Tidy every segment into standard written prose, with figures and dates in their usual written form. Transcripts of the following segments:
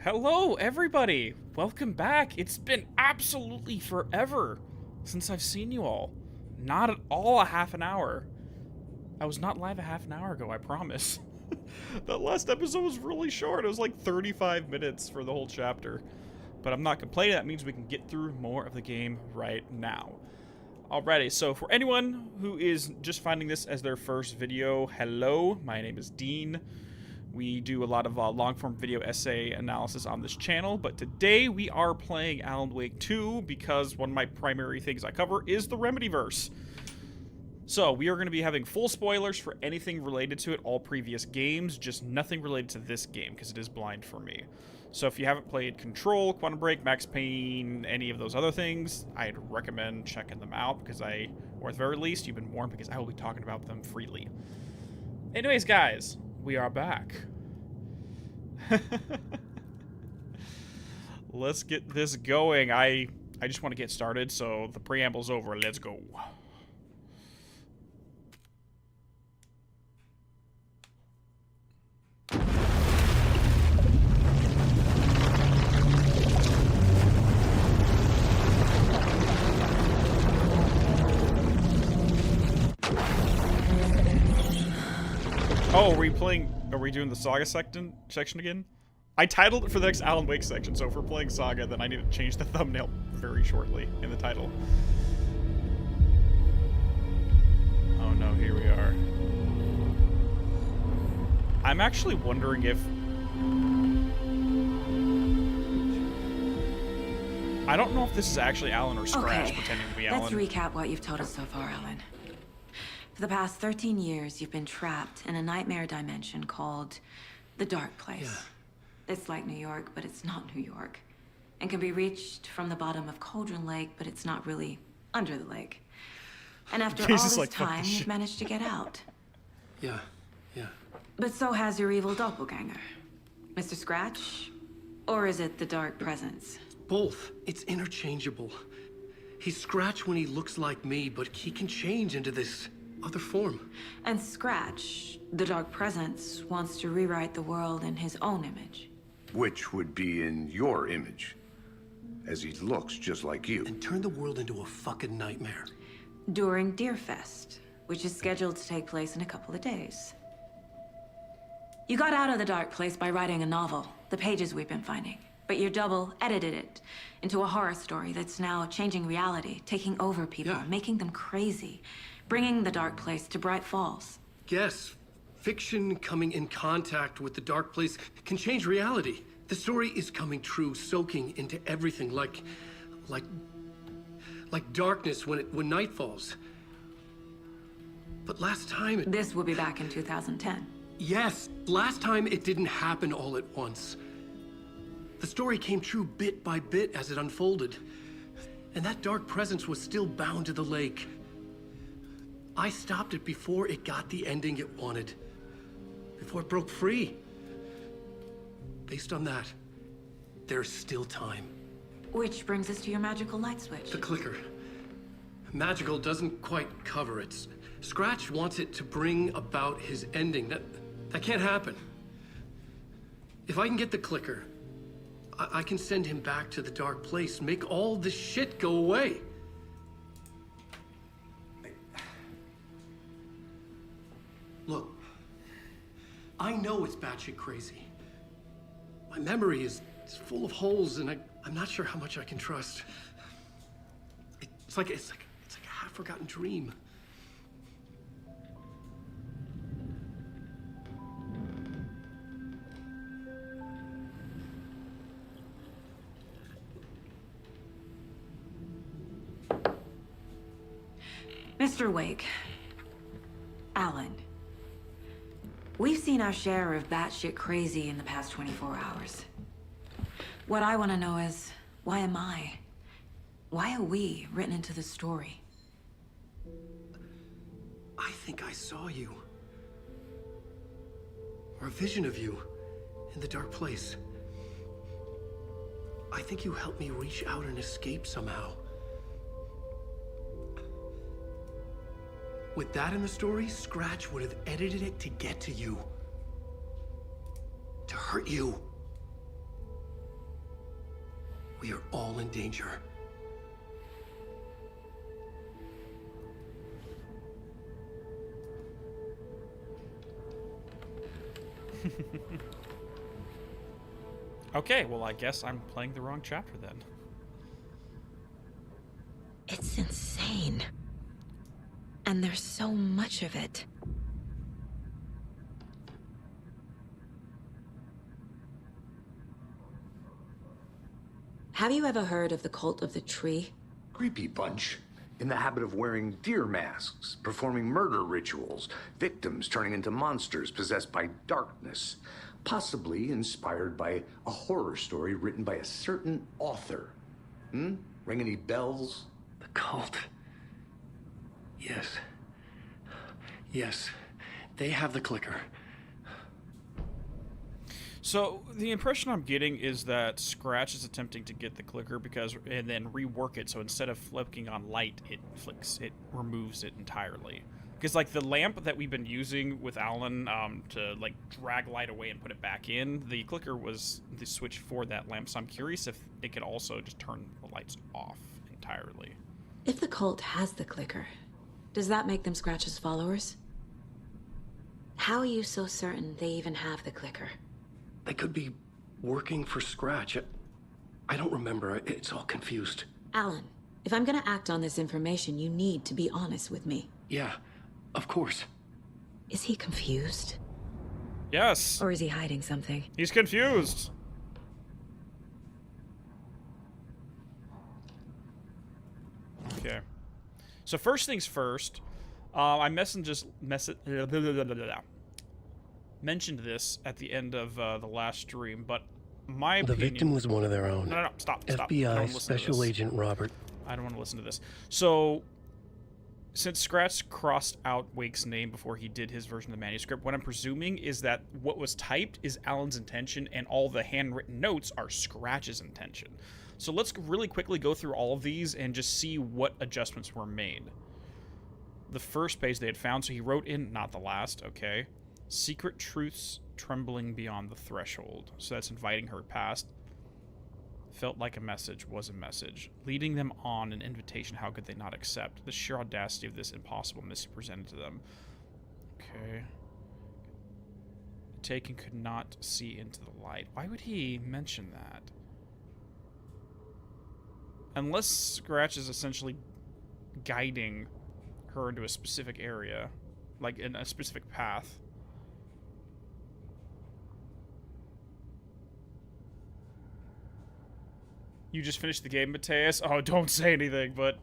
Hello, everybody! Welcome back. It's been absolutely forever since I've seen you all. Not at all a half an hour. I was not live a half an hour ago, I promise. That last episode was really short. It was like 35 minutes for the whole chapter. But I'm not complaining. That means we can get through more of the game right now. Alrighty, so for anyone who is just finding this as their first video, hello, my name is Dean. We do a lot of long-form video essay analysis on this channel, but today we are playing Alan Wake 2 because one of my primary things I cover is the Remedyverse. So we are going to be having full spoilers for anything related to it, all previous games, just nothing related to this game because it is blind for me. So if you haven't played Control, Quantum Break, Max Payne, any of those other things, I'd recommend checking them out because or at the very least, you've been warned because I will be talking about them freely. Anyways, guys, we are back. Let's get this going. I just want to get started, so the preamble's over. Let's go. Oh, are we doing the Saga section again? I titled it for the next Alan Wake section, so if we're playing Saga, then I need to change the thumbnail very shortly in the title. Oh no, here we are. I'm actually wondering if... I don't know if this is actually Alan or Scratch pretending to be Alan. Let's recap what you've told us so far, Alan. For the past 13 years, you've been trapped in a nightmare dimension called the Dark Place. Yeah. It's like New York, but it's not New York. And can be reached from the bottom of Cauldron Lake, but it's not really under the lake. And after all this time, you've managed to get out. Yeah. But so has your evil doppelganger. Mr. Scratch? Or is it the Dark Presence? Both. It's interchangeable. He's Scratch when he looks like me, but he can change into this other form. And Scratch, the Dark Presence, wants to rewrite the world in his own image. Which would be in your image, as he looks just like you. And turn the world into a fucking nightmare. During Deerfest, which is scheduled to take place in a couple of days. You got out of the Dark Place by writing a novel, the pages we've been finding. But your double edited it into a horror story that's now changing reality, taking over people, making them crazy, bringing the Dark Place to Bright Falls. Yes, fiction coming in contact with the Dark Place can change reality. The story is coming true, soaking into everything like darkness when night falls. But last time This will be back in 2010. Yes, last time it didn't happen all at once. The story came true bit by bit as it unfolded. And that dark presence was still bound to the lake. I stopped it before it got the ending it wanted. Before it broke free. Based on that, there's still time. Which brings us to your magical light switch. The clicker. Magical doesn't quite cover it. Scratch wants it to bring about his ending. That can't happen. If I can get the clicker, I can send him back to the Dark Place, make all this shit go away. Look, I know it's batshit crazy. My memory is full of holes, and I'm not sure how much I can trust. It's like a half-forgotten dream. Mr. Wake, Alan, we've seen our share of batshit crazy in the past 24 hours. What I want to know is, why am I? Why are we written into the story? I think I saw you. Or a vision of you in the Dark Place. I think you helped me reach out and escape somehow. With that in the story, Scratch would have edited it to get to you. To hurt you. We are all in danger. Okay, well, I guess I'm playing the wrong chapter then. It's insane. And there's so much of it. Have you ever heard of the cult of the tree? Creepy bunch. In the habit of wearing deer masks, performing murder rituals, victims turning into monsters possessed by darkness, possibly inspired by a horror story written by a certain author. Ring any bells? The cult. Yes. Yes. They have the clicker. So the impression I'm getting is that Scratch is attempting to get the clicker and then rework it. So instead of flicking on light, it removes it entirely. Because like the lamp that we've been using with Alan to like drag light away and put it back in, the clicker was the switch for that lamp. So I'm curious if it could also just turn the lights off entirely. If the cult has the clicker, does that make them Scratch's followers? How are you so certain they even have the clicker? They could be working for Scratch. I don't remember. It's all confused. Alan, if I'm gonna act on this information, you need to be honest with me. Yeah, of course. Is he confused? Yes. Or is he hiding something? He's confused. Okay. So first things first, I mentioned this at the end of the last stream, but my opinion... The victim was one of their own. No, stop. FBI Special Agent Robert. I don't want to listen to this. So, since Scratch crossed out Wake's name before he did his version of the manuscript, what I'm presuming is that what was typed is Alan's intention and all the handwritten notes are Scratch's intention. So let's really quickly go through all of these and just see what adjustments were made. The first page they had found, so he wrote in, not the last, okay. Secret truths trembling beyond the threshold. So that's inviting her past. Felt like a message was a message. Leading them on an invitation, how could they not accept? The sheer audacity of this impossible mystery presented to them. Okay. Taken could not see into the light. Why would he mention that? Unless Scratch is essentially guiding her into a specific area, like in a specific path. You just finished the game, Mateus? Oh, don't say anything, but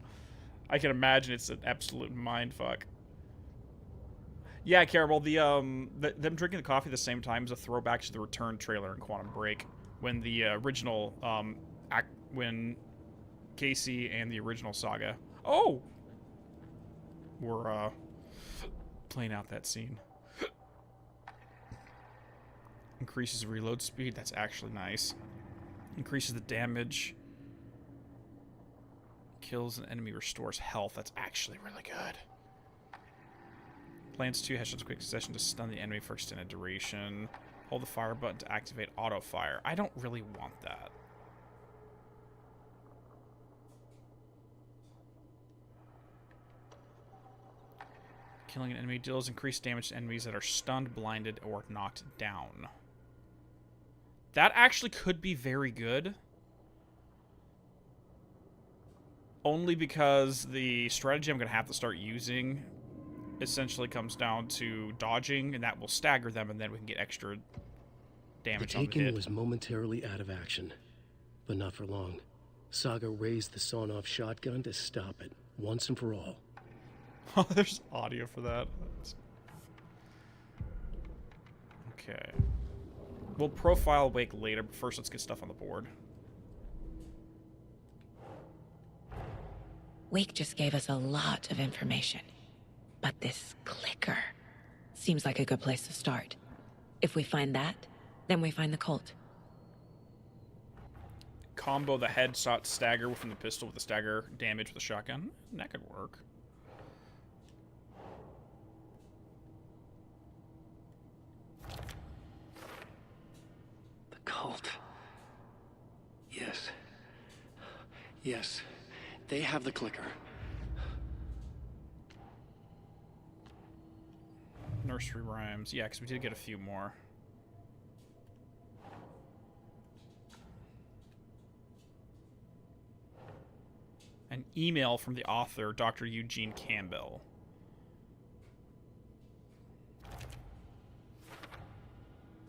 I can imagine it's an absolute mindfuck. Yeah, Caramel, them drinking the coffee at the same time is a throwback to the Return trailer in Quantum Break, when the original, when Casey and the original saga, were, playing out that scene. Increases reload speed, that's actually nice. Increases the damage. Kills an enemy, restores health. That's actually really good. Plants 2 headshots quick succession to stun the enemy for extended duration. Hold the fire button to activate auto fire. I don't really want that. Killing an enemy deals increased damage to enemies that are stunned, blinded, or knocked down. That actually could be very good. Only because the strategy I'm going to have to start using essentially comes down to dodging, and that will stagger them, and then we can get extra damage on the hit. The Taken was momentarily out of action, but not for long. Saga raised the sawn-off shotgun to stop it, once and for all. Oh, there's audio for that. Okay. We'll profile Wake later, but first let's get stuff on the board. Wake just gave us a lot of information. But this clicker seems like a good place to start. If we find that, then we find the cult. Combo the headshot stagger from the pistol with the stagger damage with the shotgun. That could work. Cult. Yes. Yes, they have the clicker. Nursery rhymes. Yeah, because we did get a few more. An email from the author, Dr. Eugene Campbell.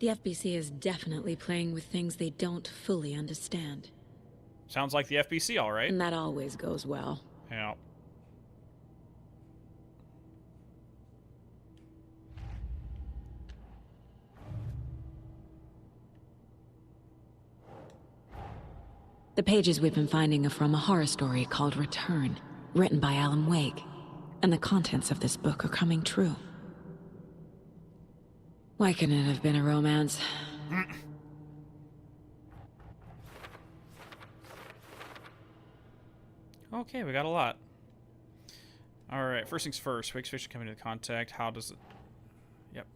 The FBC is definitely playing with things they don't fully understand. Sounds like the FBC, all right. And that always goes well. Yeah. The pages we've been finding are from a horror story called Return, written by Alan Wake. And the contents of this book are coming true. Why couldn't it have been a romance? Okay, we got a lot. Alright, first things first. Wake's fish coming into contact. How does it... Yep.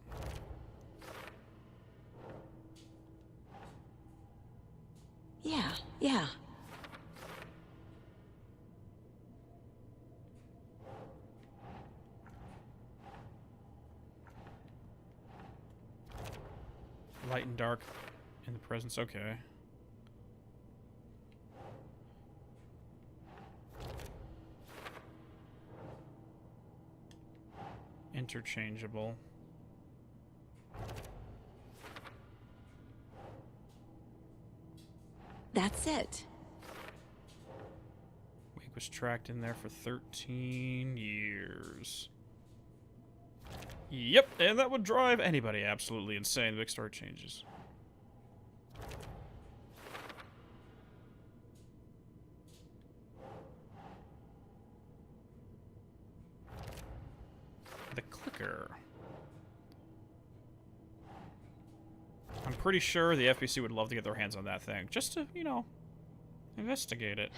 Yeah. Light and dark in the presence. Okay. Interchangeable. That's it. Wake was tracked in there for 13 years. Yep, and that would drive anybody absolutely insane. The big story changes. The clicker. I'm pretty sure the FBC would love to get their hands on that thing. Just to, you know, investigate it.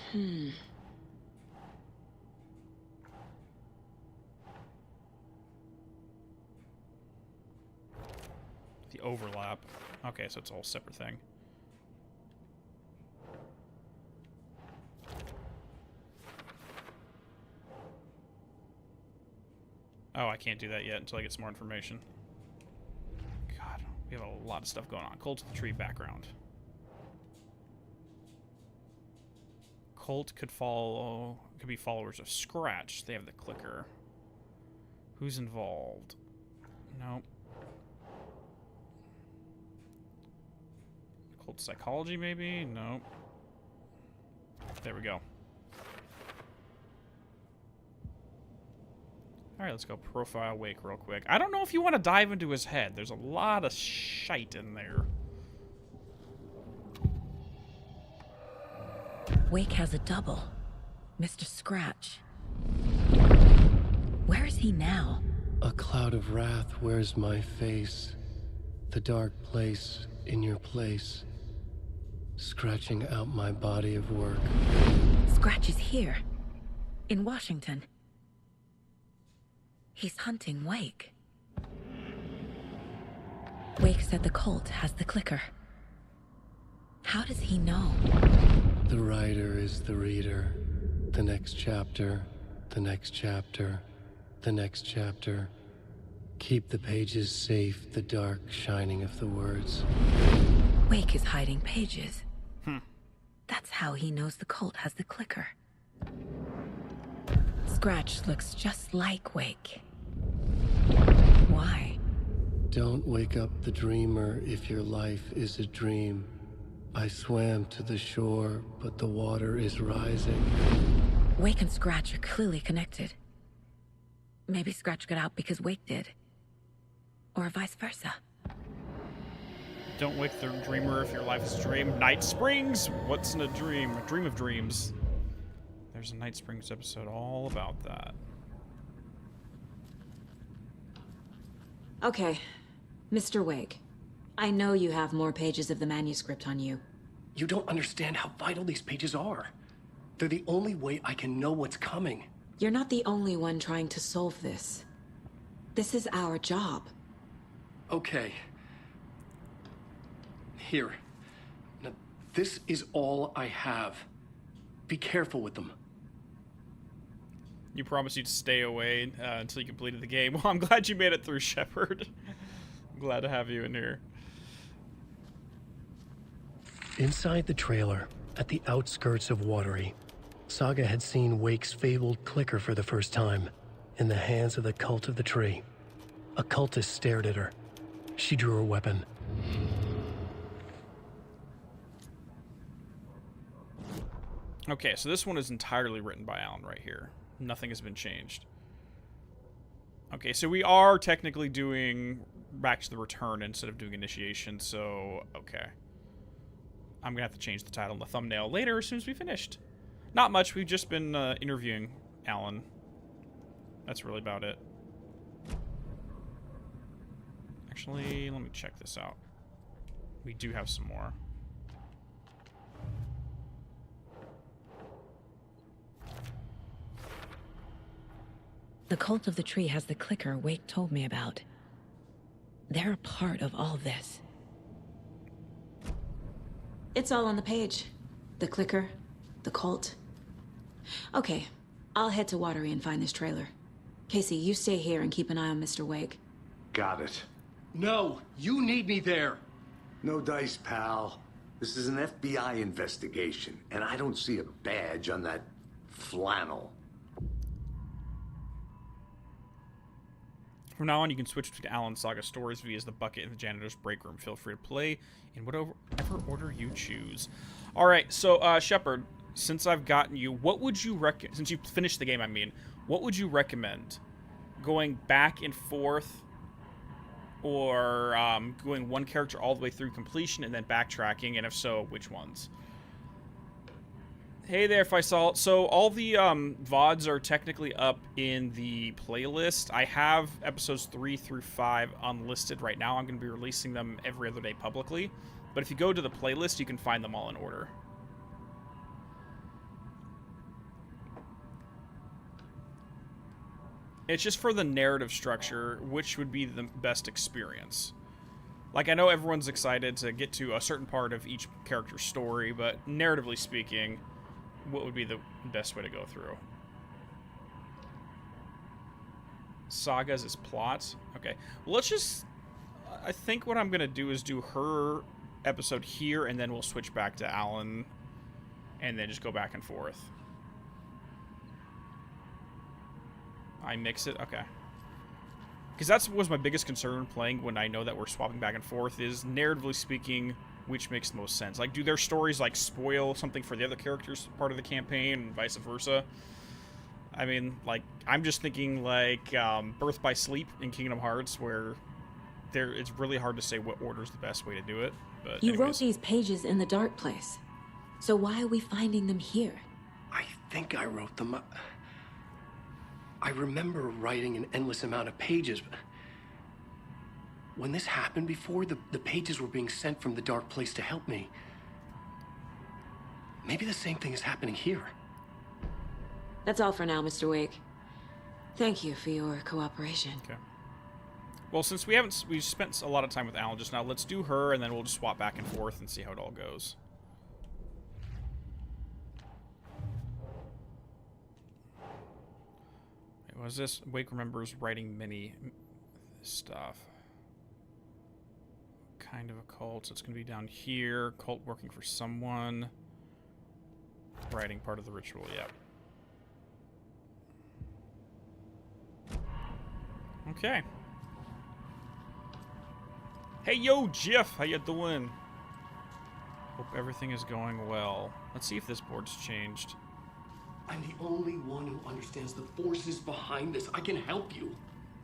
The overlap. Okay, so it's a whole separate thing. Oh, I can't do that yet until I get some more information. God, we have a lot of stuff going on. Cult of the Tree background. Cult could be followers of Scratch. They have the clicker. Who's involved? Nope. Cult psychology, maybe? Nope. There we go. Alright, let's go profile Wake real quick. I don't know if you want to dive into his head. There's a lot of shite in there. Wake has a double. Mr. Scratch. Where is he now? A cloud of wrath wears my face. The dark place in your place. Scratching out my body of work. Scratch is here. In Washington. He's hunting Wake. Wake said the cult has the clicker. How does he know? The writer is the reader. The next chapter, the next chapter, the next chapter. Keep the pages safe, the dark shining of the words. Wake is hiding pages. That's how he knows the cult has the clicker. Scratch looks just like Wake. Why? Don't wake up the dreamer if your life is a dream. I swam to the shore, but the water is rising. Wake and Scratch are clearly connected. Maybe Scratch got out because Wake did. Or vice versa. Don't wake the dreamer if your life is a dream. Night Springs? What's in a dream? A dream of dreams. There's a Night Springs episode all about that. Okay, Mr. Wake. I know you have more pages of the manuscript on you. You don't understand how vital these pages are. They're the only way I can know what's coming. You're not the only one trying to solve this. This is our job. Okay. Here. Now, this is all I have. be careful with them. You promised you'd stay away until you completed the game. Well, I'm glad you made it through, Shepard. I'm glad to have you in here. Inside the trailer, at the outskirts of Watery, Saga had seen Wake's fabled clicker for the first time, in the hands of the Cult of the Tree. A cultist stared at her. She drew her weapon. Okay, so this one is entirely written by Alan right here. Nothing has been changed. Okay, so we are technically doing Back to the Return instead of doing Initiation, so okay. I'm gonna have to change the title and the thumbnail later as soon as we finished. Not much, we've just been interviewing Alan. That's really about it. Actually, let me check this out. We do have some more. The Cult of the Tree has the clicker Wake told me about. They're a part of all of this. It's all on the page. The clicker, the cult. Okay, I'll head to Watery and find this trailer. Casey, you stay here and keep an eye on Mr. Wake. Got it. No, you need me there. No dice, pal. This is an FBI investigation, and I don't see a badge on that flannel. From now on, you can switch between Alan Saga stories via the bucket in the janitor's break room. Feel free to play in whatever order you choose. All right, so Shepard, since I've gotten you, what would you recommend? Since you finished the game, I mean, what would you recommend? Going back and forth, or going one character all the way through completion and then backtracking, and if so, which ones? Hey there, Faisal. So all the VODs are technically up in the playlist. I have episodes 3 through 5 unlisted right now. I'm going to be releasing them every other day publicly. But if you go to the playlist, you can find them all in order. It's just for the narrative structure, which would be the best experience. Like, I know everyone's excited to get to a certain part of each character's story, but narratively speaking, what would be the best way to go through? Sagas is plot. Okay. Well, let's just... I think what I'm going to do is do her episode here, and then we'll switch back to Alan, and then just go back and forth. I mix it? Okay. Because that was my biggest concern playing when I know that we're swapping back and forth, is narratively speaking, which makes the most sense. Like, do their stories, like, spoil something for the other characters part of the campaign, and vice versa? I mean, like, I'm just thinking, like, Birth by Sleep in Kingdom Hearts, where it's really hard to say what order is the best way to do it. But You wrote these pages in the dark place. So why are we finding them here? I think I wrote them. I remember writing an endless amount of pages, but when this happened before, the pages were being sent from the dark place to help me. Maybe the same thing is happening here. That's all for now, Mr. Wake. Thank you for your cooperation. Okay. Well, since we've spent a lot of time with Alan just now, let's do her, and then we'll just swap back and forth and see how it all goes. Wait, what is this? Wake remembers writing many stuff. Kind of a cult, so it's going to be down here. Cult working for someone. Writing part of the ritual, yep. Okay. Hey, yo, Jeff, how you doing? Hope everything is going well. Let's see if this board's changed. I'm the only one who understands the forces behind this. I can help you.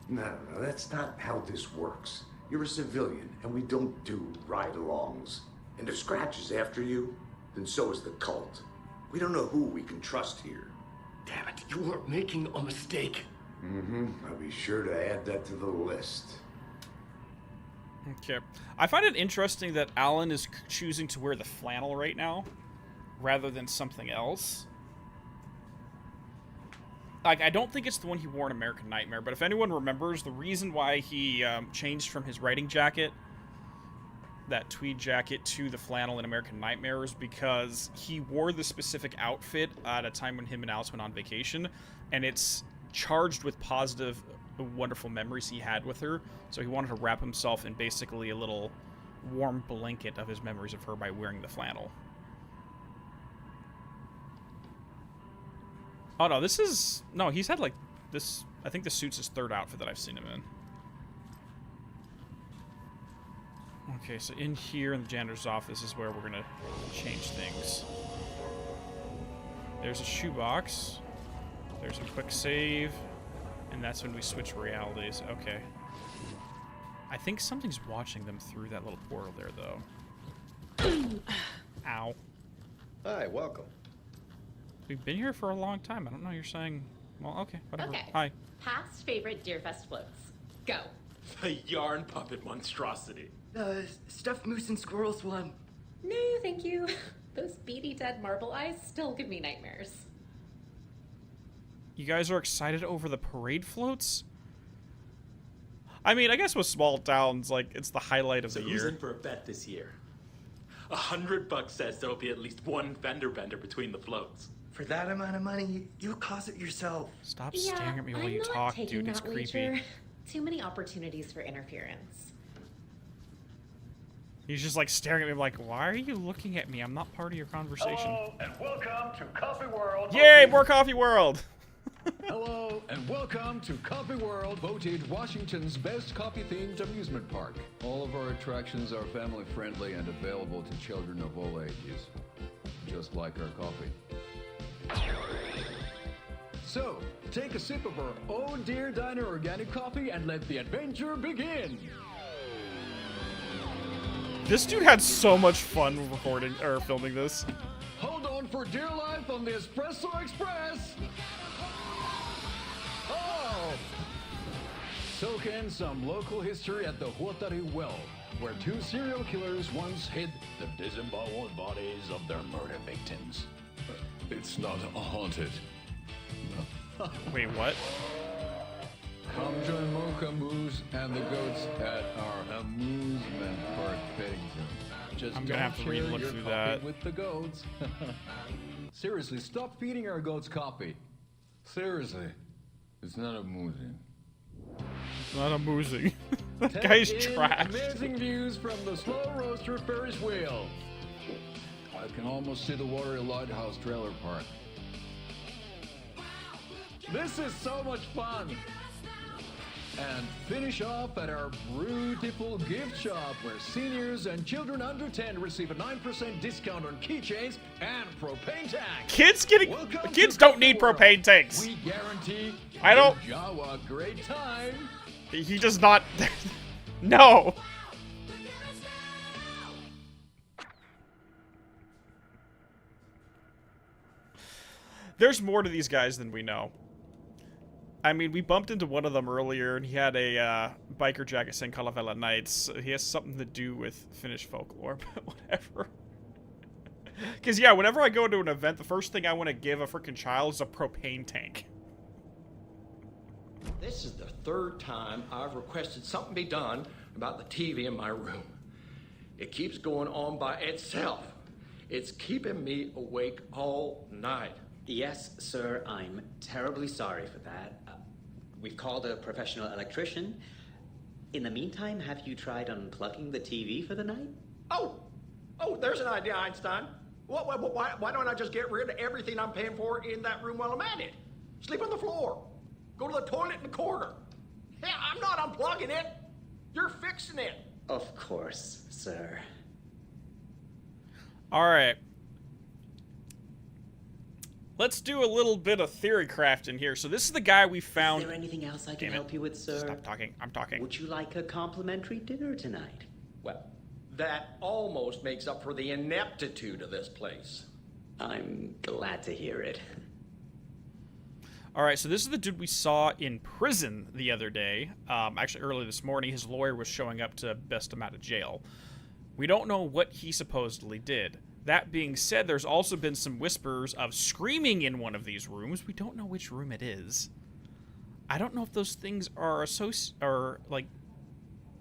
No, that's not how this works. You're a civilian, and we don't do ride-alongs. And if Scratch is after you, then so is the cult. We don't know who we can trust here. Damn it, you are making a mistake. I'll be sure to add that to the list. Okay. I find it interesting that Alan is choosing to wear the flannel right now, rather than something else. Like, I don't think it's the one he wore in American Nightmare, but if anyone remembers, the reason why he changed from his writing jacket that tweed jacket to the flannel in American Nightmares because he wore the specific outfit at a time when him and Alice went on vacation, and it's charged with positive, wonderful memories he had with her, so he wanted to wrap himself in basically a little warm blanket of his memories of her by wearing the flannel. Oh no, this is... No, he's had like this... I think the suit's his third outfit that I've seen him in. Okay, so in here in the janitor's office is where we're gonna change things. There's a shoebox. There's a quick save. And that's when we switch realities. Okay. I think something's watching them through that little portal there, though. Ow. Hi, welcome. We've been here for a long time. I don't know, you're saying... Well, okay, whatever. Okay. Hi. Past favorite Deerfest floats. Go. The yarn puppet monstrosity. Stuffed moose and squirrels one. No, thank you. Those beady dead marble eyes still give me nightmares. You guys are excited over the parade floats? I mean, I guess with small towns, like, it's the highlight of the Who's year. in for a bet this year? $100 says there'll be at least one fender bender between the floats. For that amount of money, you'll cause it yourself. Stop staring at me while you I'm not talk, taking dude. It's that creepy. wager. Too many opportunities for interference. He's just like staring at me like, why are you looking at me? I'm not part of your conversation. Hello and welcome to Coffee World. Yay, more Coffee World! Hello and welcome to Coffee World, voted Washington's best coffee-themed amusement park. All of our attractions are family-friendly and available to children of all ages, just like our coffee. So, take a sip of our Oh Dear Diner organic coffee and let the adventure begin. This dude had so much fun recording or filming this. Hold on for dear life on the Espresso Express. Oh! Soak in some local history at the Watery well, where two serial killers once hid the disemboweled bodies of their murder victims. It's not haunted. Wait, what? Come join Mocha Moose and the goats at our amusement park petting zoo. Just I'm gonna have to share re-look your through coffee that. with the goats. Seriously, stop feeding our goats coffee. Seriously, it's not amusing. Not amusing. That guy's Take in trash. Amazing views from the slow roaster Ferris wheel. I can almost see the Watery Lighthouse trailer park. This is so much fun. And finish off at our beautiful gift shop where seniors and children under 10 receive a 9% discount on keychains and propane tanks. Kids don't need propane tanks. We guarantee I don't- give Jawa a great time. He does not. No. There's more to these guys than we know. I mean, we bumped into one of them earlier, and he had a biker jacket saying Calavella Nights. He has something to do with Finnish folklore, but whatever. Because, yeah, whenever I go to an event, the first thing I want to give a freaking child is a propane tank. This is the third time I've requested something be done about the TV in my room. It keeps going on by itself. It's keeping me awake all night. Yes, sir, I'm terribly sorry for that. We've called a professional electrician. In the meantime, have you tried unplugging the TV for the night? Oh, there's an idea, Einstein. Why don't I just get rid of everything I'm paying for in that room while I'm at it? Sleep on the floor. Go to the toilet in the corner. Yeah, I'm not unplugging it. You're fixing it. Of course, sir. All right. Let's do a little bit of theory crafting here. So this is the guy we found. Is there anything else I can help you with, sir? Stop talking. I'm talking. Would you like a complimentary dinner tonight? Well, that almost makes up for the ineptitude of this place. I'm glad to hear it. All right, so this is the dude we saw in prison the other day. Actually, early this morning, his lawyer was showing up to best him out of jail. We don't know what he supposedly did. That being said, there's also been some whispers of screaming in one of these rooms. We don't know which room it is. I don't know if those things are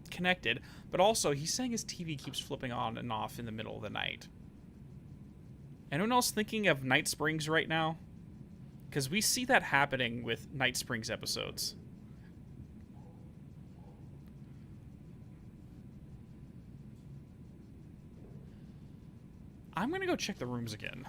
connected, but also he's saying his TV keeps flipping on and off in the middle of the night. Anyone else thinking of Night Springs right now? Because we see that happening with Night Springs episodes. I'm gonna go check the rooms again.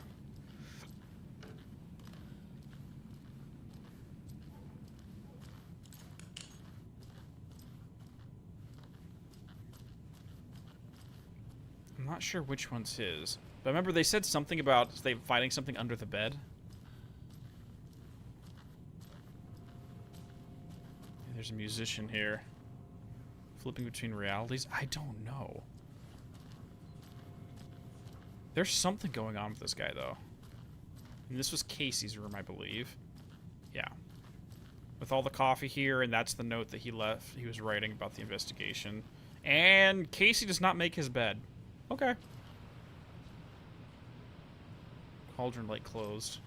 I'm not sure which one's his. But remember they said something about they finding something under the bed? There's a musician here. Flipping between realities? I don't know. There's something going on with this guy, though. And this was Casey's room, I believe. Yeah. With all the coffee here, and that's the note that he left. He was writing about the investigation. And Casey does not make his bed. Okay. Cauldron light closed.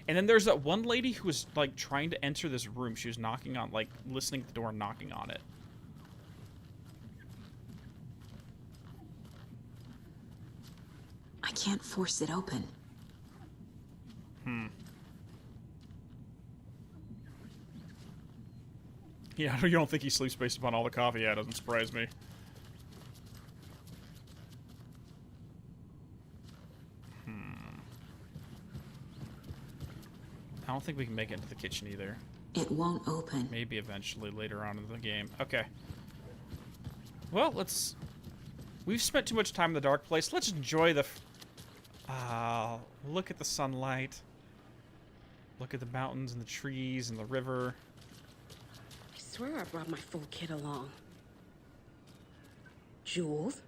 And then there's that one lady who was, like, trying to enter this room. She was knocking on, like, listening at the door and knocking on it. I can't force it open. Yeah, you don't think he sleeps based upon all the coffee? Yeah, it doesn't surprise me. I don't think we can make it into the kitchen either. It won't open. Maybe eventually later on in the game. Okay. Well, let's... We've spent too much time in the dark place. Let's enjoy the... look at the sunlight. Look at the mountains and the trees and the river. I swear I brought my full kit along. Jules,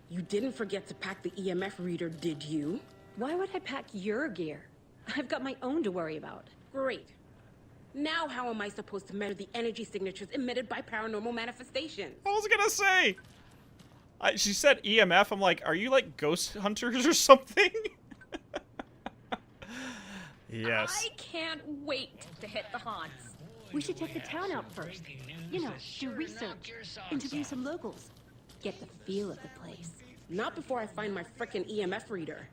you didn't forget to pack the EMF reader, did you? Why would I pack your gear? I've got my own to worry about. Great. Now how am I supposed to measure the energy signatures emitted by paranormal manifestations? I was gonna say! She said EMF. I'm like, are you like ghost hunters or something? Yes. I can't wait to hit the haunts. We should check the town out first. You know, do research, interview some locals, get the feel of the place. Not before I find my frickin' EMF reader.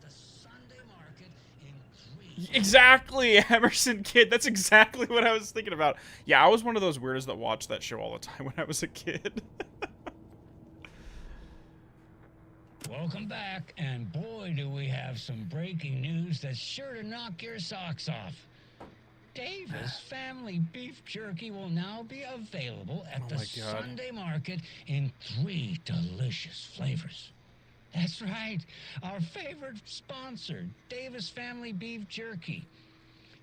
Exactly, Emerson Kid. That's exactly what I was thinking about. Yeah, I was one of those weirdos that watched that show all the time when I was a kid. Welcome back, and boy do we have some breaking news that's sure to knock your socks off. Davis Family Beef Jerky will now be available at the Sunday Market in 3 delicious flavors. That's right, our favorite sponsor, Davis Family Beef Jerky,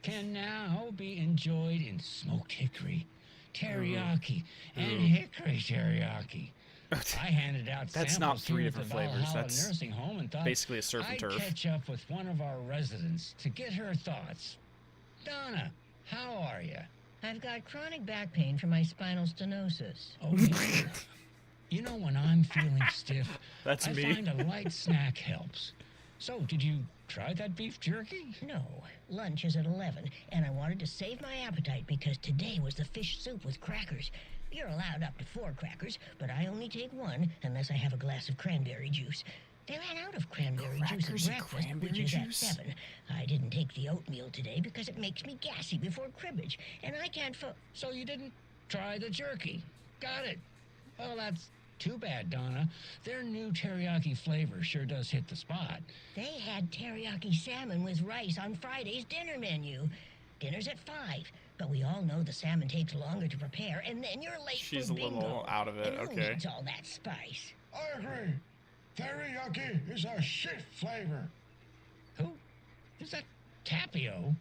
can now be enjoyed in smoked hickory, teriyaki, and hickory teriyaki. I handed out That's samples not 3 here at the different flavors. Valhalla That's nursing home and thought basically a surf and I'd turf. catch up with one of our residents to get her thoughts. Donna, how are you? I've got chronic back pain from my spinal stenosis. Oh, yeah. You know, when I'm feeling stiff, That's I me. find a light snack helps. So, did you try that beef jerky? No, lunch is at 11, and I wanted to save my appetite because today was the fish soup with crackers. You're allowed up to 4 crackers, but I only take 1 unless I have a glass of cranberry juice. They ran out of cranberry juice at breakfast, which is at 7. I didn't take the oatmeal today because it makes me gassy before cribbage, and I can't So you didn't try the jerky. Got it. Well, that's too bad, Donna. Their new teriyaki flavor sure does hit the spot. They had teriyaki salmon with rice on Friday's dinner menu. Dinner's at 5, but we all know the salmon takes longer to prepare, and then you're late She's for a bingo. little out of it, And who okay. needs all that spice? I agree. Teriyaki is a shit flavor. Who? Is that Tapio?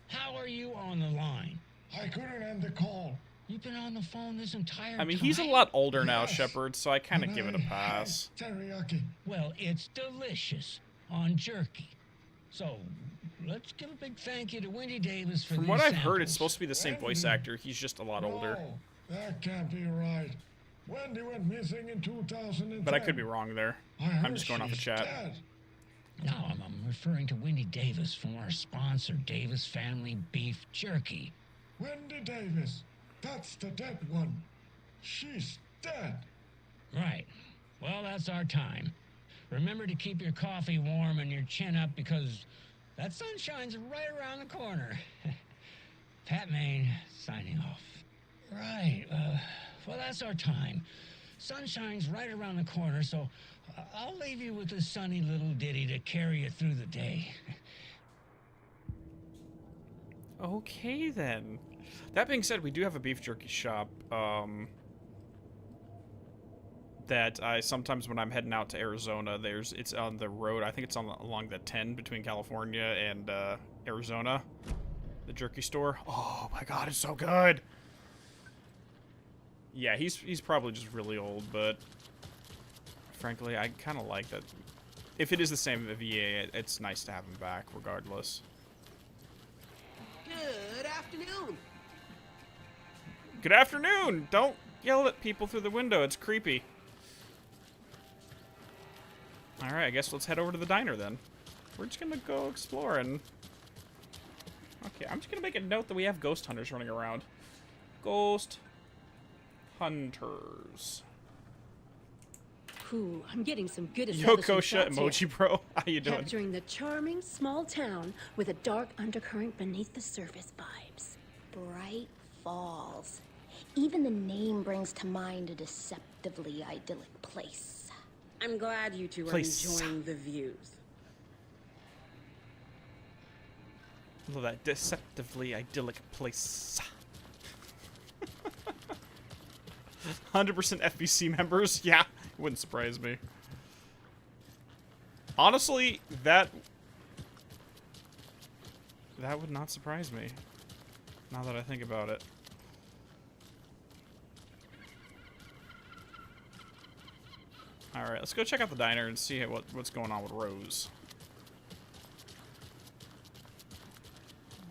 How are you on the line? I couldn't end the call. You've been on the phone this entire time? I mean, he's a lot older now, Shepard, so I kind of give it a pass. Teriyaki. Well, it's delicious on jerky. So, let's give a big thank you to Wendy Davis for From these what I've samples. heard, it's supposed to be the same voice actor. He's just a lot older. No, that can't be right. Wendy went missing in 2010. But I could be wrong there. I'm just going off the chat. Dead. No, I'm referring to Wendy Davis from our sponsor, Davis Family Beef Jerky. Wendy Davis. That's the dead one. She's dead. Right. Well, that's our time. Remember to keep your coffee warm and your chin up because that sunshine's right around the corner. Pat Maine, signing off. Right. Well, that's our time. Sunshine's right around the corner, so I'll leave you with this sunny little ditty to carry you through the day. Okay, then. That being said, we do have a beef jerky shop, that I sometimes when I'm heading out to Arizona, it's on the road. I think it's along the 10 between California and Arizona. The jerky store. Oh my god, it's so good. Yeah, he's probably just really old, but frankly, I kind of like that. If it is the same VA, it's nice to have him back, regardless. Good afternoon. Good afternoon. Don't yell at people through the window. It's creepy. All right, I guess let's head over to the diner then. We're just gonna go exploring. Okay, I'm just gonna make a note that we have ghost hunters running around. Ghost hunters. Ooh, I'm getting some good Yokosha shots emoji here. bro. How you doing? Capturing the charming small town with a dark undercurrent beneath the surface vibes. Bright Falls. Even the name brings to mind a deceptively idyllic place. I'm glad you two are enjoying the views. Love that deceptively idyllic place. 100% FBC members? Yeah, it wouldn't surprise me. Honestly, that would not surprise me. Now that I think about it. Alright, let's go check out the diner and see what's going on with Rose.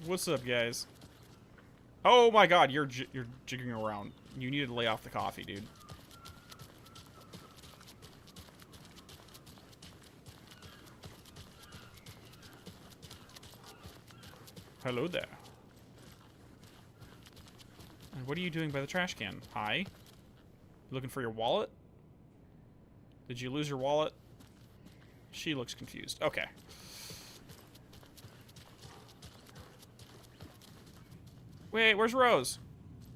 What's up, guys? Oh my god, you're jigging around. You need to lay off the coffee, dude. Hello there. And what are you doing by the trash can? Hi? You looking for your wallet? Did you lose your wallet? She looks confused. Okay. Wait, where's Rose?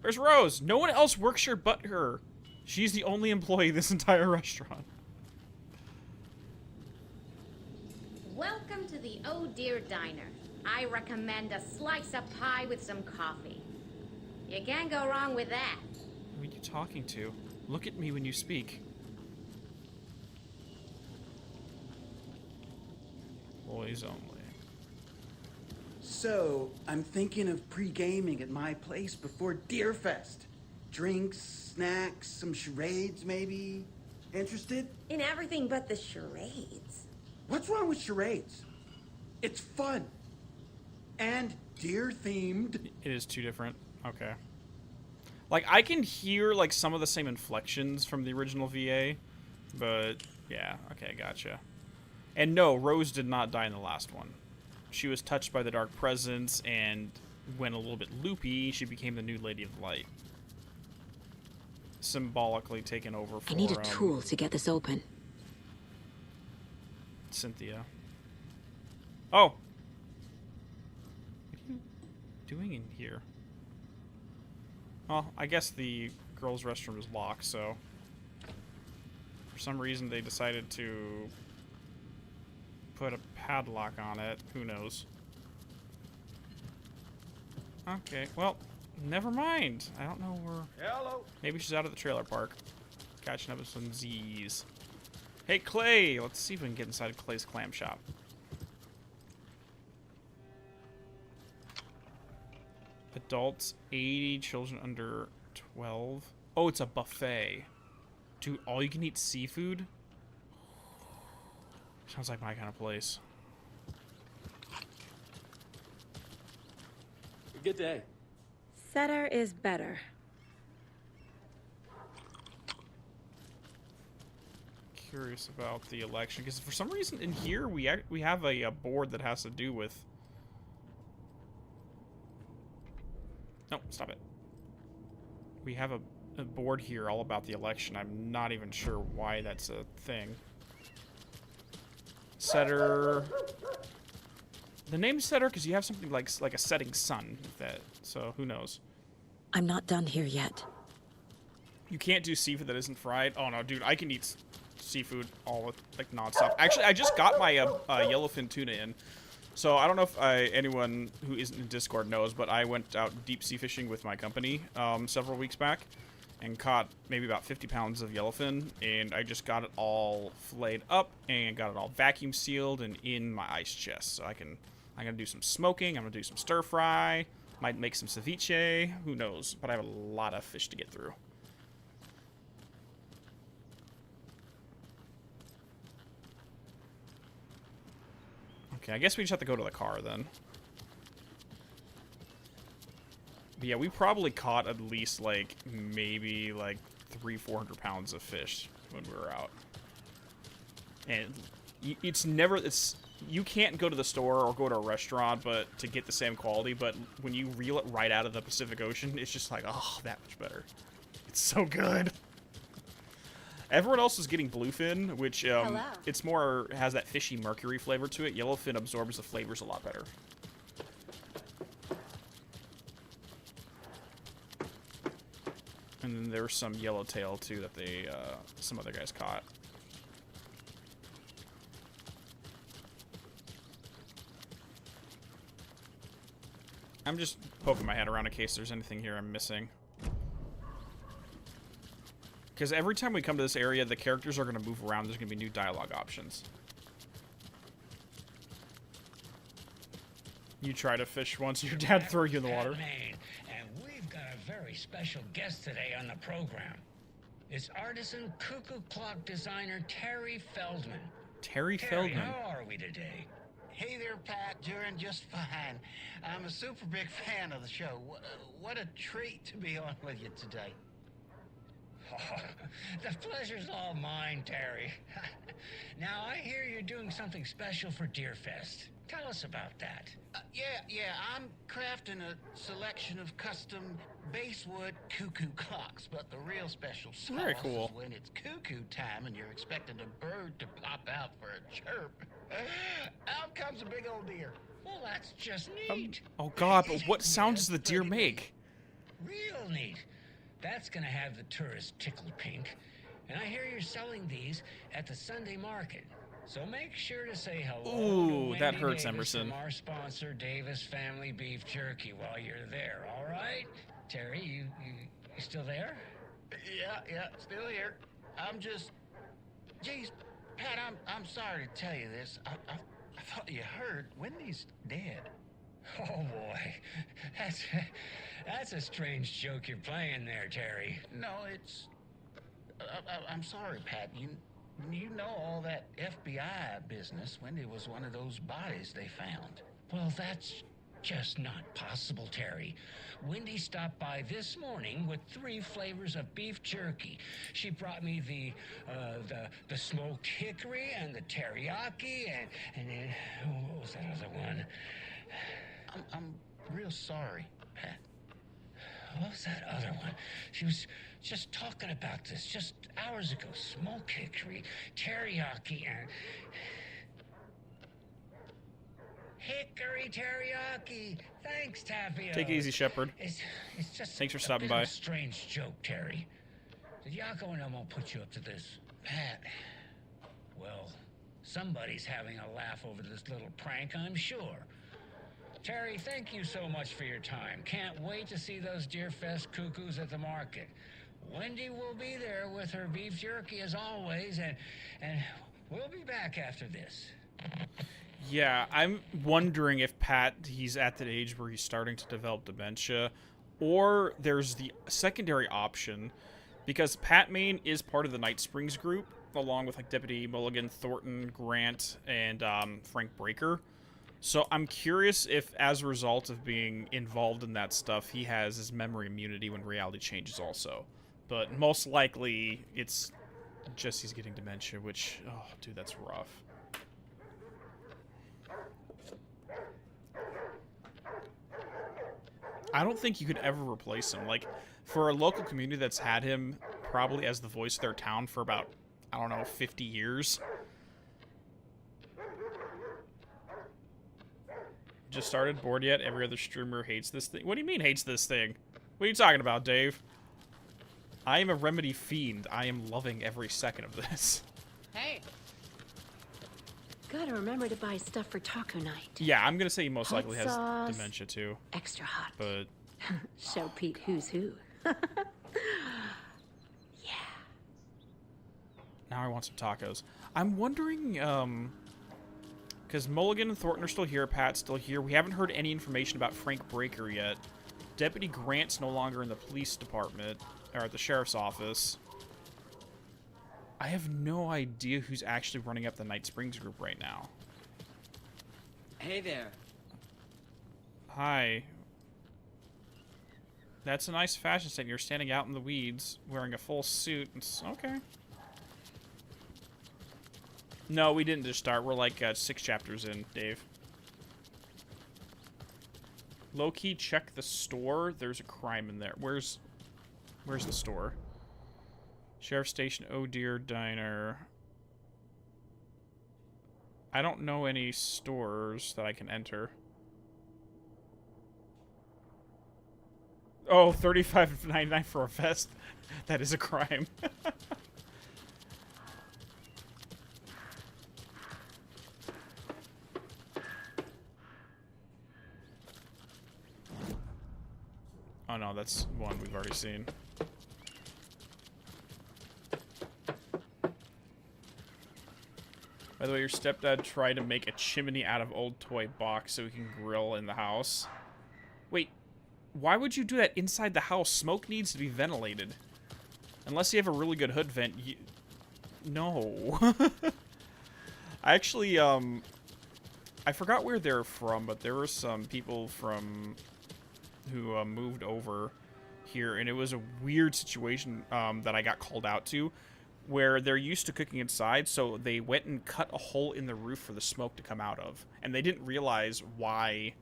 Where's Rose? No one else works here but her. She's the only employee in this entire restaurant. Welcome to the Oh Dear Diner. I recommend a slice of pie with some coffee. You can't go wrong with that. Who are you talking to? Look at me when you speak. Boys only. So, I'm thinking of pre-gaming at my place before Deerfest. Drinks, snacks, some charades maybe. Interested? In everything but the charades. What's wrong with charades? It's fun. And deer-themed. It is too different. Okay. Like, I can hear, like, some of the same inflections from the original VA. But, yeah. Okay, gotcha. And no, Rose did not die in the last one. She was touched by the dark presence and went a little bit loopy. She became the new Lady of Light. Symbolically taken over for, I need a tool to get this open. Cynthia. Oh! What are you doing in here? Well, I guess the girls' restroom is locked, so... For some reason they decided to put a padlock on it. Who knows? Okay, well, never mind. I don't know where... Hello. Maybe she's out at the trailer park. Catching up with some Z's. Hey, Clay! Let's see if we can get inside Clay's clam shop. Adults, 80, children under 12. Oh, it's a buffet. Dude, all you can eat seafood? Sounds like my kind of place. Good day. Setter is better. Curious about the election, because for some reason in here we have a board that has to do with No, stop it. We have a board here all about the election. I'm not even sure why that's a thing. Setter. The name's Setter because you have something like a setting sun. So who knows? I'm not done here yet. You can't do seafood that isn't fried. Oh no, dude, I can eat seafood all like nonstop. Actually, I just got my yellowfin tuna in. So I don't know if anyone who isn't in Discord knows, but I went out deep sea fishing with my company several weeks back and caught maybe about 50 pounds of yellowfin, and I just got it all filleted up and got it all vacuum sealed and in my ice chest. So I'm gonna do some smoking. I'm gonna do some stir fry. Might make some ceviche. Who knows? But I have a lot of fish to get through. Okay, I guess we just have to go to the car then. But yeah, we probably caught at least like maybe like 300-400 pounds of fish when we were out. And you can't go to the store or go to a restaurant but to get the same quality, but when you reel it right out of the Pacific Ocean, it's just like, oh, that much better. It's so good. Everyone else is getting bluefin, which it's more has that fishy mercury flavor to it. Yellowfin absorbs the flavors a lot better. And then there's some yellowtail too that some other guys caught. I'm just poking my head around in case there's anything here I'm missing. Because every time we come to this area, the characters are going to move around. There's going to be new dialogue options. You try to fish once, your dad throw you in the water. Payne, and we've got a very special guest today on the program. It's artisan cuckoo clock designer Terry Feldman. Terry Feldman. How are we today? Hey there, Pat. Doing just fine. I'm a super big fan of the show. What a treat to be on with you today. Oh, the pleasure's all mine, Terry. Now, I hear you're doing something special for Deerfest. Tell us about that. Yeah, I'm crafting a selection of custom basswood cuckoo clocks, but the real special sauce Very cool. is when it's cuckoo time and you're expecting a bird to pop out for a chirp. Out comes a big old deer. Well, that's just neat. Oh god, but what sound does the deer make? Real neat. That's gonna have the tourists tickled pink. And I hear you're selling these at the Sunday market. So make sure to say hello Ooh, to that Wendy hurts, Davis Emerson. from our sponsor, Davis Family Beef Jerky, while you're there, all right? Terry, you still there? Yeah, still here. I'm just... Geez, Pat, I'm sorry to tell you this. I thought you heard Wendy's dead. Oh, boy. That's a strange joke you're playing there, Terry. No, it's... I'm sorry, Pat. You know all that FBI business. Wendy was one of those bodies they found. Well, that's just not possible, Terry. Wendy stopped by this morning with 3 flavors of beef jerky. She brought me the smoked hickory and the teriyaki and then what was that other one? I'm real sorry, Pat. What was that other one? She was just talking about this just hours ago. Smoked hickory, teriyaki, and... Hickory teriyaki. Thanks, Tapio. Take it easy, Shepard. It's just Thanks for stopping by. A strange joke, Terry. Did Yako and I won't put you up to this? Pat. Well, somebody's having a laugh over this little prank, I'm sure. Terry, thank you so much for your time. Can't wait to see those Deerfest cuckoos at the market. Wendy will be there with her beef jerky as always, and we'll be back after this. Yeah, I'm wondering if he's at that age where he's starting to develop dementia, or there's the secondary option, because Pat Maine is part of the Night Springs group, along with like Deputy Mulligan, Thornton, Grant, and Frank Breaker. So I'm curious if, as a result of being involved in that stuff, he has his memory immunity when reality changes also. But most likely, it's just he's getting dementia, which, oh, dude, that's rough. I don't think you could ever replace him. Like, for a local community that's had him probably as the voice of their town for about, I don't know, 50 years. Just started, bored yet? Every other streamer hates this thing. What do you mean hates this thing? What are you talking about, Dave? I am a Remedy fiend. I am loving every second of this. Hey. Gotta remember to buy stuff for taco night. Yeah, I'm gonna say he most Hot likely has sauce, dementia too. Extra hot. But Show Pete who's who. now I want some tacos. I'm wondering, because Mulligan and Thornton are still here, Pat's still here. We haven't heard any information about Frank Breaker yet. Deputy Grant's no longer in the police department, or at the sheriff's office. I have no idea who's actually running up the Night Springs group right now. Hey there. Hi. That's a nice fashion statement. You're standing out in the weeds, wearing a full suit. It's okay. No, we didn't just start. We're like 6 chapters in, Dave. Low-key, check the store. There's a crime in there. Where's the store? Sheriff's Station, Oh Dear Diner. I don't know any stores that I can enter. Oh, $35.99 for a vest. That is a crime. Oh no, that's one we've already seen. By the way, your stepdad tried to make a chimney out of old toy box so he can grill in the house. Wait, why would you do that inside the house? Smoke needs to be ventilated. Unless you have a really good hood vent, no. I actually, I forgot where they're from, but there were some people from who moved over here, and it was a weird situation that I got called out to, where they're used to cooking inside, so they went and cut a hole in the roof for the smoke to come out of. And they didn't realize why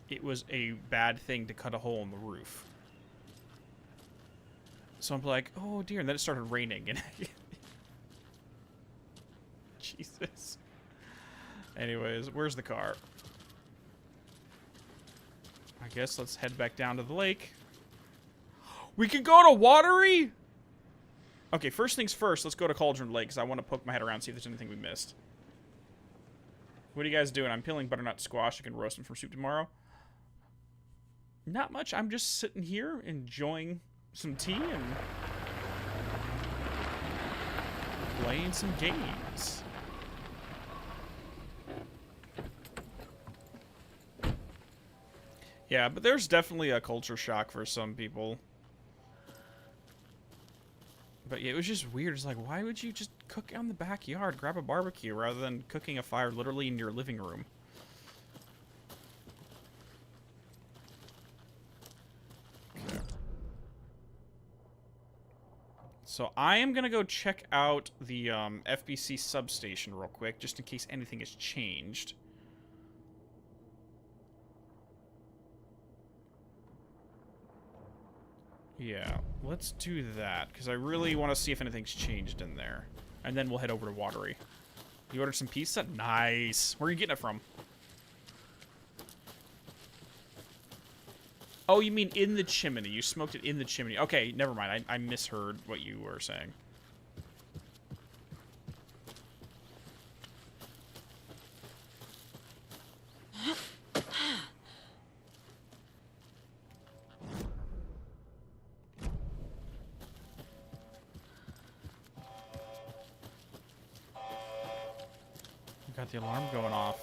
it was a bad thing to cut a hole in the roof. So I'm like, oh dear, and then it started raining. And Jesus. Anyways, where's the car? I guess let's head back down to the lake. We can go to Watery? Okay, first things first, let's go to Cauldron Lake, because I want to poke my head around and see if there's anything we missed. What are you guys doing? I'm peeling butternut squash. I can roast them for soup tomorrow. Not much. I'm just sitting here enjoying some tea and playing some games. Yeah, but there's definitely a culture shock for some people. But yeah, it was just weird. It's like, why would you just cook out in the backyard, grab a barbecue, rather than cooking a fire literally in your living room? Okay. So I am going to go check out the FBC substation real quick, just in case anything has changed. Yeah, let's do that, because I really want to see if anything's changed in there. And then we'll head over to Watery. You ordered some pizza? Nice. Where are you getting it from? Oh, you mean in the chimney. You smoked it in the chimney. Okay, never mind. I misheard what you were saying. Got the alarm going off.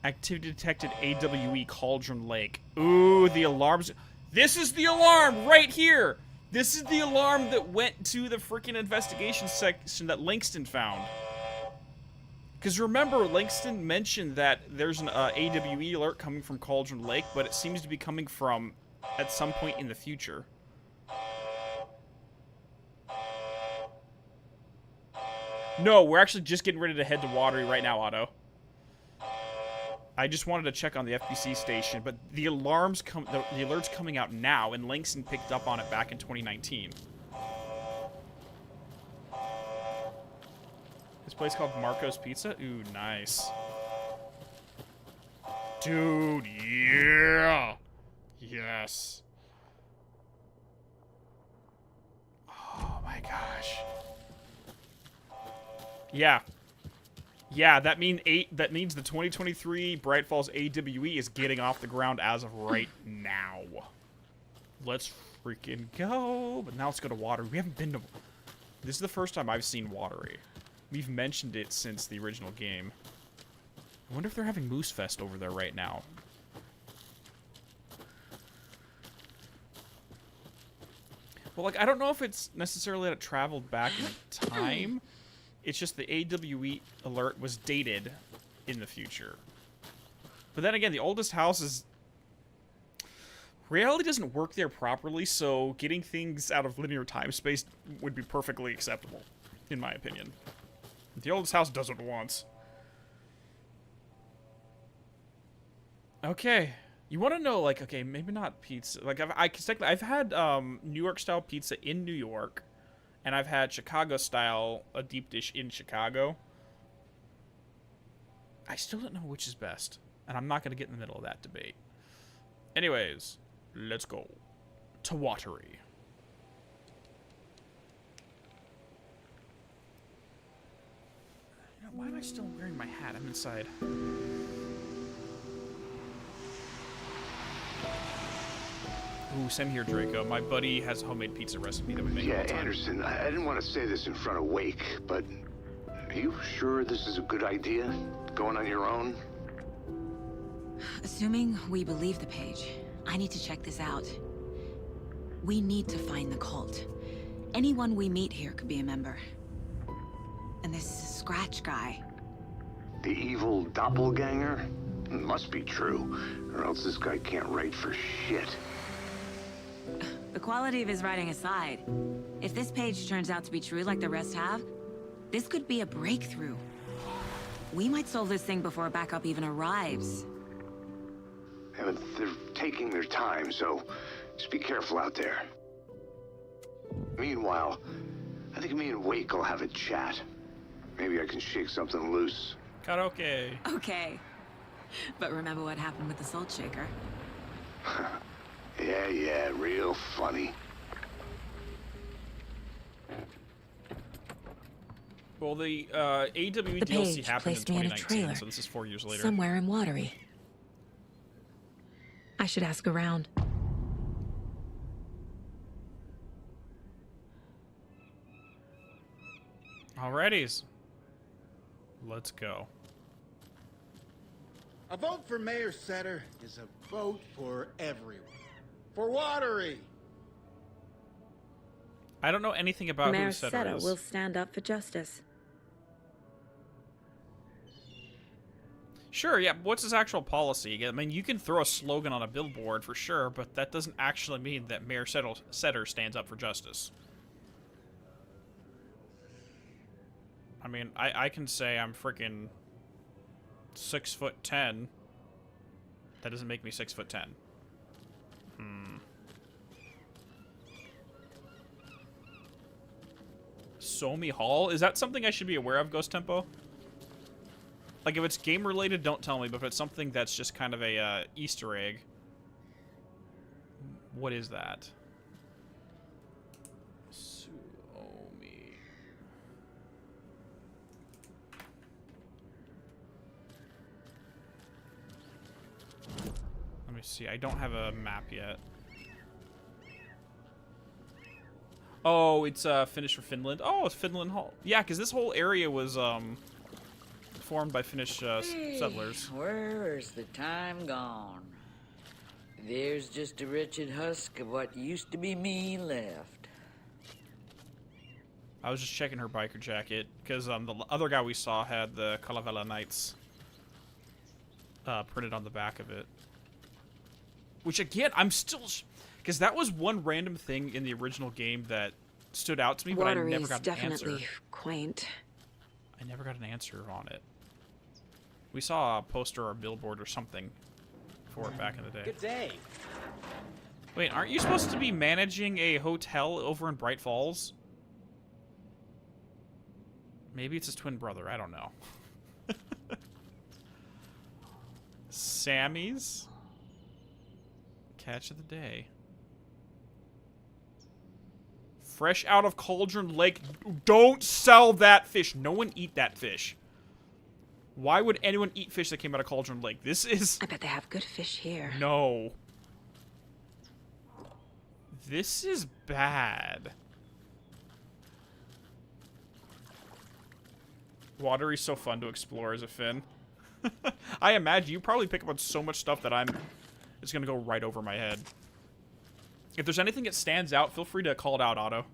Activity detected AWE Cauldron Lake. Ooh, the alarms. This is the alarm right here. This is the alarm that went to the freaking investigation section that Langston found. Because remember, Langston mentioned that there's an AWE alert coming from Cauldron Lake, but it seems to be coming from at some point in the future. No, we're actually just getting ready to head to Watery right now, Otto. I just wanted to check on the FBC station, but the alarms the alert's coming out now, and Langston picked up on it back in 2019. This place called Marco's Pizza? Ooh, nice. Dude, yeah! Yes. Oh my gosh. Yeah. Yeah, that means the 2023 Bright Falls AWE is getting off the ground as of right now. Let's freaking go. But now let's go to Watery. We haven't been to... This is the first time I've seen Watery. We've mentioned it since the original game. I wonder if they're having Moose Fest over there right now. Well, like, I don't know if it's necessarily that it traveled back in time. It's just the AWE alert was dated in the future. But then again, the oldest house is... Reality doesn't work there properly, so getting things out of linear time space would be perfectly acceptable, in my opinion. The oldest house does it once. Okay. You want to know, like, okay, maybe not pizza. Like, I've had New York-style pizza in New York, and I've had Chicago-style, a deep dish in Chicago. I still don't know which is best, and I'm not going to get in the middle of that debate. Anyways, let's go to Watery. Why am I still wearing my hat? I'm inside. Ooh, same here, Draco. My buddy has a homemade pizza recipe that we make all the time. Anderson, I didn't want to say this in front of Wake, but are you sure this is a good idea? Going on your own? Assuming we believe the page, I need to check this out. We need to find the cult. Anyone we meet here could be a member. And this Scratch guy. The evil doppelganger? Must be true, or else this guy can't write for shit. The quality of his writing aside, if this page turns out to be true like the rest have, this could be a breakthrough. We might solve this thing before backup even arrives. Yeah, but they're taking their time, so just be careful out there. Meanwhile, I think me and Wake will have a chat. Maybe I can shake something loose. Karaoke. Okay. But remember what happened with the Salt Shaker? Yeah, real funny. Well, the AWE The DLC page happened in placed me in a 2019, trailer. so this is 4 years later. Somewhere in Watery. I should ask around. Alrighties. Let's go. A vote for Mayor Setter is a vote for everyone. For Watery! I don't know anything about Mayor who Setter Setter is. will stand up for justice. Sure, yeah. What's his actual policy? I mean, you can throw a slogan on a billboard for sure, but that doesn't actually mean that Mayor Setter stands up for justice. I mean, I can say I'm freaking 6'10". That doesn't make me 6'10". Somi Hall? Is that something I should be aware of, Ghost Tempo? Like, if it's game-related, don't tell me, but if it's something that's just kind of a Easter egg... What is that? Suomi. Let me see. I don't have a map yet. Oh, it's Finnish for Finland. Oh, it's Finland Hall. Yeah, because this whole area was formed by Finnish settlers. Where's the time gone? There's just a wretched husk of what used to be me left. I was just checking her biker jacket, because the other guy we saw had the Calavera Knights printed on the back of it. Which, again, I'm still... Because that was one random thing in the original game that stood out to me, but I never got an answer. Definitely quaint. I never got an answer on it. We saw a poster or a billboard or something for it back in the day. Good day. Wait, aren't you supposed to be managing a hotel over in Bright Falls? Maybe it's his twin brother. I don't know. Sammy's catch of the day. Fresh out of Cauldron Lake. Don't sell that fish. No one eat that fish. Why would anyone eat fish that came out of Cauldron Lake? This is... I bet they have good fish here. No. This is bad. Watery's so fun to explore as a Finn. I imagine you probably pick up on so much stuff that it's gonna go right over my head. If there's anything that stands out, feel free to call it out, Otto.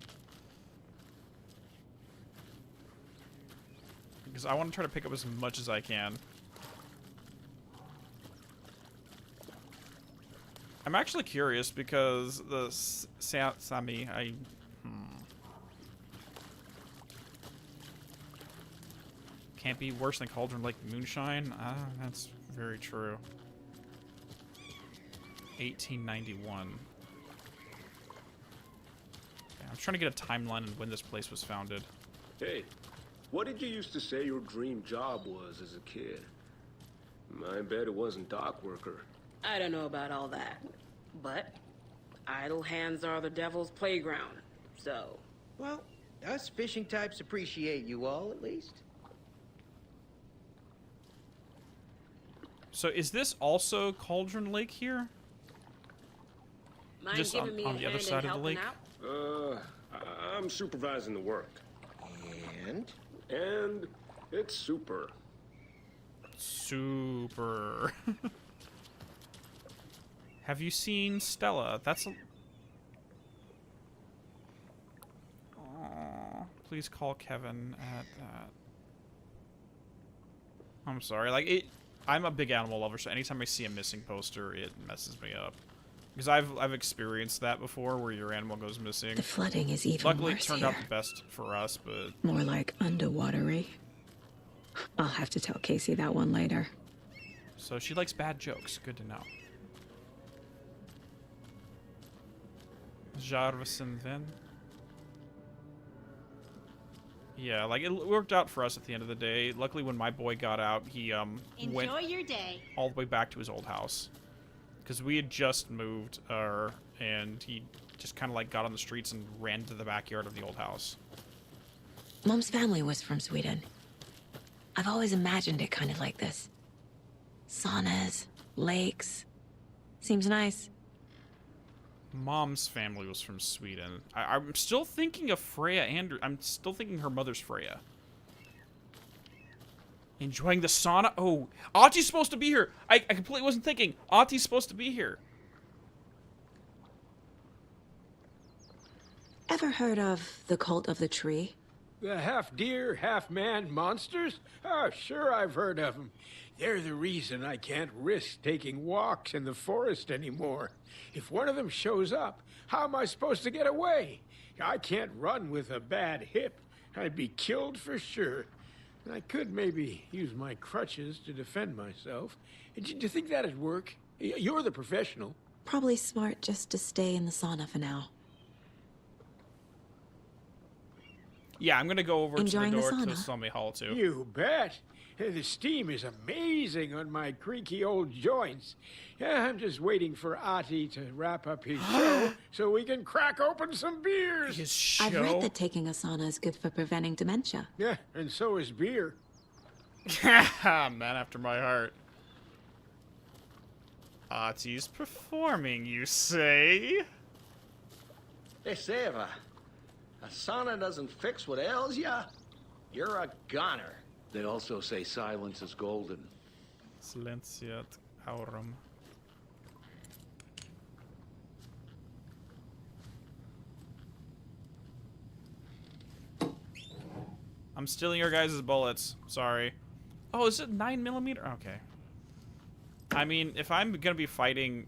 Because I want to try to pick up as much as I can. I'm actually curious because the Sammy, can't be worse than Cauldron Lake Moonshine. That's very true. 1891. I'm trying to get a timeline on when this place was founded. Hey, what did you used to say your dream job was as a kid? I bet it wasn't dock worker. I don't know about all that, but idle hands are the devil's playground, so... Well, us fishing types appreciate you all, at least. So is this also Cauldron Lake here? Mind just giving me on a the other hand side in of the helping lake? out? I'm supervising the work. And? And it's super. Super. Have you seen Stella? That's a... Aww. Please call Kevin at that. I'm sorry. Like, I'm a big animal lover, so anytime I see a missing poster, it messes me up. Because I've experienced that before, where your animal goes missing. The flooding is even Luckily, worse it turned here. out the best for us, but... More like underwatery. I'll have to tell Casey that one later. So she likes bad jokes. Good to know. Jarvis and Vin. Yeah, like, it worked out for us at the end of the day. Luckily, when my boy got out, he went Enjoy your day. all the way back to his old house. Because we had just moved, and he just kind of, like, got on the streets and ran to the backyard of the old house. Mom's family was from Sweden. I've always imagined it kind of like this. Saunas, lakes. Seems nice. Mom's family was from Sweden. I'm still thinking of Freya I'm still thinking her mother's Freya. Enjoying the sauna? Oh, Ahti's supposed to be here. I completely wasn't thinking. Ahti's supposed to be here. Ever heard of the cult of the tree? The half-deer, half-man monsters? Oh, sure I've heard of them. They're the reason I can't risk taking walks in the forest anymore. If one of them shows up, how am I supposed to get away? I can't run with a bad hip. I'd be killed for sure. I could maybe use my crutches to defend myself. Do you think that'd work? You're the professional. Probably smart just to stay in the sauna for now. Yeah, I'm gonna go over Enjoying to the the door to sauna? Slummy Hall too. You bet. The steam is amazing on my creaky old joints. Yeah, I'm just waiting for Ahti to wrap up his show so we can crack open some beers. His show? I've read that taking a sauna is good for preventing dementia. Yeah, and so is beer. Man after my heart. Ahti's performing, you say? They say if a sauna doesn't fix what ails ya, you're a goner. They also say silence is golden. Silenciat aurum. I'm stealing your guys' bullets. Sorry. Oh, is it 9mm? Okay. I mean, if I'm gonna be fighting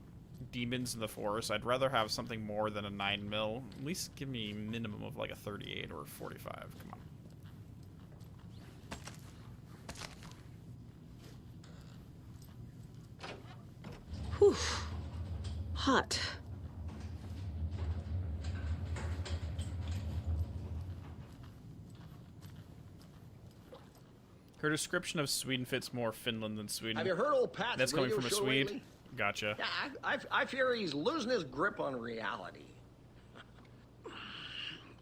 demons in the forest, I'd rather have something more than a 9mm. At least give me a minimum of like a 38 or 45. Come on. Whew. Hot. Her description of Sweden fits more Finland than Sweden. Have you heard old Pat's That's coming radio from a show Swede? lately? Gotcha. Yeah, I fear he's losing his grip on reality.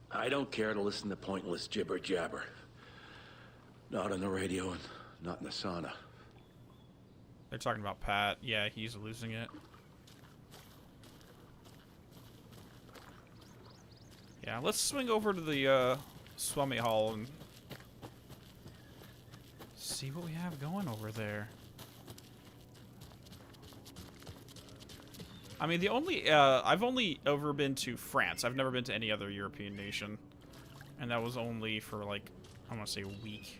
I don't care to listen to pointless jibber jabber. Not on the radio and not in the sauna. They're talking about Pat. Yeah, he's losing it. Yeah, let's swing over to the Swami Hall and see what we have going over there. I mean, the only I've only ever been to France. I've never been to any other European nation, and that was only for like I want to say a week.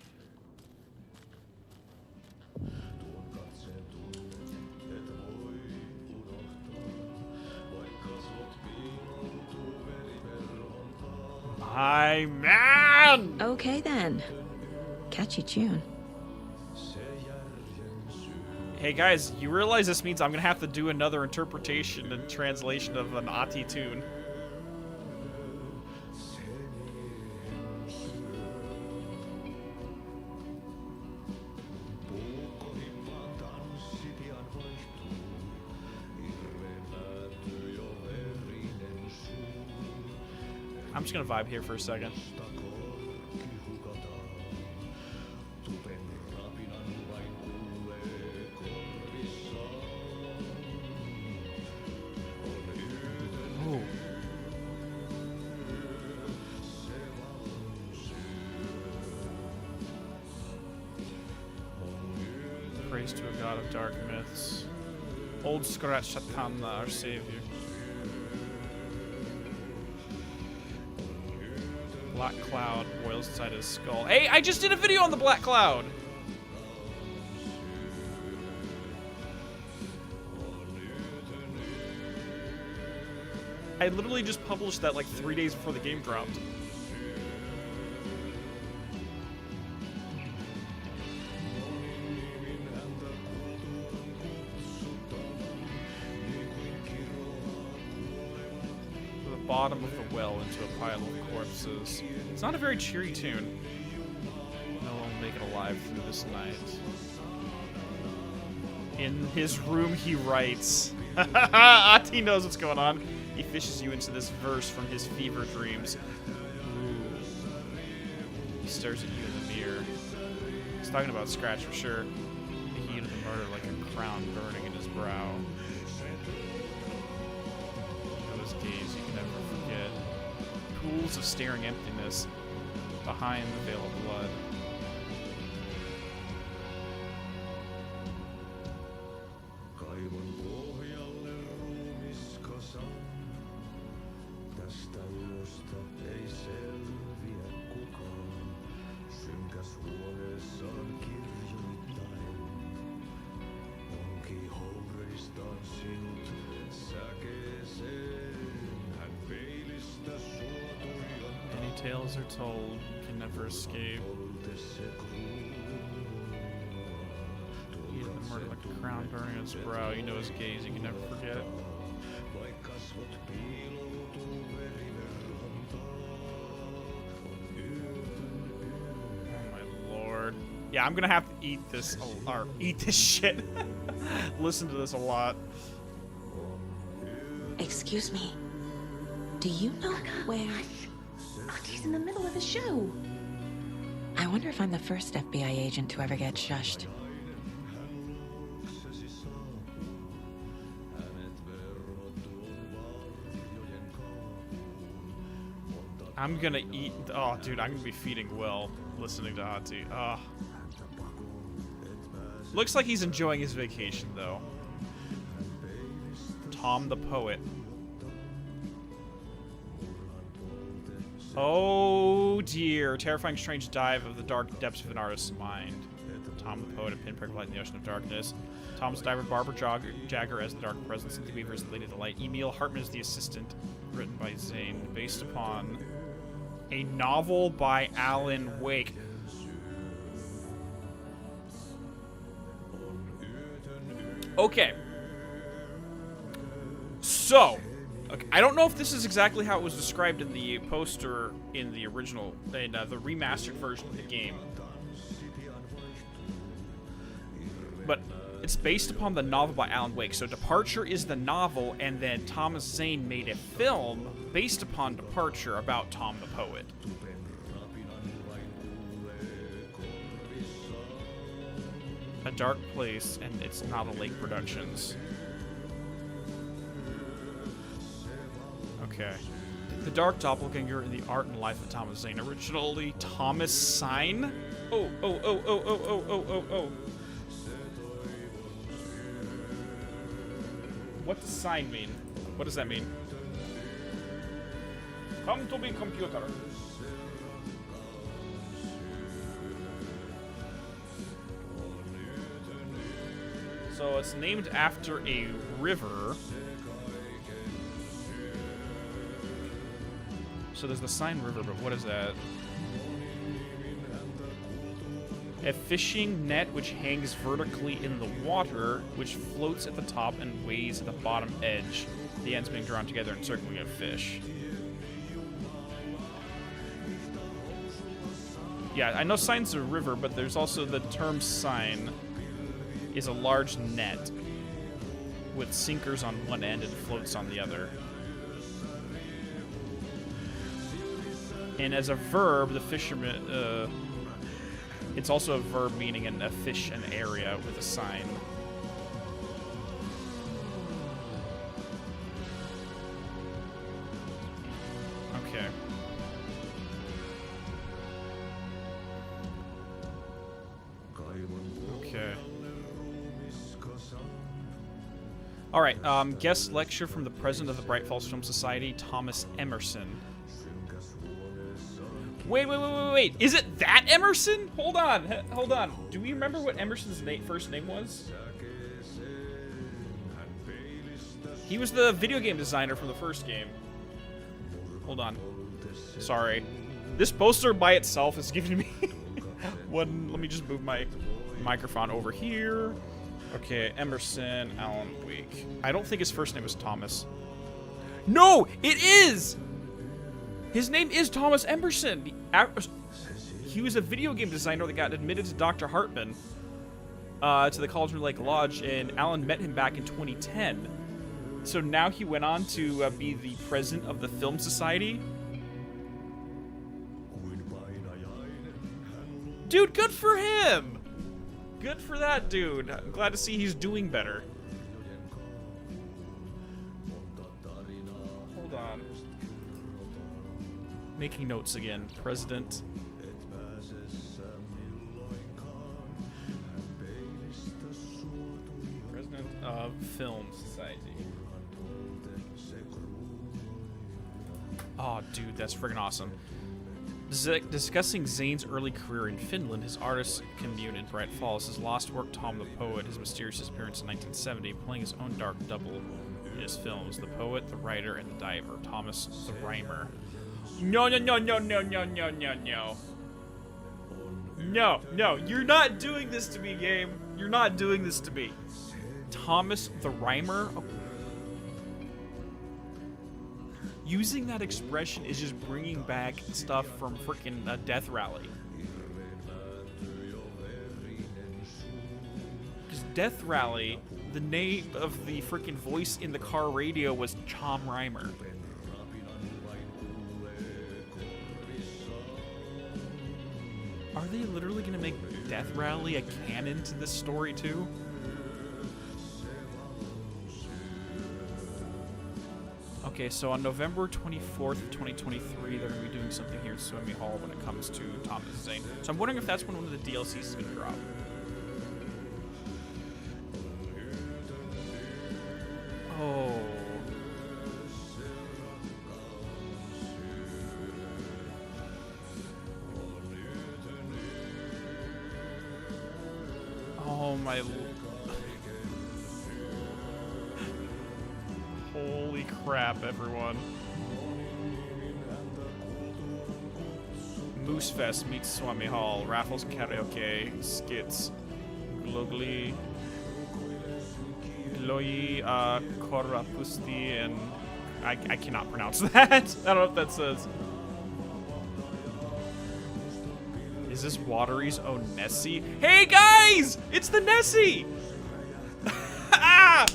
My man! Okay then. Catchy tune. Hey guys, you realize this means I'm gonna have to do another interpretation and translation of an Ati tune. I'm just gonna vibe here for a second. Ooh. Praise to a god of dark myths. Old Scratch Satan, our savior. Black cloud boils inside his skull. Hey, I just did a video on the black cloud! I literally just published that like 3 days before the game dropped. Bottom of the well into a pile of corpses. It's not a very cheery tune. No one will make it alive through this night. In his room he writes. Ati knows what's going on. He fishes you into this verse from his fever dreams. Ooh. He stares at you in the mirror. He's talking about Scratch for sure. The heat of the murder like a crown burning in his brow. Gaze you can never forget. Pools of staring emptiness behind the veil of blood. Tales are told, you can never escape. He's been murdered like a crown burning on his brow. You know his gaze, you can never forget. Oh my lord. Yeah, I'm gonna have to eat this, or eat this shit. Listen to this a lot. Excuse me. Do you know where... He's in the middle of a show. I wonder if I'm the first FBI agent to ever get shushed. I'm gonna eat... Oh, dude, I'm gonna be feeding well listening to Ati. Oh. Looks like he's enjoying his vacation, though. Tom the Poet. Oh dear. Terrifying, strange dive of the dark depths of an artist's mind. Tom the poet, a pinprick light in the ocean of darkness. Thomas Diver, Barbara Jagger as the dark presence, and Weaver as the Lady of the Light. Emil Hartman as the assistant, written by Zane, based upon a novel by Alan Wake. Okay. So, okay, I don't know if this is exactly how it was described in the poster in the original, in the remastered version of the game. But it's based upon the novel by Alan Wake. So Departure is the novel, and then Thomas Zane made a film based upon Departure about Tom the Poet. A Dark Place, and it's Not a Lake Productions. Okay. The Dark Doppelganger in the Art and Life of Thomas Zane. Originally Thomas Sign? Oh. What does sign mean? What does that mean? Come to me, computer. So it's named after a river. So there's the Seine River, but what is that? A fishing net which hangs vertically in the water, which floats at the top and weighs at the bottom edge, the ends being drawn together and circling a fish. Yeah, I know Seine's a river, but there's also the term Seine is a large net with sinkers on one end and floats on the other. And as a verb, the fisherman, it's also a verb meaning a fish an area with a sign. Okay. Okay. All right. Guest lecture from the president of the Bright Falls Film Society, Thomas Emerson. Wait. Is it that Emerson? Hold on. Do we remember what Emerson's first name was? He was the video game designer from the first game. Hold on. Sorry. This poster by itself is giving me one. Let me just move my microphone over here. Okay, Emerson, Alan Wake. I don't think his first name was Thomas. No, it is! His name is Thomas Emerson. He was a video game designer that got admitted to Dr. Hartman to the College of Lake Lodge, and Alan met him back in 2010. So now he went on to be the president of the Film Society. Dude, good for him! Good for that dude. I'm glad to see he's doing better. Hold on. Making notes again. President. President of Film Society. Oh, dude, that's friggin' awesome. Discussing Zane's early career in Finland, his artist commune in Bright Falls, his lost work Tom the Poet, his mysterious appearance in 1970, playing his own dark double in his films, the poet, the writer, and the diver, Thomas the Rhymer. No. No, you're not doing this to me, game. You're not doing this to me. Thomas the Rhymer? Oh. Using that expression is just bringing back stuff from frickin' Death Rally. Because Death Rally, the name of the frickin' voice in the car radio was Tom Rhymer. Are they literally gonna make Death Rally a canon to this story too? Okay, so on November 24th, 2023, they're going to be doing something here at Swimmy Hall when it comes to Thomas Zane. So I'm wondering if that's when one of the DLCs is going to drop. Oh. Oh my... Holy crap, everyone. Moose Fest meets Swami Hall. Raffles karaoke. Skits. Glogli. Gloyi Korapusti and... I cannot pronounce that. I don't know what that says. Is this Watery's own Nessie? Hey guys! It's the Nessie! Ah!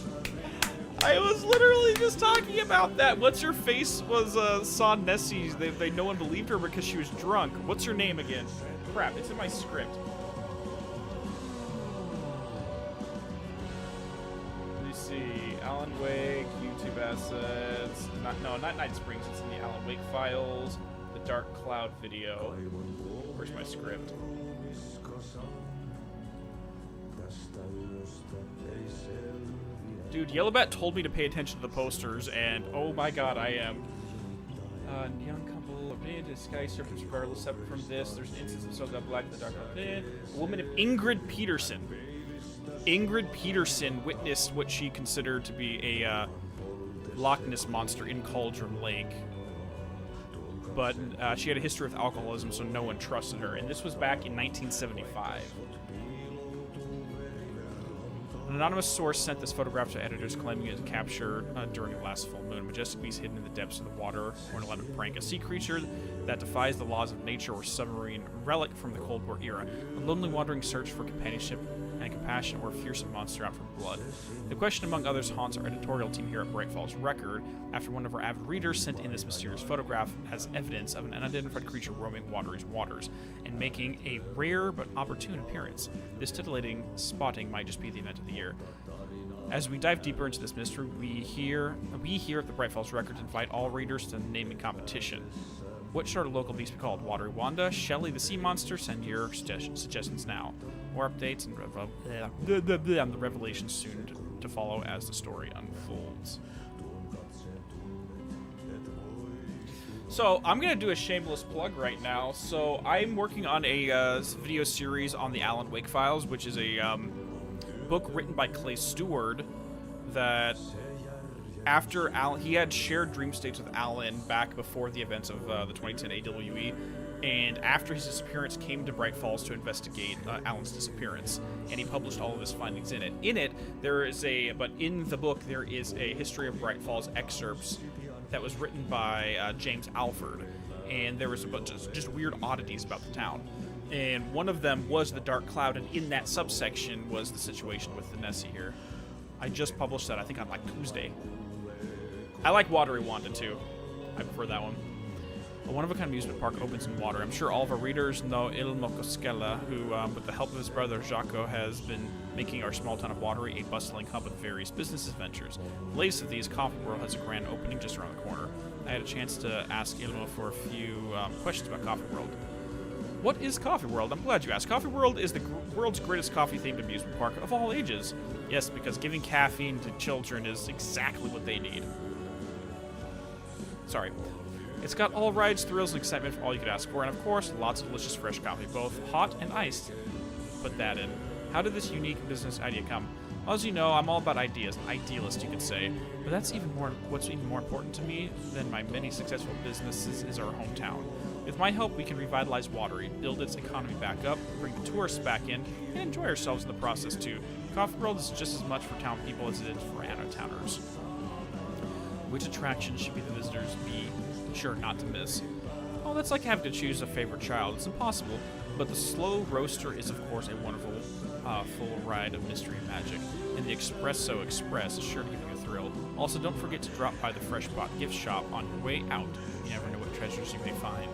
I was literally just talking about that. What's Her Face was saw Nessie. No one believed her because she was drunk. What's her name again? Crap, it's in my script. Let me see. Alan Wake, YouTube assets. Not Night Springs. It's in the Alan Wake files. The Dark Cloud video. Where's my script? Dude, Yellowbat told me to pay attention to the posters, and oh my god, I am. Young couple of the sky serpents regardless separate from this. There's an instance of So Got Black, the Dark Cloud. A woman named Ingrid Peterson. Ingrid Peterson witnessed what she considered to be a Loch Ness monster in Cauldron Lake. But she had a history of alcoholism, so no one trusted her. And this was back in 1975. An anonymous source sent this photograph to editors claiming it was captured during the last full moon. Majestic beast hidden in the depths of the water, or an 11 prank. A sea creature that defies the laws of nature, or submarine relic from the Cold War era. A lonely wandering search for companionship and compassion, or a fearsome monster out for blood. The question, among others, haunts our editorial team here at Bright Falls Record after one of our avid readers sent in this mysterious photograph as evidence of an unidentified creature roaming Watery's waters and making a rare but opportune appearance. This titillating spotting might just be the event of the year. As we dive deeper into this mystery, we here at the Bright Falls Record invite all readers to the naming competition. What should our local beast be called? Watery Wanda? Shelly the Sea Monster? Send your suggestions now. More updates and the revelations soon to follow as the story unfolds. So, I'm going to do a shameless plug right now. So, I'm working on a video series on the Alan Wake Files, which is a book written by Clay Stewart that... After Alan, he had shared dream states with Alan back before the events of the 2010 AWE, and after his disappearance came to Bright Falls to investigate Alan's disappearance, and he published all of his findings in it. In the book there is a history of Bright Falls excerpts that was written by James Alford, and there was a bunch of just weird oddities about the town. And one of them was the Dark Cloud, and in that subsection was the situation with the Nessie here. I just published that, I think, on like Tuesday. I like Watery Wanda, too. I prefer that one. A one-of-a-kind amusement park opens in water. I'm sure all of our readers know Ilmo Koskela, who, with the help of his brother Jaco, has been making our small town of Watery a bustling hub with various business adventures. The latest of these, Coffee World, has a grand opening just around the corner. I had a chance to ask Ilmo for a few questions about Coffee World. What is Coffee World? I'm glad you asked. Coffee World is the world's greatest coffee-themed amusement park of all ages. Yes, because giving caffeine to children is exactly what they need. Sorry. It's got all rides, thrills, and excitement for all you could ask for, and of course, lots of delicious fresh coffee, both hot and iced. Put that in. How did this unique business idea come? Well, as you know, I'm all about ideas, an idealist, you could say. But what's even more important to me than my many successful businesses is our hometown. With my help, we can revitalize Watery, build its economy back up, bring the tourists back in, and enjoy ourselves in the process too. Coffee World is just as much for town people as it is for out-of-towners. Which attraction should the visitors be sure not to miss? Oh, that's like having to choose a favorite child. It's impossible. But the Slow Roaster is, of course, a wonderful, full ride of mystery and magic. And the Espresso Express is sure to give you a thrill. Also, don't forget to drop by the Fresh Bot gift shop on your way out. You never know what treasures you may find.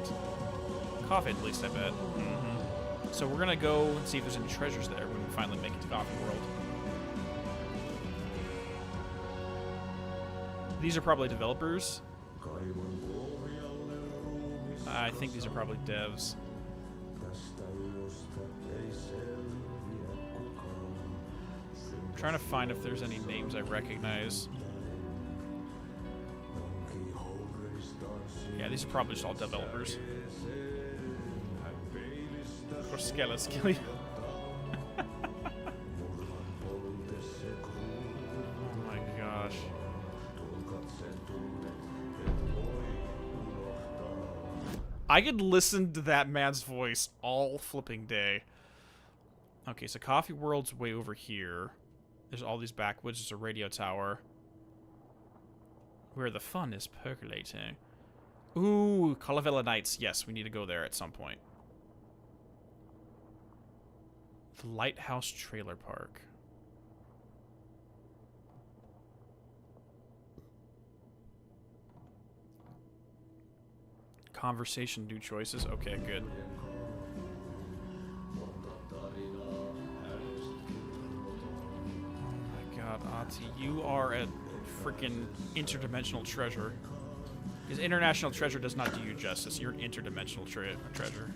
Coffee, at least, I bet. Mm-hmm. So we're going to go and see if there's any treasures there when we finally make it to Coffee World. These are probably developers. I think these are probably devs. I'm trying to find if there's any names I recognize. Yeah, these are probably just all developers. Koskela Skilly. I could listen to that man's voice all flipping day. Okay, so Coffee World's way over here. There's all these backwoods. There's a radio tower. Where the fun is percolating. Ooh, Calavella Nights. Yes, we need to go there at some point. The Lighthouse Trailer Park. Conversation, new choices. Okay, good. Oh my god, Ati, you are a freaking interdimensional treasure. Because international treasure does not do you justice. You're an interdimensional treasure.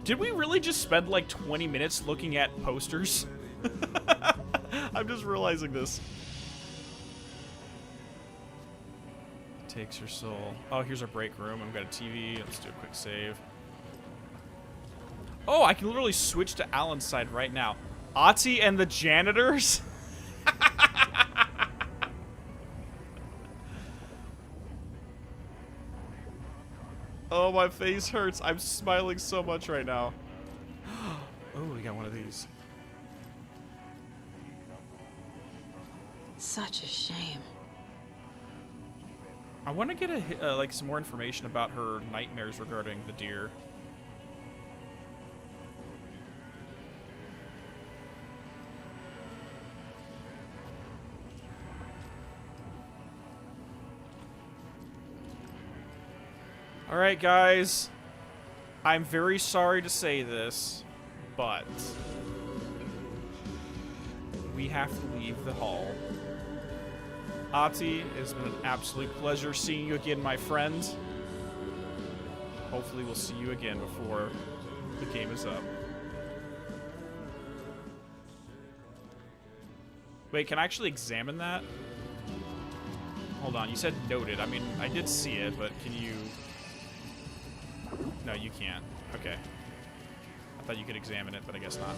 Did we really just spend like 20 minutes looking at posters? I'm just realizing this. Takes her soul. Oh, here's our break room. I've got a TV. Let's do a quick save. Oh, I can literally switch to Alan's side right now. Ati and the janitors? Oh, my face hurts. I'm smiling so much right now. Oh, we got one of these. Such a shame. I want to get like some more information about her nightmares regarding the deer. All right, guys. I'm very sorry to say this, but we have to leave the hall. Ati, it's been an absolute pleasure seeing you again, my friend. Hopefully we'll see you again before the game is up. Wait, can I actually examine that? Hold on, you said noted. I mean, I did see it, but can you... No, you can't. Okay. I thought you could examine it, but I guess not.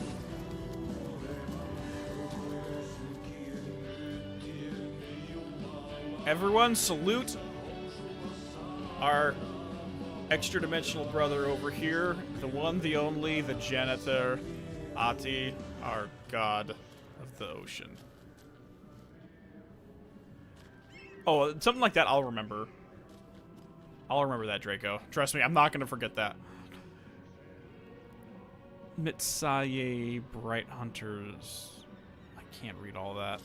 Everyone, salute our extra-dimensional brother over here. The one, the only, the janitor, Ati, our god of the ocean. Oh, something like that I'll remember. I'll remember that, Draco. Trust me, I'm not going to forget that. Mitsaye, Bright Hunters. I can't read all that.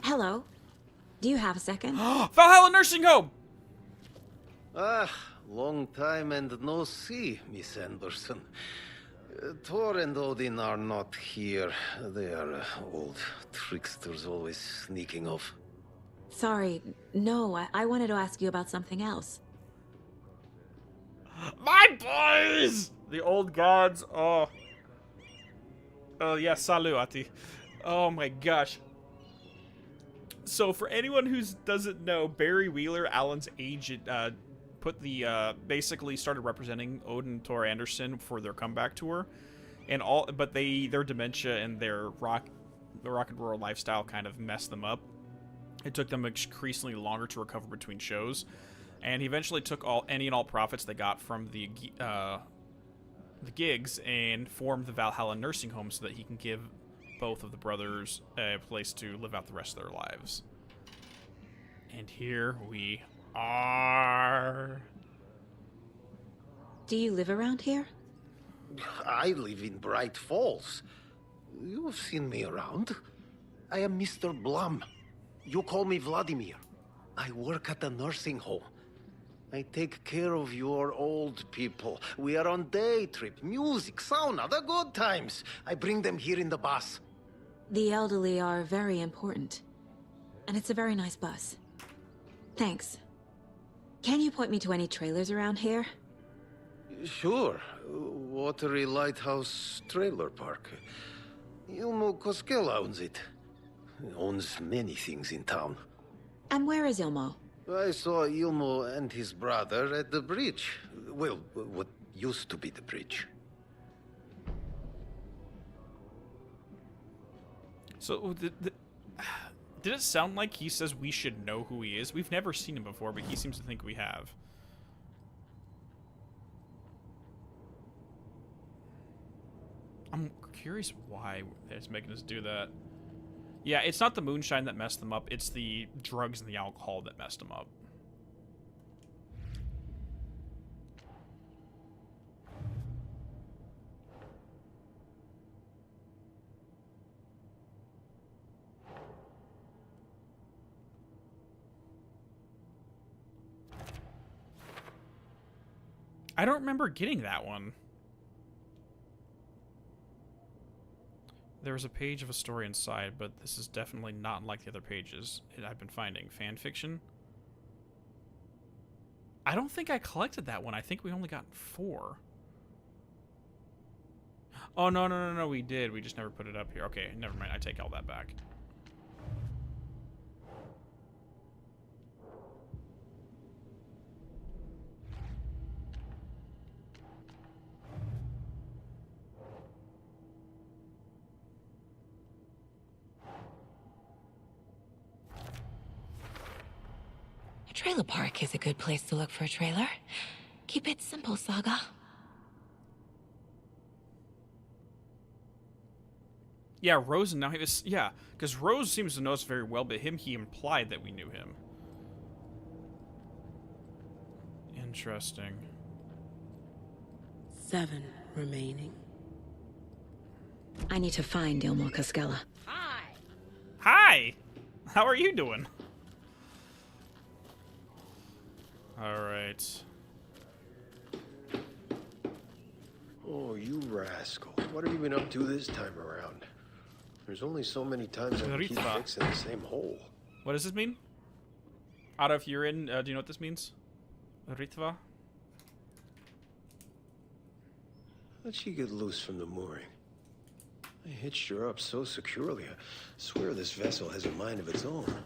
Hello. Do you have a second? Valhalla Nursing Home! Ah, long time and no see, Miss Anderson. Thor and Odin are not here. They are old tricksters always sneaking off. Sorry. No, I wanted to ask you about something else. My boys! The old gods. Oh. Oh, yeah, salut, Ati. Oh my gosh. So for anyone who doesn't know, Barry Wheeler, Alan's agent, put the basically started representing Odin and Thor Anderson for their comeback tour, and but their dementia and their rock and roll lifestyle kind of messed them up. It took them increasingly longer to recover between shows, and he eventually took any and all profits they got from the gigs and formed the Valhalla Nursing Home so that he can give both of the brothers a place to live out the rest of their lives. And here we are. Do you live around here? I live in Bright Falls. You've seen me around. I am Mr. Blum. You call me Vladimir. I work at a nursing home. I take care of your old people. We are on day trip, music, sauna, the good times. I bring them here in the bus. The elderly are very important. And it's a very nice bus. Thanks. Can you point me to any trailers around here? Sure. Watery Lighthouse Trailer Park. Ilmo Koskela owns it. Owns many things in town. And where is Ilmo? I saw Ilmo and his brother at the bridge. Well, what used to be the bridge. So, did it sound like he says we should know who he is? We've never seen him before, but he seems to think we have. I'm curious why it's making us do that. Yeah, it's not the moonshine that messed them up. It's the drugs and the alcohol that messed them up. I don't remember getting that one. There was a page of a story inside, but this is definitely not like the other pages I've been finding. Fan fiction? I don't think I collected that one. I think we only got 4. Oh, no, we did. We just never put it up here. Okay, never mind. I take all that back. A trailer park is a good place to look for a trailer. Keep it simple, Saga. Yeah, Rose and now he was... Yeah, because Rose seems to know us very well, but he implied that we knew him. Interesting. 7 remaining. I need to find Ilmo Cascella. Hi! How are you doing? Alright. Oh, you rascal. What have you been up to this time around? There's only so many times I can keep fixing the same hole. What does this mean? Out of urine, do you know what this means? Ritva? How'd she get loose from the mooring? I hitched her up so securely. I swear this vessel has a mind of its own.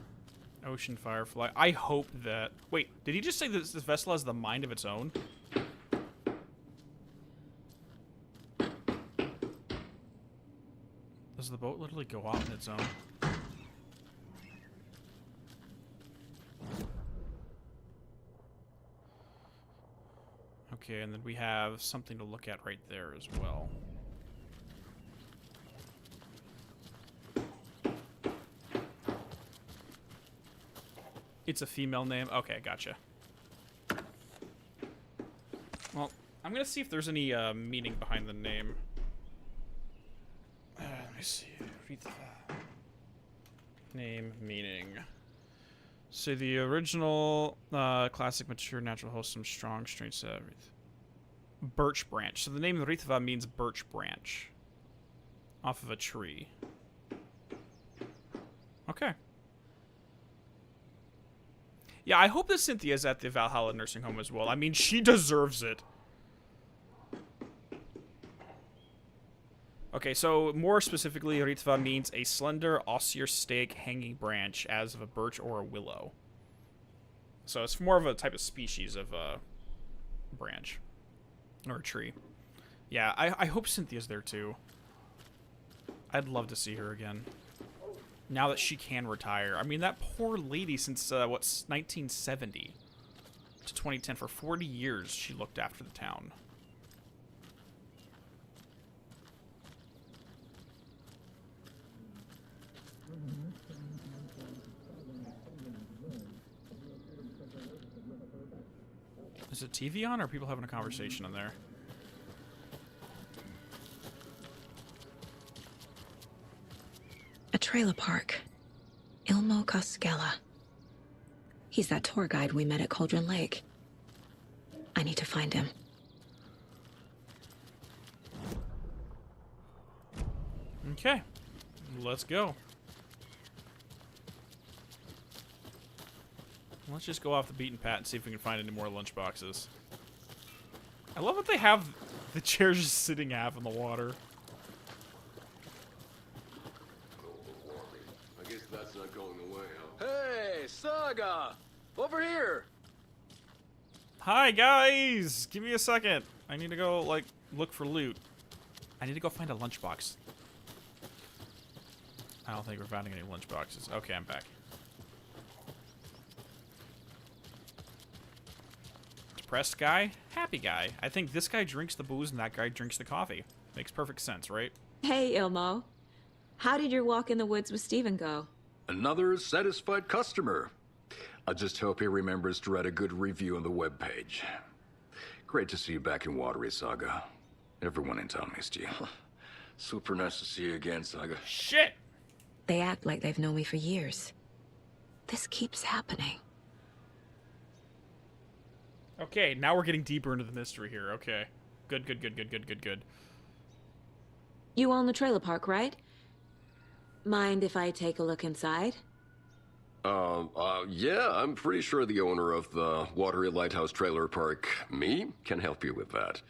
Ocean Firefly. I hope that... Wait, did he just say this vessel has the mind of its own? Does the boat literally go off on its own? Okay, and then we have something to look at right there as well. It's a female name? Okay, gotcha. Well, I'm gonna see if there's any meaning behind the name. Let me see. Name, meaning. So the original, classic, mature, natural, wholesome, strong, strange, birch branch. So the name Ritva means birch branch. Off of a tree. Okay. Yeah, I hope that Cynthia's at the Valhalla nursing home as well. I mean, she deserves it. Okay, so more specifically, Ritva means a slender, osier stake hanging branch as of a birch or a willow. So it's more of a type of species of branch. Or a tree. Yeah, I hope Cynthia's there too. I'd love to see her again. Now that she can retire. I mean, that poor lady since, what's 1970 to 2010. For 40 years, she looked after the town. Is it TV on, or are people having a conversation in there? A trailer park. Ilmo Cascella. He's that tour guide we met at Cauldron Lake. I need to find him. Okay. Let's go. Let's just go off the beaten path and see if we can find any more lunchboxes. I love that they have the chairs just sitting half in the water. I guess Saga! Over here! Hi, guys! Give me a second. I need to go, like, look for loot. I need to go find a lunchbox. I don't think we're finding any lunchboxes. Okay, I'm back. Depressed guy, happy guy. I think this guy drinks the booze and that guy drinks the coffee. Makes perfect sense, right? Hey, Ilmo. How did your walk in the woods with Steven go? Another satisfied customer. I just hope he remembers to write a good review on the webpage. Great to see you back in Watery, Saga. Everyone in town missed you. Super nice to see you again, Saga. Shit! They act like they've known me for years. This keeps happening. Okay, now we're getting deeper into the mystery here. Okay. Good, good, good, good, good, good, good. You own the trailer park, right? Mind if I take a look inside? Yeah, I'm pretty sure the owner of the Watery Lighthouse Trailer Park, me, can help you with that.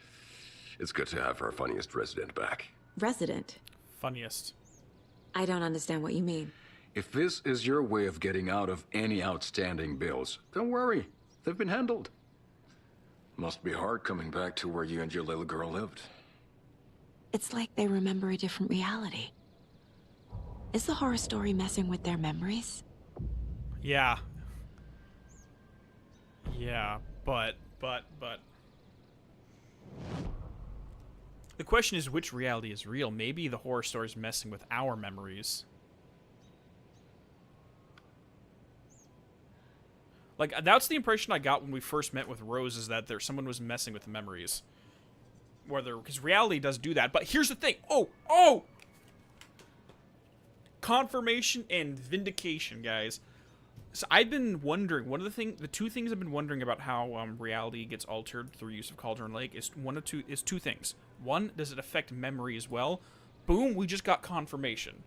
It's good to have our funniest resident back. Resident? Funniest. I don't understand what you mean. If this is your way of getting out of any outstanding bills, don't worry. They've been handled. Must be hard coming back to where you and your little girl lived. It's like they remember a different reality. Is the horror story messing with their memories? Yeah. Yeah, but. The question is, which reality is real? Maybe the horror story is messing with our memories. Like, that's the impression I got when we first met with Rose, is that someone was messing with the memories. Because reality does do that. But here's the thing. Oh! Confirmation and vindication, guys. So I've been wondering, the two things I've been wondering about how reality gets altered through use of Cauldron Lake is two things. One, does it affect memory as well? Boom, we just got confirmation.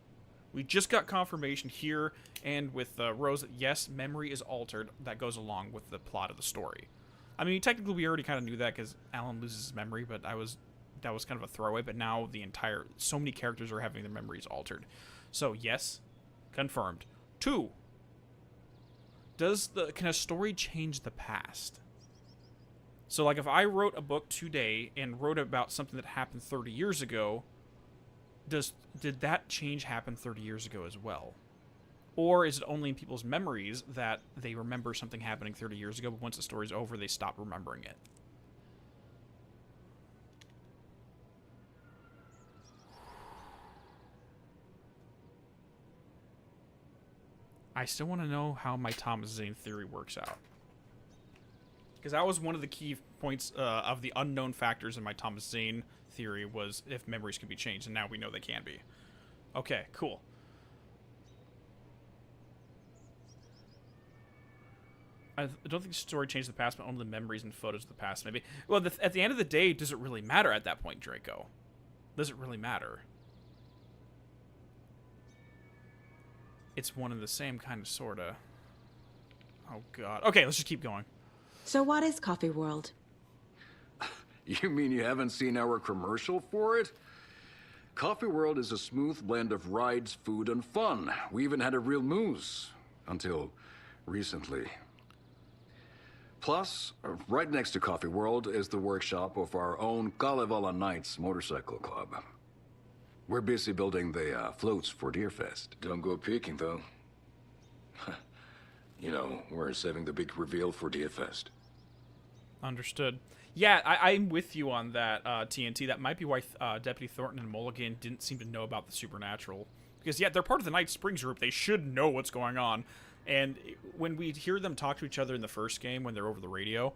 We just got confirmation here and with Rose that yes, memory is altered. That goes along with the plot of the story. I mean, technically we already kind of knew that because Alan loses his memory, but that was kind of a throwaway. But now so many characters are having their memories altered. So yes, confirmed. 2. Can a story change the past? So, like, if I wrote a book today and wrote about something that happened 30 years ago, did that change happen 30 years ago as well? Or is it only in people's memories that they remember something happening 30 years ago, but once the story's over, they stop remembering it? I still want to know how my Thomas Zane theory works out. Because that was one of the key points of the unknown factors in my Thomas Zane theory was if memories could be changed, and now we know they can be. Okay, cool. I don't think the story changed the past, but only the memories and photos of the past, maybe. Well, at the end of the day, does it really matter at that point, Draco? Does it really matter? It's one and the same, kind of, sorta. Oh, God. Okay, let's just keep going. So what is Coffee World? You mean you haven't seen our commercial for it? Coffee World is a smooth blend of rides, food, and fun. We even had a real moose. Until recently. Plus, right next to Coffee World is the workshop of our own Kalevala Knights Motorcycle Club. We're busy building the floats for Deerfest. Don't go peeking, though. You know, we're saving the big reveal for Deerfest. Understood. Yeah, I'm with you on that, TNT. That might be why Deputy Thornton and Mulligan didn't seem to know about the supernatural. Because, yeah, they're part of the Night Springs group. They should know what's going on. And when we hear them talk to each other in the first game, when they're over the radio,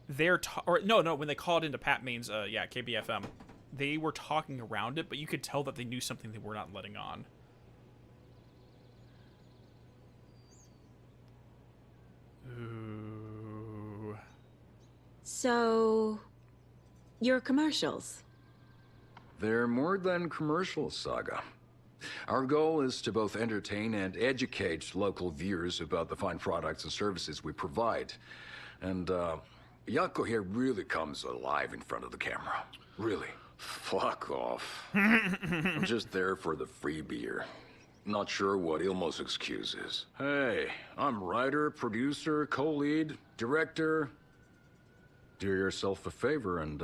when they called into Pat Maine's, KBFM, they were talking around it, but you could tell that they knew something they were not letting on. Ooh. So, your commercials? They're more than commercials, Saga. Our goal is to both entertain and educate local viewers about the fine products and services we provide. And, Yako here really comes alive in front of the camera. Really. Fuck off. I'm just there for the free beer. Not sure what Ilmo's excuse is. Hey, I'm writer, producer, co-lead, director. Do yourself a favor and,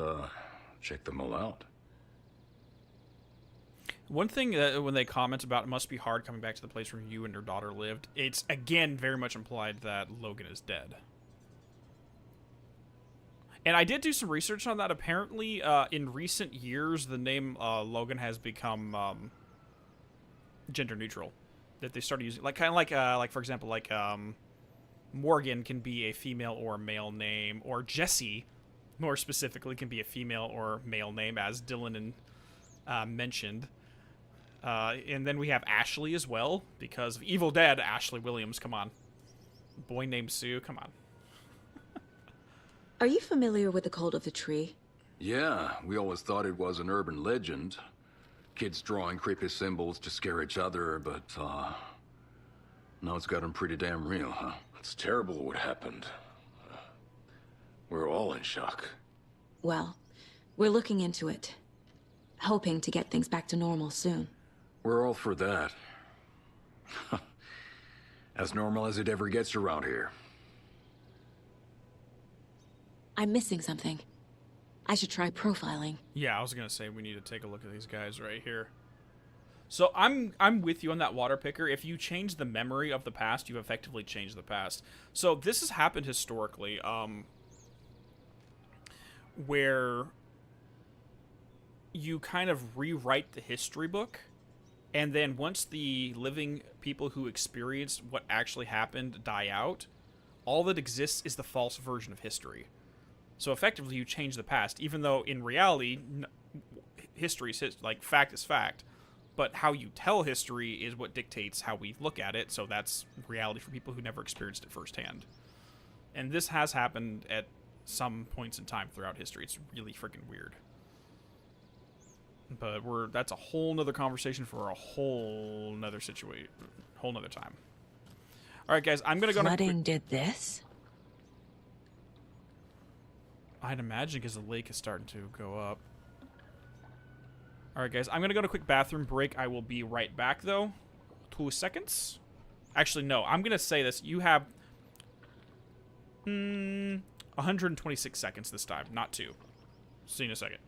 check them all out. One thing that when they comment about it must be hard coming back to the place where you and your daughter lived, it's, again, very much implied that Logan is dead. And I did do some research on that. Apparently, in recent years, the name Logan has become gender neutral. That they started using, like kind of like for example, like Morgan can be a female or male name, or Jesse, more specifically, can be a female or male name, as Dylan mentioned. And then we have Ashley as well, because of Evil Dead. Ashley Williams, come on. Boy named Sue, come on. Are you familiar with the cult of the tree? Yeah, we always thought it was an urban legend. Kids drawing creepy symbols to scare each other, but, now it's gotten pretty damn real, huh? It's terrible what happened. We're all in shock. Well, we're looking into it. Hoping to get things back to normal soon. We're all for that. As normal as it ever gets around here. I'm missing something. I should try profiling. Yeah, I was gonna say we need to take a look at these guys right here. So I'm with you on that water picker. If you change the memory of the past, you've effectively changed the past. So this has happened historically, where you kind of rewrite the history book, and then once the living people who experienced what actually happened die out, all that exists is the false version of history. So effectively, you change the past, even though in reality, history is like fact is fact. But how you tell history is what dictates how we look at it. So that's reality for people who never experienced it firsthand. And this has happened at some points in time throughout history. It's really freaking weird. But that's a whole nother conversation for a whole nother situation, whole nother time. All right, guys, I'm gonna go. Flooding did this? I'd imagine because the lake is starting to go up. All right, guys, I'm gonna go to a quick bathroom break. I will be right back, though. 2 seconds. Actually, no. I'm gonna say this. You have 126 seconds this time, not 2. See you in a second.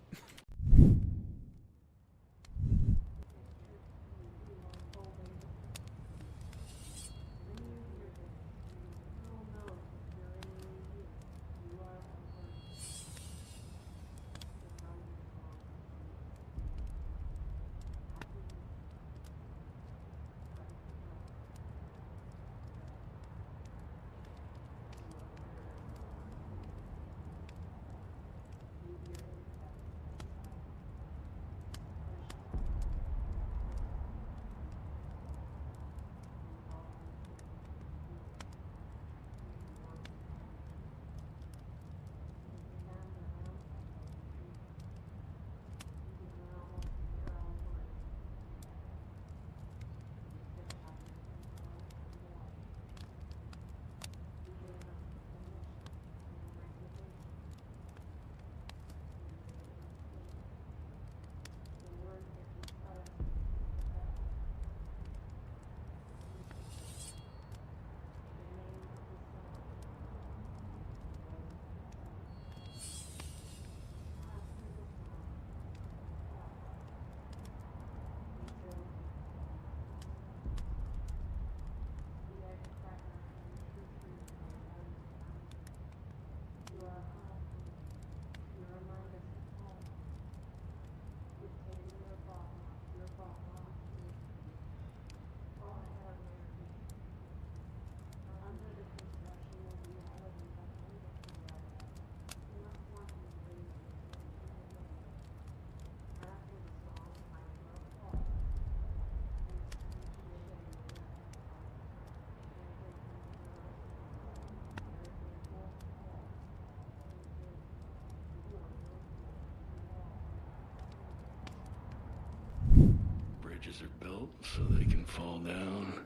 Bridges are built so they can fall down.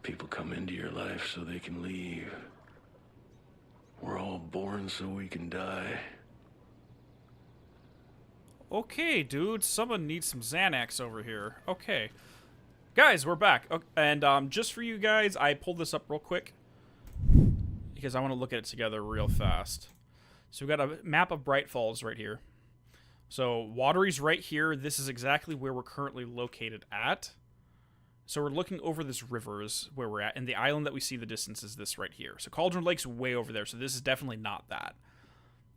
People come into your life so they can leave. We're all born so we can die. Okay, dude, someone needs some Xanax over here. Okay. Guys, we're back. Okay, and just for you guys, I pulled this up real quick because I want to look at it together real fast. So we've got a map of Bright Falls right here. So Watery's right here. This is exactly where we're currently located at. So we're looking over this river is where we're at, and the island that we see the distance is this right here. So Cauldron Lake's way over there, so this is definitely not that.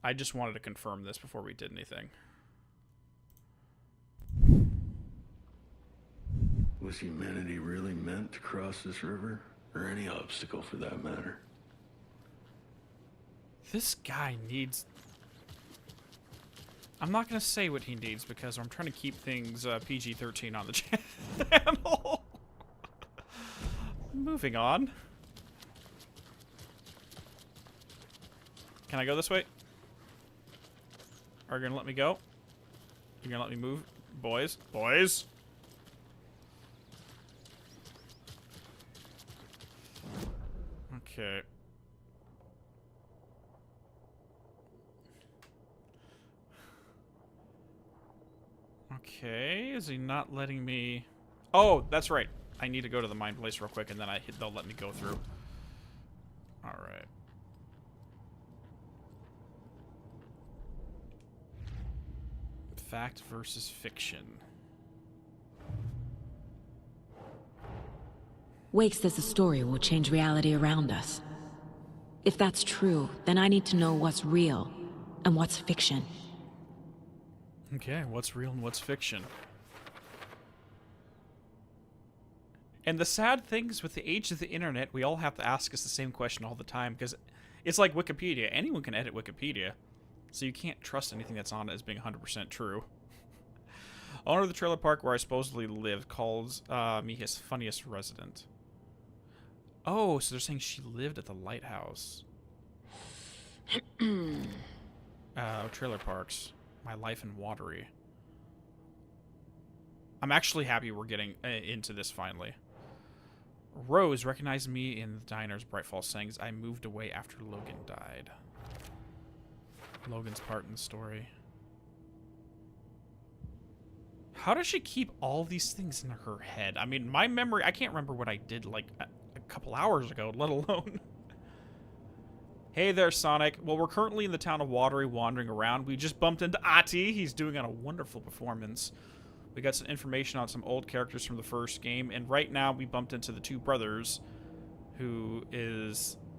I just wanted to confirm this before we did anything. Was humanity really meant to cross this river? Or any obstacle for that matter? This guy needs... I'm not going to say what he needs because I'm trying to keep things PG-13 on the channel. Moving on. Can I go this way? Are you going to let me go? You're going to let me move? Boys? Boys? Okay. Okay, is he not letting me... Oh, that's right. I need to go to the mine place real quick, and then they'll let me go through. Alright. Fact versus fiction. Wake says the story will change reality around us. If that's true, then I need to know what's real and what's fiction. Okay, what's real and what's fiction? And the sad things with the age of the internet, we all have to ask us the same question all the time, because it's like Wikipedia. Anyone can edit Wikipedia, so you can't trust anything that's on it as being 100% true. Owner of the trailer park where I supposedly lived calls me his funniest resident. Oh, so they're saying she lived at the lighthouse. Trailer parks. My life in Watery. I'm actually happy we're getting into this finally. Rose recognized me in the diner's Bright Falls sayings I moved away after Logan died. Logan's part in the story. How does she keep all these things in her head? I mean, my memory, I can't remember what I did like a couple hours ago, let alone... Hey there, Sonic. Well, we're currently in the town of Watery wandering around. We just bumped into Ati. He's doing a wonderful performance. We got some information on some old characters from the first game, and right now we bumped into the two brothers who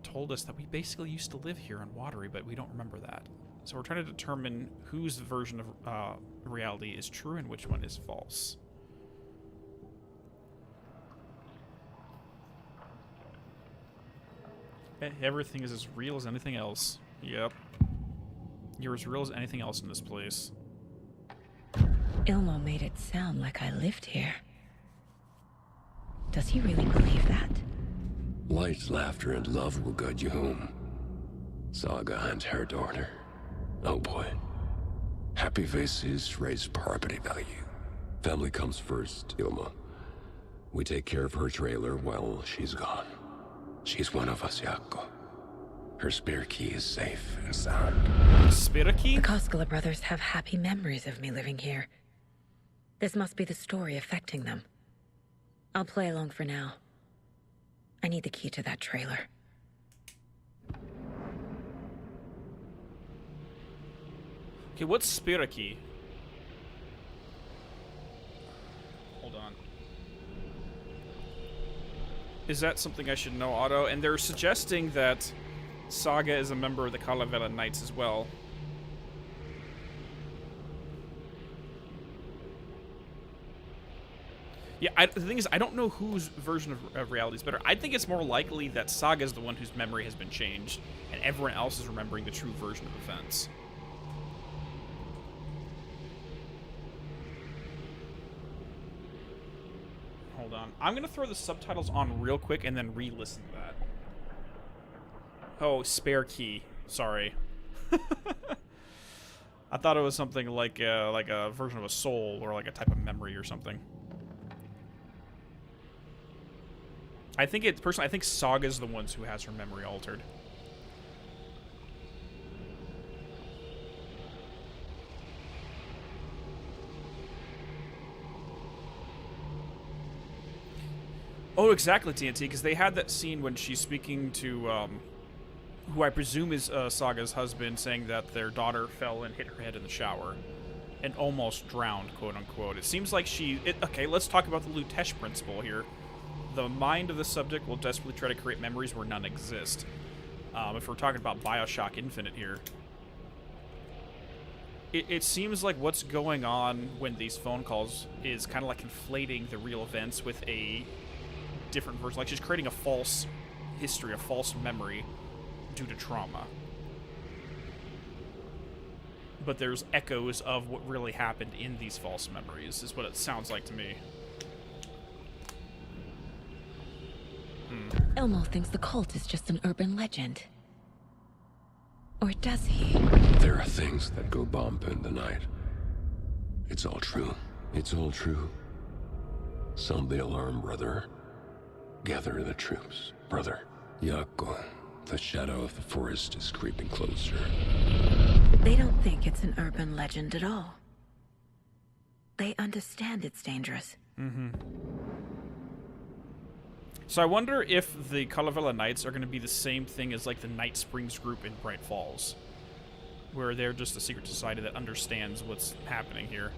told us that we basically used to live here in Watery, but we don't remember that. So we're trying to determine whose version of reality is true and which one is false. Everything is as real as anything else. Yep. You're as real as anything else in this place. Ilmo made it sound like I lived here. Does he really believe that? Light, laughter, and love will guide you home. Saga and her daughter. Oh boy. Happy faces raise property value. Family comes first, Ilma. We take care of her trailer while she's gone. She's one of us, Yakko. Her spare key is safe and sound. Spare key? The Koskela brothers have happy memories of me living here. This must be the story affecting them. I'll play along for now. I need the key to that trailer. Okay, what's spare key? Hold on. Is that something I should know, Otto? And they're suggesting that Saga is a member of the Calavera Knights as well. Yeah, the thing is, I don't know whose version of reality is better. I think it's more likely that Saga is the one whose memory has been changed, and everyone else is remembering the true version of events. Hold on. I'm going to throw the subtitles on real quick and then re-listen to that. Oh, spare key. Sorry. I thought it was something like a version of a soul or like a type of memory or something. I think personally, I think Saga's the ones who has her memory altered. Oh, exactly, TNT, because they had that scene when she's speaking to, who I presume is Saga's husband, saying that their daughter fell and hit her head in the shower and almost drowned, quote-unquote. It seems like okay, let's talk about the Lutesh principle here. The mind of the subject will desperately try to create memories where none exist. If we're talking about Bioshock Infinite here. It seems like what's going on when these phone calls is kind of like conflating the real events with a different version. Like she's creating a false history, a false memory due to trauma. But there's echoes of what really happened in these false memories, is what it sounds like to me. Elmo thinks the cult is just an urban legend. Or does he? There are things that go bump in the night. It's all true. It's all true. Sound the alarm, brother. Gather the troops, brother. Yako, the shadow of the forest is creeping closer. They don't think it's an urban legend at all. They understand it's dangerous. Mm-hmm. So I wonder if the Kalevala Knights are going to be the same thing as like the Night Springs group in Bright Falls, where they're just a secret society that understands what's happening here.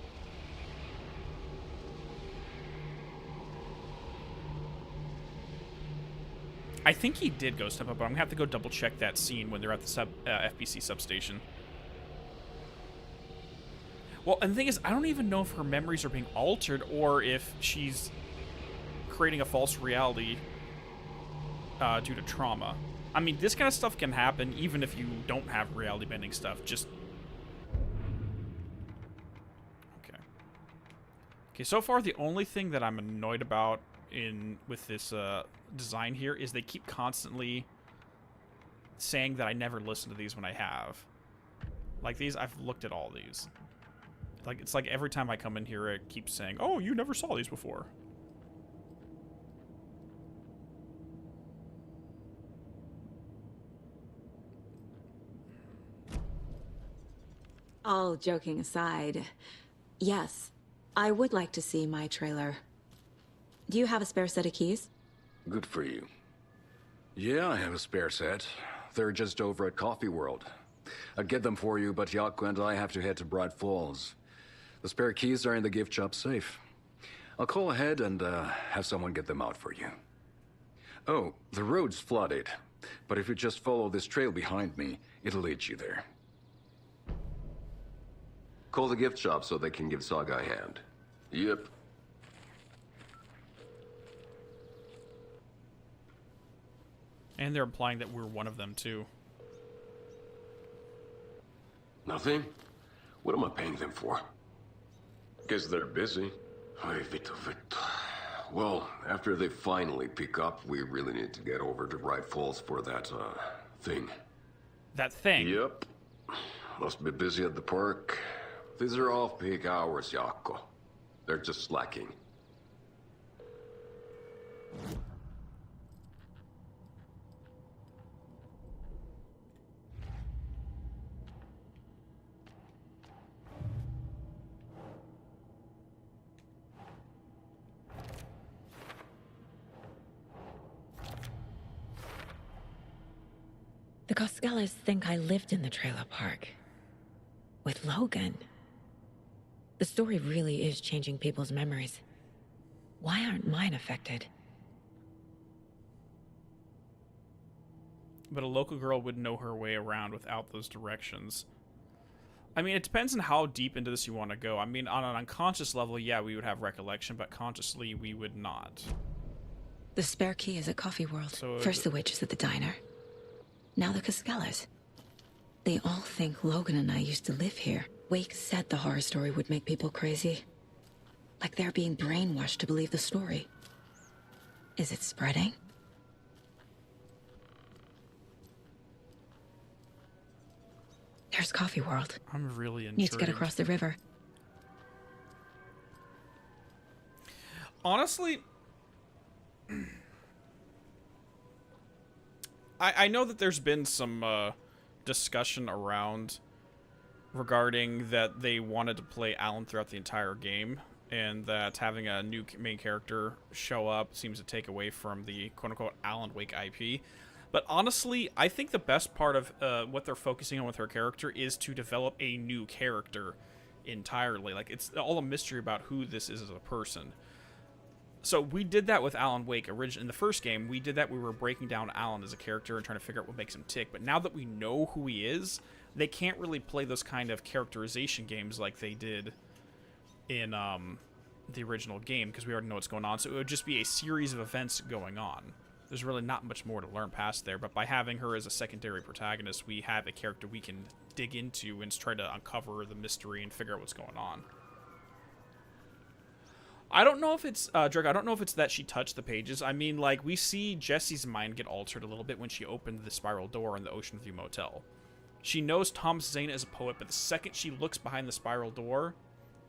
I think he did go step up, but I'm going to have to go double check that scene when they're at the FBC substation. Well, and the thing is, I don't even know if her memories are being altered or if she's creating a false reality due to trauma. I mean, this kind of stuff can happen even if you don't have reality bending stuff. Just okay. So far, the only thing that I'm annoyed about with this design here is they keep constantly saying that I never listen to these when I have. Like these, I've looked at all these. Like it's like every time I come in here, it keeps saying, "Oh, you never saw these before." All joking aside, yes, I would like to see my trailer. Do you have a spare set of keys? Good for you. Yeah, I have a spare set. They're just over at Coffee World. I'd get them for you, but Yako and I have to head to Bright Falls. The spare keys are in the gift shop safe. I'll call ahead and have someone get them out for you. Oh, the road's flooded, but if you just follow this trail behind me, it'll lead you there. Call the gift shop so they can give Saga a hand. Yep. And they're implying that we're one of them, too. Nothing? What am I paying them for? Guess they're busy. Well, after they finally pick up, we really need to get over to Bright Falls for that, thing. That thing? Yep. Must be busy at the park. These are off-peak hours, Yako. They're just slacking. The Koskelas think I lived in the trailer park. With Logan. The story really is changing people's memories. Why aren't mine affected? But a local girl would know her way around without those directions. I mean, it depends on how deep into this you want to go. I mean, on an unconscious level, yeah, we would have recollection, but consciously, we would not. The spare key is at Coffee World. So, first the witches at the diner. Now the Koskelas. They all think Logan and I used to live here. Wake said the horror story would make people crazy. Like they're being brainwashed to believe the story. Is it spreading? There's Coffee World. I'm really intrigued. Need to get across the river. Honestly, I know that there's been some discussion around regarding that they wanted to play Alan throughout the entire game. and that having a new main character show up seems to take away from the quote-unquote Alan Wake IP. But honestly, I think the best part of what they're focusing on with her character is to develop a new character entirely. Like, it's all a mystery about who this is as a person. So we did that with Alan Wake in the first game. We did that. We were breaking down Alan as a character and trying to figure out what makes him tick. But now that we know who he is, they can't really play those kind of characterization games like they did in the original game, because we already know what's going on. So it would just be a series of events going on. There's really not much more to learn past there, but by having her as a secondary protagonist, we have a character we can dig into and try to uncover the mystery and figure out what's going on. I don't know if it's, Drake, I don't know if it's that she touched the pages. I mean, like, we see Jesse's mind get altered a little bit when she opened the spiral door in the Ocean View Motel. She knows Thomas Zane is a poet, but the second she looks behind the spiral door,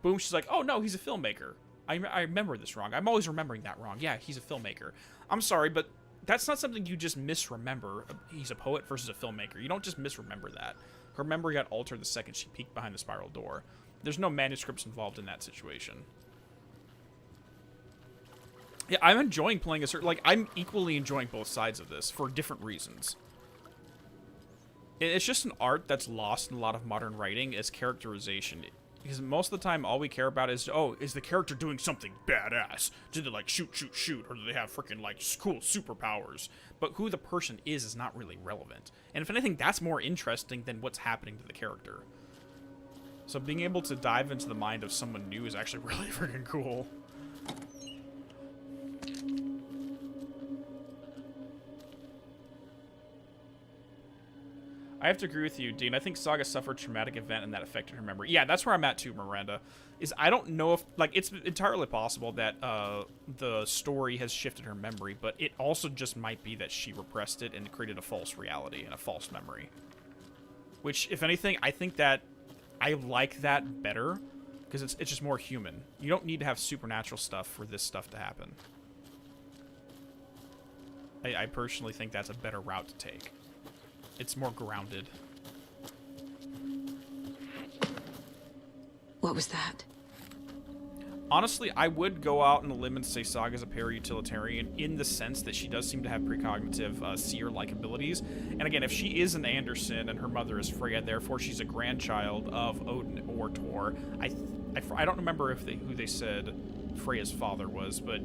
boom, she's like, oh no, he's a filmmaker. I remember this wrong. I'm always remembering that wrong. Yeah, he's a filmmaker. I'm sorry, but that's not something you just misremember. He's a poet versus a filmmaker. You don't just misremember that. Her memory got altered the second she peeked behind the spiral door. There's no manuscripts involved in that situation. Yeah, I'm enjoying playing I'm equally enjoying both sides of this for different reasons. It's just an art that's lost in a lot of modern writing is characterization. Because most of the time, all we care about is, oh, is the character doing something badass? Do they, like, shoot, or do they have freaking, like, cool superpowers? But who the person is not really relevant. And if anything, that's more interesting than what's happening to the character. So being able to dive into the mind of someone new is actually really freaking cool. I have to agree with you, Dean. I think Saga suffered a traumatic event and that affected her memory. Yeah, that's where I'm at too, Miranda. I don't know if, like, it's entirely possible that the story has shifted her memory, but it also just might be that she repressed it and created a false reality and a false memory. Which, if anything, I think that I like that better because it's just more human. You don't need to have supernatural stuff for this stuff to happen. I personally think that's a better route to take. It's more grounded. What was that? Honestly, I would go out on a limb and say Saga's a para-utilitarian in the sense that she does seem to have precognitive seer-like abilities. And again, if she is an Anderson and her mother is Freya, therefore she's a grandchild of Odin or Thor. I don't remember who they said Freya's father was, but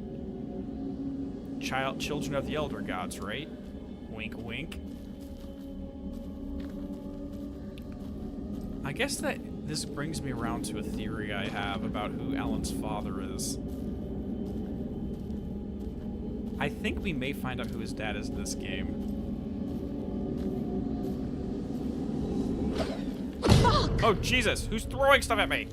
children of the Elder Gods, right? Wink, wink. I guess that this brings me around to a theory I have about who Alan's father is. I think we may find out who his dad is in this game. Fuck! Oh, Jesus! Who's throwing stuff at me?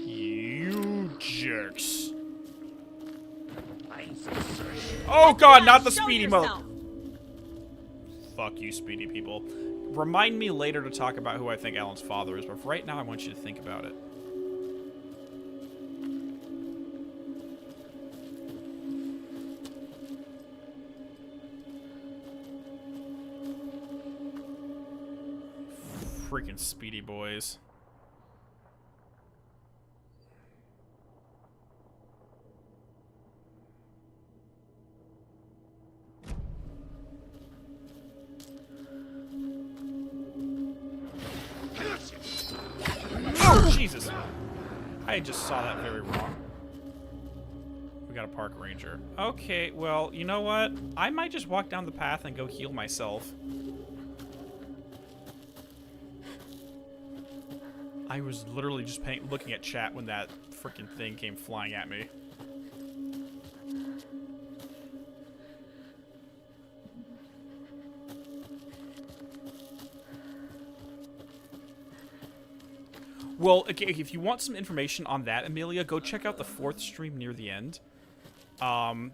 You jerks. Oh god, not the speedy mode! Fuck you, speedy people. Remind me later to talk about who I think Alan's father is, but for right now I want you to think about it. Freaking speedy boys. Oh, Jesus. I just saw that very wrong. We got a park ranger. Okay, well, you know what? I might just walk down the path and go heal myself. I was literally just looking at chat when that freaking thing came flying at me. Well, okay, if you want some information on that, Amelia, go check out the 4th stream near the end.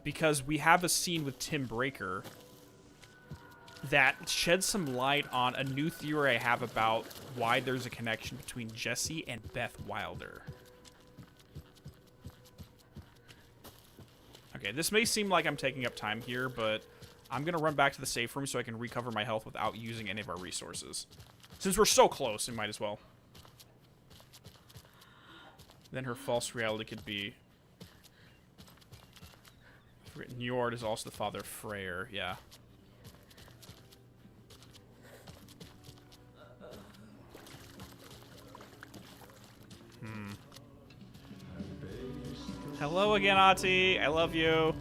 Because we have a scene with Tim Breaker that sheds some light on a new theory I have about why there's a connection between Jesse and Beth Wilder. Okay, this may seem like I'm taking up time here, but I'm going to run back to the safe room so I can recover my health without using any of our resources. Since we're so close, we might as well. Then her false reality could be... Njord is also the father of Freyr, yeah. Hello again, Ati. I love you.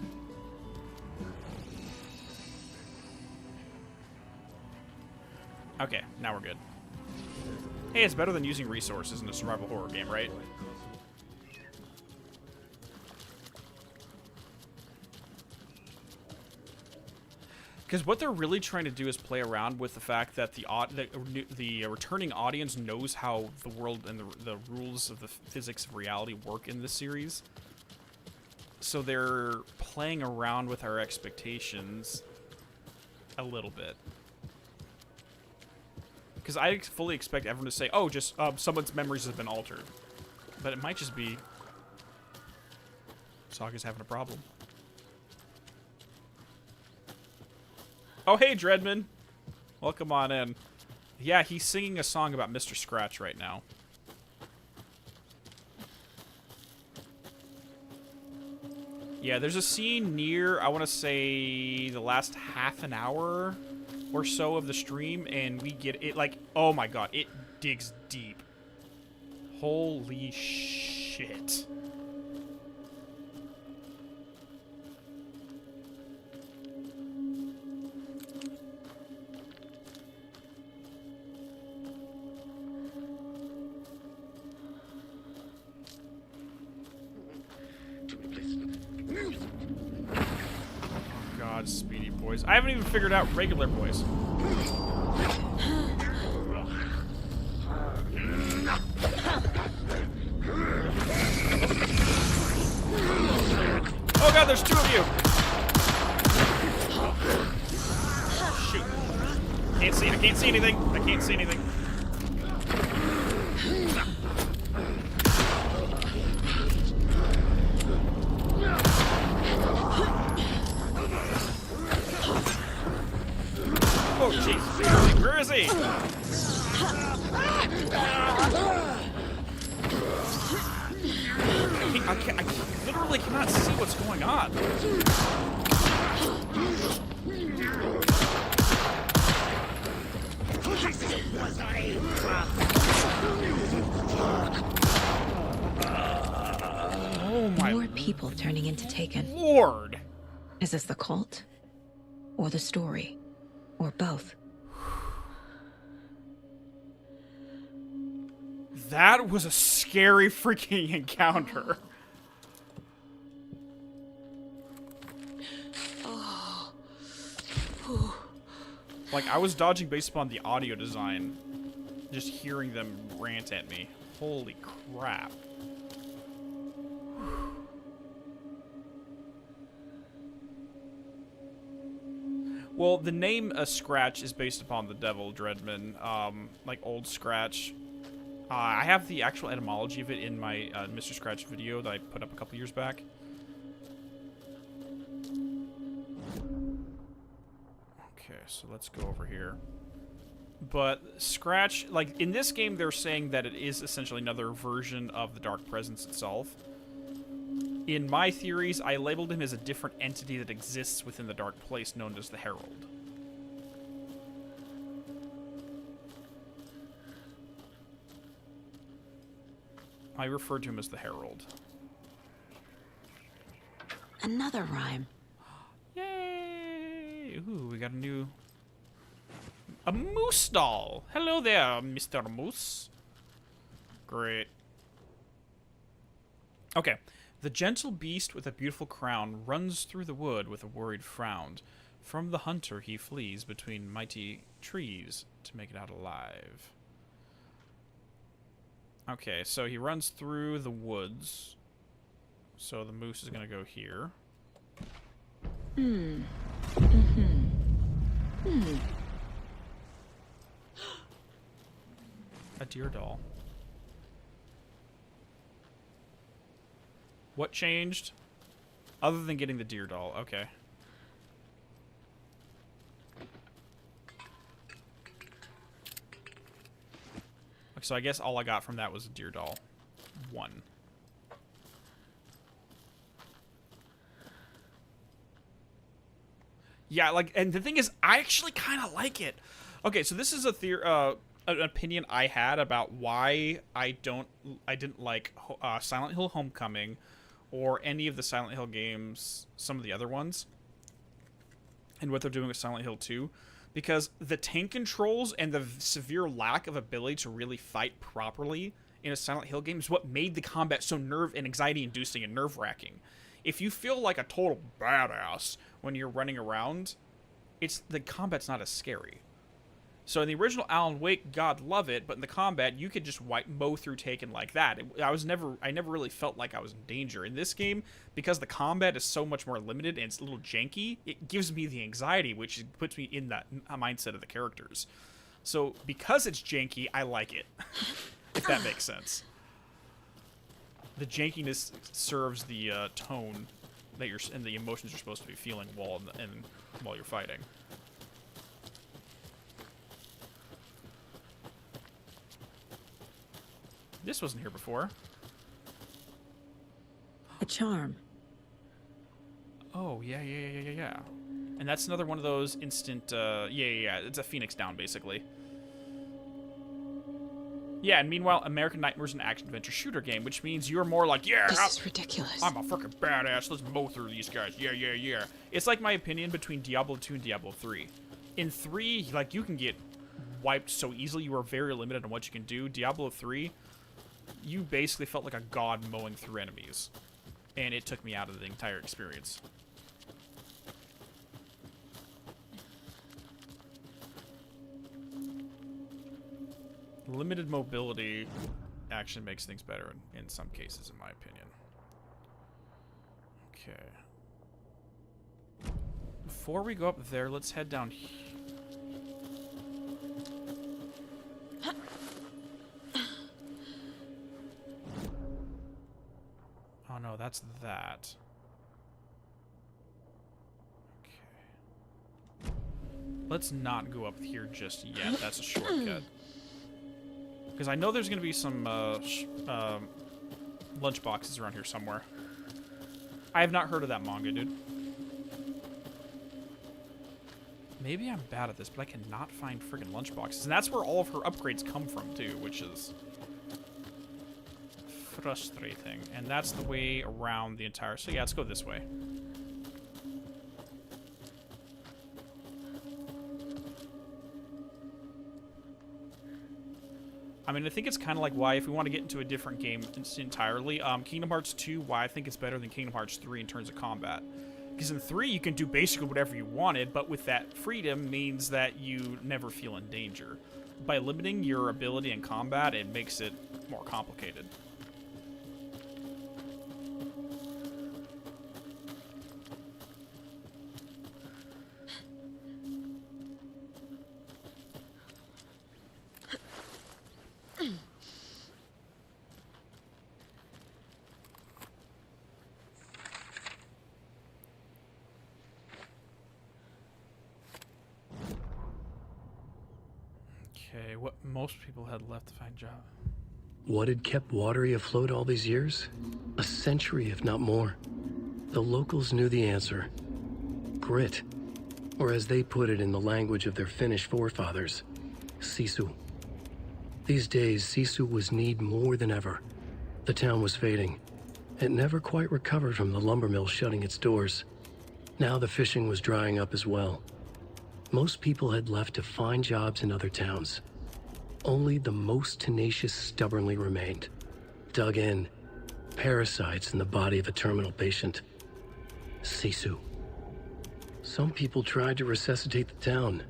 Okay, now we're good. Hey, it's better than using resources in a survival horror game, right? Because what they're really trying to do is play around with the fact that the returning audience knows how the world and the rules of the physics of reality work in this series. So they're playing around with our expectations a little bit. Because I fully expect everyone to say, oh, just someone's memories have been altered. But it might just be Saga's having a problem. Oh, hey, Dreadman. Welcome on in. Yeah, he's singing a song about Mr. Scratch right now. Yeah, there's a scene near, I want to say, the last half an hour or so of the stream, and we get it, like, oh my god, it digs deep. Holy shit. God, speedy boys. I haven't even figured out regular boys. Oh god, there's two of you! Shoot. Can't see. I can't see anything. I can't see anything. Oh, jeez. Where is he? I literally cannot see what's going on. Oh my More people turning into Taken. Lord! Is this the cult? Or the story? Or both? That was a scary freaking encounter. Like, I was dodging based upon the audio design. Just hearing them rant at me. Holy crap. Well, the name Scratch is based upon the devil, Dreadman. Like Old Scratch. I have the actual etymology of it in my Mr. Scratch video that I put up a couple years back. Okay, so let's go over here. But Scratch, like, in this game, they're saying that it is essentially another version of the Dark Presence itself. In my theories, I labeled him as a different entity that exists within the Dark Place, known as the Herald. I refer to him as the Herald. Another rhyme. Yay! Ooh, we got a moose doll. Hello there, Mr. Moose. Great. Okay. The gentle beast with a beautiful crown runs through the wood with a worried frown. From the hunter he flees between mighty trees to make it out alive. Okay, so he runs through the woods. So the moose is going to go here. A deer doll. What changed? Other than getting the deer doll. Okay. So I guess all I got from that was a deer doll. 1. Yeah, like, and the thing is, I actually kind of like it. Okay, so this is an opinion I had about why I didn't like Silent Hill Homecoming or any of the Silent Hill games, some of the other ones, and what they're doing with Silent Hill 2. Because the tank controls and the severe lack of ability to really fight properly in a Silent Hill game is what made the combat so nerve and anxiety-inducing and nerve-wracking. If you feel like a total badass when you're running around, the combat's not as scary. So in the original Alan Wake, God love it, but in the combat, you could just mow through Taken like that. I never really felt like I was in danger. In this game, because the combat is so much more limited and it's a little janky, it gives me the anxiety, which puts me in that mindset of the characters. So because it's janky, I like it, if that makes sense. The jankiness serves the tone that and the emotions you're supposed to be feeling while you're fighting. This wasn't here before. A charm. Oh, yeah. And that's another one of those instant, yeah. It's a Phoenix down, basically. Yeah, and meanwhile, American Nightmare's an action-adventure shooter game, which means you're more like, yeah, this is ridiculous. I'm a fucking badass, let's mow through these guys, yeah. It's like my opinion between Diablo 2 and Diablo 3. In 3, like, you can get wiped so easily, you are very limited on what you can do. Diablo 3, you basically felt like a god mowing through enemies. And it took me out of the entire experience. Limited mobility actually makes things better in some cases, in my opinion. Okay. Before we go up there, let's head down here. Oh no, that's that. Okay. Let's not go up here just yet. That's a shortcut. Because I know there's going to be some lunch boxes around here somewhere. I have not heard of that manga, dude. Maybe I'm bad at this, but I cannot find friggin' lunch boxes. And that's where all of her upgrades come from, too, which is frustrating. And that's the way around the entire... So yeah, let's go this way. I mean, I think it's kind of like why, if we want to get into a different game entirely, Kingdom Hearts 2, why I think it's better than Kingdom Hearts 3 in terms of combat. Because in 3, you can do basically whatever you wanted, but with that freedom means that you never feel in danger. By limiting your ability in combat, it makes it more complicated. Okay, what most people had left to find a job. What had kept Watery afloat all these years? A century, if not more. The locals knew the answer. Grit. Or as they put it in the language of their Finnish forefathers, sisu. These days, sisu was needed more than ever. The town was fading. It never quite recovered from the lumber mill shutting its doors. Now the fishing was drying up as well. Most people had left to find jobs in other towns. Only the most tenacious stubbornly remained. Dug in. Parasites in the body of a terminal patient. Sisu. Some people tried to resuscitate the town.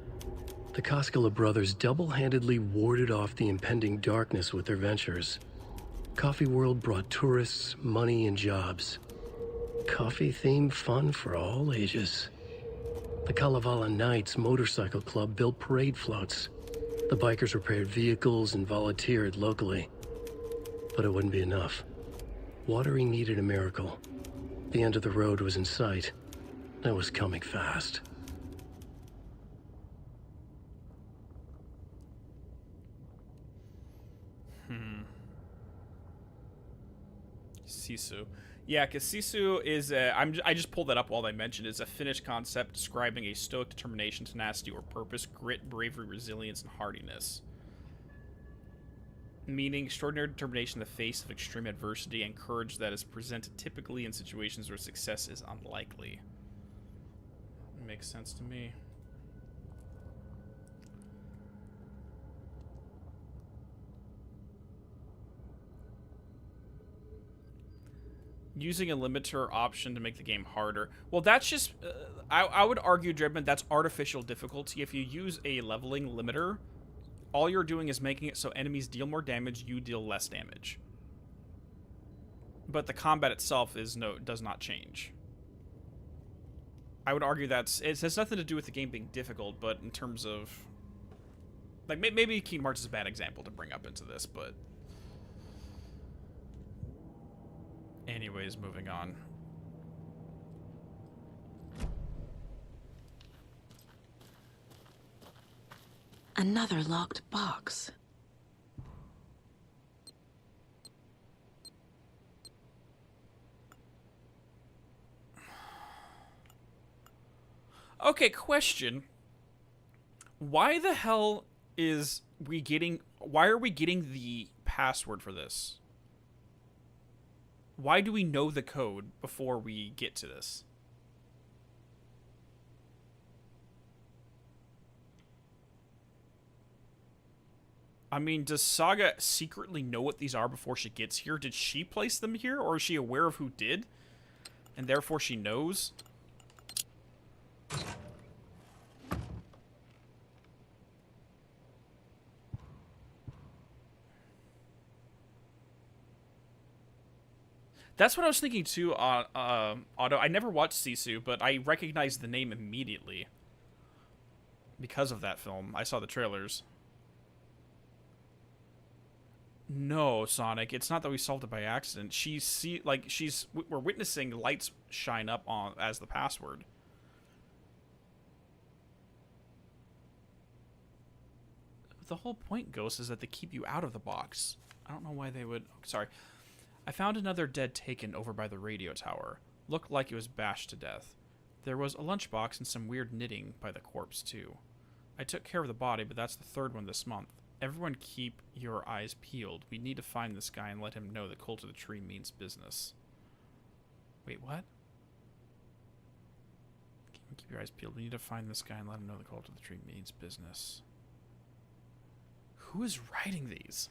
The Koskela brothers double-handedly warded off the impending darkness with their ventures. Coffee World brought tourists, money, and jobs. Coffee-themed fun for all ages. The Kalevala Knights Motorcycle Club built parade floats. The bikers repaired vehicles and volunteered locally. But it wouldn't be enough. Watery needed a miracle. The end of the road was in sight. It was coming fast. Sisu. Yeah, because Sisu is I just pulled that up while they mentioned is a Finnish concept describing a stoic determination, tenacity, or purpose, grit, bravery, resilience, and hardiness. Meaning extraordinary determination in the face of extreme adversity and courage that is presented typically in situations where success is unlikely. Makes sense to me. Using a limiter option to make the game harder. Well, that's just... I would argue, Dredman, that's artificial difficulty. If you use a leveling limiter, all you're doing is making it so enemies deal more damage, you deal less damage. But the combat itself does not change. I would argue it has nothing to do with the game being difficult, but in terms of... Like, maybe Kingdom Hearts is a bad example to bring up into this, but... Anyways, moving on. Another locked box. Okay, question. Why the hell why are we getting the password for this? Why do we know the code before we get to this? I mean, does Saga secretly know what these are before she gets here? Did she place them here, or is she aware of who did? And therefore she knows? That's what I was thinking too, Otto. I never watched Sisu, but I recognized the name immediately. Because of that film. I saw the trailers. No, Sonic, it's not that we solved it by accident. We're witnessing lights shine up as the password. The whole point, Ghost, is that they keep you out of the box. I don't know why they would... Sorry. I found another dead Taken over by the radio tower. Looked like it was bashed to death. There was a lunchbox and some weird knitting by the corpse, too. I took care of the body, but that's the third one this month. Everyone keep your eyes peeled. We need to find this guy and let him know the cult of the tree means business. Wait, what? Keep your eyes peeled. We need to find this guy and let him know the cult of the tree means business. Who is writing these?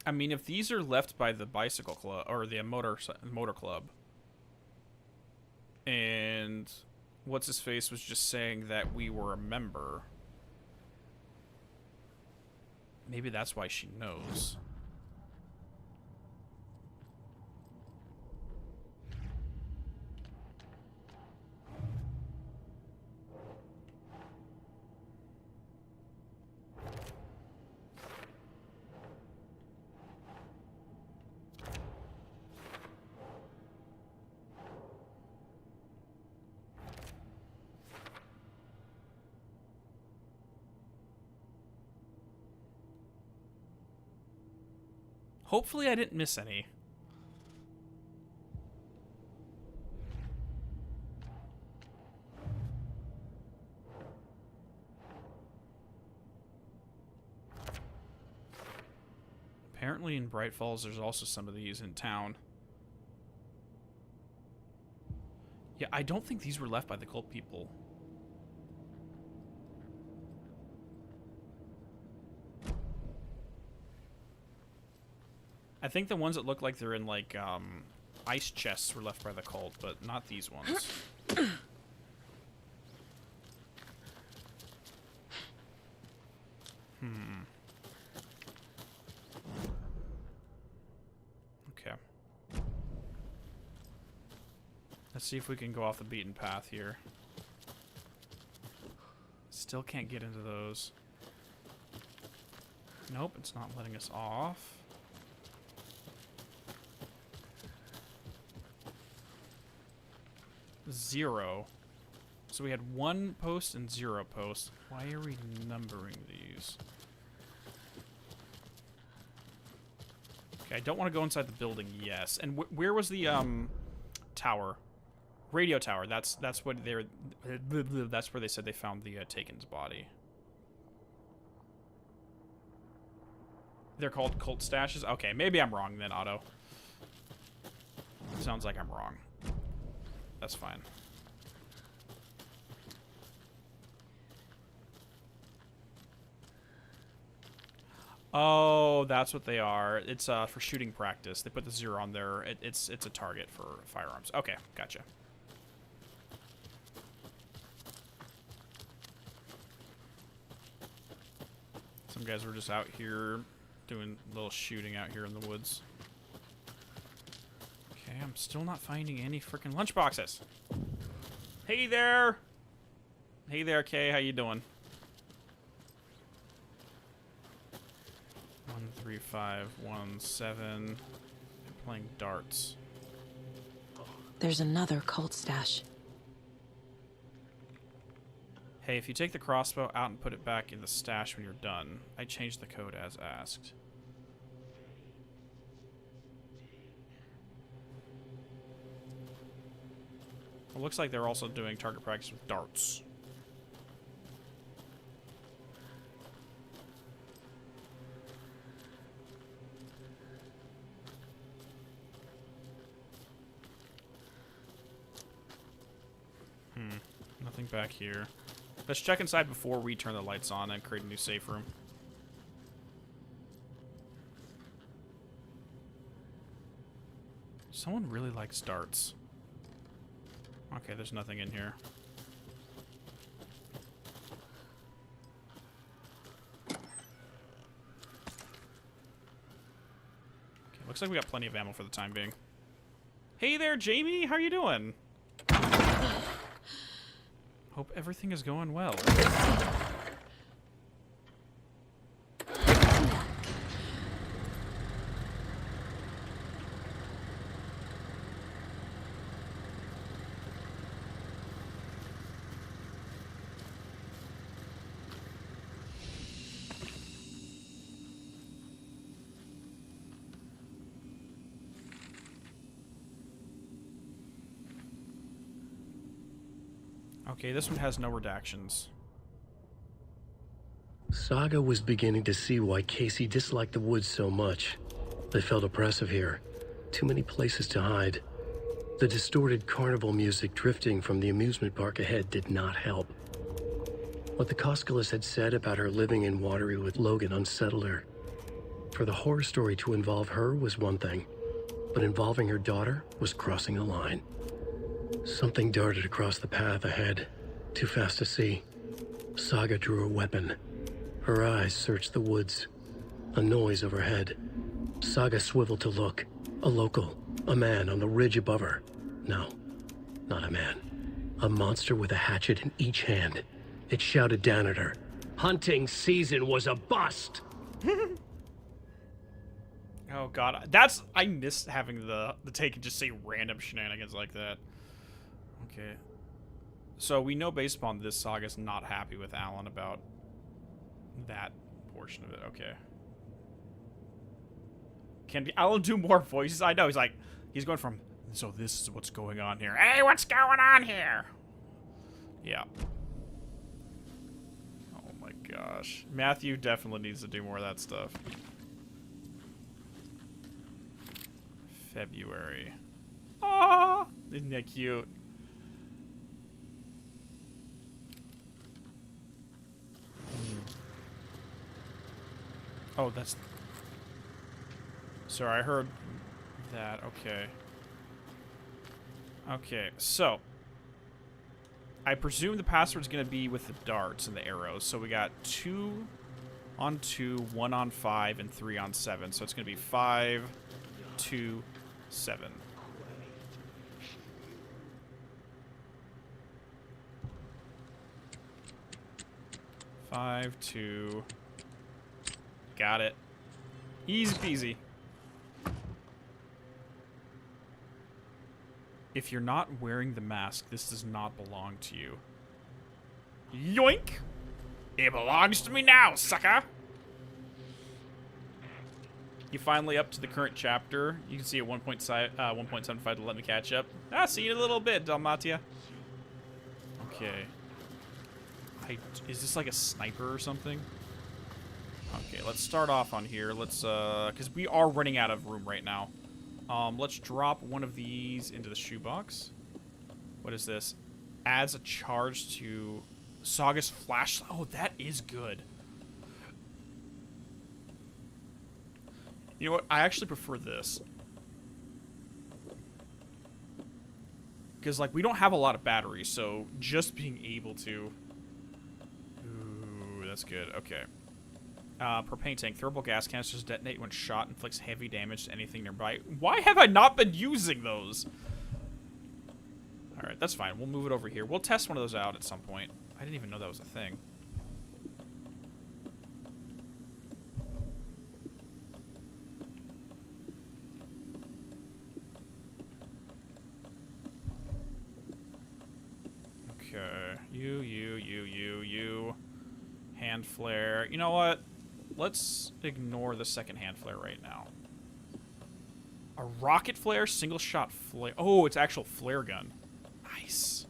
I mean, if these are left by the bicycle club or the motor club, and what's his face was just saying that we were a member, maybe that's why she knows. Hopefully I didn't miss any. Apparently in Bright Falls there's also some of these in town. Yeah, I don't think these were left by the cult people. I think the ones that look like they're in, like, ice chests were left by the cult, but not these ones. Okay. Let's see if we can go off the beaten path here. Still can't get into those. Nope, it's not letting us off. Zero. So we had 1 post and 0 post. Why are we numbering these? Okay, I don't want to go inside the building. Yes. And where was the tower? Radio tower. That's what they're. That's where they said they found the Taken's body. They're called cult stashes. Okay, maybe I'm wrong then, Otto. Sounds like I'm wrong. That's fine. Oh, that's what they are. It's for shooting practice. They put the 0 on there. It's a target for firearms. Okay, gotcha. Some guys were just out here doing a little shooting out here in the woods. Okay, I'm still not finding any freaking lunchboxes. Hey there! Hey there, Kay. How you doing? 13517. Playing darts. There's another cult stash. Hey, if you take the crossbow out and put it back in the stash when you're done, I changed the code as asked. It looks like they're also doing target practice with darts. Nothing back here. Let's check inside before we turn the lights on and create a new safe room. Someone really likes darts. Okay, there's nothing in here. Okay, looks like we got plenty of ammo for the time being. Hey there, Jamie! How you doing? Hope everything is going well. Okay, this one has no redactions. Saga was beginning to see why Casey disliked the woods so much. They felt oppressive here. Too many places to hide. The distorted carnival music drifting from the amusement park ahead did not help. What the Koskulas had said about her living in Watery with Logan unsettled her. For the horror story to involve her was one thing, but involving her daughter was crossing a line. Something darted across the path ahead, too fast to see. Saga drew a weapon. Her eyes searched the woods. A noise overhead. Saga swiveled to look. A local, a man on the ridge above her. No, not a man. A monster with a hatchet in each hand. It shouted down at her. Hunting season was a bust! Oh god, I miss having the take and just say random shenanigans like that. Okay. So we know based upon this, Saga's not happy with Alan about that portion of it. Okay. Can Alan do more voices? I know, he's going from, so this is what's going on here. Hey, what's going on here? Yeah. Oh my gosh. Matthew definitely needs to do more of that stuff. February. Ah, isn't that cute? Oh, that's... Sorry, I heard that. Okay. Okay, so... I presume the password's going to be with the darts and the arrows. So we got 2 on 2, 1 on 5, and 3 on 7. So it's going to be 5, 2, 7. Five, 2... Got it. Easy peasy. If you're not wearing the mask, this does not belong to you. Yoink! It belongs to me now, sucker! You finally up to the current chapter. You can see at 1.75 to let me catch up. Ah, see you in a little bit, Dalmatia. Okay. Is this like a sniper or something? Okay, let's start off on here. Let's, because we are running out of room right now. Let's drop one of these into the shoebox. What is this? Adds a charge to Saga's flashlight. Oh, that is good. You know what? I actually prefer this. Because, like, we don't have a lot of batteries, so just being able to... Ooh, that's good. Okay. Propane tank. Thermal gas canisters detonate when shot, inflicts heavy damage to anything nearby. Why have I not been using those? Alright, that's fine. We'll move it over here. We'll test one of those out at some point. I didn't even know that was a thing. Okay. You. Hand flare. You know what? Let's ignore the second hand flare right now. A rocket flare, single shot flare. Oh, it's actual flare gun. Nice.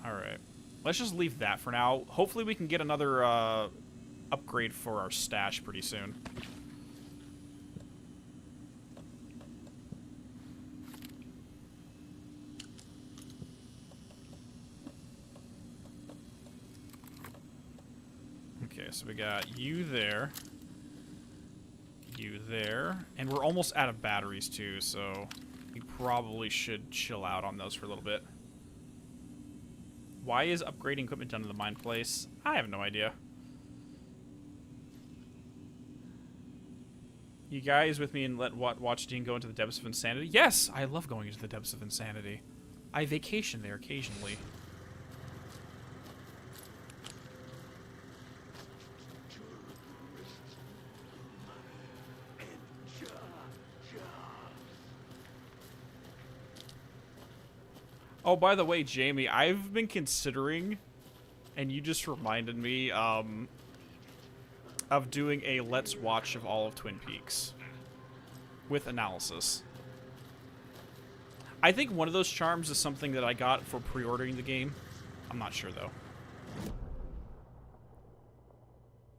Alright. Let's just leave that for now. Hopefully we can get another upgrade for our stash pretty soon. Okay, so we got you there. You there. And we're almost out of batteries too, so we probably should chill out on those for a little bit. Why is upgrading equipment done in the mine place? I have no idea. You guys with me and let watch Dean go into the depths of insanity? Yes, I love going into the depths of insanity. I vacation there occasionally. Oh, by the way, Jamie, I've been considering, and you just reminded me, of doing a Let's Watch of all of Twin Peaks. With analysis. I think one of those charms is something that I got for pre-ordering the game. I'm not sure, though.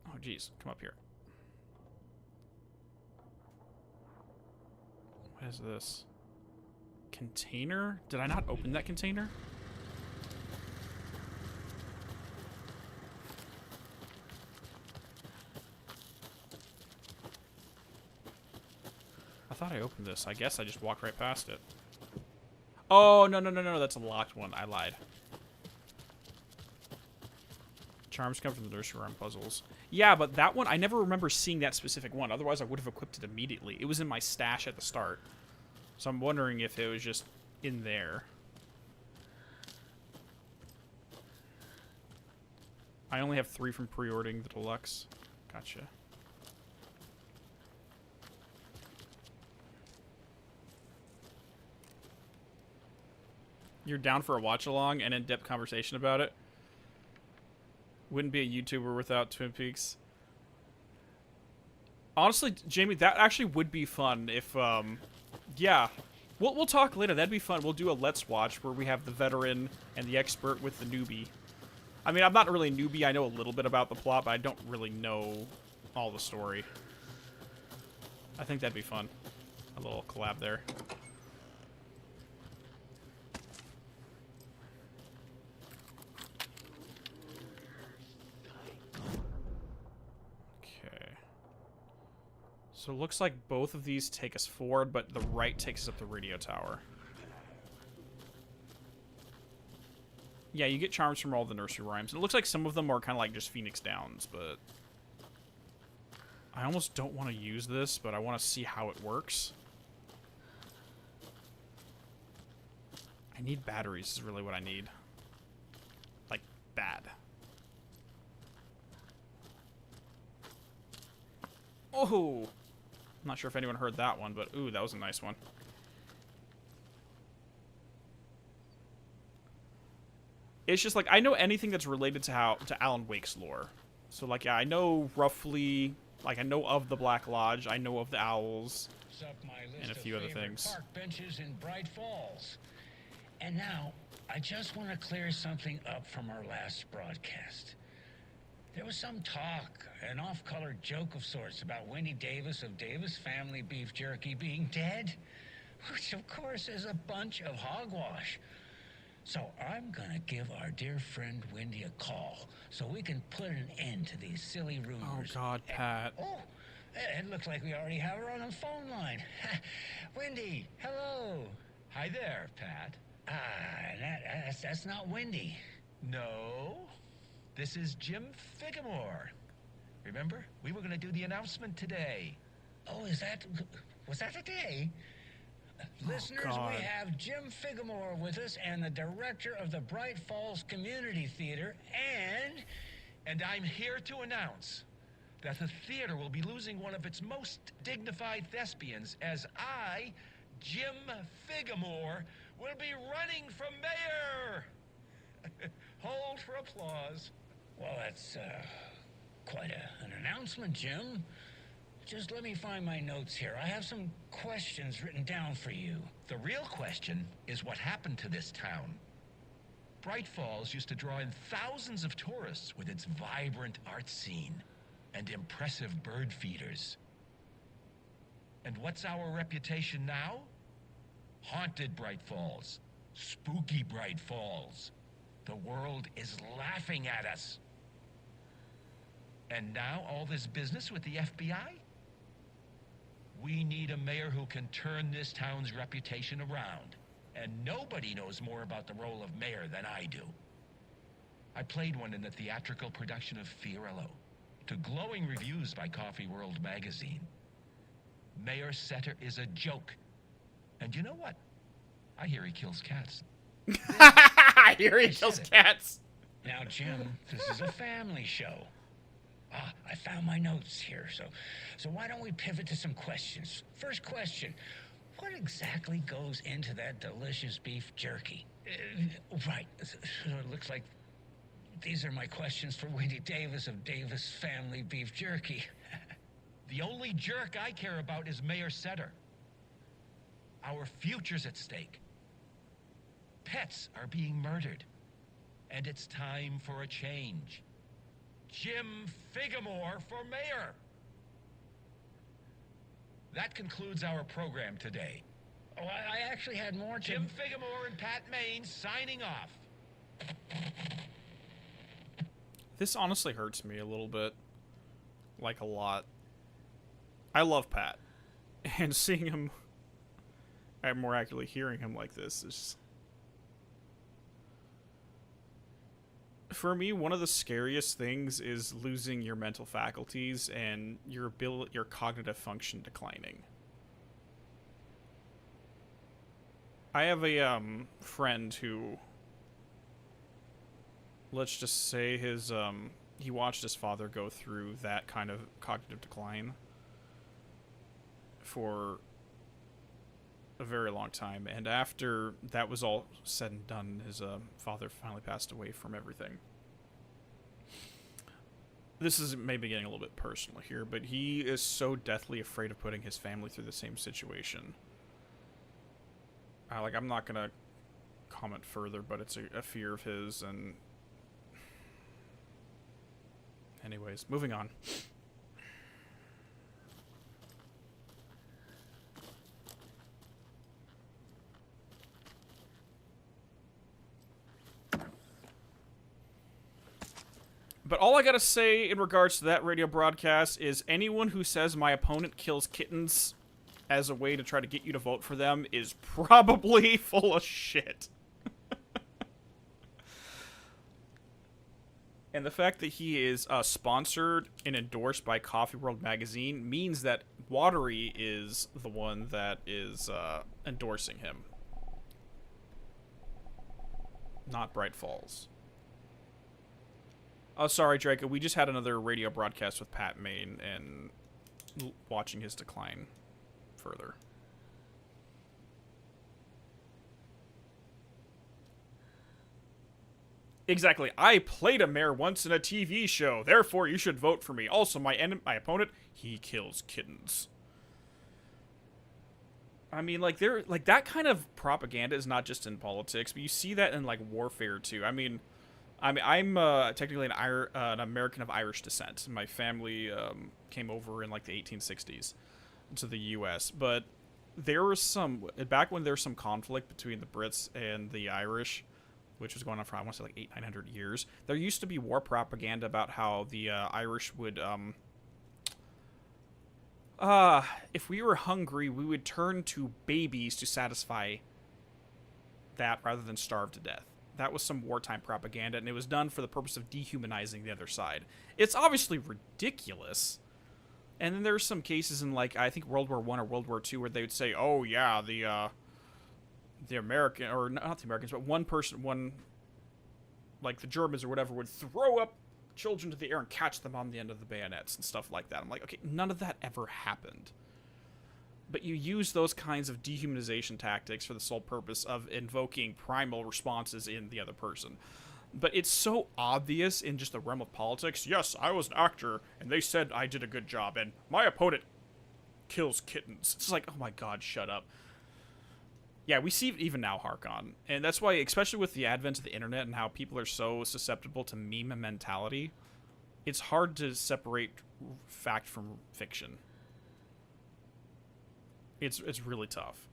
Oh, geez. Come up here. What is this? Container? Did I not open that container? I thought I opened this. I guess I just walked right past it. Oh, no. That's a locked one. I lied. Charms come from the nursery rhyme puzzles. Yeah, but that one, I never remember seeing that specific one. Otherwise, I would have equipped it immediately. It was in my stash at the start. So I'm wondering if it was just in there. I only have 3 from pre-ordering the deluxe. Gotcha. You're down for a watch-along and in-depth conversation about it? Wouldn't be a YouTuber without Twin Peaks. Honestly, Jamie, that actually would be fun if, yeah. We'll talk later. That'd be fun. We'll do a Let's Watch where we have the veteran and the expert with the newbie. I mean, I'm not really a newbie. I know a little bit about the plot, but I don't really know all the story. I think that'd be fun. A little collab there. So it looks like both of these take us forward, but the right takes us up the radio tower. Yeah, you get charms from all the nursery rhymes. It looks like some of them are kind of like just Phoenix Downs, but... I almost don't want to use this, but I want to see how it works. I need batteries is really what I need. Like, bad. Oh! I'm not sure if anyone heard that one, but ooh, that was a nice one. It's just like, I know anything that's related to Alan Wake's lore. So, like, yeah, I know roughly, like, I know of the Black Lodge, I know of the Owls, and a few other things. Park benches in Bright Falls. And now, I just want to clear something up from our last broadcast. There was some talk, an off-color joke of sorts about Wendy Davis of Davis Family Beef Jerky being dead, which of course is a bunch of hogwash. So I'm gonna give our dear friend Wendy a call so we can put an end to these silly rumors. Oh God, Pat. Oh, it looks like we already have her on the phone line. Wendy, hello. Hi there, Pat. That's not Wendy. No, this is Jim Figamore. Remember, we were going to do the announcement today. Oh, was that today? Listeners, we have Jim Figamore with us and the director of the Bright Falls Community Theater, and I'm here to announce that the theater will be losing one of its most dignified thespians as I, Jim Figamore, will be running for mayor. Hold for applause. Well, that's quite an announcement, Jim. Just let me find my notes here. I have some questions written down for you. The real question is what happened to this town. Bright Falls used to draw in thousands of tourists with its vibrant art scene and impressive bird feeders. And what's our reputation now? Haunted Bright Falls. Spooky Bright Falls. The world is laughing at us. And now all this business with the FBI? We need a mayor who can turn this town's reputation around. And nobody knows more about the role of mayor than I do. I played one in the theatrical production of Fiorello, to glowing reviews by Coffee World magazine. Mayor Setter is a joke. And you know what? I hear he kills cats. I hear he kills cats. Now, Jim, this is a family show. I found my notes here, so why don't we pivot to some questions? First question, what exactly goes into that delicious beef jerky? Right, so it looks like these are my questions for Wendy Davis of Davis Family Beef Jerky. The only jerk I care about is Mayor Setter. Our future's at stake. Pets are being murdered, and it's time for a change. Jim Figamore for mayor. That concludes our program today. Oh, I actually had more. Jim Figamore and Pat Maine signing off. This honestly hurts me a little bit. Like, a lot. I love Pat. And seeing him, and more accurately hearing him like this is... For me, one of the scariest things is losing your mental faculties and your cognitive function declining. I have a friend who, let's just say he watched his father go through that kind of cognitive decline for a very long time, and after that was all said and done, his father finally passed away from everything. This is maybe getting a little bit personal here, but he is so deathly afraid of putting his family through the same situation. I'm not gonna comment further, but it's a fear of his, and anyways, moving on. But all I gotta say in regards to that radio broadcast is anyone who says my opponent kills kittens as a way to try to get you to vote for them is probably full of shit. And the fact that he is sponsored and endorsed by Coffee World magazine means that Watery is the one that is endorsing him, not Bright Falls. Oh, sorry, Draco. We just had another radio broadcast with Pat Maine and watching his decline further. Exactly. I played a mayor once in a TV show, therefore you should vote for me. Also, my opponent, he kills kittens. I mean, like, that kind of propaganda is not just in politics, but you see that in, like, warfare, too. I mean, I'm technically an American of Irish descent. My family came over in, like, the 1860s to the U.S., but there was back when there was some conflict between the Brits and the Irish, which was going on for, I want to say, like 900 years. There used to be war propaganda about how the Irish would, if we were hungry, we would turn to babies to satisfy that rather than starve to death. That was some wartime propaganda, and it was done for the purpose of dehumanizing the other side. It's obviously ridiculous. And then there's some cases in, like, I think World War I or World War II where they would say, oh, yeah, the American, or not the Americans, but like the Germans or whatever, would throw up children to the air and catch them on the end of the bayonets and stuff like that. I'm like, okay, none of that ever happened. But you use those kinds of dehumanization tactics for the sole purpose of invoking primal responses in the other person. But it's so obvious in just the realm of politics. Yes, I was an actor, and they said I did a good job, and my opponent kills kittens. It's like, oh my god, shut up. Yeah, we see it even now, Harkon. And that's why, especially with the advent of the internet and how people are so susceptible to meme mentality, it's hard to separate fact from fiction. It's really tough.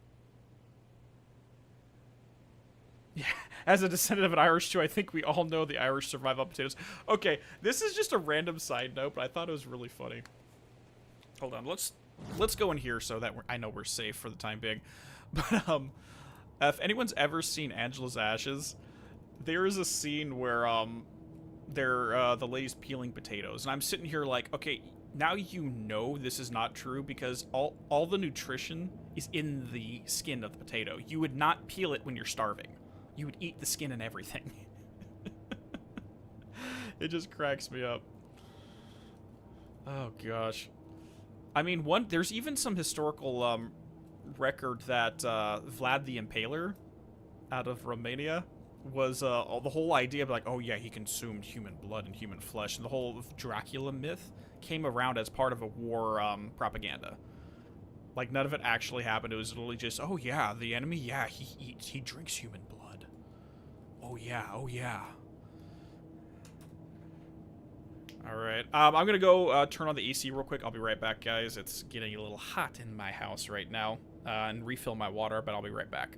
Yeah, as a descendant of an Irish Jew, I think we all know the Irish survive on potatoes. Okay, this is just a random side note, but I thought it was really funny. Hold on, let's go in here so that I know we're safe for the time being. But if anyone's ever seen Angela's Ashes, there is a scene where the lady's peeling potatoes, and I'm sitting here like, okay, now you know this is not true because all the nutrition is in the skin of the potato. You would not peel it when you're starving. You would eat the skin and everything. It just cracks me up. Oh gosh. I mean, there's even some historical record that Vlad the Impaler out of Romania was the whole idea of like, oh yeah, he consumed human blood and human flesh, and the whole Dracula myth came around as part of a war propaganda. Like, none of it actually happened. It was literally just, oh yeah, the enemy, yeah, he drinks human blood. Oh yeah, oh yeah. Alright, I'm gonna go turn on the AC real quick. I'll be right back, guys. It's getting a little hot in my house right now. And refill my water, but I'll be right back.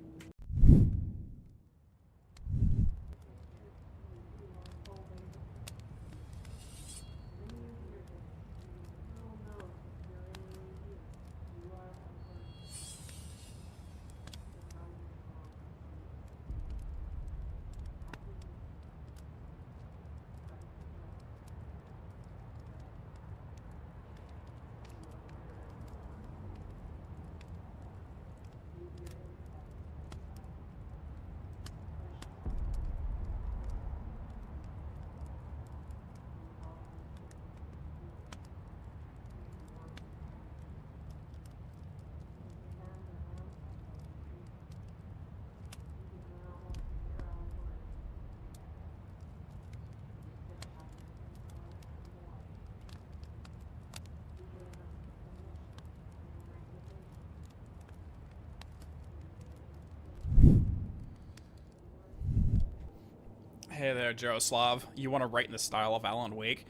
Hey there, Jaroslav. You want to write in the style of Alan Wake?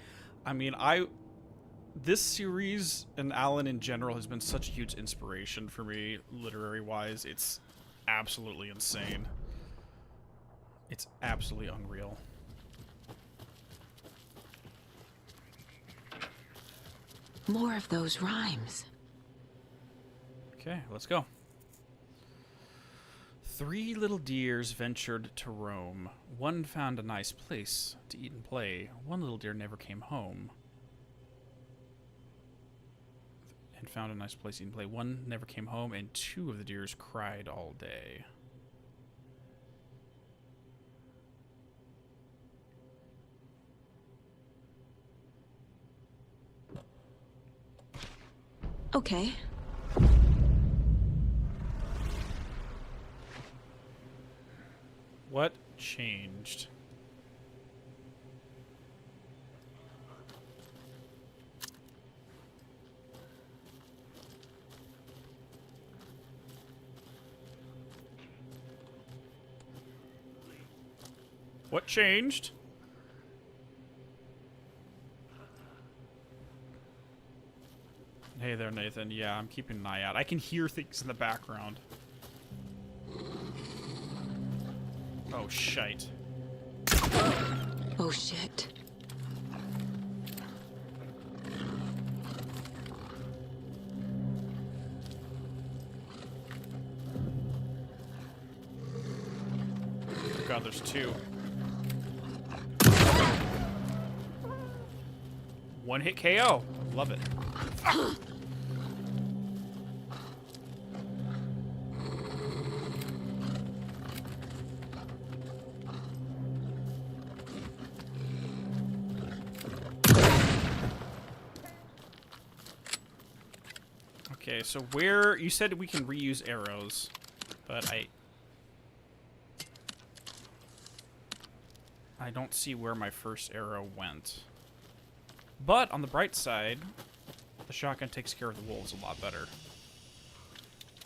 I mean, this series and Alan in general has been such a huge inspiration for me, literary-wise. It's absolutely insane. It's absolutely unreal. More of those rhymes. Okay, let's go. 3 little deers ventured to roam. One found a nice place to eat and play. One little deer never came home. And found a nice place to eat and play. One never came home, and 2 of the deers cried all day. Okay. What changed? What changed? Hey there, Nathan. Yeah, I'm keeping an eye out. I can hear things in the background. Oh, shite. Oh, shit. Oh god, there's two. One hit KO. Love it. Okay, so where you said we can reuse arrows, but I don't see where my first arrow went. But on the bright side, the shotgun takes care of the wolves a lot better,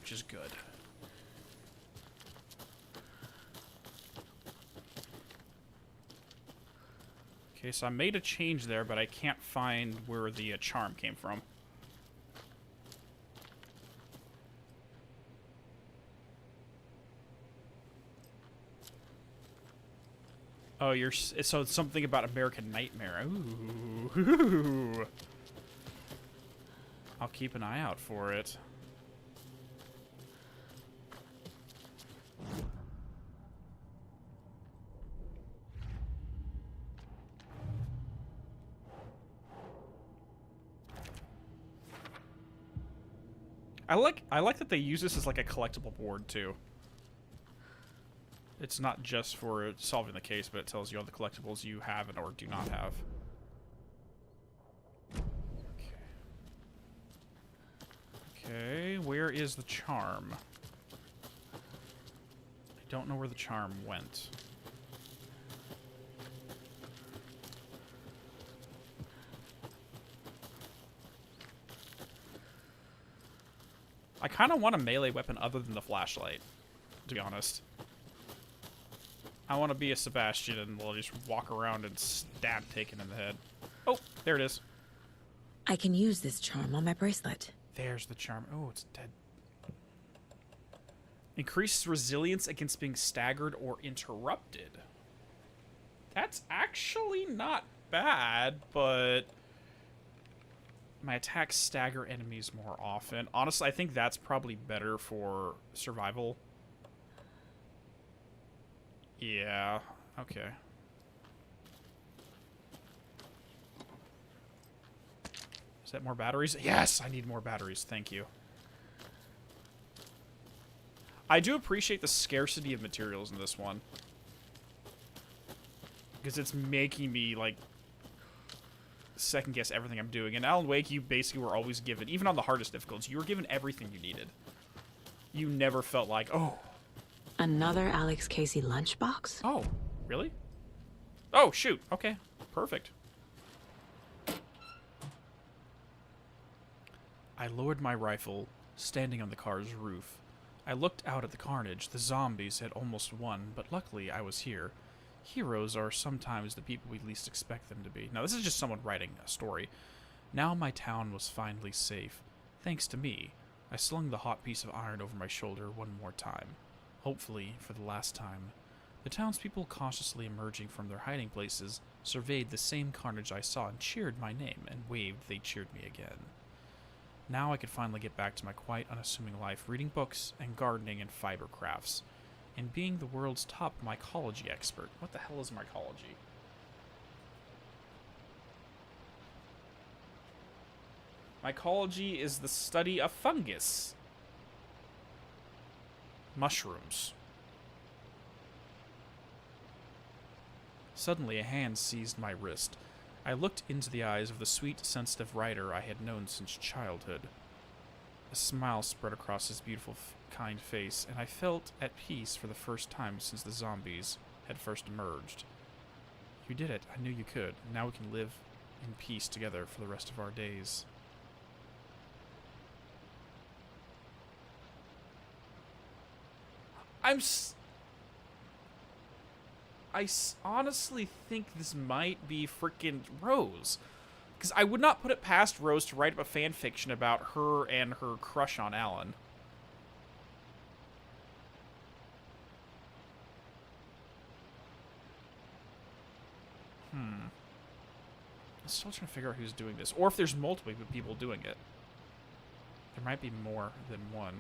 which is good. Okay, so I made a change there, but I can't find where the charm came from. Oh, so it's something about American Nightmare. Ooh. I'll keep an eye out for it. I like that they use this as like a collectible board too. It's not just for solving the case, but it tells you all the collectibles you have and or do not have. Okay, where is the charm? I don't know where the charm went. I kind of want a melee weapon other than the flashlight, to be honest. I want to be a Sebastian and we'll just walk around and stab Taken in the head. Oh, there it is. I can use this charm on my bracelet. There's the charm. Oh, it's dead. Increases resilience against being staggered or interrupted. That's actually not bad, but my attacks stagger enemies more often. Honestly, I think that's probably better for survival. Yeah, okay. Is that more batteries? Yes, I need more batteries. Thank you. I do appreciate the scarcity of materials in this one, because it's making me, like, second guess everything I'm doing. In Alan Wake, you basically were always given, even on the hardest difficulties, you were given everything you needed. You never felt like, oh. Another Alex Casey lunchbox? Oh, really? Oh, shoot. Okay, perfect. I lowered my rifle, standing on the car's roof. I looked out at the carnage. The zombies had almost won, but luckily I was here. Heroes are sometimes the people we least expect them to be. Now, this is just someone writing a story. Now my town was finally safe. Thanks to me. I slung the hot piece of iron over my shoulder one more time. Hopefully, for the last time. The townspeople, cautiously emerging from their hiding places, surveyed the same carnage I saw and cheered my name, and waved they cheered me again. Now I could finally get back to my quite unassuming life, reading books and gardening and fiber crafts, and being the world's top mycology expert. What the hell is mycology? Mycology is the study of fungus. Mushrooms. Suddenly a hand seized my wrist. I looked into the eyes of the sweet, sensitive writer I had known since childhood. A smile spread across his beautiful, kind face, and I felt at peace for the first time since the zombies had first emerged. You did it. I knew you could. Now we can live in peace together for the rest of our days. honestly think this might be frickin' Rose. Because I would not put it past Rose to write up a fan fiction about her and her crush on Alan. I'm still trying to figure out who's doing this. Or if there's multiple people doing it. There might be more than one.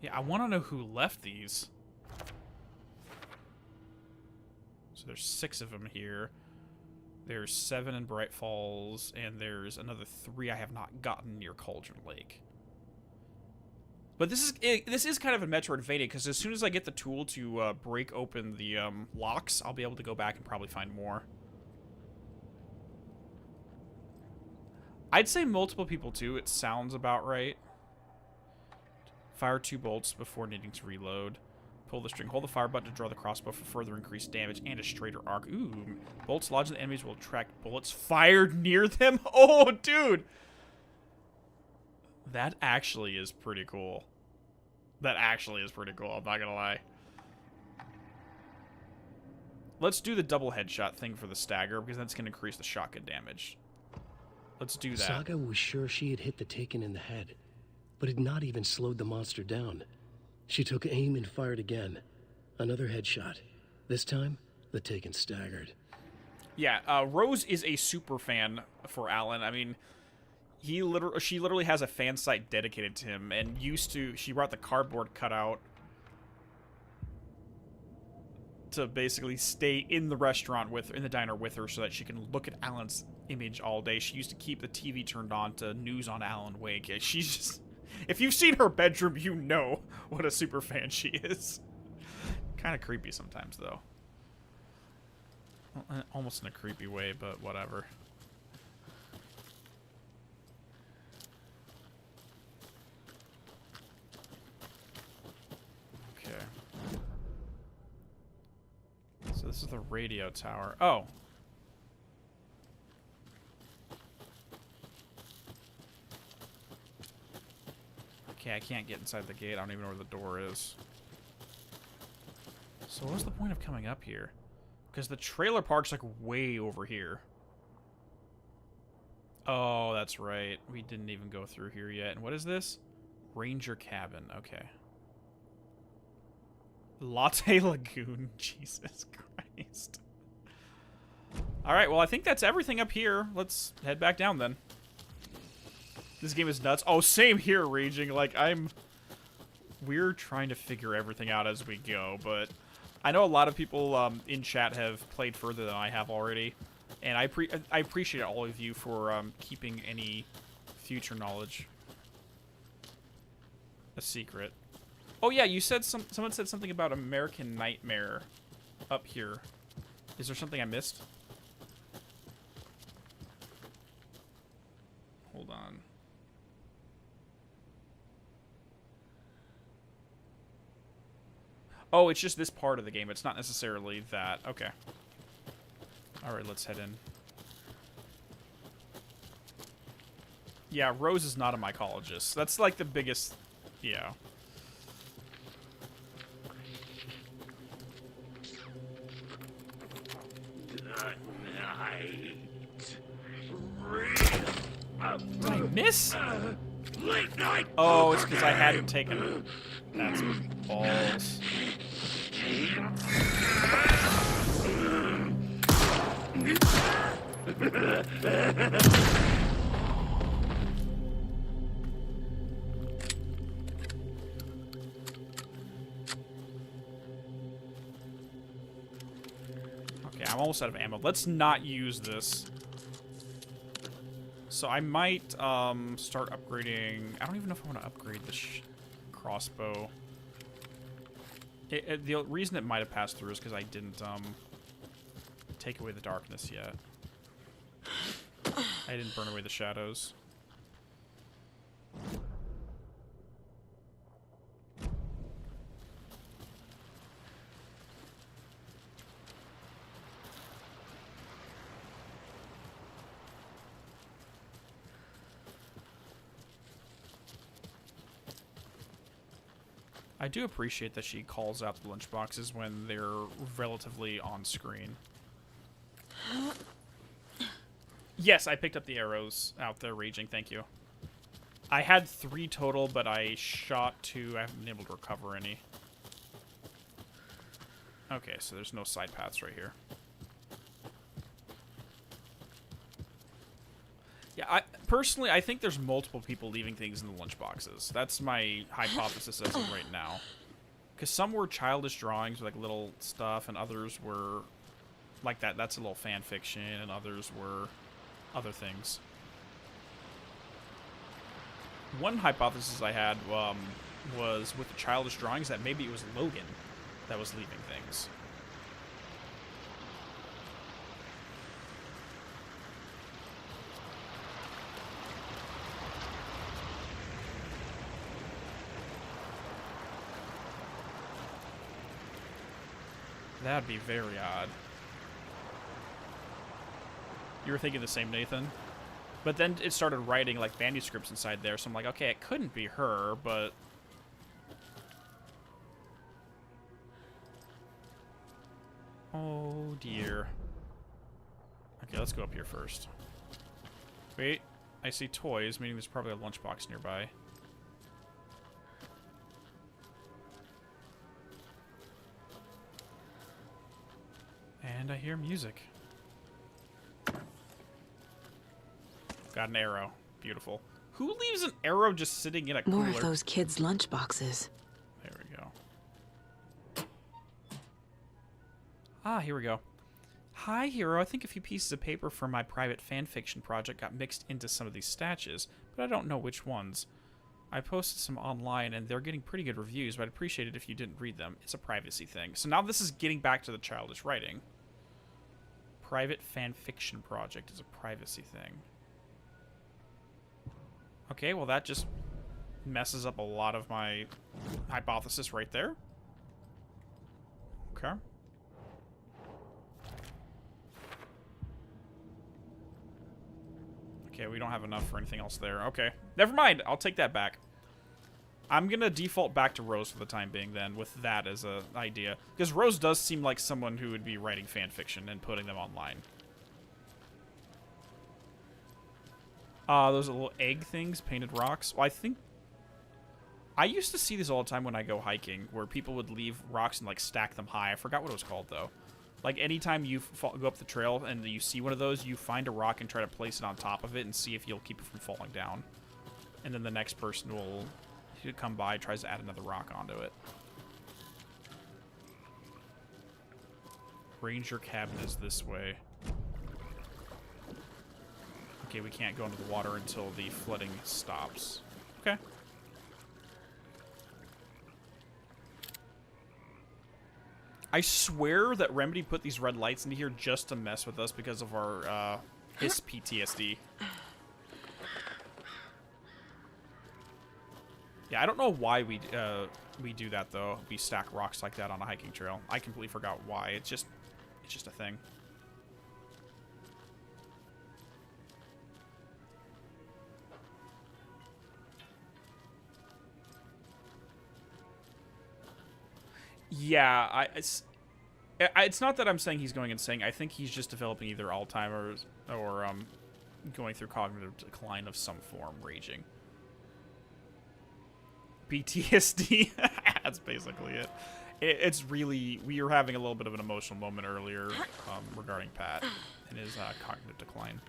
Yeah, I want to know who left these. So there's 6 of them here. There's 7 in Bright Falls, and there's another 3 I have not gotten near Cauldron Lake. But this is kind of a Metroidvania, because as soon as I get the tool to break open the locks, I'll be able to go back and probably find more. I'd say multiple people too. It sounds about right. Fire 2 bolts before needing to reload. Pull the string. Hold the fire button to draw the crossbow for further increased damage and a straighter arc. Ooh. Bolts lodged in the enemies will attract bullets fired near them. Oh, dude. That actually is pretty cool. That actually is pretty cool. I'm not gonna lie. Let's do the double headshot thing for the stagger, because that's gonna increase the shotgun damage. Let's do that. Saga was sure she had hit the Taken in the head, but had not even slowed the monster down. She took aim and fired again. Another headshot. This time, the Taken staggered. Yeah, Rose is a super fan for Alan. I mean, she literally has a fan site dedicated to him, and she brought the cardboard cutout to basically stay in the restaurant in the diner with her so that she can look at Alan's image all day. She used to keep the TV turned on to news on Alan Wake. She's just... If you've seen her bedroom, you know what a super fan she is. Kind of creepy sometimes, though. Well, almost in a creepy way, but whatever. Okay. So this is the radio tower. Oh. Okay, I can't get inside the gate. I don't even know where the door is. So what was the point of coming up here? Because the trailer park's like way over here. Oh, that's right. We didn't even go through here yet. And what is this? Ranger cabin. Okay. Latte Lagoon. Jesus Christ. Alright, well, I think that's everything up here. Let's head back down then. This game is nuts. Oh, same here, Raging. Like, we're trying to figure everything out as we go, but I know a lot of people in chat have played further than I have already, and I appreciate all of you for keeping any future knowledge a secret. Oh yeah, you said someone said something about American Nightmare up here. Is there something I missed? Hold on. Oh, it's just this part of the game. It's not necessarily that. Okay. Alright, let's head in. Yeah, Rose is not a mycologist. That's like the biggest... Yeah. Did I miss? Oh, it's because I hadn't taken... That's balls. Okay, I'm almost out of ammo. Let's not use this. So I might start upgrading... I don't even know if I want to upgrade this crossbow. The reason it might have passed through is because I didn't take away the darkness yet. I didn't burn away the shadows. I do appreciate that she calls out the lunchboxes when they're relatively on screen. Yes, I picked up the arrows out there raging, thank you. I had 3 total, but I shot 2. I haven't been able to recover any. Okay, so there's no side paths right here. Yeah, personally, I think there's multiple people leaving things in the lunchboxes. That's my hypothesis as of right now. Because some were childish drawings with like little stuff, and others were like that. That's a little fan fiction, and others were other things. One hypothesis I had was with the childish drawings that maybe it was Logan that was leaving things. That'd be very odd. You were thinking the same, Nathan? But then it started writing like manuscripts inside there, so I'm like, okay, it couldn't be her, but... Oh dear. Okay, let's go up here first. Wait, I see toys, meaning there's probably a lunchbox nearby. And I hear music. Got an arrow. Beautiful. Who leaves an arrow just sitting in a cooler? More of those kids' lunchboxes. There we go. Ah, here we go. Hi, Hero. I think a few pieces of paper from my private fanfiction project got mixed into some of these stashes, but I don't know which ones. I posted some online, and they're getting pretty good reviews, but I'd appreciate it if you didn't read them. It's a privacy thing. So now this is getting back to the childish writing. Private fanfiction project is a privacy thing. Okay, well that just messes up a lot of my hypothesis right there. Okay. Okay, we don't have enough for anything else there. Okay. Never mind. I'll take that back. I'm going to default back to Rose for the time being then, with that as an idea. Because Rose does seem like someone who would be writing fanfiction and putting them online. Those little egg things, painted rocks. Well, I think... I used to see these all the time when I go hiking, where people would leave rocks and, like, stack them high. I forgot what it was called, though. Like, anytime you go up the trail and you see one of those, you find a rock and try to place it on top of it and see if you'll keep it from falling down. And then the next person will come by, tries to add another rock onto it. Ranger cabin is this way. Okay, we can't go into the water until the flooding stops. Okay. I swear that Remedy put these red lights into here just to mess with us because of our his PTSD. Yeah, I don't know why we do that though. We stack rocks like that on a hiking trail. I completely forgot why. It's just a thing. Yeah, it's not that I'm saying he's going insane. I think he's just developing either Alzheimer's or going through cognitive decline of some form, raging. PTSD. That's basically it. It's really... We were having a little bit of an emotional moment earlier regarding Pat and his cognitive decline.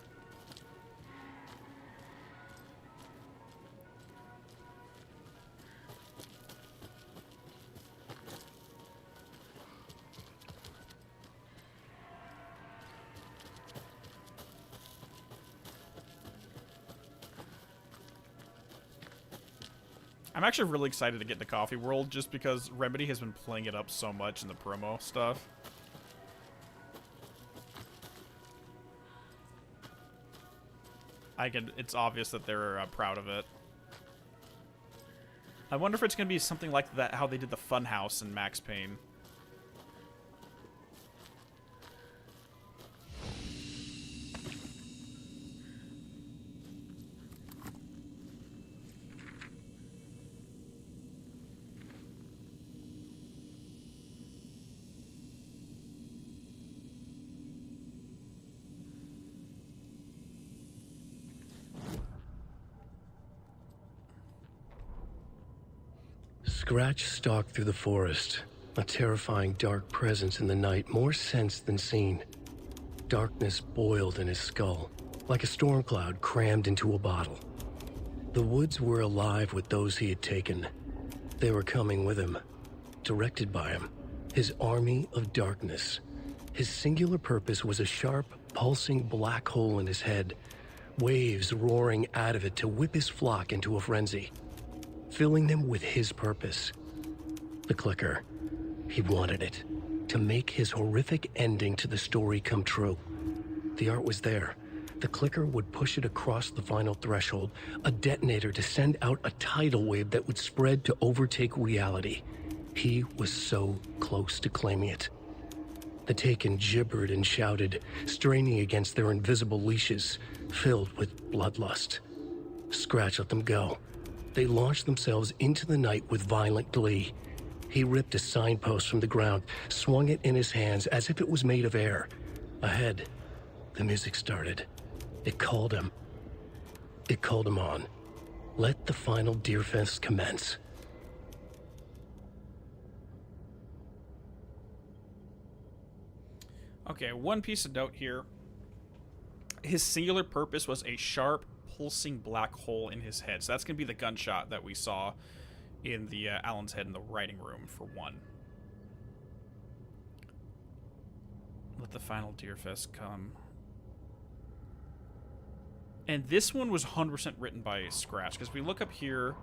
I'm actually really excited to get into Coffee World just because Remedy has been playing it up so much in the promo stuff. It's obvious that they're proud of it. I wonder if it's going to be something like that, how they did the Funhouse in Max Payne. Scratch stalked through the forest, a terrifying dark presence in the night, more sensed than seen. Darkness boiled in his skull, like a storm cloud crammed into a bottle. The woods were alive with those he had taken. They were coming with him, directed by him, his army of darkness. His singular purpose was a sharp, pulsing black hole in his head, waves roaring out of it to whip his flock into a frenzy, filling them with his purpose. The clicker. He wanted it, to make his horrific ending to the story come true. The art was there. The clicker would push it across the final threshold, a detonator to send out a tidal wave that would spread to overtake reality. He was so close to claiming it. The Taken gibbered and shouted, straining against their invisible leashes, filled with bloodlust. Scratch let them go. They launched themselves into the night with violent glee. He ripped a signpost from the ground, swung it in his hands as if it was made of air. Ahead, the music started. It called him. It called him on. Let the final Deerfest commence. Okay, one piece of note here. His singular purpose was a sharp, pulsing black hole in his head. So that's going to be the gunshot that we saw in the Alan's head in the writing room, for one. Let the final Deerfest come. And this one was 100% written by Scratch, because we look up here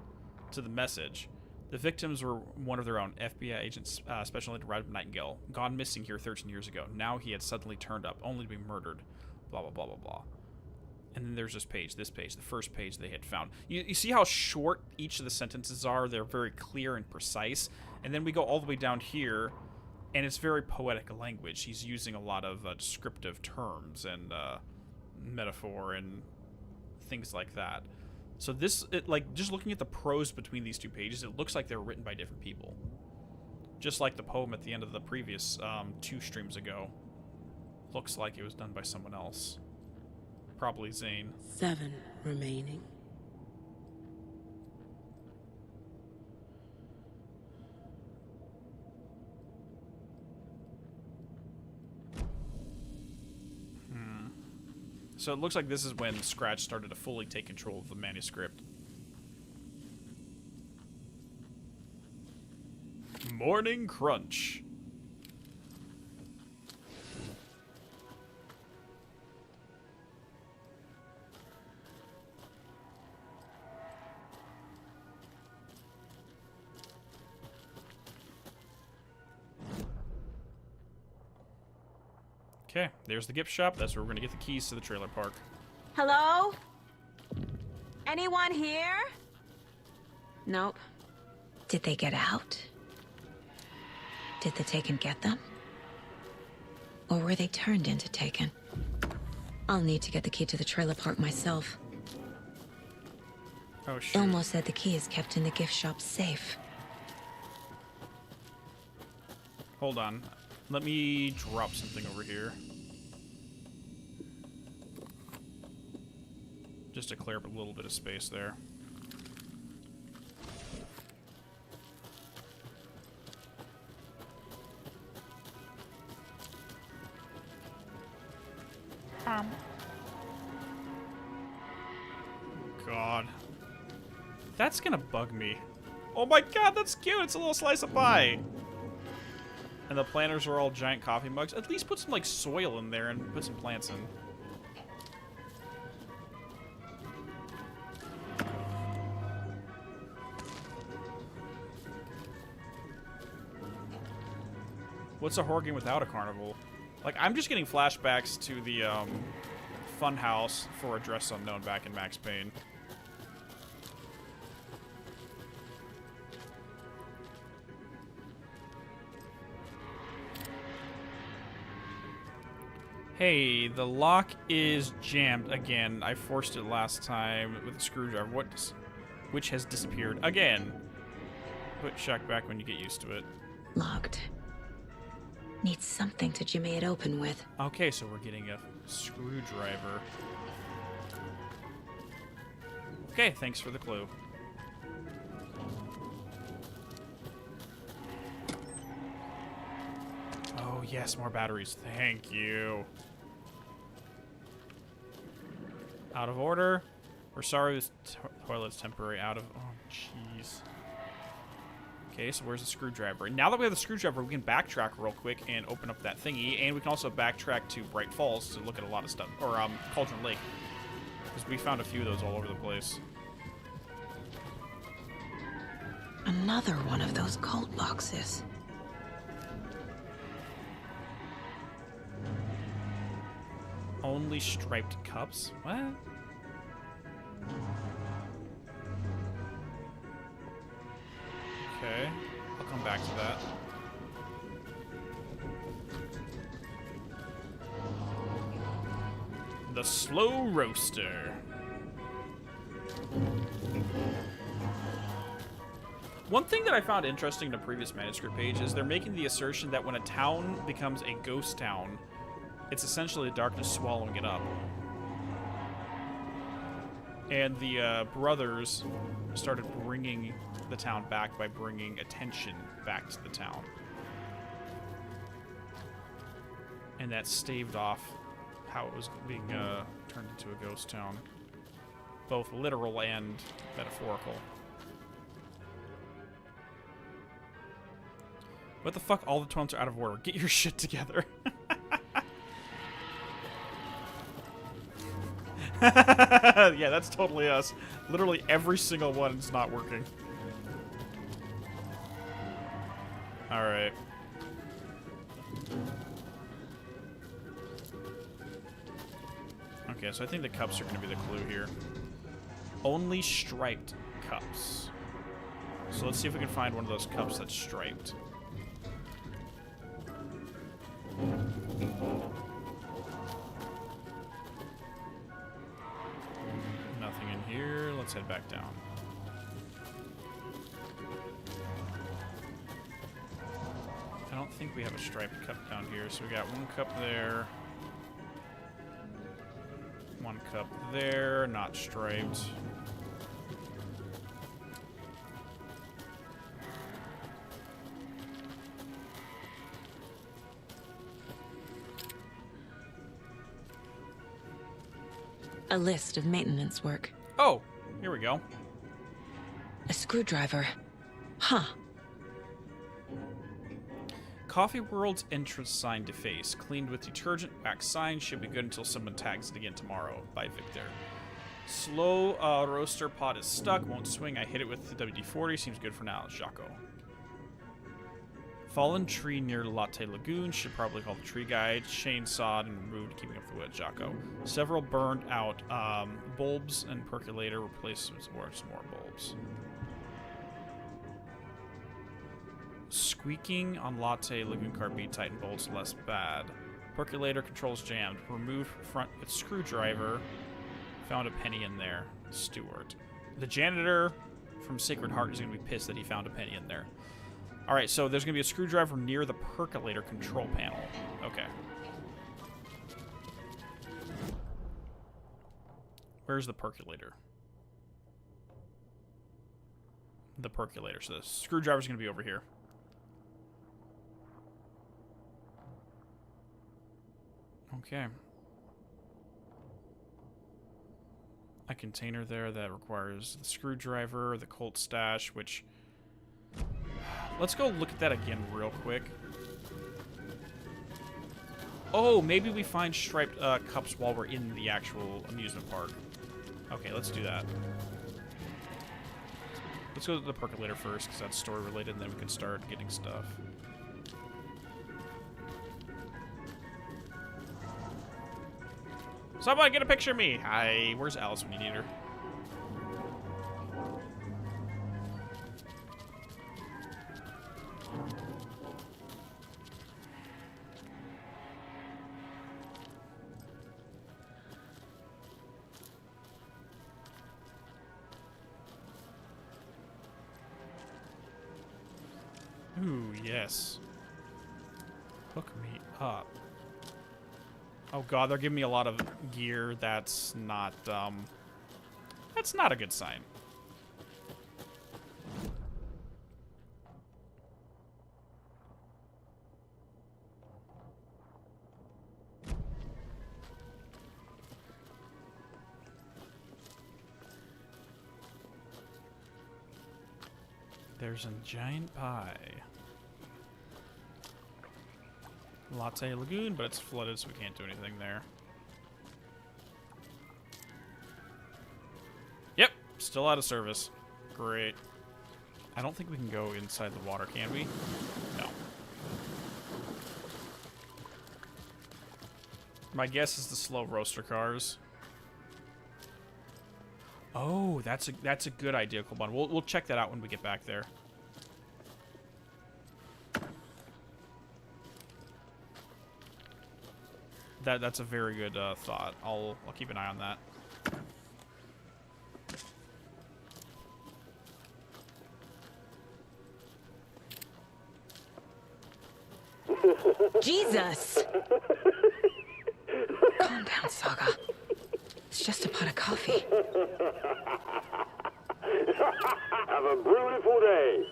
to the message. The victims were one of their own, FBI agent Special Agent Rodman Nightingale, gone missing here 13 years ago. Now he had suddenly turned up, only to be murdered. Blah, blah, blah, blah, blah. And then there's this page, the first page they had found. You see how short each of the sentences are? They're very clear and precise. And then we go all the way down here, and it's very poetic language. He's using a lot of descriptive terms and metaphor and things like that. So this, like, just looking at the prose between these two pages, it looks like they were written by different people. Just like the poem at the end of the previous 2 streams ago. Looks like it was done by someone else. Probably Zane. 7 remaining. So it looks like this is when Scratch started to fully take control of the manuscript. Morning Crunch. Okay, there's the gift shop. That's where we're going to get the keys to the trailer park. Hello? Anyone here? Nope. Did they get out? Did the Taken get them? Or were they turned into Taken? I'll need to get the key to the trailer park myself. Oh, shit. Elmo said the key is kept in the gift shop safe. Hold on. Let me drop something over here. Just to clear up a little bit of space there. God. That's gonna bug me. Oh my god, that's cute! It's a little slice of pie! And the planters are all giant coffee mugs. At least put some, like, soil in there and put some plants in. What's a horror game without a carnival? Like, I'm just getting flashbacks to the funhouse for Address Unknown back in Max Payne. Hey, the lock is jammed again. I forced it last time with a screwdriver. Which has disappeared again. Put check back when you get used to it. Locked. Need something to jimmy it open with. Okay, so we're getting a screwdriver. Okay, thanks for the clue. Oh, yes, more batteries. Thank you. Out of order. We're sorry this toilet's temporary. Out of... Oh, jeez. Okay, so where's the screwdriver? And now that we have the screwdriver, we can backtrack real quick and open up that thingy. And we can also backtrack to Bright Falls to look at a lot of stuff. Or, Cauldron Lake. Because we found a few of those all over the place. Another one of those cult boxes. Only striped cups? What? Okay, I'll come back to that. The slow roaster. One thing that I found interesting in the previous manuscript page is they're making the assertion that when a town becomes a ghost town, it's essentially the darkness swallowing it up. And the brothers started bringing the town back by bringing attention back to the town. And that staved off how it was being turned into a ghost town. Both literal and metaphorical. What the fuck? All the tones are out of order. Get your shit together. Yeah, that's totally us. Literally every single one is not working. Alright. Okay, so I think the cups are going to be the clue here. Only striped cups. So let's see if we can find one of those cups that's striped. Nothing in here. Let's head back down. I don't think we have a striped cup down here, so we got one cup there. One cup there, not striped. A list of maintenance work. Oh, here we go. A screwdriver. Huh. Coffee World's entrance sign defaced. Cleaned with detergent. Wax sign. Should be good until someone tags it again tomorrow. By Victor. Slow roaster pot is stuck. Won't swing. I hit it with the WD-40. Seems good for now. Jaco. Fallen tree near Latte Lagoon. Should probably call the tree guide. Chainsawed and removed, keeping up the wood. Jaco. Several burned out bulbs and percolator. Replaced with some more bulbs. Squeaking on Latte Lagoon carbide. Tighten bolts less bad. Percolator controls jammed. Remove front with screwdriver. Found a penny in there. Stewart. The janitor from Sacred Heart is going to be pissed that he found a penny in there. Alright, so there's going to be a screwdriver near the percolator control panel. Okay. Where's the percolator? The percolator. So the screwdriver's going to be over here. Okay. A container there that requires the screwdriver, the Colt stash, which... Let's go look at that again real quick. Oh, maybe we find striped cups while we're in the actual amusement park. Okay, let's do that. Let's go to the percolator first, because that's story related, and then we can start getting stuff. Someone get a picture of me. Hi, where's Alice when you need her? Ooh, yes. Hook me up. Oh god, they're giving me a lot of gear. That's not a good sign. There's a giant pie. Latte Lagoon, but it's flooded, so we can't do anything there. Yep, still out of service. Great. I don't think we can go inside the water, can we? No. My guess is the slow roaster cars. Oh, that's a good idea, Colbun. We'll check that out when we get back there. That's a very good thought. I'll keep an eye on that. Jesus! Calm down, Saga. It's just a pot of coffee. Have a beautiful day.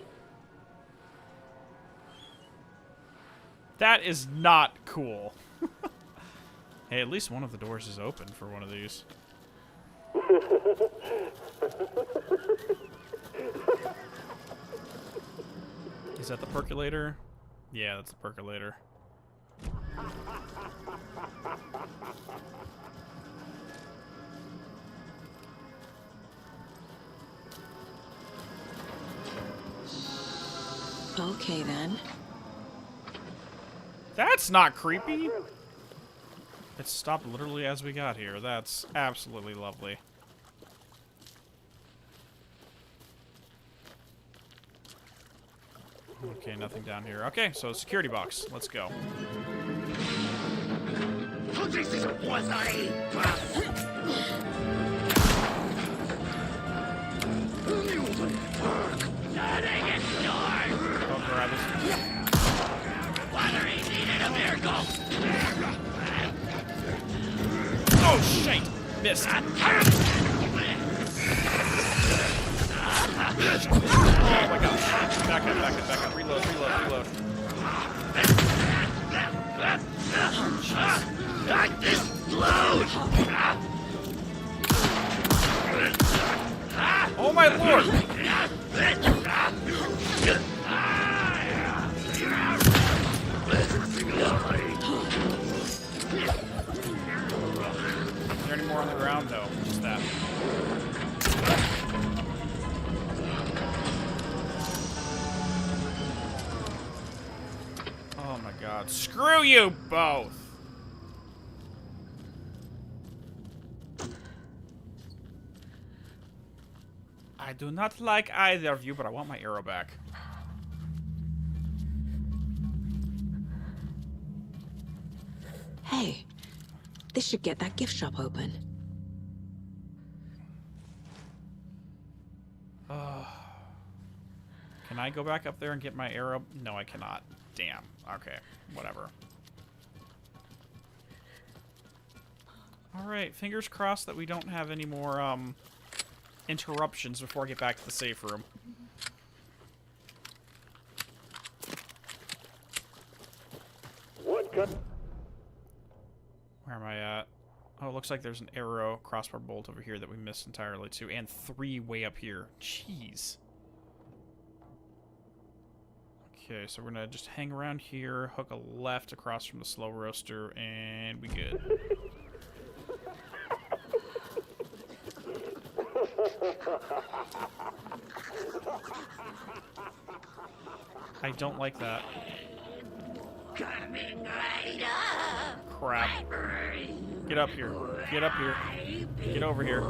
That is not cool. Hey, at least one of the doors is open for one of these. Is that the percolator? Yeah, that's the percolator. Okay, then. That's not creepy. It stopped literally as we got here. That's absolutely lovely. Okay, nothing down here. Okay, so security box. Let's go. Don't grab this. Watery needed a miracle. Oh, shit! Missed. Oh my gosh. Back up. Reload. Not this load. Oh my lord! Is there any more on the ground? No, just that. Oh my god. Screw you both! I do not like either of you, but I want my arrow back. Hey, this should get that gift shop open. Can I go back up there and get my arrow? No, I cannot. Damn. Okay, whatever. Alright, fingers crossed that we don't have any more, interruptions before I get back to the safe room. Where am I at? Oh, it looks like there's an arrow crossbar bolt over here that we missed entirely too, and 3 way up here. Jeez. Okay, so we're gonna just hang around here, hook a left across from the slow roaster, and we good. I don't like that. Coming right up. crap. Get up here. Get up here. Get over here.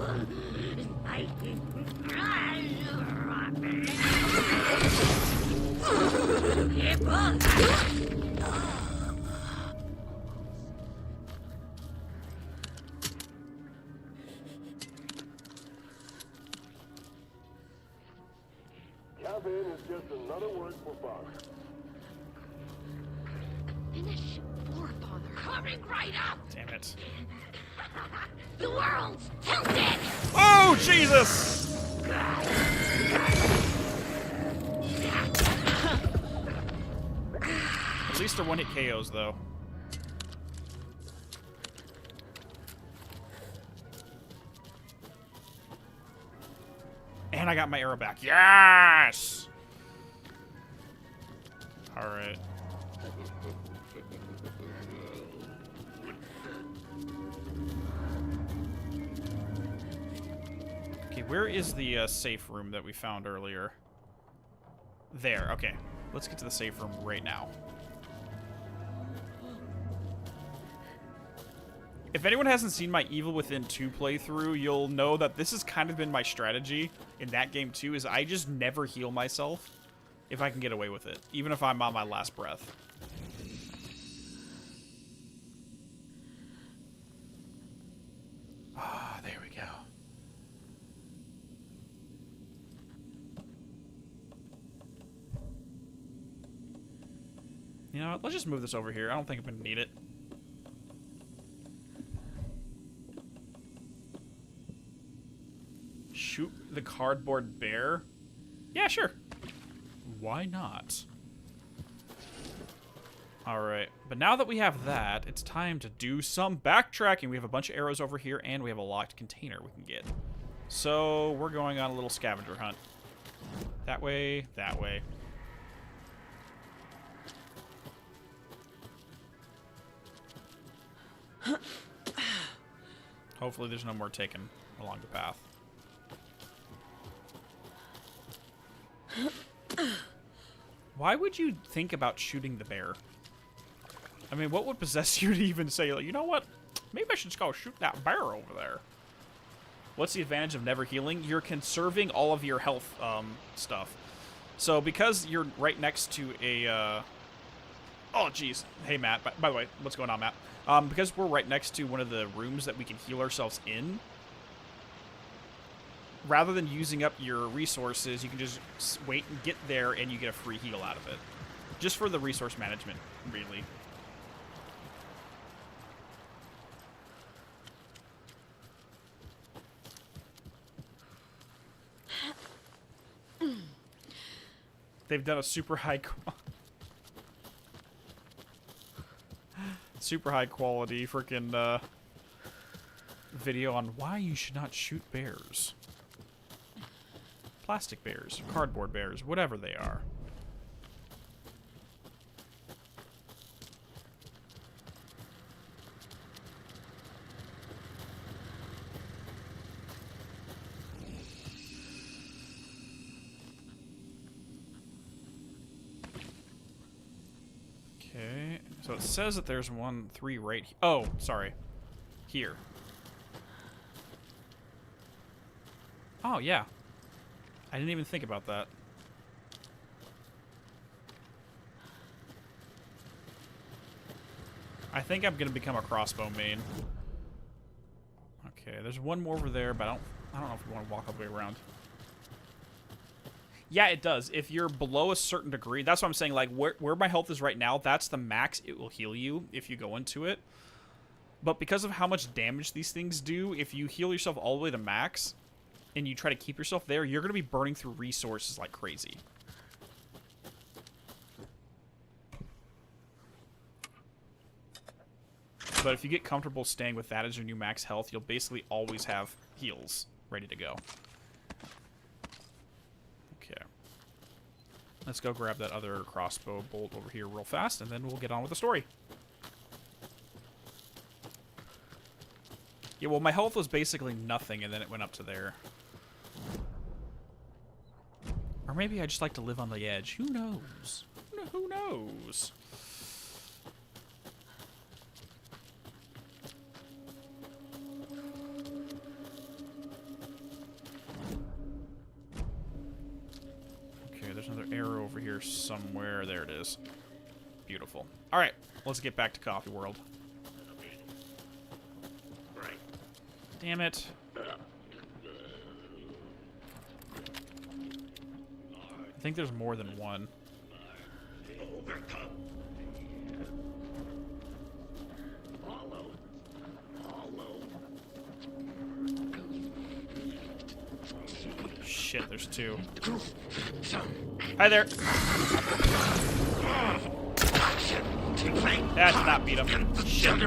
Cabin is just another word for fun. Finish forefather. Coming right up! Damn it. The world's tilted! Oh, Jesus! At least they're one-hit KOs, though. And I got my arrow back. Yes! Alright. Okay, where is the safe room that we found earlier? There, okay. Let's get to the safe room right now. If anyone hasn't seen my Evil Within 2 playthrough, you'll know that this has kind of been my strategy in that game too, is I just never heal myself if I can get away with it, even if I'm on my last breath. Ah, there we go. You know what, let's just move this over here. I don't think I'm gonna need it. Shoot the cardboard bear? Yeah, sure. Why not? Alright, but now that we have that, it's time to do some backtracking. We have a bunch of arrows over here, and we have a locked container we can get. So, we're going on a little scavenger hunt. That way, that way. Hopefully there's no more taken along the path. Why would you think about shooting the bear? I mean, what would possess you to even say, like, you know what? Maybe I should just go shoot that bear over there. What's the advantage of never healing? You're conserving all of your health stuff. So because you're right next to a... Oh, jeez. Hey, Matt. By the way, what's going on, Matt? Because we're right next to one of the rooms that we can heal ourselves in, rather than using up your resources, you can just wait and get there, and you get a free heal out of it. Just for the resource management, really. They've done a super high quality freaking video on why you should not shoot bears. Plastic bears, cardboard bears, whatever they are. Okay, so it says that there's 3 right here. Oh, sorry. Here. Oh, yeah. I didn't even think about that. I think I'm gonna become a crossbow main. Okay, there's one more over there, but I don't know if we want to walk all the way around. Yeah, it does. If you're below a certain degree, that's what I'm saying. Like where my health is right now, that's the max it will heal you if you go into it. But because of how much damage these things do, if you heal yourself all the way to max, and you try to keep yourself there, you're going to be burning through resources like crazy. But if you get comfortable staying with that as your new max health, you'll basically always have heals ready to go. Okay. Let's go grab that other crossbow bolt over here real fast, and then we'll get on with the story. Yeah, well, my health was basically nothing, and then it went up to there. Or maybe I just like to live on the edge. Who knows? Who knows? here somewhere. There it is. Beautiful. All right, let's get back to Coffee World. Damn it. I think there's more than one. Shit, there's two. Hi there. That did not beat him. Shit.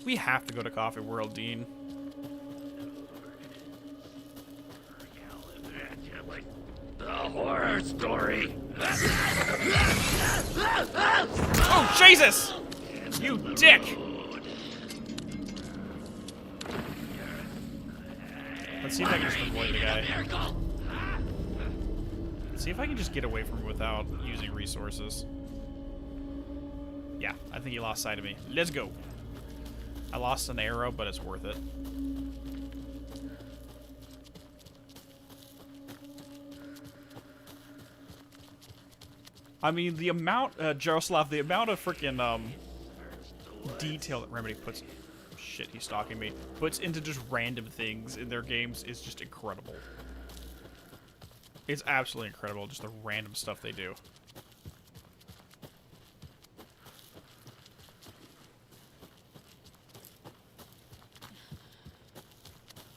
We have to go to Coffee World, Dean. The horror story. Oh, Jesus! You dick! Let's see if I can just avoid the guy. Let's see if I can just get away from him without using resources. Yeah, I think he lost sight of me. Let's go. I lost an arrow, but it's worth it. I mean, the amount, Jaroslav, the amount of freaking detail that Remedy puts, shit, he's stalking me, puts into just random things in their games is just incredible. It's absolutely incredible, just the random stuff they do.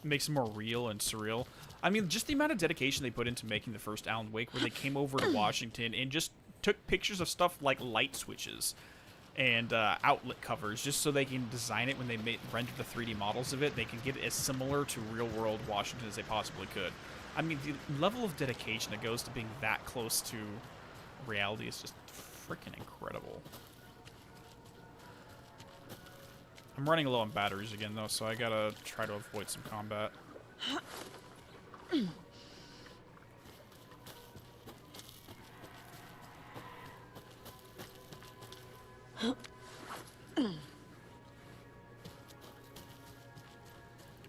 Makes it more real and surreal. I mean, just the amount of dedication they put into making the first Alan Wake, where they came over to Washington and just took pictures of stuff like light switches and outlet covers, just so they can design it when they render the 3D models of it. They can get it as similar to real-world Washington as they possibly could. I mean, the level of dedication that goes to being that close to reality is just freaking incredible. I'm running low on batteries again, though, so I gotta try to avoid some combat.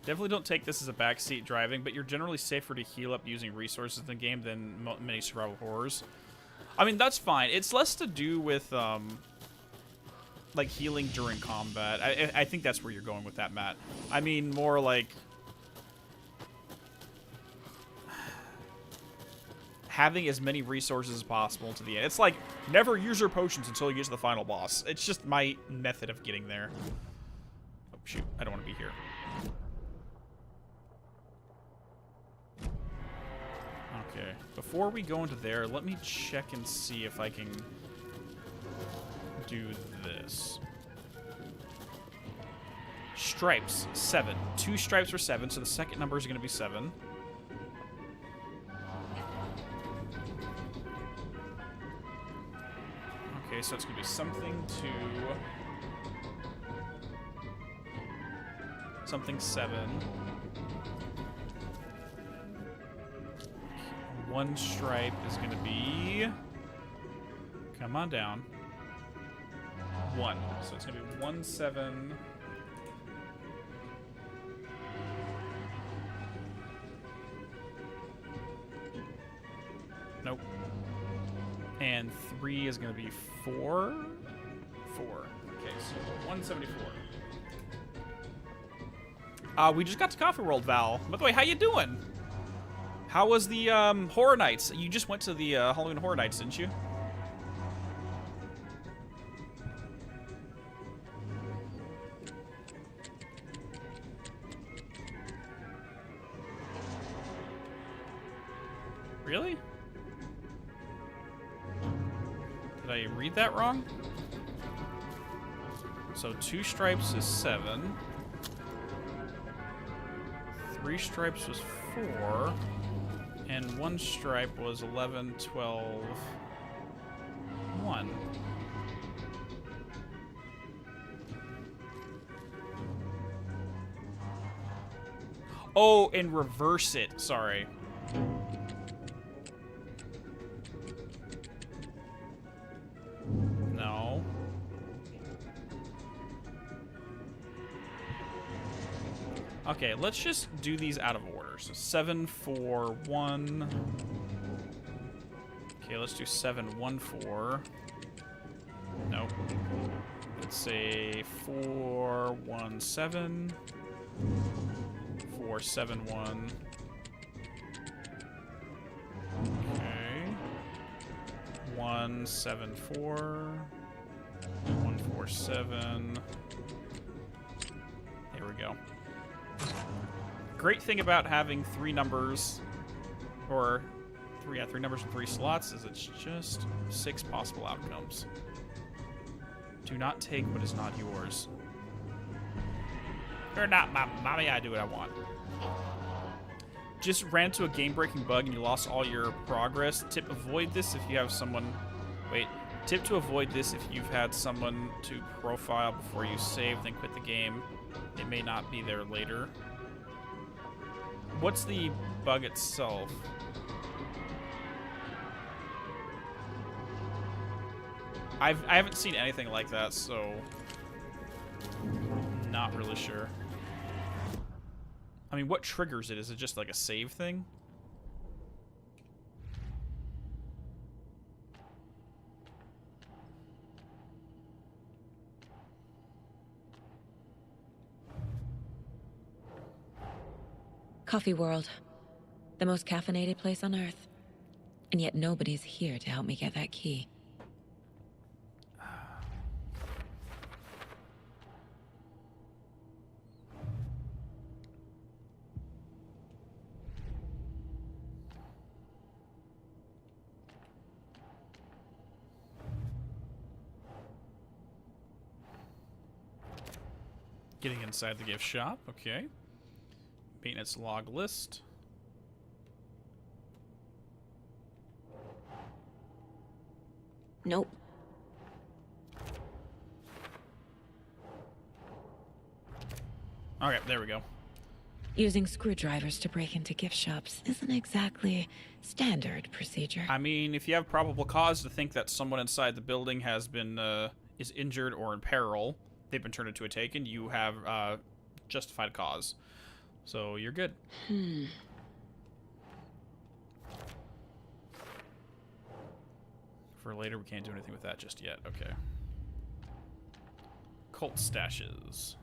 Definitely don't take this as a backseat driving, but you're generally safer to heal up using resources in the game than many survival horrors. I mean, that's fine. It's less to do with, like, healing during combat. I think that's where you're going with that, Matt. I mean, more like having as many resources as possible to the end. It's like, never use your potions until you get to the final boss. It's just my method of getting there. Oh, shoot. I don't want to be here. Okay. Before we go into there, let me check and see if I can do this. Stripes, 7. 2 stripes for 7, so the second number is going to be 7. Okay, so it's going to be something 2. Something 7. 1 stripe is going to be... Come on down. 1. So it's going to be 1, 7... Nope. And 3 is going to be 4? 4. Okay, so 174. We just got to Coffee World, Val. By the way, how you doing? How was the Horror Nights? You just went to the Halloween Horror Nights, didn't you? Really? Did I read that wrong? So 2 stripes is 7. 3 stripes was 4. And 1 stripe was 11, 12, 1. Oh, and reverse it. Sorry. Okay, let's just do these out of order. So 7, 4, 1. Okay, let's do 7, 1, 4. Nope. Let's say 4, 1, 7. 4, 7, 1. Okay. 1, 7, 4. 1, 4, 7. There we go. Great thing about having 3 numbers, or 3 numbers and 3 slots, is it's just 6 possible outcomes. Do not take what is not yours. You're not my mommy, I do what I want. Just ran into a game-breaking bug and you lost all your progress. Tip, avoid this if you have someone... Wait. Tip to avoid this if you've had someone to profile before you save, then quit the game. It may not be there later. What's the bug itself? I haven't seen anything like that, so not really sure. I mean, what triggers it? Is it just like a save thing? Coffee World. The most caffeinated place on Earth. And yet nobody's here to help me get that key. Getting inside the gift shop, okay. Maintenance log list. Nope. Okay, there we go. Using screwdrivers to break into gift shops isn't exactly standard procedure. I mean, if you have probable cause to think that someone inside the building has been, is injured or in peril, they've been turned into a taken, you have, justified cause. So, you're good. For later, we can't do anything with that just yet. Okay. Cult stashes.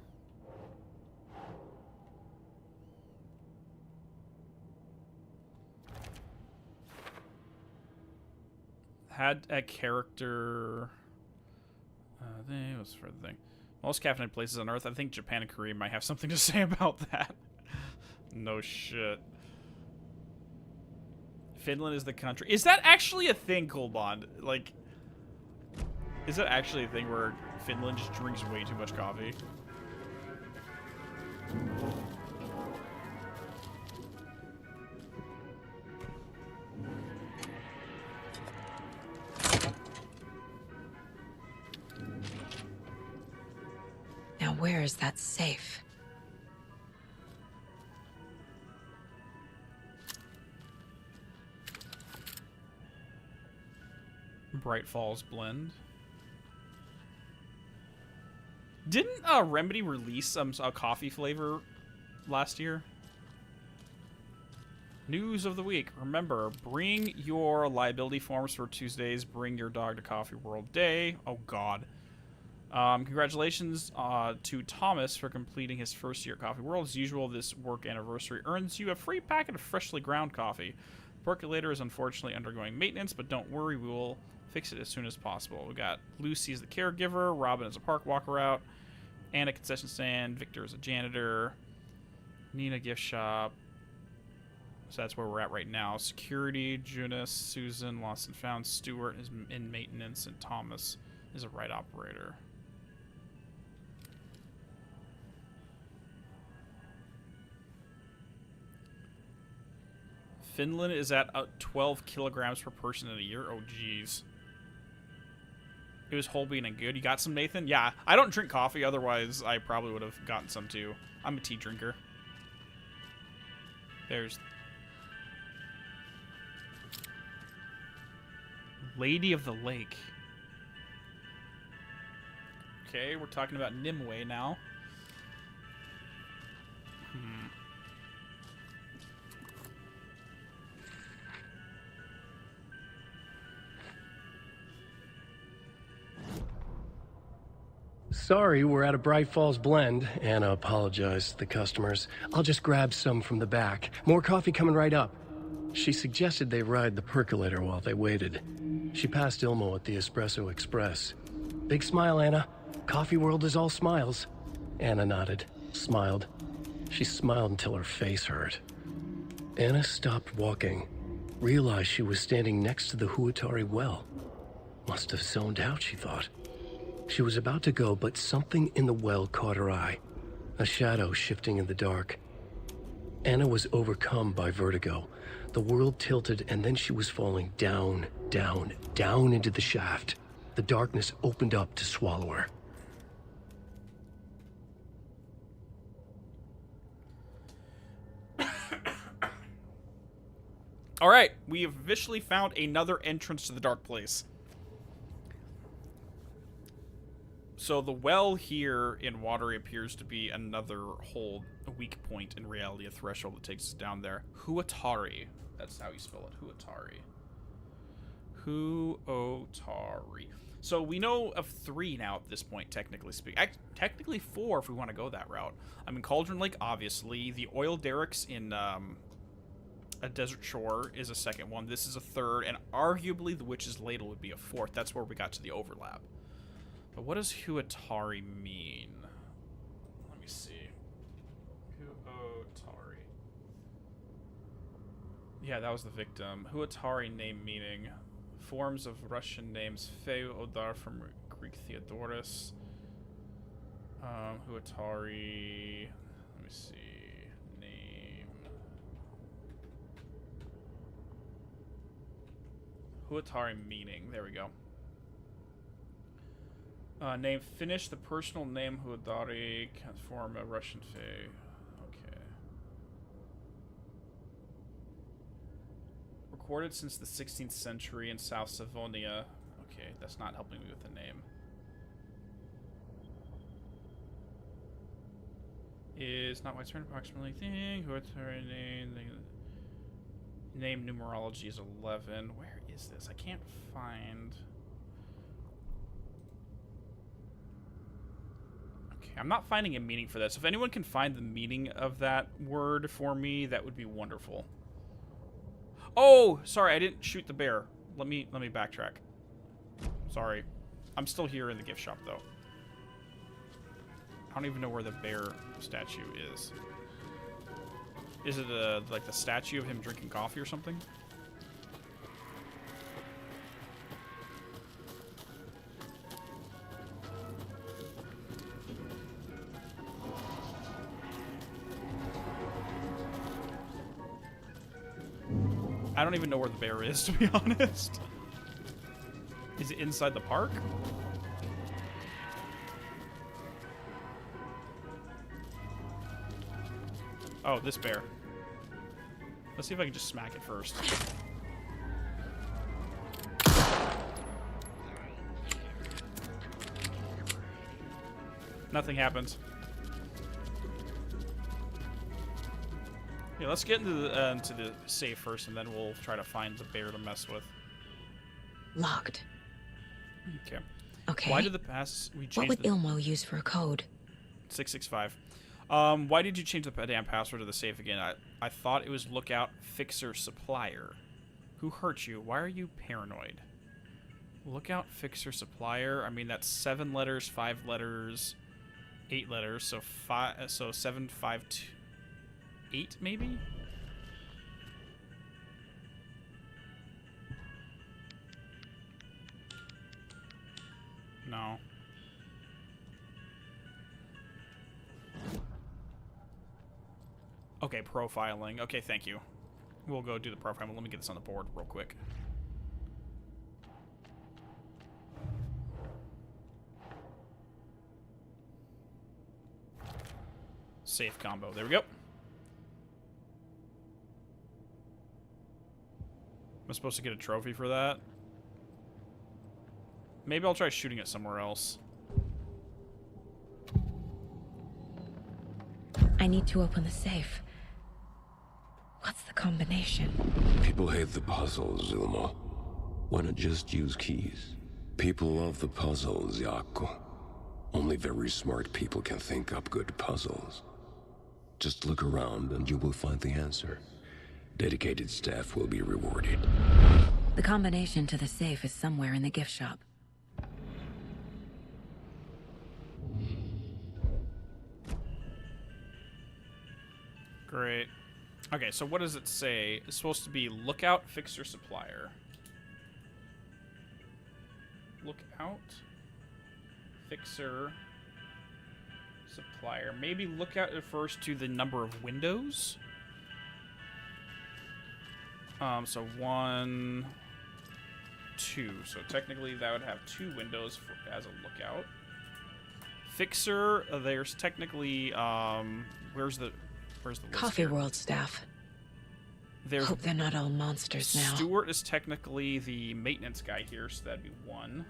Had a character... that was for the thing. Most caffeinated places on Earth. I think Japan and Korea might have something to say about that. No shit. Finland is the country. Is that actually a thing, Colbond? Like, is that actually a thing where Finland just drinks way too much coffee? Now where is that safe? Bright Falls blend. Didn't Remedy release a coffee flavor last year? News of the week. Remember, bring your liability forms for Tuesdays. Bring your dog to Coffee World Day. Oh, God. Congratulations to Thomas for completing his first year at Coffee World. As usual, this work anniversary earns you a free packet of freshly ground coffee. Percolator is unfortunately undergoing maintenance, but don't worry, we will fix it as soon as possible. We got Lucy as the caregiver, Robin as a park walker out, Anna concession stand, Victor as a janitor, Nina gift shop. So that's where we're at right now. Security, Junis, Susan, lost and found, Stewart is in maintenance, and Thomas is a ride operator. Finland is at 12 kilograms per person in a year. Oh, jeez. It was whole bean and good. You got some, Nathan? Yeah, I don't drink coffee. Otherwise, I probably would have gotten some, too. I'm a tea drinker. There's... Lady of the Lake. Okay, we're talking about Nimue now. Sorry, we're at a Bright Falls blend. Anna apologized to the customers. I'll just grab some from the back. More coffee coming right up. She suggested they ride the percolator while they waited. She passed Ilmo at the Espresso Express. Big smile, Anna. Coffee world is all smiles. Anna nodded, smiled. She smiled until her face hurt. Anna stopped walking, realized she was standing next to the Huatari well. Must have zoned out, she thought. She was about to go, but something in the well caught her eye. A shadow shifting in the dark. Anna was overcome by vertigo. The world tilted, and then she was falling down, down, down into the shaft. The darkness opened up to swallow her. All right, we have officially found another entrance to the dark place. So the well here in Watery appears to be another whole weak point in reality, a threshold that takes us down there. Huatari. That's how you spell it. Huatari. Huatari. So we know of 3 now at this point, technically speaking. Technically 4 if we want to go that route. I mean, Cauldron Lake, obviously. The oil derricks in a Desert Shore is a second one. This is a third, and arguably the Witch's Ladle would be a fourth. That's where we got to the overlap. But what does Huatari mean? Let me see. Huatari. Yeah, that was the victim. Huatari name meaning. Forms of Russian names. Feu Odar from Greek Theodorus. Huatari. Let me see. Name. Huatari meaning. There we go. Name Finnish, the personal name Huatari can form a Russian fey. Okay. Recorded since the 16th century in South Savonia. Okay, that's not helping me with the name. Is not widespread approximately thing. Huatari name numerology is 11. Where is this? I can't find. I'm not finding a meaning for this. If anyone can find the meaning of that word for me, that would be wonderful. Oh, sorry, I didn't shoot the bear. Let me backtrack. Sorry. I'm still here in the gift shop, though. I don't even know where the bear statue is. Is it like the statue of him drinking coffee or something? I don't even know where the bear is, to be honest. Is it inside the park? Oh, this bear. Let's see if I can just smack it first. Nothing happens. Yeah, let's get into the safe first, and then we'll try to find the bear to mess with. Locked. Okay. Okay. Why did the pass we changed? What would Ilmo use for a code? 665. Why did you change the damn password to the safe again? I thought it was lookout fixer supplier. Who hurt you? Why are you paranoid? Lookout fixer supplier. I mean, that's 7 letters, 5 letters, 8 letters. So 7, 5, 2. 8, maybe? No. Okay, profiling. Okay, thank you. We'll go do the profiling. Let me get this on the board real quick. Safe combo. There we go. Am I supposed to get a trophy for that? Maybe I'll try shooting it somewhere else. I I need to open the safe. What's the combination? People hate the puzzles, Zulma. Why not just use keys? People love the puzzles, Yaku. Only very smart people can think up good puzzles. Just look around and you will find the answer. Dedicated staff will be rewarded. The combination to the safe is somewhere in the gift shop. Great. Okay, so what does it say? It's supposed to be lookout, fixer, supplier. Lookout, fixer, supplier. Maybe lookout refers to the number of windows. So 1, 2. So technically that would have 2 windows as a lookout. Fixer, there's technically where's the list Coffee here? World staff. There's Hope they're not all monsters now. Stewart is technically the maintenance guy here, so that'd be 1.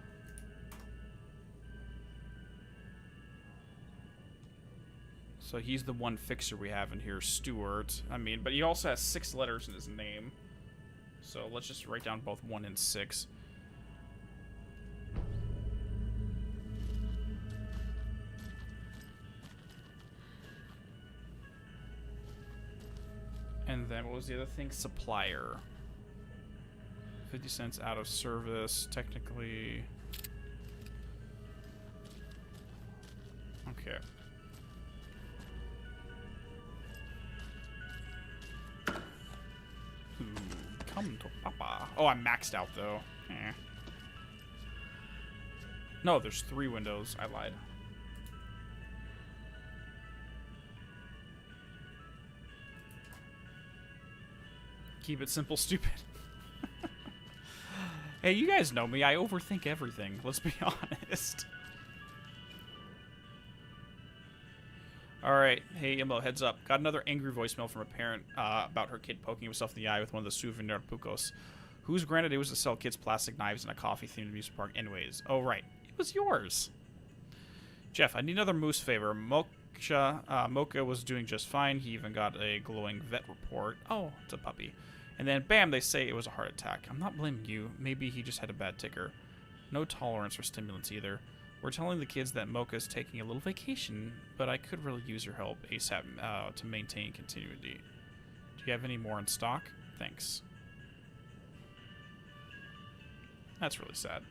So he's the one fixer we have in here, Stewart. I mean, but he also has 6 letters in his name. So let's just write down both 1 and 6. And then what was the other thing? Supplier. 50 cents out of service, technically. Okay. Ooh, come to Papa. Oh, I'm maxed out though. Eh. No, there's 3 windows. I lied. Keep it simple, stupid. Hey, you guys know me. I overthink everything. Let's be honest. Alright. Hey, Immo, heads up. Got another angry voicemail from a parent about her kid poking himself in the eye with one of the souvenir pucos. Whose granted it was to sell kids plastic knives in a coffee-themed amusement park anyways. Oh, right. It was yours. Jeff, I need another moose favor. Mocha was doing just fine. He even got a glowing vet report. Oh, it's a puppy. And then, bam, they say it was a heart attack. I'm not blaming you. Maybe he just had a bad ticker. No tolerance for stimulants either. We're telling the kids that Mocha's taking a little vacation, but I could really use your help ASAP to maintain continuity. Do you have any more in stock? Thanks. That's really sad.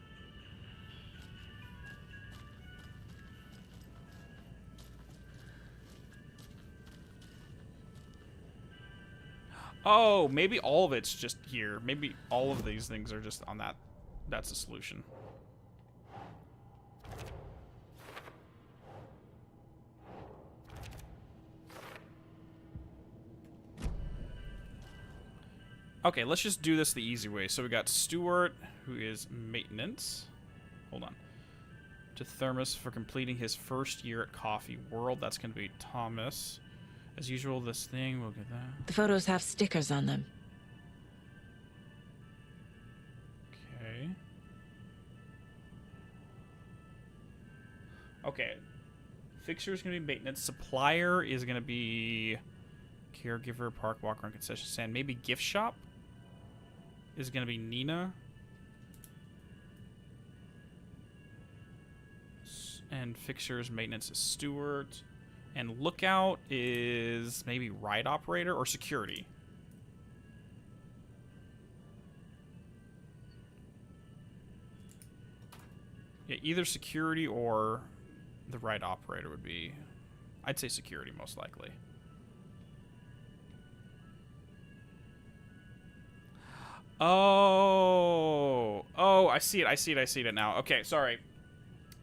Oh, maybe all of it's just here. Maybe all of these things are just on that. That's the solution. Okay, let's just do this the easy way. So we got Stewart, who is maintenance. Hold on. To Thermos for completing his first year at Coffee World. That's going to be Thomas. As usual, this thing, we'll get that. The photos have stickers on them. Okay. Okay. Fixer is going to be maintenance. Supplier is going to be caregiver, park walker, and concession stand. Maybe gift shop is going to be Nina. And fixers, maintenance is Stewart. And lookout is maybe ride operator or security. Yeah, either security or the ride operator would be... I'd say security most likely. Oh, I see it. I see it now. Okay, sorry.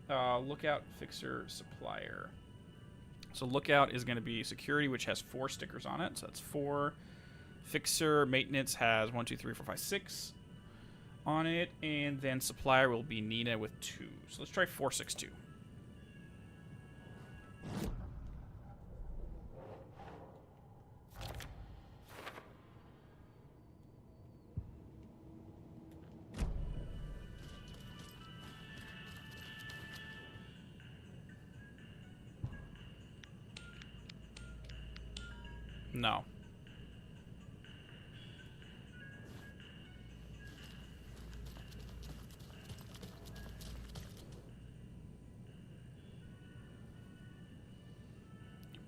Lookout, fixer, supplier. So lookout is going to be security, which has 4 stickers on it. So that's 4. Fixer, maintenance has 1, 2, 3, 4, 5, 6 on it. And then supplier will be Nina with 2. So let's try 4, 6, 2. No.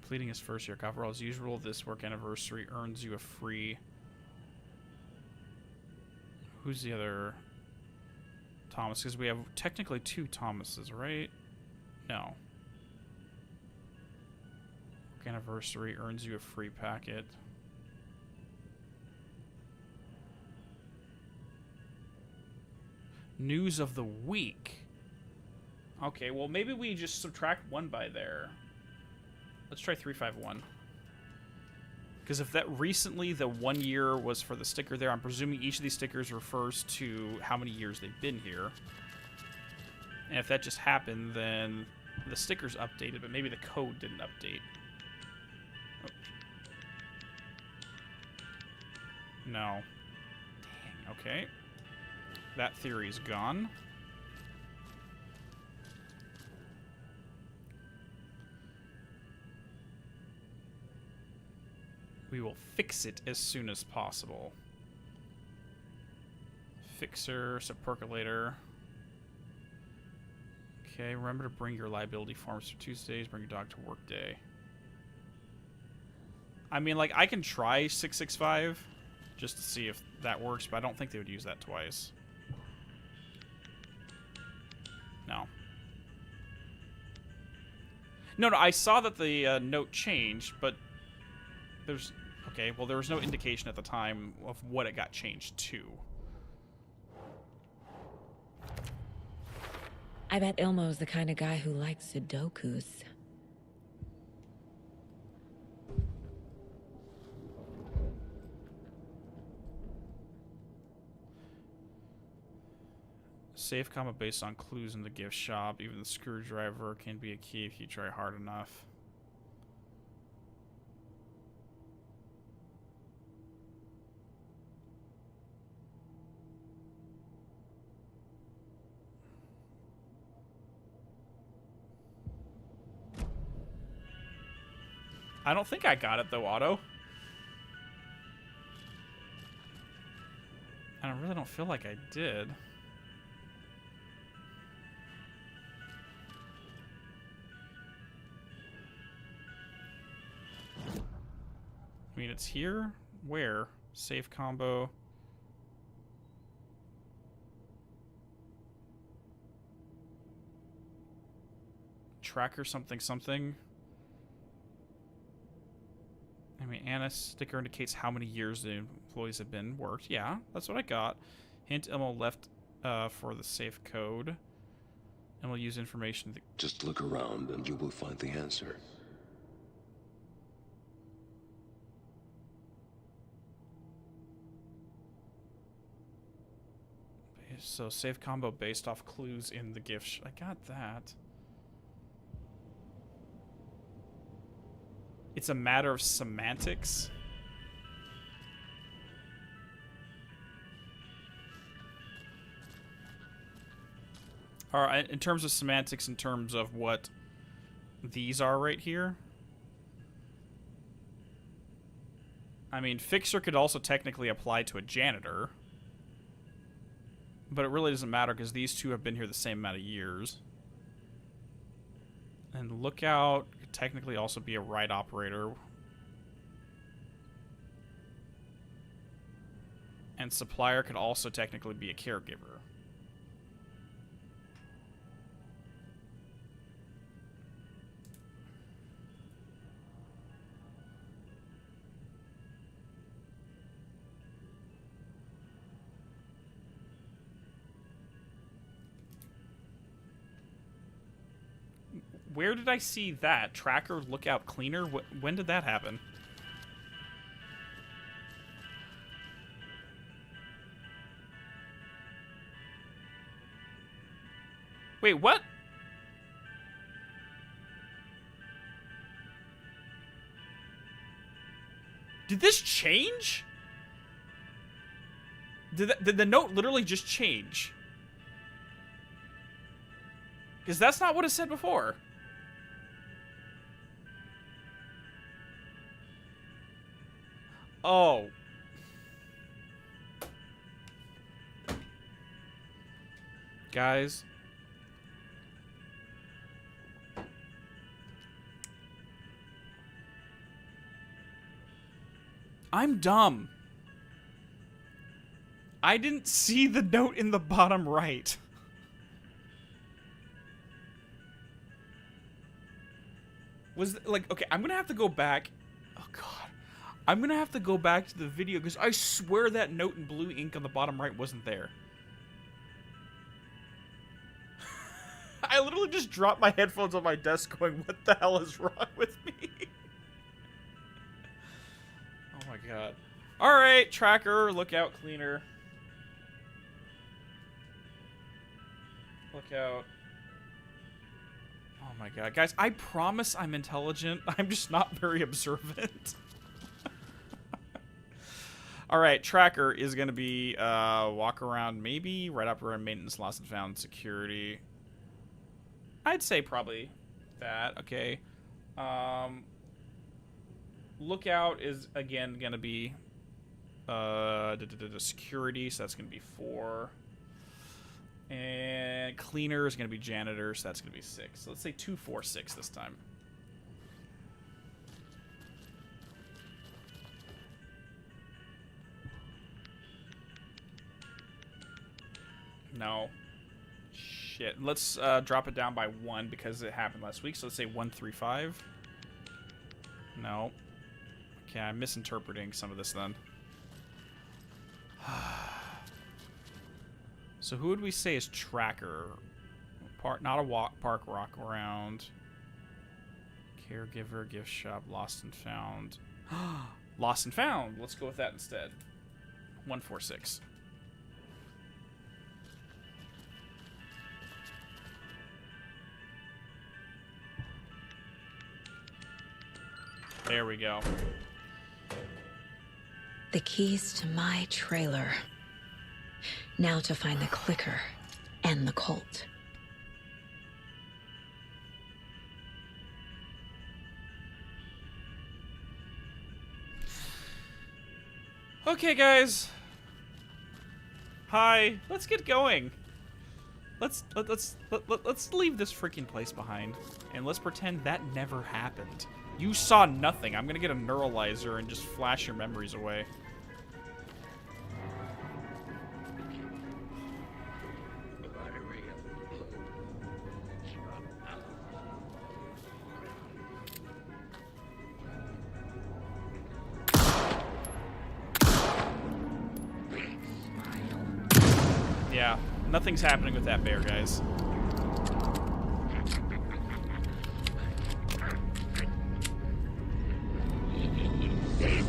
Completing his first year coverall as usual. This work anniversary earns you a free... Who's the other Thomas? Because we have technically 2 Thomases, right? No. Work anniversary earns you a free packet. News of the week. Okay, well maybe we just subtract 1 by there. Let's try 351. Because if that recently the 1 year was for the sticker there, I'm presuming each of these stickers refers to how many years they've been here. And if that just happened, then the sticker's updated, but maybe the code didn't update. Oh. No. Dang, okay. That theory's gone. We will fix it as soon as possible. Fixer, subpercolator. Okay, remember to bring your liability forms for Tuesdays. Bring your dog to work day. I mean, like, I can try 665 just to see if that works, but I don't think they would use that twice. No. No, I saw that the note changed, but there's... Okay, well, there was no indication at the time of what it got changed to. I bet Ilmo's the kind of guy who likes Sudokus. Safe comma based on clues in the gift shop. Even the screwdriver can be a key if you try hard enough. I don't think I got it, though, Otto. And I really don't feel like I did. I mean, it's here? Where? Safe combo. Tracker something something. I mean, Anna's sticker indicates how many years the employees have been worked. Yeah, that's what I got. Hint, Elmo left for the safe code. And we'll use information. Just look around and you will find the answer. So, safe combo based off clues in the gift. I got that. It's a matter of semantics. All right, in terms of semantics, in terms of what these are right here. I mean, fixer could also technically apply to a janitor. But it really doesn't matter because these two have been here the same amount of years. And lookout could technically also be a ride operator. And supplier could also technically be a caregiver. Where did I see that? Tracker, lookout, cleaner? When did that happen? Wait, what? Did this change? Did the note literally just change? Because that's not what it said before. Oh. Guys. I'm dumb. I didn't see the note in the bottom right. Was like, okay, I'm gonna have to go back. Oh god. I'm gonna have to go back to the video because I swear that note in blue ink on the bottom right wasn't there. I literally just dropped my headphones on my desk going, what the hell is wrong with me? Oh my god. Alright, tracker, lookout, cleaner. Lookout. Oh my god. Guys, I promise I'm intelligent. I'm just not very observant. Alright, tracker is going to be walk around, maybe right up around maintenance, lost and found, security. I'd say probably that. Okay. Lookout is, again, going to be security, so that's going to be 4. And cleaner is going to be janitor, so that's going to be 6. So let's say 2, 4, 6 this time. No. Shit. Let's drop it down by 1 because it happened last week. So let's say 1, 3, 5. No. Okay, I'm misinterpreting some of this then. So who would we say is tracker? Not a walk, park, rock around. Caregiver, gift shop, lost and found. Lost and found. Let's go with that instead. 1, 4, 6. There we go. The keys to my trailer. Now to find the clicker and the cult. Okay, guys. Hi. Let's get going. Let's leave this freaking place behind and let's pretend that never happened. You saw nothing. I'm gonna get a neuralizer and just flash your memories away. Yeah, nothing's happening with that bear, guys.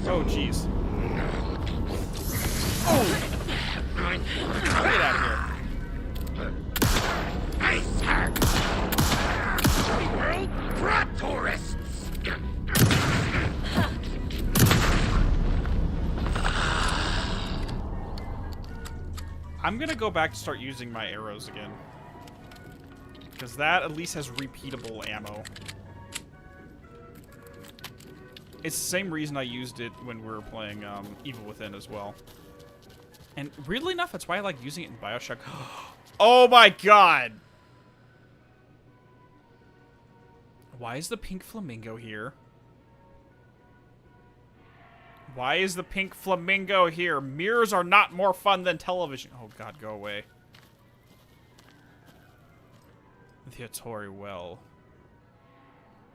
Oh, jeez. Oh! Get out of here. World brought tourists. I'm gonna go back to start using my arrows again. Because that at least has repeatable ammo. It's the same reason I used it when we were playing Evil Within as well. And weirdly enough, that's why I like using it in Bioshock. Oh my god! Why is the pink flamingo here? Why is the pink flamingo here? Mirrors are not more fun than television. Oh god, go away. The Watery well.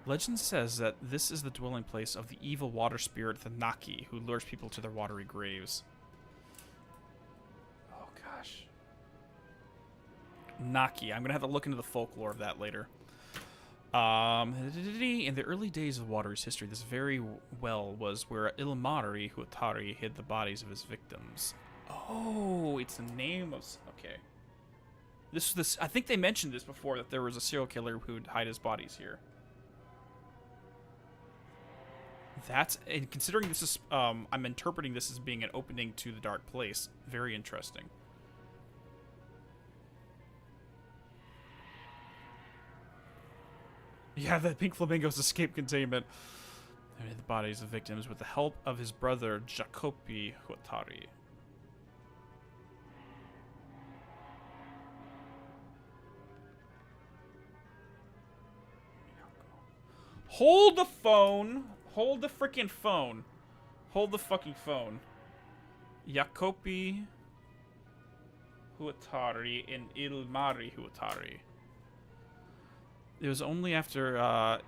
Legend says that this is the dwelling place of the evil water spirit, the Naki, who lures people to their watery graves. Oh, gosh. Naki. I'm going to have to look into the folklore of that later. In the early days of Watery's history, this very well was where Ilmari Huatari hid the bodies of his victims. Oh, it's the name of... Okay. This. I think they mentioned this before, that there was a serial killer who would hide his bodies here. That's, and considering this is, I'm interpreting this as being an opening to the dark place. Very interesting. Yeah, the pink flamingo's escape containment. The bodies of victims with the help of his brother Jacopi Huatari. Hold the phone. Hold the freaking phone. Hold the fucking phone. Jacopi Huatari and Ilmari Huatari. It was only after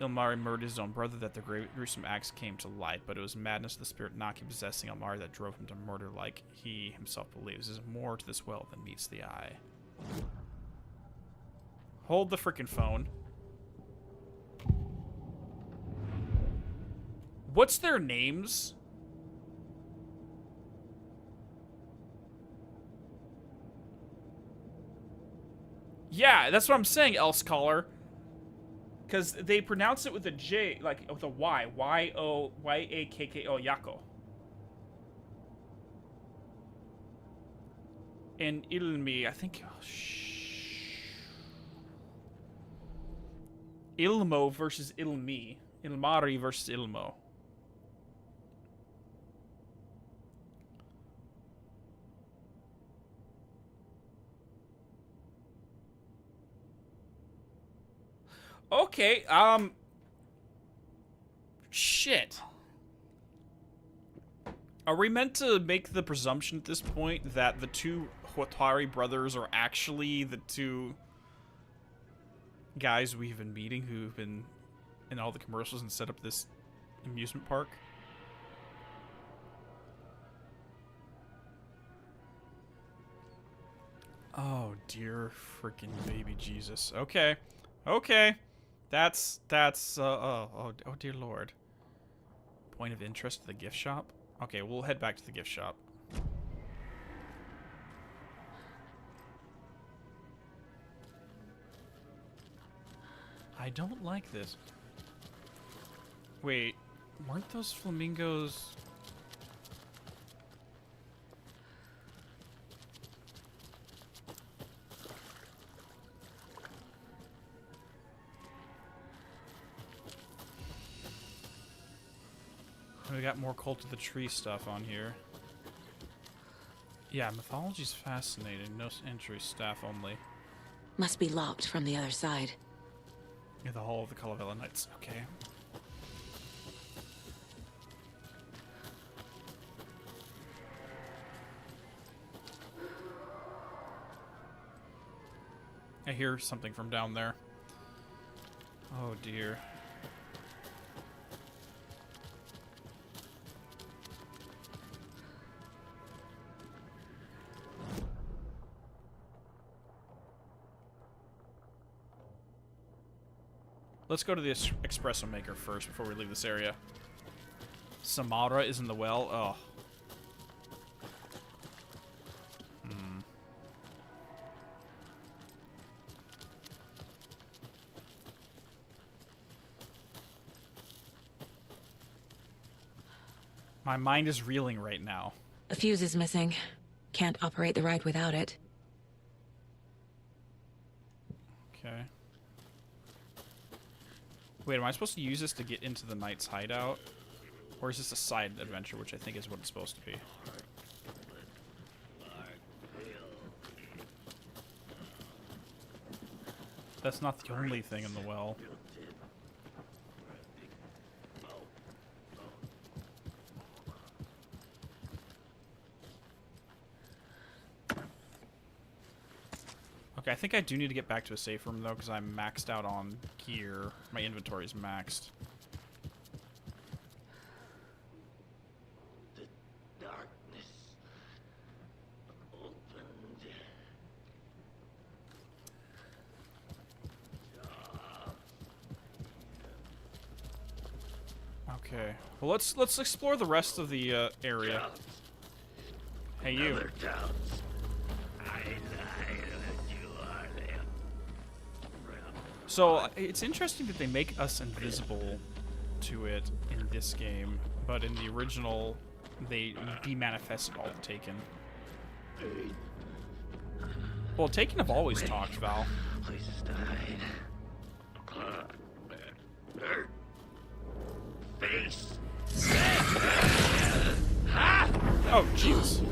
Ilmari murdered his own brother that the gruesome acts came to light, but it was madness of the spirit Naki possessing Ilmari that drove him to murder like he himself believes. There's more to this well than meets the eye. Hold the freaking phone. What's their names? Yeah, that's what I'm saying, Else Caller. Because they pronounce it with a J, like with a Y. Y-O-Y-A-K-K-O, Yako. And Ilmi, I think... Oh, Ilmo versus Ilmi. Ilmari versus Ilmo. Okay, shit. Are we meant to make the presumption at this point that the two Huatari brothers are actually the two guys we've been meeting who've been in all the commercials and set up this amusement park? Oh, dear freaking baby Jesus. Okay. Okay. That's oh dear Lord. Point of interest to the gift shop? Okay, we'll head back to the gift shop. I don't like this. Wait, weren't those flamingos... We got more Cult of the Tree stuff on here. Yeah, mythology's fascinating. No entry, staff only. Must be locked from the other side. Yeah, the Hall of the Calavella Knights. Okay. I hear something from down there. Oh dear. Let's go to the espresso maker first before we leave this area. Samara is in the well. Oh. My mind is reeling right now. A fuse is missing. Can't operate the ride without it. Okay. Wait, am I supposed to use this to get into the knight's hideout? Or is this a side adventure, which I think is what it's supposed to be? That's not the only thing in the well. Okay, I think I do need to get back to a safe room, though, because I'm maxed out on gear. My inventory is maxed. The darkness opened. Okay. Well, let's explore the rest of the area. Hey, you. Other towns. I lie that you are them. So, it's interesting that they make us invisible to it in this game, but in the original, they demanifested all the Taken. Well, Taken have always talked, Val. Places died. Face Oh, jeez.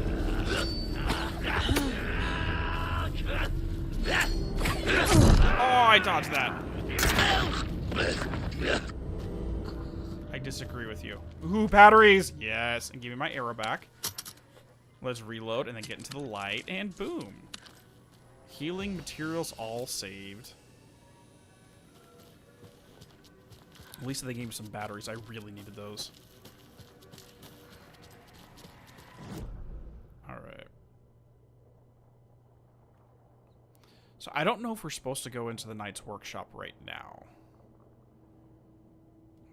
Oh, I dodged that. I disagree with you. Ooh, batteries! Yes, and give me my arrow back. Let's reload and then get into the light, and boom. Healing materials all saved. At least they gave me some batteries. I really needed those. Alright. So I don't know if we're supposed to go into the Knight's Workshop right now.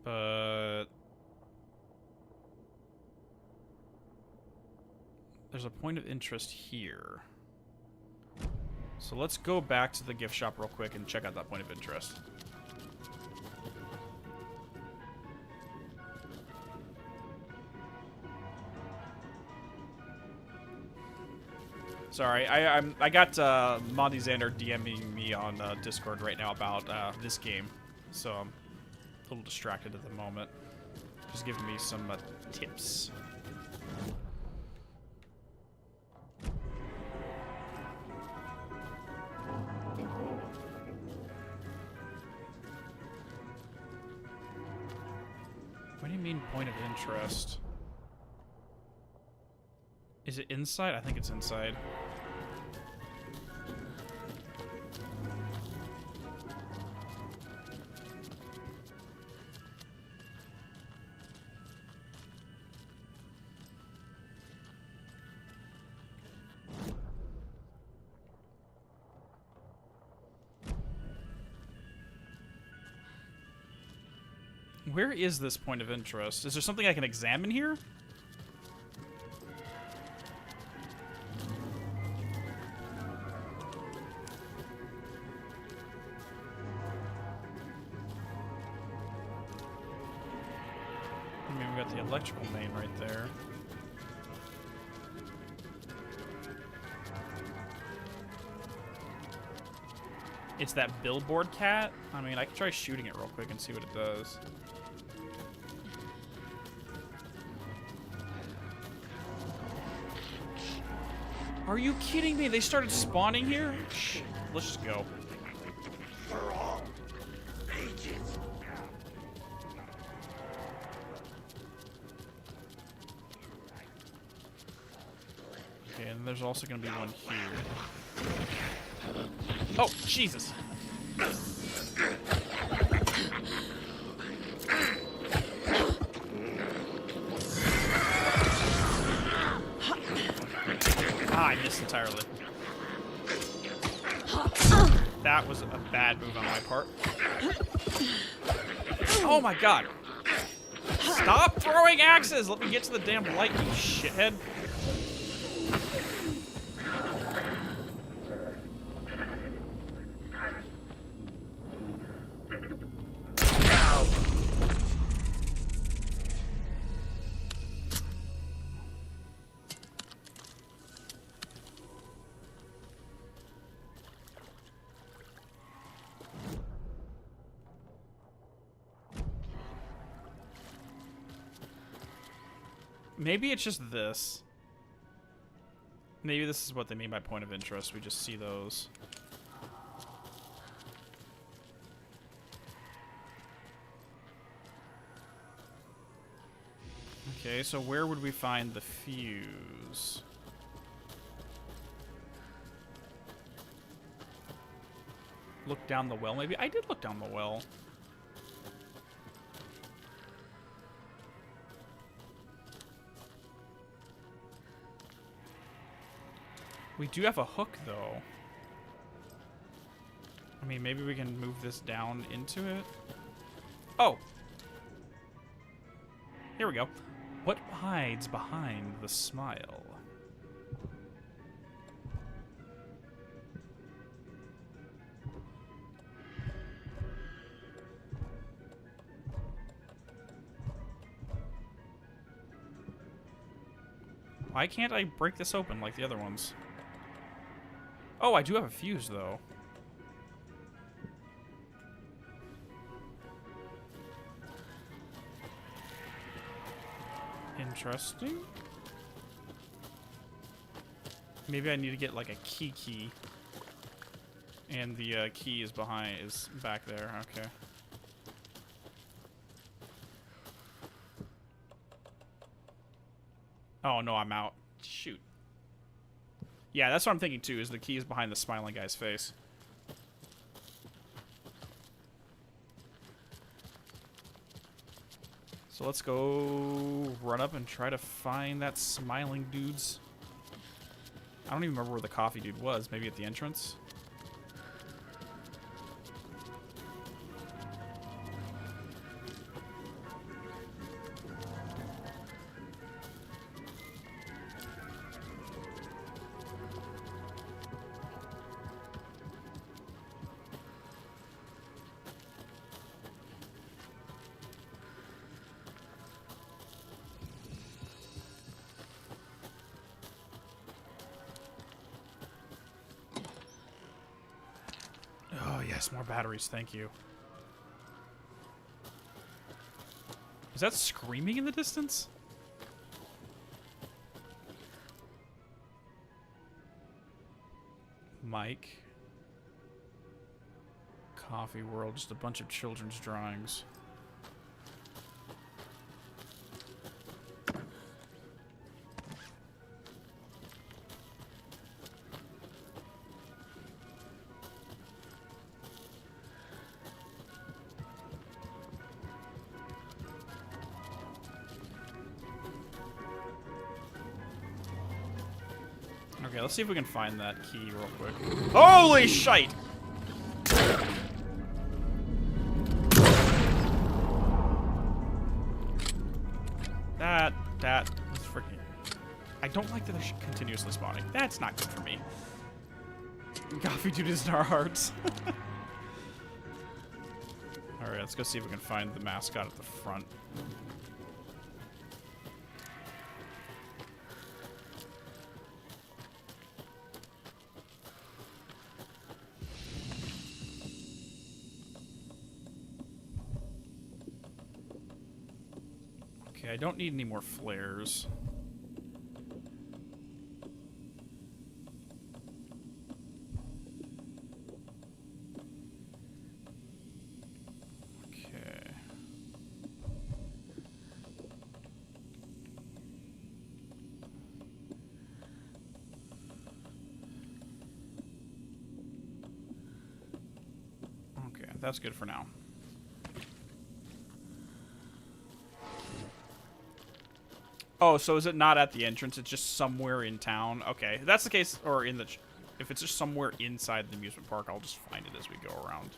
But there's a point of interest here. So let's go back to the gift shop real quick and check out that point of interest. Sorry, I got Monty Xander DMing me on Discord right now about this game, so I'm a little distracted at the moment. Just giving me some tips. What do you mean point of interest? Is it inside? I think it's inside. Where is this point of interest? Is there something I can examine here? I mean, we got the electrical main right there. It's that billboard cat? I mean, I can try shooting it real quick and see what it does. Are you kidding me? They started spawning here? Shh. Let's just go. For all ages. Okay, and there's also going to be one here. Oh, Jesus. Ah, I missed entirely. That was a bad move on my part. Oh my god. Stop throwing axes! Let me get to the damn light, you shithead. Maybe it's just this. Maybe this is what they mean by point of interest. We just see those. Okay, so where would we find the fuse? Look down the well, maybe? I did look down the well. We do have a hook, though. I mean, maybe we can move this down into it. Oh! Here we go. What hides behind the smile? Why can't I break this open like the other ones? Oh, I do have a fuse, though. Interesting. Maybe I need to get like a key. And the key is back there. Okay. Oh no, I'm out. Shoot. Yeah, that's what I'm thinking too, is the key is behind the smiling guy's face. So let's go run up and try to find that smiling dude's... I don't even remember where the coffee dude was. Maybe at the entrance? Yes, more batteries, thank you. Is that screaming in the distance? Mike. Coffee World, just a bunch of children's drawings. Okay, let's see if we can find that key real quick. Holy shite! That was freaking... I don't like that they're continuously spawning. That's not good for me. Coffee dude is in our hearts. Alright, let's go see if we can find the mascot at the front. Okay, I don't need any more flares. Okay. Okay, that's good for now. Oh, so is it not at the entrance? It's just somewhere in town? Okay, if that's the case, or in the... If it's just somewhere inside the amusement park, I'll just find it as we go around.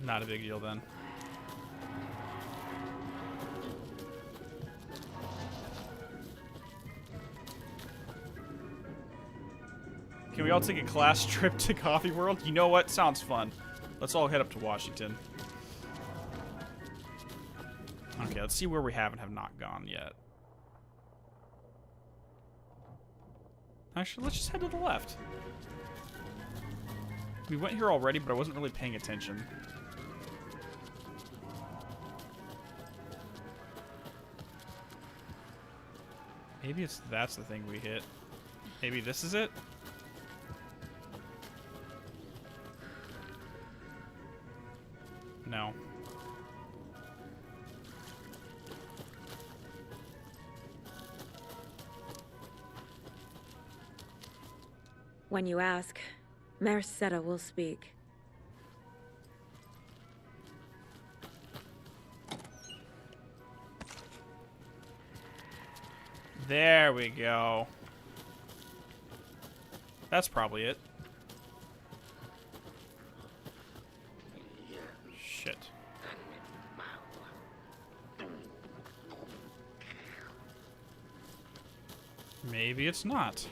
Not a big deal then. Can we all take a class trip to Coffee World? You know what? Sounds fun. Let's all head up to Washington. Okay, let's see where we have and have not gone yet. Actually, let's just head to the left. We went here already, but I wasn't really paying attention. Maybe that's the thing we hit. Maybe this is it? No. When you ask, Mayor Seta will speak. There we go. That's probably it. Shit. Maybe it's not.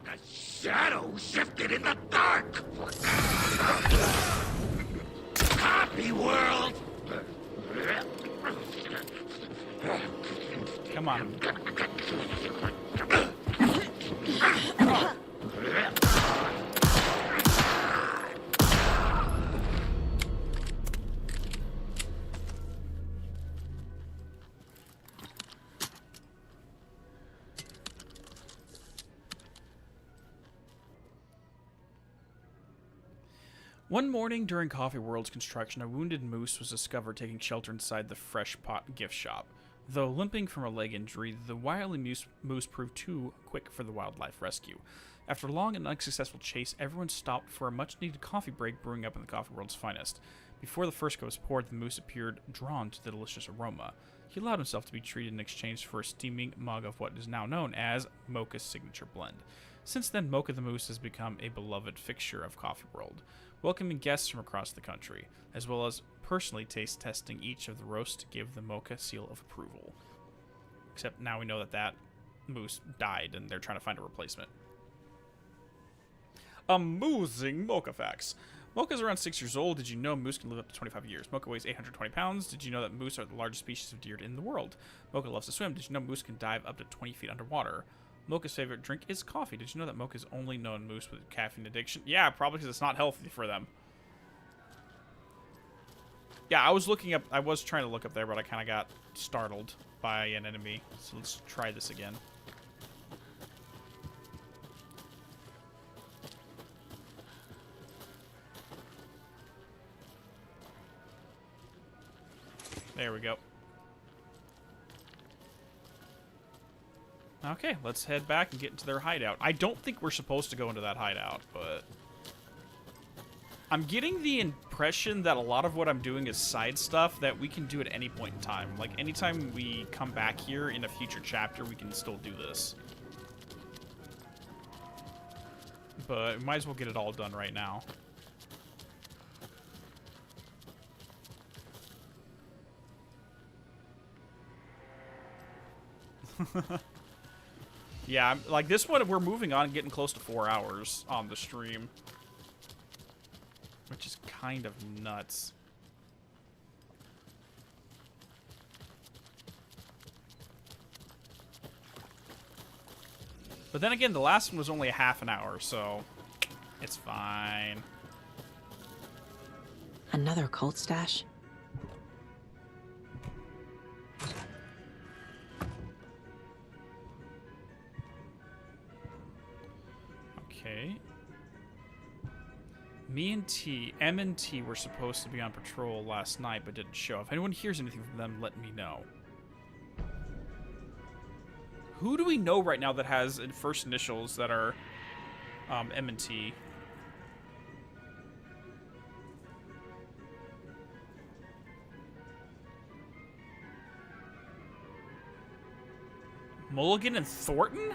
The shadow shifted in the dark. Copy world. Come on. One morning during Coffee World's construction, a wounded moose was discovered taking shelter inside the Fresh Pot gift shop. Though limping from a leg injury, the wily moose proved too quick for the wildlife rescue. After a long and unsuccessful chase, everyone stopped for a much-needed coffee break brewing up in the Coffee World's finest. Before the first cup was poured, the moose appeared drawn to the delicious aroma. He allowed himself to be treated in exchange for a steaming mug of what is now known as Mocha's signature blend. Since then, Mocha the Moose has become a beloved fixture of Coffee World, welcoming guests from across the country, as well as personally taste testing each of the roasts to give the Mocha seal of approval. Except now we know that that moose died and they're trying to find a replacement. Amusing Mocha facts. Mocha is around 6 years old. Did you know moose can live up to 25 years? Mocha weighs 820 pounds. Did you know that moose are the largest species of deer in the world? Mocha loves to swim. Did you know moose can dive up to 20 feet underwater? Mocha's favorite drink is coffee. Did you know that Mocha's only known moose with caffeine addiction? Yeah, probably because it's not healthy for them. Yeah, I was trying to look up there, but I kind of got startled by an enemy. So let's try this again. There we go. Okay, let's head back and get into their hideout. I don't think we're supposed to go into that hideout, but I'm getting the impression that a lot of what I'm doing is side stuff that we can do at any point in time. Like, anytime we come back here in a future chapter, we can still do this. But we might as well get it all done right now. Yeah, like this one, we're moving on, getting close to 4 hours on the stream. Which is kind of nuts. But then again, the last one was only a half an hour, so it's fine. Another cult stash? Okay. M and T were supposed to be on patrol last night, but didn't show. If anyone hears anything from them, let me know. Who do we know right now that has first initials that are M and T? Mulligan and Thornton?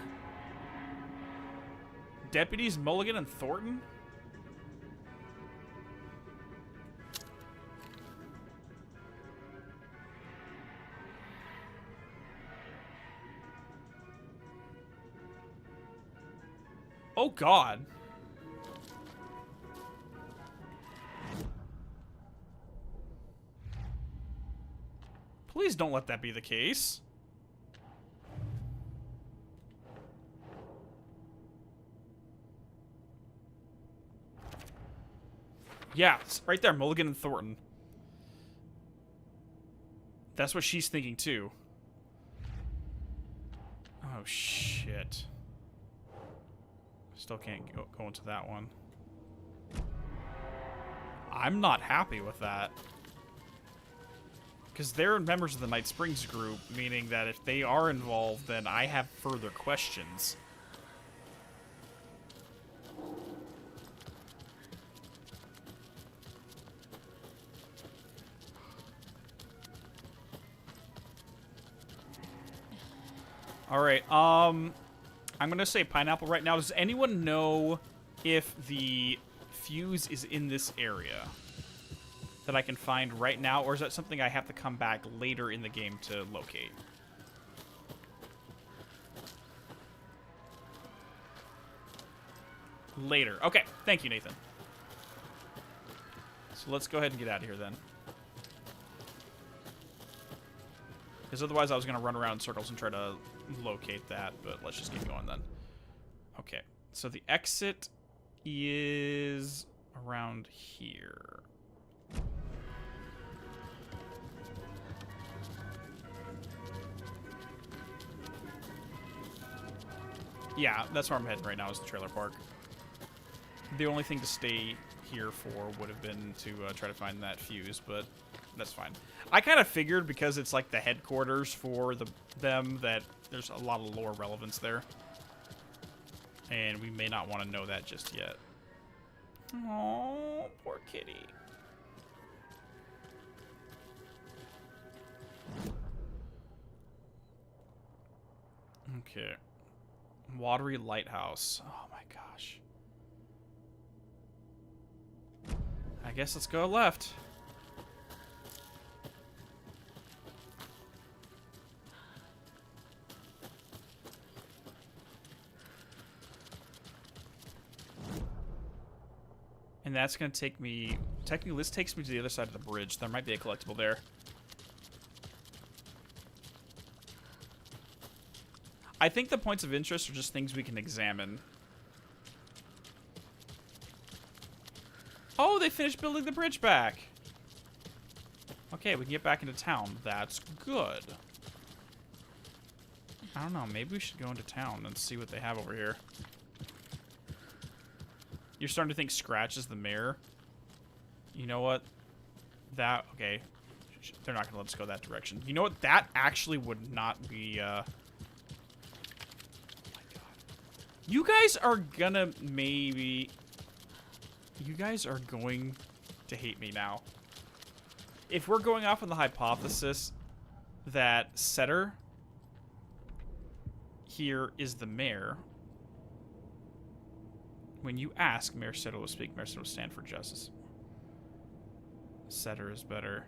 Deputies Mulligan and Thornton? Oh, God. Please don't let that be the case. Yeah, right there, Mulligan and Thornton. That's what she's thinking, too. Oh, shit. Still can't go into that one. I'm not happy with that. Because they're members of the Night Springs group, meaning that if they are involved, then I have further questions. Alright, I'm gonna say pineapple right now. Does anyone know if the fuse is in this area that I can find right now, or is that something I have to come back later in the game to locate? Later. Okay, thank you, Nathan. So let's go ahead and get out of here then. Because otherwise I was going to run around in circles and try to locate that, but let's just keep going then. Okay, so the exit is around here. Yeah, that's where I'm heading right now is the trailer park. The only thing to stay here for would have been to try to find that fuse, but that's fine. I kind of figured because it's like the headquarters for them that there's a lot of lore relevance there. And we may not want to know that just yet. Oh, poor kitty. Okay. Watery Lighthouse. Oh my gosh. I guess let's go left. And that's going to take me... Technically, this takes me to the other side of the bridge. There might be a collectible there. I think the points of interest are just things we can examine. Oh, they finished building the bridge back. Okay, we can get back into town. That's good. I don't know. Maybe we should go into town and see what they have over here. You're starting to think Scratch is the mayor? You know what? Okay. They're not going to let us go that direction. You know what? That actually would not be, Oh my god. You guys are gonna maybe... You guys are going to hate me now. If we're going off on the hypothesis that Setter here is the mayor... When you ask, Mayor Setter will speak. Mayor Setter will stand for justice. Setter is better.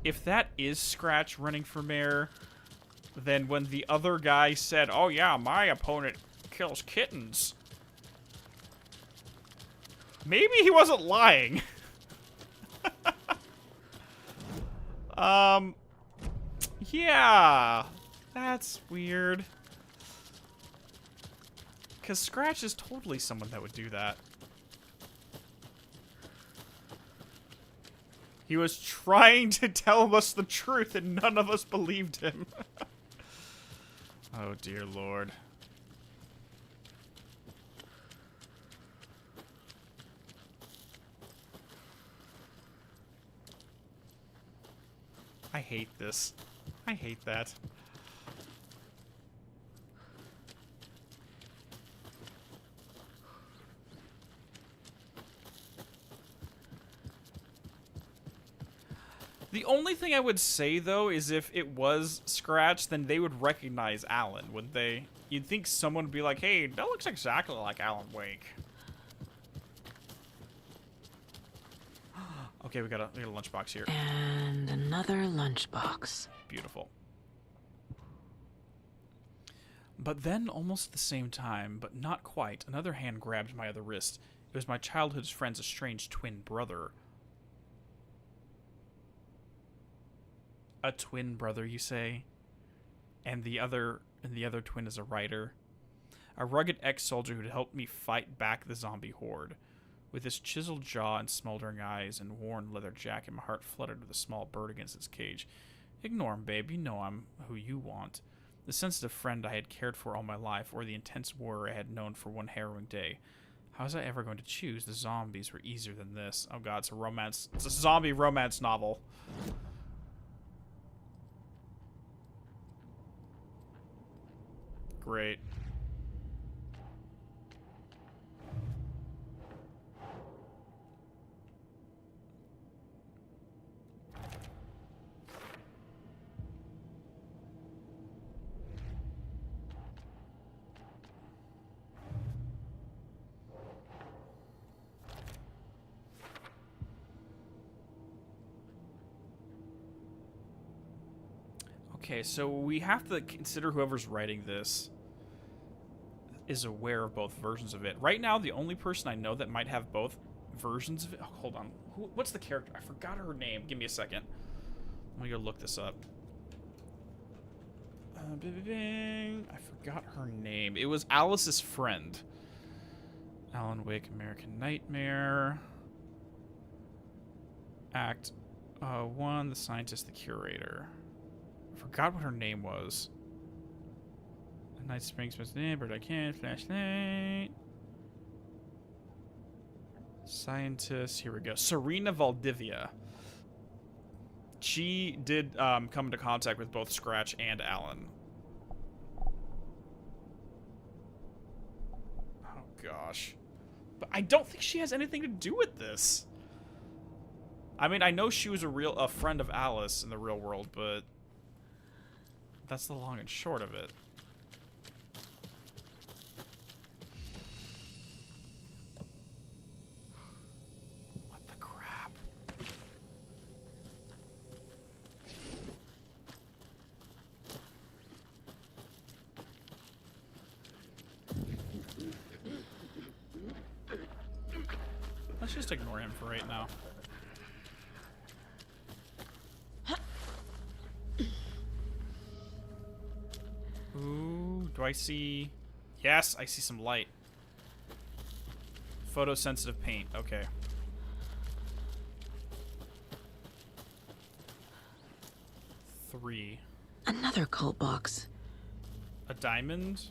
If that is Scratch running for mayor, then when the other guy said, oh yeah, my opponent kills kittens, maybe he wasn't lying. Yeah, that's weird. Because Scratch is totally someone that would do that. He was trying to tell us the truth and none of us believed him. Oh, dear Lord. I hate this. I hate that. The only thing I would say, though, is if it was Scratch, then they would recognize Alan, wouldn't they? You'd think someone would be like, hey, that looks exactly like Alan Wake. Okay, we got a lunchbox here. And another lunchbox. Beautiful. But then, almost at the same time, but not quite, another hand grabbed my other wrist. It was my childhood's friend's estranged twin brother. A twin brother, you say? And the other twin is a writer. A rugged ex-soldier who'd helped me fight back the zombie horde. With his chiseled jaw and smoldering eyes and worn leather jacket, my heart fluttered with a small bird against its cage. Ignore him, babe. You know I'm who you want. The sensitive friend I had cared for all my life, or the intense warrior I had known for one harrowing day. How was I ever going to choose? The zombies were easier than this. Oh god, it's a romance. It's a zombie romance novel. Great. Okay, so we have to consider whoever's writing this is aware of both versions of it. Right now, the only person I know that might have both versions of it... Oh, hold on. What's the character? I forgot her name. Give me a second. I'm gonna go look this up. I forgot her name. It was Alice's friend. Alan Wake, American Nightmare. Act 1, the scientist, the curator. I forgot what her name was. Night Springs, bird I can, flashlight. Scientist, here we go. Serena Valdivia. She did come into contact with both Scratch and Alan. Oh, gosh. But I don't think she has anything to do with this. I mean, I know she was a friend of Alice in the real world, but that's the long and short of it. What the crap? Let's just ignore him for right now. Ooh, do I see... Yes, I see some light. Photosensitive paint, okay. Three. Another cult box. A diamond?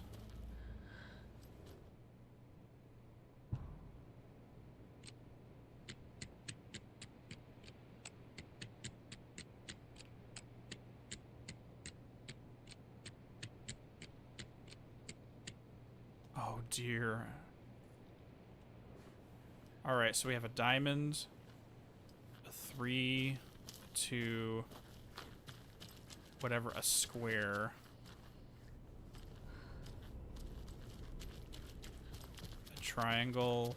Oh dear. Alright, so we have a diamond, a 3, 2, whatever, a square. A triangle.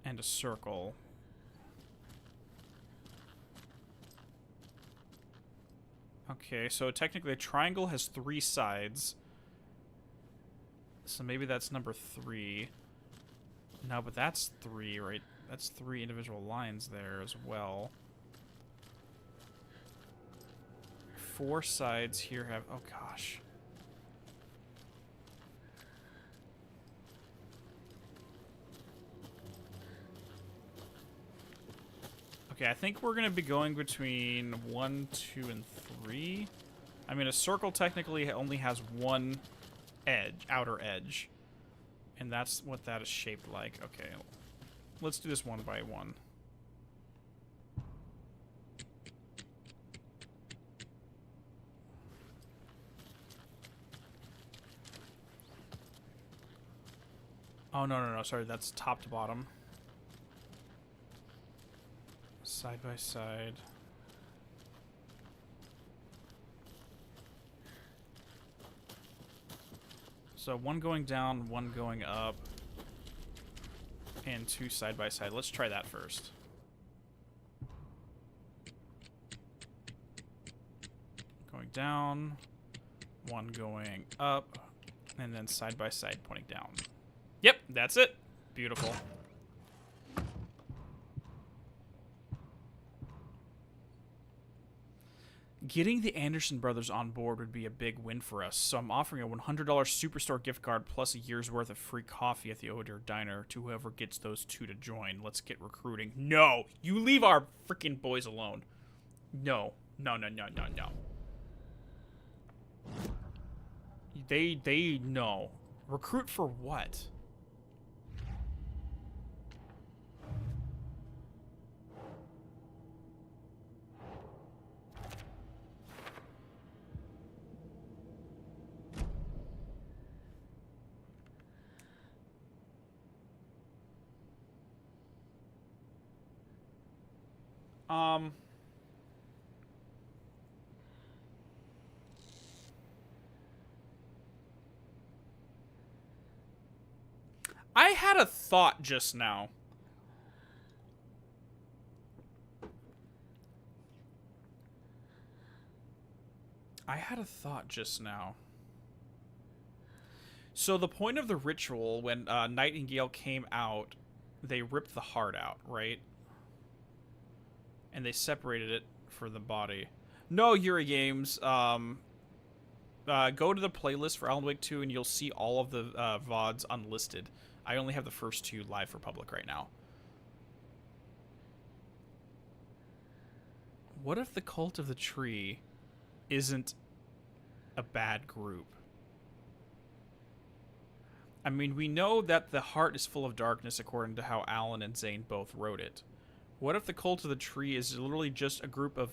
And a circle. Okay, so technically a triangle has 3 sides. So maybe that's number 3. No, but that's 3, right? That's 3 individual lines there as well. 4 sides here have... Oh, gosh. Okay, I think we're going to be going between 1, 2, and 3. I mean, a circle technically only has 1 edge, outer edge. And that's what that is shaped like. Okay, let's do this one by one. Oh, no, sorry, that's top to bottom. Side by side. So 1 going down, 1 going up, and 2 side by side. Let's try that first. Going down, 1 going up, and then side by side pointing down. Yep, that's it. Beautiful. Getting the Anderson brothers on board would be a big win for us, so I'm offering a $100 Superstore gift card plus a year's worth of free coffee at the Odor Diner to whoever gets those 2 to join. Let's get recruiting. No! You leave our freaking boys alone. No. No. No. Recruit for what? I had a thought just now. So the point of the ritual, when Nightingale came out, they ripped the heart out, right? And they separated it for the body. No, Yuri Games. Go to the playlist for Alan Wake 2 and you'll see all of the VODs unlisted. I only have the first 2 live for public right now. What if the Cult of the Tree isn't a bad group? I mean, we know that the heart is full of darkness according to how Alan and Zane both wrote it. What if the cult of the tree is literally just a group of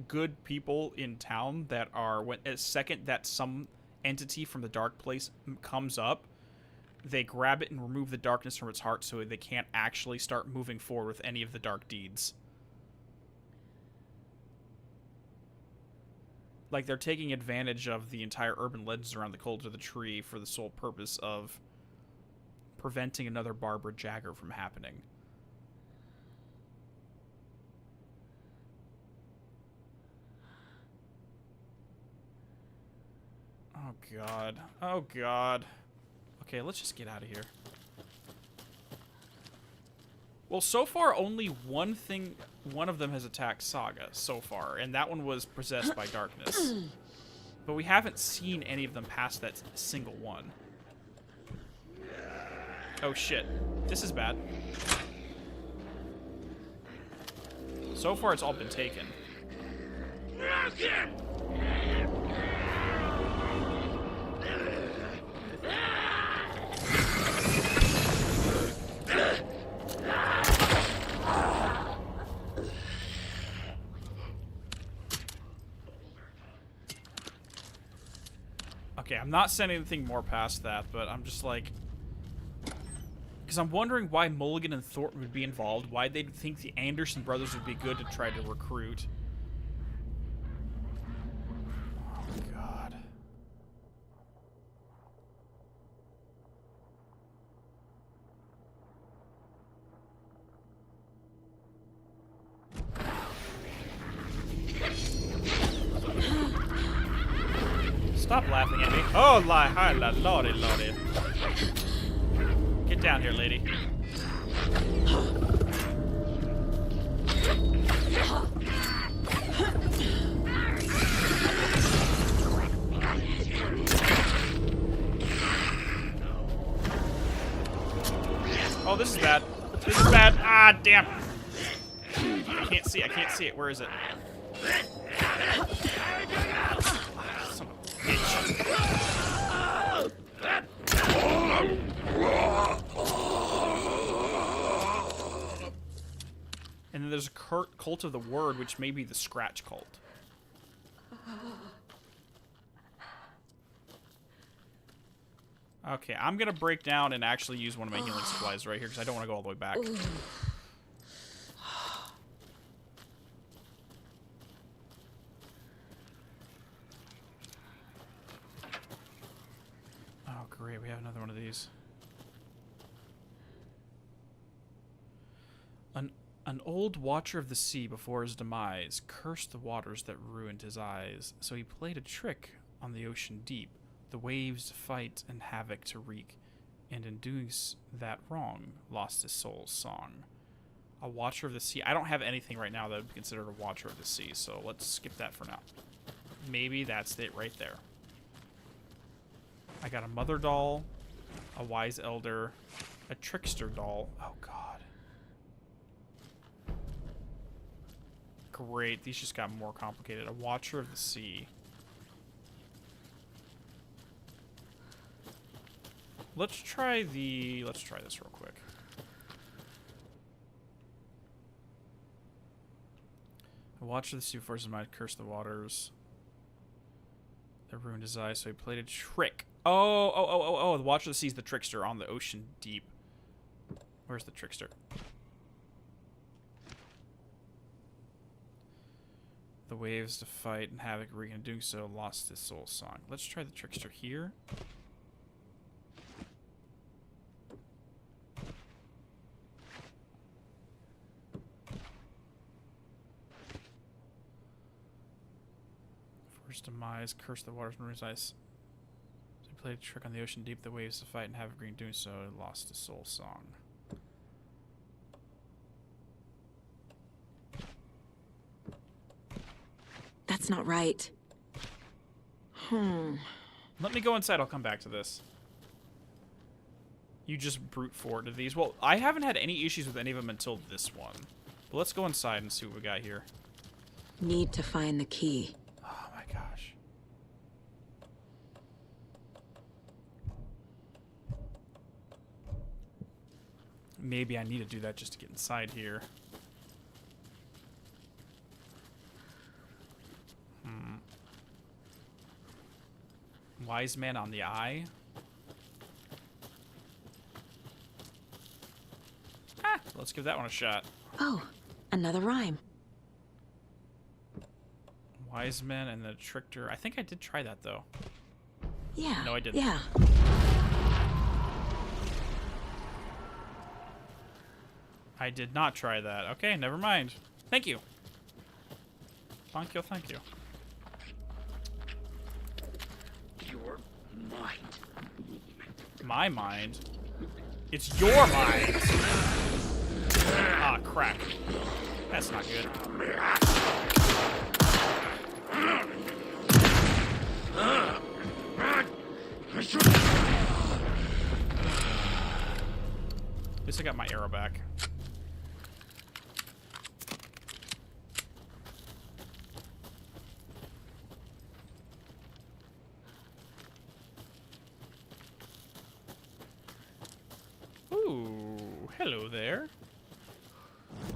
good people in town that are, when a second that some entity from the dark place comes up, they grab it and remove the darkness from its heart so they can't actually start moving forward with any of the dark deeds. Like, they're taking advantage of the entire urban legends around the cult of the tree for the sole purpose of preventing another Barbara Jagger from happening. Oh, God. Oh, God. Okay, let's just get out of here. Well, so far, only one of them has attacked Saga so far, and that one was possessed by darkness. But we haven't seen any of them past that single one. Oh, shit. This is bad. So far, it's all been taken. Okay, I'm not saying anything more past that, but I'm just like... Because I'm wondering why Mulligan and Thornton would be involved, why they'd think the Anderson brothers would be good to try to recruit. Oh, God. Stop laughing at me. Oh, hi, lordy, lordy. Get down here, lady. Oh, this is bad. This is bad. Ah, damn. I can't see it. I can't see it. Where is it? Son of a bitch. And then there's a cult of the word, which may be the scratch cult. Okay, I'm gonna break down and actually use one of my healing supplies right here because I don't want to go all the way back. Oh, great, we have another one of these. An old watcher of the sea before his demise cursed the waters that ruined his eyes, so he played a trick on the ocean deep, the waves to fight and havoc to wreak, and in doing that wrong, lost his soul's song. A watcher of the sea. I don't have anything right now that would be considered a watcher of the sea, so let's skip that for now. Maybe that's it right there. I got a mother doll, a wise elder, a trickster doll. Oh, God. Great, these just got more complicated. A watcher of the sea. Let's try this real quick. A watcher of the sea before his mind cursed the waters that ruined his eyes, so he played a trick. Oh, the watcher of the sea is the trickster on the ocean deep. Where's the trickster? The waves to fight and havoc wreak, and doing so lost his soul song. Let's try the trickster here. First demise, curse the waters and ruins eyes. So he played a trick on the ocean deep, the waves to fight and havoc wreak, doing so lost his soul song. That's not right. Let me go inside. I'll come back to this. You just brute forwarded these. Well, I haven't had any issues with any of them until this one. But let's go inside and see what we got here. Need to find the key. Oh my gosh. Maybe I need to do that just to get inside here. Wise man on the eye. Ah, let's give that one a shot. Oh, another rhyme. Wise man and the trickster. I think I did try that though. Yeah. No, I didn't. Yeah. I did not try that. Okay, never mind. Thank you. Thank you, thank you. Your mind. My mind? It's your mind! Ah, crap. That's not good. At least I got my arrow back. Ooh, hello there.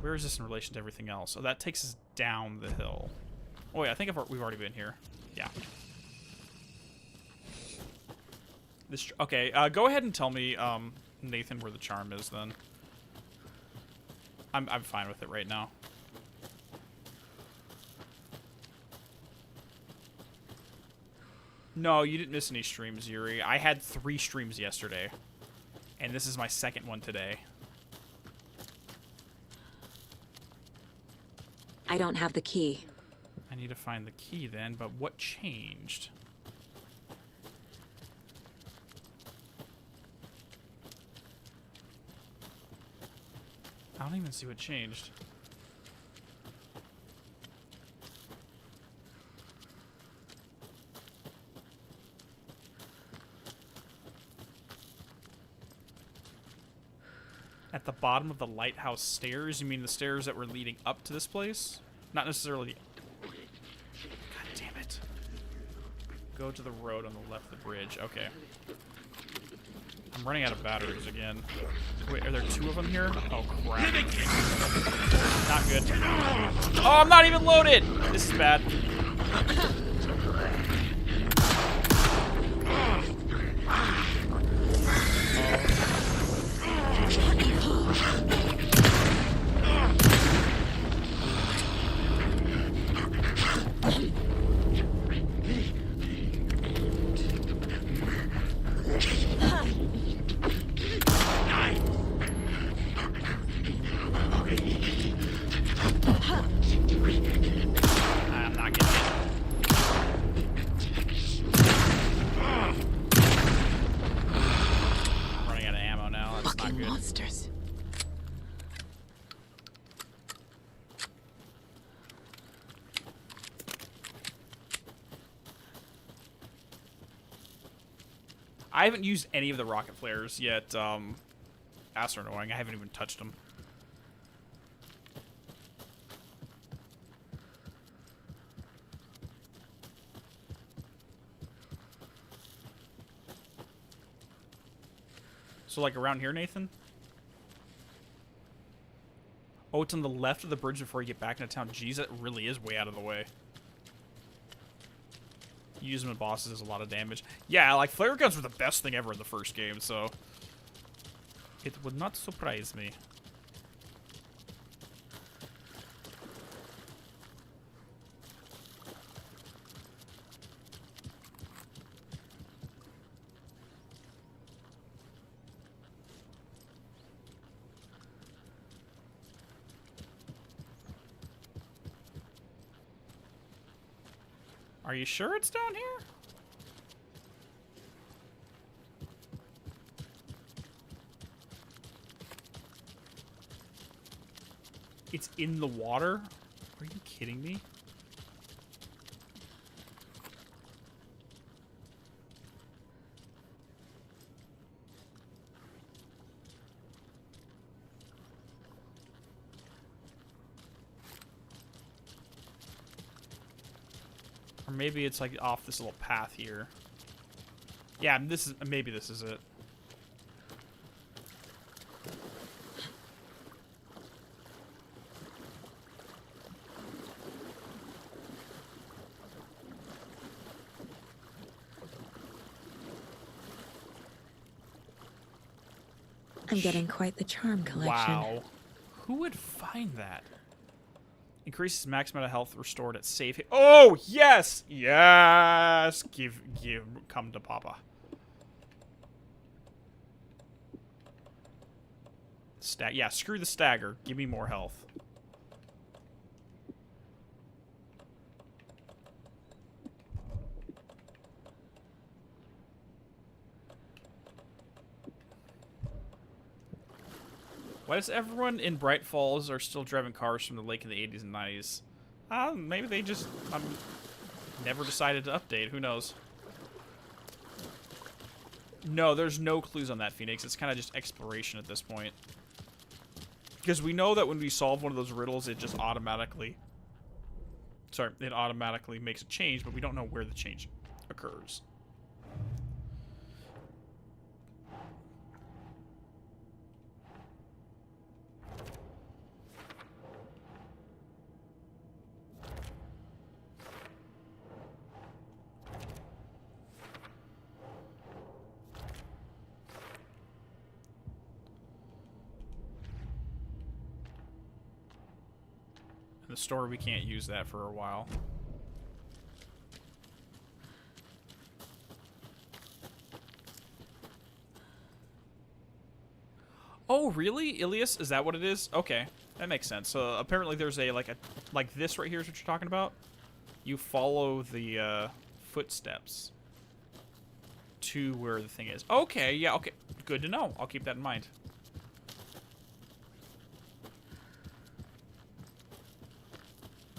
Where is this in relation to everything else? Oh, that takes us down the hill. Oh, yeah, I think we've already been here. Yeah. This. Okay, go ahead and tell me, Nathan, where the charm is, then. I'm fine with it right now. No, you didn't miss any streams, Yuri. I had 3 streams yesterday. And this is my second one today. I don't have the key. I need to find the key then, but what changed? I don't even see what changed. At the bottom of the lighthouse stairs? You mean the stairs that were leading up to this place? Not necessarily the... God damn it. Go to the road on the left of the bridge. Okay. I'm running out of batteries again. Wait, are there 2 of them here? Oh, crap. Not good. Oh, I'm not even loaded! This is bad. I'm not getting it. I'm running out of ammo now. That's not good. Monsters. I haven't used any of the rocket flares yet. That's annoying. I haven't even touched them. So, like, around here, Nathan? Oh, it's on the left of the bridge before you get back into town. Jeez, that really is way out of the way. Use them in bosses does a lot of damage. Yeah, like, flare guns were the best thing ever in the first game, so... It would not surprise me. Are you sure it's down here? It's in the water? Are you kidding me? Or maybe it's like off this little path here. Yeah, maybe this is it. I'm getting quite the charm collection. Wow. Who would find that? Increases max amount of health restored at safe. Oh, yes! Yes! Come to Papa. Yeah, screw the stagger. Give me more health. Why does everyone in Bright Falls are still driving cars from the lake in the 80s and 90s? Maybe they just never decided to update. Who knows? No, there's no clues on that, Phoenix. It's kind of just exploration at this point. Because we know that when we solve one of those riddles, it just automatically... Sorry, it automatically makes a change, but we don't know where the change occurs. The store, we can't use that for a while. Oh, really? Ilias? Is that what it is? Okay, that makes sense. So apparently there's like this right here is what you're talking about. You follow the footsteps to where the thing is. Okay, yeah, okay. Good to know. I'll keep that in mind.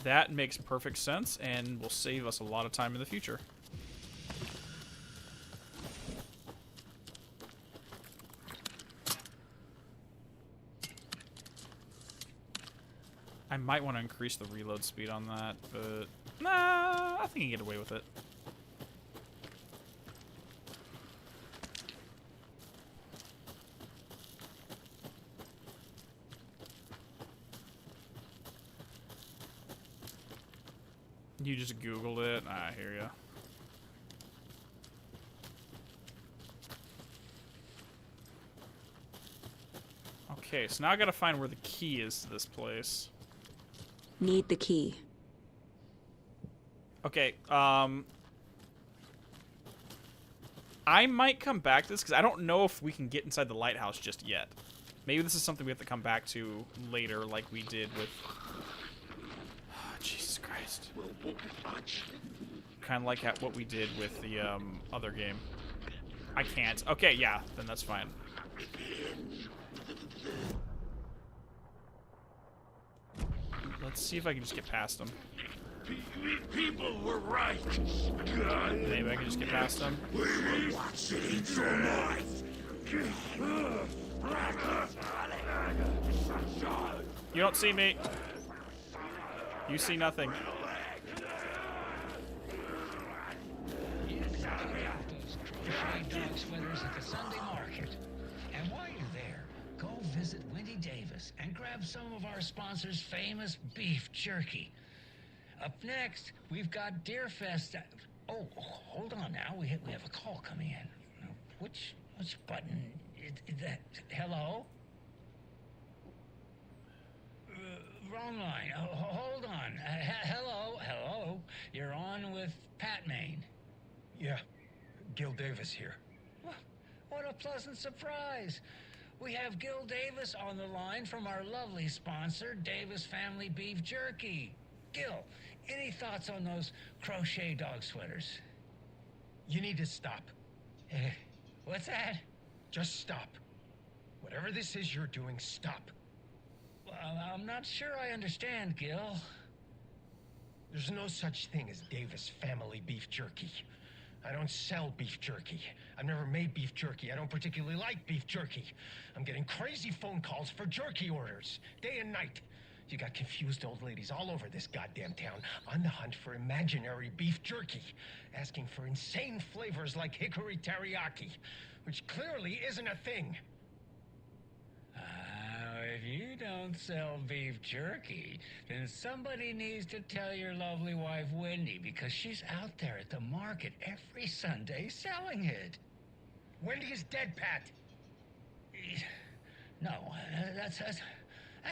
That makes perfect sense and will save us a lot of time in the future. I might want to increase the reload speed on that, but nah, I think I can get away with it. You just Googled it. I hear ya. Okay, so now I gotta find where the key is to this place. Need the key. Okay, I might come back to this because I don't know if we can get inside the lighthouse just yet. Maybe this is something we have to come back to later, like we did with... Jesus Christ. Kind of like what we did with the other game. I can't. Okay, yeah, then that's fine. Let's see if I can just get past them. People were right. Maybe I can just get past them. We were watching tonight. You don't see me. You see nothing. Crochet dog sweaters at the Sunday market. And while you're there, go visit Wendy Davis and grab some of our sponsor's famous beef jerky. Up next, we've got Deerfest. Oh, hold on now. We have a call coming in. Which button? Is that hello? Wrong line. Hold on. Hello. You're on with Pat Maine. Yeah, Gil Davis here. What a pleasant surprise. We have Gil Davis on the line from our lovely sponsor, Davis Family Beef Jerky. Gil, any thoughts on those crochet dog sweaters? You need to stop. What's that? Just stop. Whatever this is you're doing, stop. I'm not sure I understand, Gil. There's no such thing as Davis Family Beef Jerky. I don't sell beef jerky. I've never made beef jerky. I don't particularly like beef jerky. I'm getting crazy phone calls for jerky orders, day and night. You got confused old ladies all over this goddamn town on the hunt for imaginary beef jerky, asking for insane flavors like hickory teriyaki, which clearly isn't a thing. If you don't sell beef jerky, then somebody needs to tell your lovely wife, Wendy, because she's out there at the market every Sunday selling it. Wendy is dead, Pat. No, that's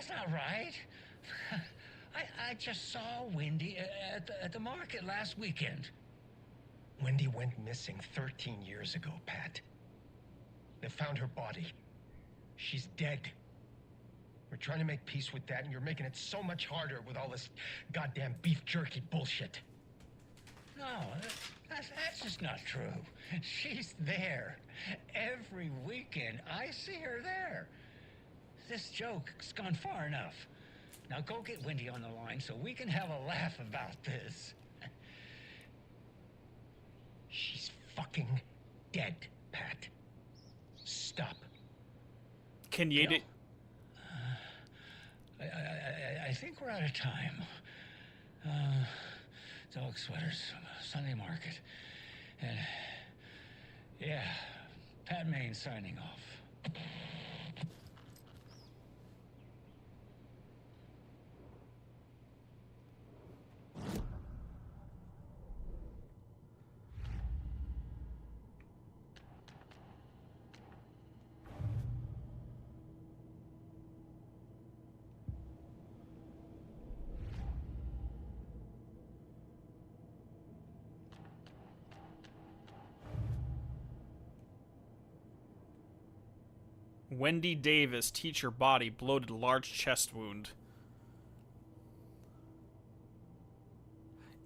not right. I just saw Wendy at the market last weekend. Wendy went missing 13 years ago, Pat. They found her body. She's dead. We're trying to make peace with that, and you're making it so much harder with all this goddamn beef jerky bullshit. No, that's just not true. She's there. Every weekend, I see her there. This joke's gone far enough. Now go get Wendy on the line so we can have a laugh about this. She's fucking dead, Pat. Stop. Can you... I think we're out of time. Dog sweaters, Sunday market. And yeah, Pat Payne signing off. Wendy Davis, teacher, body, bloated, large chest wound.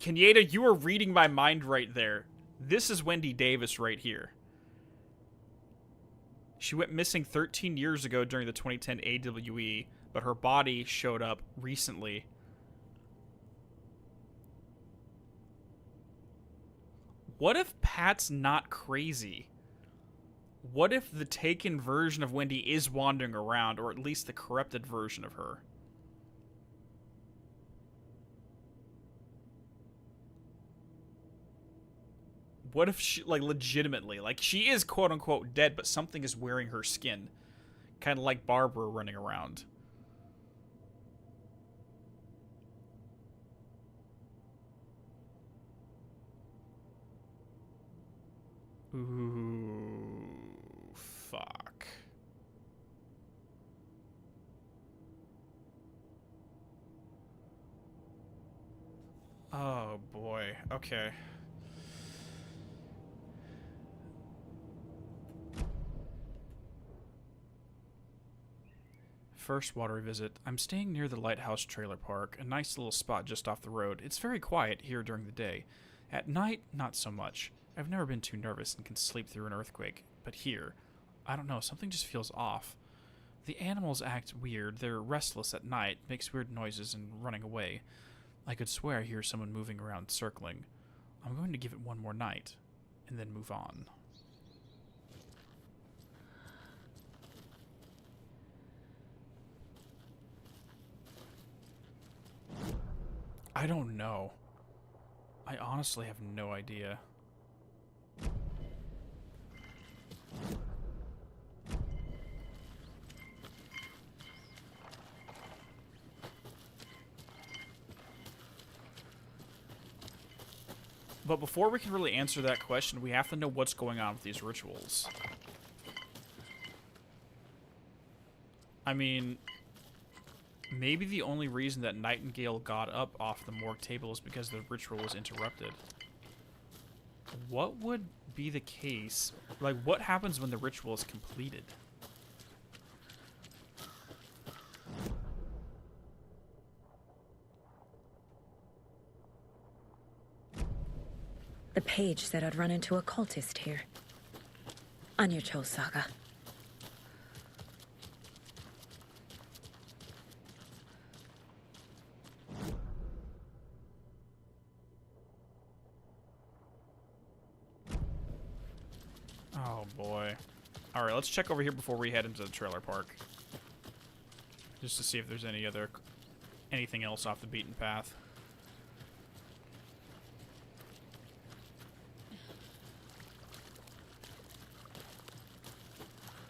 Kenyata, you are reading my mind right there. This is Wendy Davis right here. She went missing 13 years ago during the 2010 AWE, but her body showed up recently. What if Pat's not crazy? What if the taken version of Wendy is wandering around, or at least the corrupted version of her? What if she, like, legitimately, like, she is quote-unquote dead, but something is wearing her skin? Kind of like Barbara running around. Ooh, fuck. Oh, boy. Okay. First Watery visit. I'm staying near the Lighthouse Trailer Park, a nice little spot just off the road. It's very quiet here during the day. At night, not so much. I've never been too nervous and can sleep through an earthquake. But here, I don't know, something just feels off. The animals act weird. They're restless at night, makes weird noises and running away. I could swear I hear someone moving around, circling. I'm going to give it one more night, and then move on. I don't know. I honestly have no idea. But before we can really answer that question, we have to know what's going on with these rituals. I mean, maybe the only reason that Nightingale got up off the morgue table is because the ritual was interrupted. What would be the case? Like, what happens when the ritual is completed? The page said I'd run into a cultist here. On your Cho saga. Oh boy. Alright, let's check over here before we head into the trailer park. Just to see if there's anything else off the beaten path.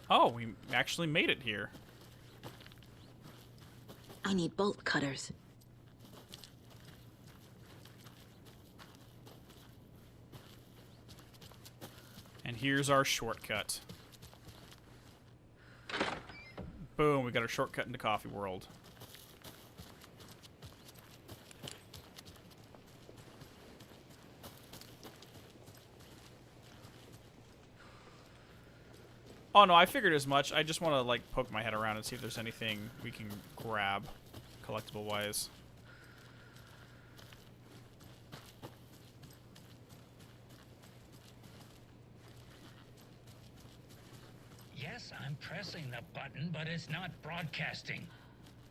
Oh, we actually made it here. I need bolt cutters. And here's our shortcut. Boom, we got a shortcut into Coffee World. Oh no, I figured as much. I just want to like poke my head around and see if there's anything we can grab, collectible wise. Yes, I'm pressing the button, but it's not broadcasting.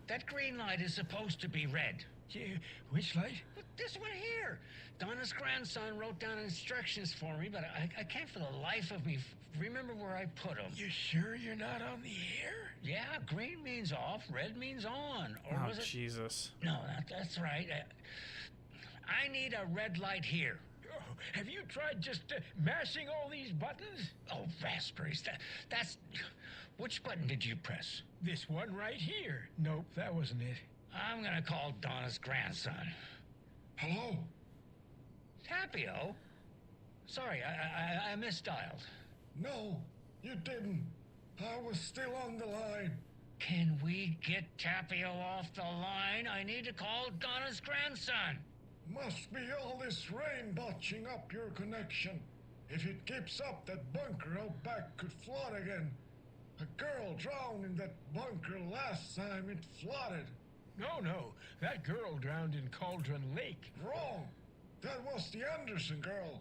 That green light is supposed to be red. Yeah, which light? This one here. Donna's grandson wrote down instructions for me, but I can't for the life of me remember where I put them. You sure you're not on the air? Yeah, green means off, red means on. Or Oh, was it? Jesus. No, that's right. I need a red light here. Oh, have you tried just mashing all these buttons? Oh, raspberries. That's... Which button did you press? This one right here. Nope, that wasn't it. I'm gonna call Donna's grandson. Hello? Tapio? Sorry, I misdialed. No, you didn't. I was still on the line. Can we get Tapio off the line? I need to call Donna's grandson. Must be all this rain botching up your connection. If it keeps up, that bunker out back could flood again. A girl drowned in that bunker last time it flooded. No, that girl drowned in Cauldron Lake. Wrong. That was the Anderson girl.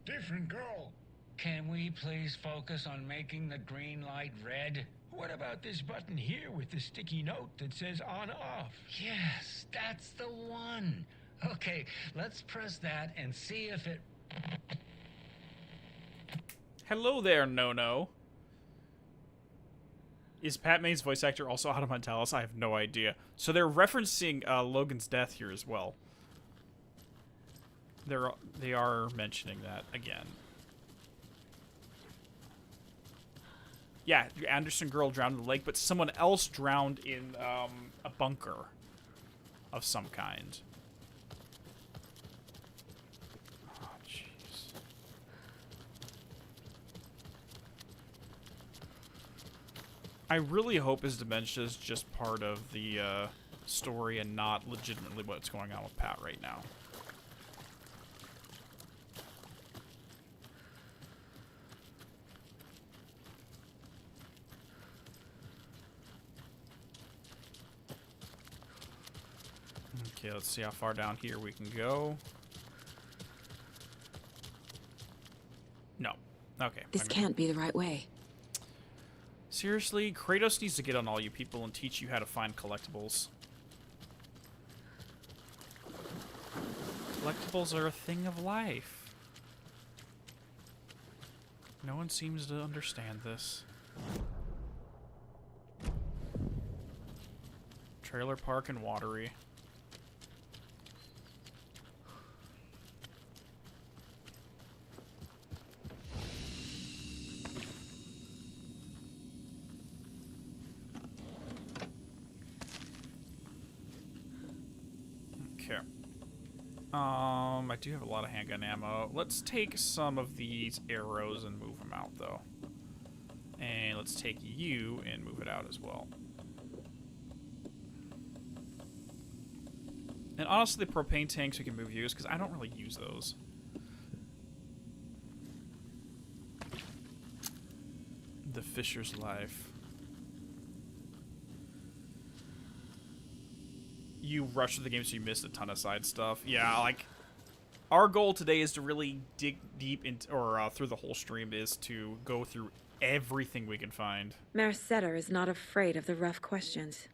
Different girl. Can we please focus on making the green light red? What about this button here with the sticky note that says on-off? Yes, that's the one. Okay, let's press that and see if it... Hello there, No. Is Pat May's voice actor also Adam Montalis? I have no idea. So they're referencing Logan's death here as well. They are mentioning that again. Yeah, the Anderson girl drowned in the lake, but someone else drowned in a bunker of some kind. Oh, jeez. I really hope his dementia is just part of the story and not legitimately what's going on with Pat right now. Okay, let's see how far down here we can go. No. Okay. This can't be the right way. Seriously, Kratos needs to get on all you people and teach you how to find collectibles. Collectibles are a thing of life. No one seems to understand this. Trailer park and Watery. Okay. I do have a lot of handgun ammo. Let's take some of these arrows and move them out, though. And let's take you and move it out as well. And honestly, the propane tanks we can move use, because I don't really use those. The Fisher's Life. You rushed through the game, so you missed a ton of side stuff. Yeah, like, our goal today is to really dig deep into, or through the whole stream, is to go through everything we can find. Mayor Setter is not afraid of the rough questions.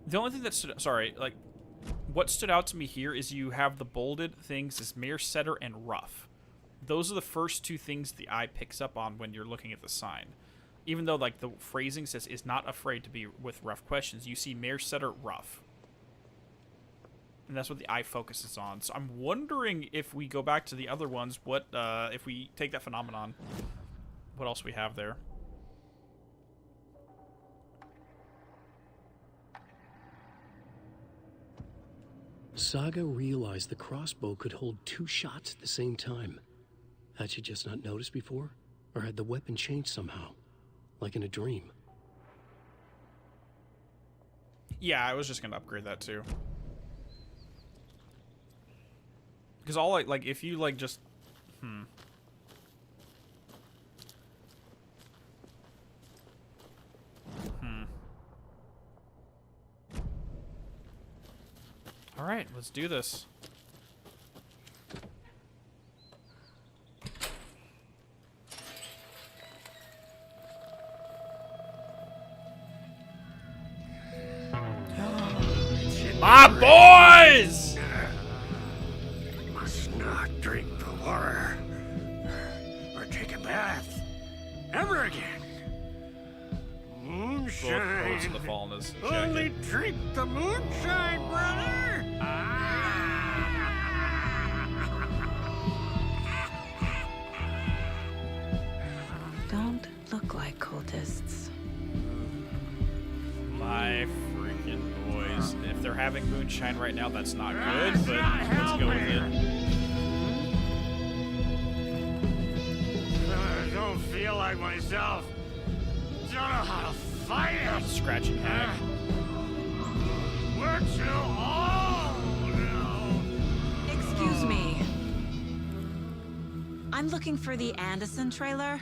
The only thing that what stood out to me here is you have the bolded things as Mayor Setter and Rough. Those are the first two things the eye picks up on when you're looking at the sign. Even though, like, the phrasing says is not afraid to be with rough questions, you see Mayor Setter, Rough. And that's what the eye focuses on. So I'm wondering if we go back to the other ones, what, if we take that phenomenon, what else we have there. Saga realized the crossbow could hold 2 shots at the same time. Had she just not noticed before? Or had the weapon changed somehow? Like in a dream? Yeah, I was just gonna upgrade that too. Because all like if you like just All right, let's do this. My boys! You must not drink the water or take a bath ever again. Moonshine. Both of the fallen is Only drink the moonshine, brother. Don't look like cultists. My freaking boys. If they're having moonshine right now, that's not good, but let's go with it. I don't feel like myself. Don't know how to fight it. Scratching back. We're too old now. Excuse me. I'm looking for the Anderson trailer.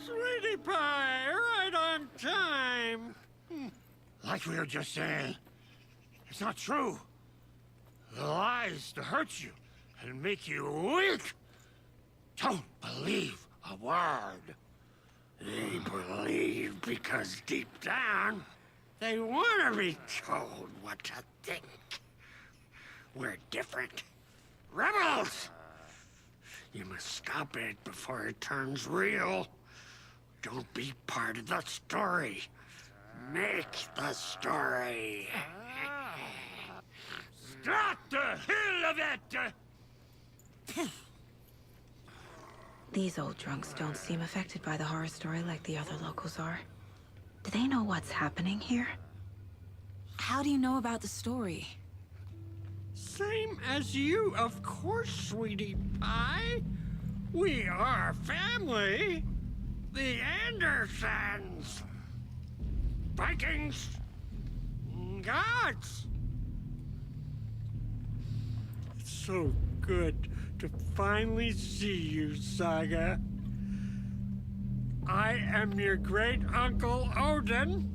Sweetie pie, right on time. Like we were just saying, it's not true. The lies to hurt you and make you weak. Don't believe a word. They believe because deep down, they want to be told what to think. We're different. Rebels! You must stop it before it turns real. Don't be part of the story. Make the story. Stop the hell of it! These old drunks don't seem affected by the horror story like the other locals are. Do they know what's happening here? How do you know about the story? Same as you, of course, sweetie pie. We are family. The Andersons. Vikings. Gods. It's so good to finally see you, Saga. I am your great-uncle Odin.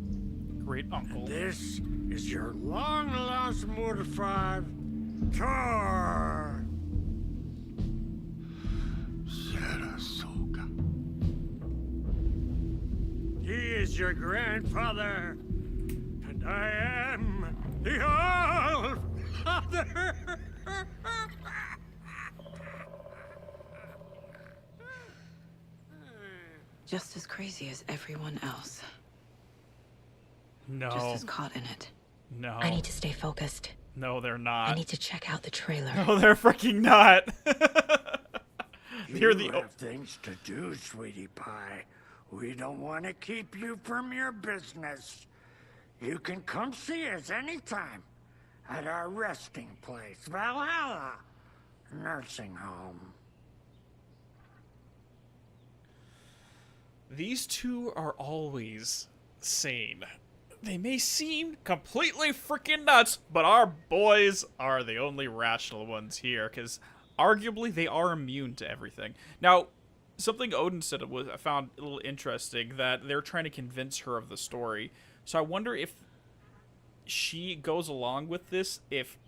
Great-uncle. This is your long-lost mortified Thor. Sarasota. He is your grandfather, and I am the All-Father. Just as crazy as everyone else. No. Just as caught in it. No. I need to stay focused. No, they're not. I need to check out the trailer. No, they're freaking not. You have things to do, sweetie pie. We don't want to keep you from your business. You can come see us anytime at our resting place, Valhalla Nursing Home. These two are always sane. They may seem completely freaking nuts, but our boys are the only rational ones here, because arguably they are immune to everything. Now, something Odin said I found a little interesting, that they're trying to convince her of the story. So I wonder if she goes along with this, if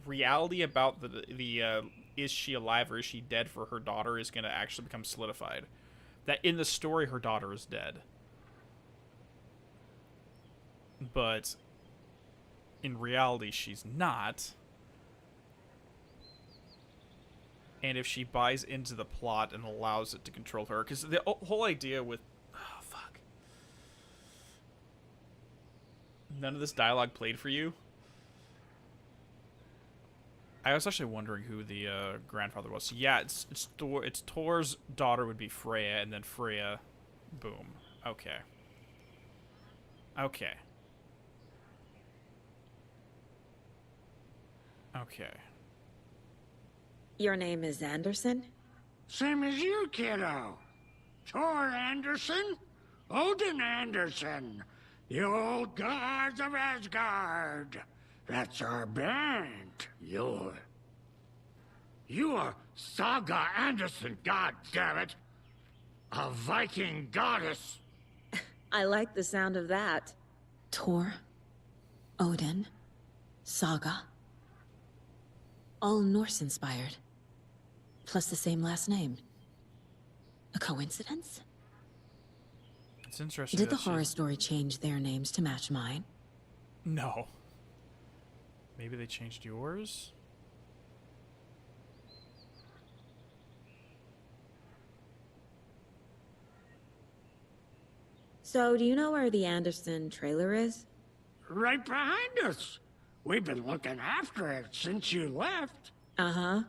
reality about the is she alive or is she dead for her daughter is going to actually become solidified. That in the story, her daughter is dead. But in reality, she's not. And if she buys into the plot and allows it to control her, because the whole idea with... Oh, fuck. None of this dialogue played for you? I was actually wondering who the grandfather was. So yeah, it's Thor's daughter would be Freya, and then Freya, boom. Okay. Okay. Okay. Your name is Anderson? Same as you, kiddo. Tor Anderson, Odin Anderson, the old gods of Asgard. That's our band. You are Saga Anderson, goddammit. A Viking goddess. I like the sound of that. Tor, Odin, Saga. All Norse-inspired. Plus the same last name. A coincidence? It's interesting. Did the horror story change their names to match mine? No. Maybe they changed yours? So, do you know where the Anderson trailer is? Right behind us. We've been looking after it since you left. Uh-huh.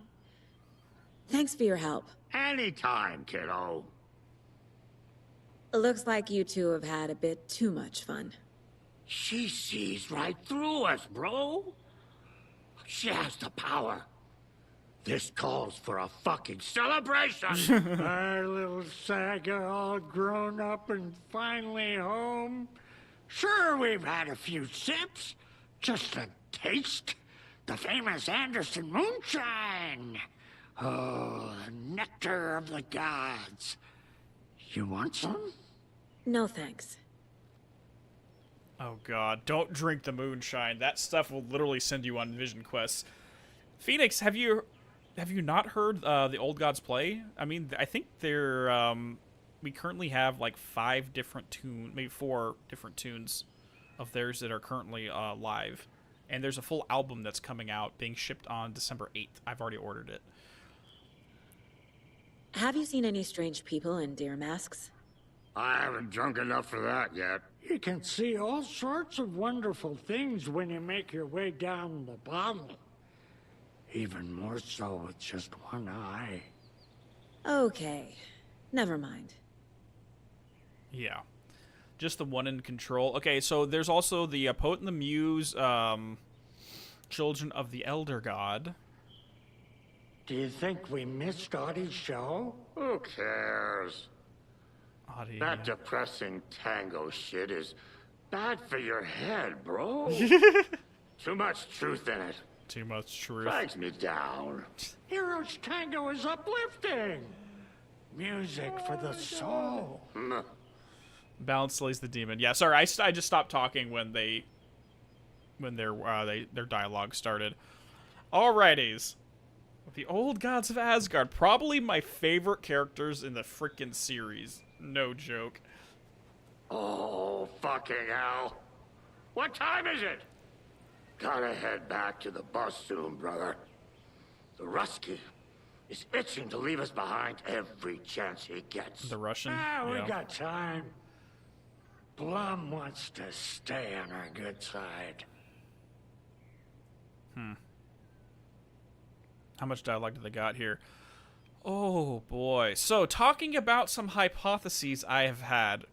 Thanks for your help. Anytime, kiddo. It looks like you two have had a bit too much fun. She sees right through us, bro. She has the power. This calls for a fucking celebration. Our little Saga all grown up and finally home. Sure, we've had a few sips. Just a taste. The famous Anderson moonshine. Oh, the nectar of the gods. You want some? No thanks. Oh god, don't drink the moonshine. That stuff will literally send you on vision quests. Phoenix, have you not heard the Old Gods play? I mean, I think they're we currently have like 5 different tunes, maybe 4 different tunes of theirs that are currently live. And there's a full album that's coming out, being shipped on December 8th. I've already ordered it. Have you seen any strange people in deer masks? I haven't drunk enough for that yet. You can see all sorts of wonderful things when you make your way down the bottle. Even more so with just one eye. Okay. Never mind. Yeah. Just the one in control. Okay, so there's also the Poet and the Muse, Children of the Elder God. Do you think we missed Audie's show? Who cares? Audie. That depressing tango shit is bad for your head, bro. Too much truth in it. Too much truth. Drags me down. Heroes Tango is uplifting. Music for the soul. Balance slays the demon. Yeah, sorry, I just stopped talking when their dialogue started. Alrighties. The Old Gods of Asgard, probably my favorite characters in the frickin' series. No joke. Oh, fucking hell. What time is it? Gotta head back to the bus soon, brother. The Rusky is itching to leave us behind every chance he gets. The Russian? We got time. Blum wants to stay on our good side. How much dialogue do they got here? Oh, boy. So, talking about some hypotheses I have had.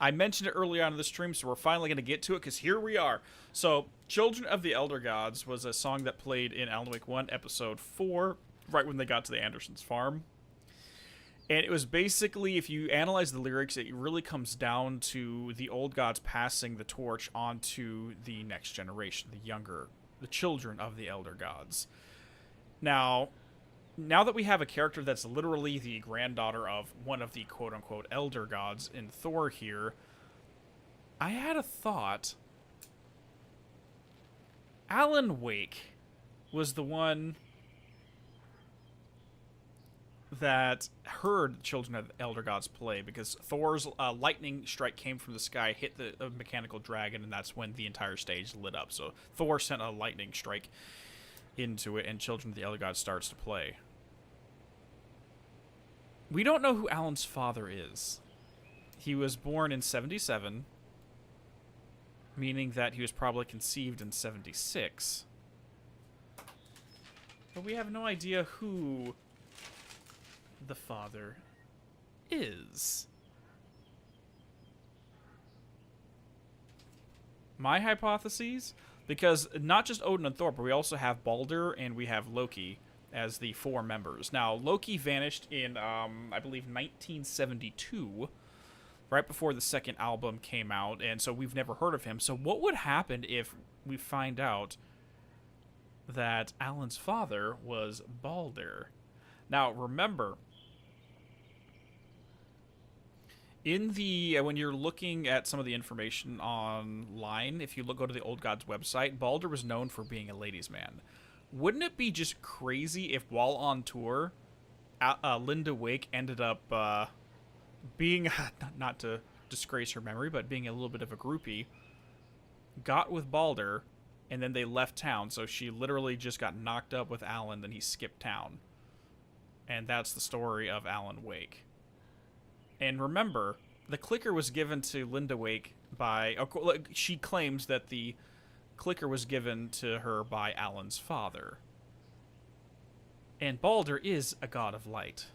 I mentioned it early on in the stream, so we're finally going to get to it, because here we are. So, Children of the Elder Gods was a song that played in Alan Wake 1, Episode 4, right when they got to the Andersons' farm. And it was basically, if you analyze the lyrics, it really comes down to the Old Gods passing the torch onto the next generation, the children of the Elder Gods. Now that we have a character that's literally the granddaughter of one of the quote-unquote Elder Gods in Thor here, I had a thought. Alan Wake was the one that heard Children of the Elder Gods play, because Thor's lightning strike came from the sky, hit the mechanical dragon, and that's when the entire stage lit up. So Thor sent a lightning strike into it, and Children of the Elder Gods starts to play. We don't know who Alan's father is. He was born in 77, meaning that he was probably conceived in 76. But we have no idea who the father is. My hypotheses? Because not just Odin and Thor, but we also have Balder and we have Loki as the 4 members. Now, Loki vanished in, I believe, 1972, right before the second album came out, and so we've never heard of him. So what would happen if we find out that Alan's father was Balder? Now, remember, in the when you're looking at some of the information online, if you go to the Old Gods website, Balder was known for being a ladies' man. Wouldn't it be just crazy if, while on tour, Linda Wake ended up being, not to disgrace her memory, but being a little bit of a groupie, got with Balder, and then they left town, so she literally just got knocked up with Alan, then he skipped town. And that's the story of Alan Wake. And remember, the clicker was given to Linda Wake by... She claims that the clicker was given to her by Alan's father. And Balder is a god of light.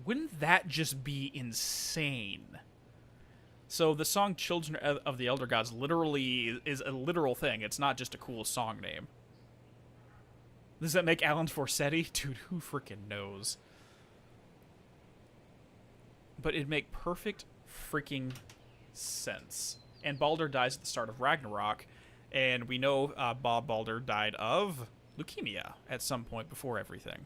Wouldn't that just be insane? So the song Children of the Elder Gods literally is a literal thing. It's not just a cool song name. Does that make Alan Forsetti? Dude, who freaking knows? But it'd make perfect freaking sense. And Balder dies at the start of Ragnarok, and we know Bob Balder died of leukemia at some point before everything.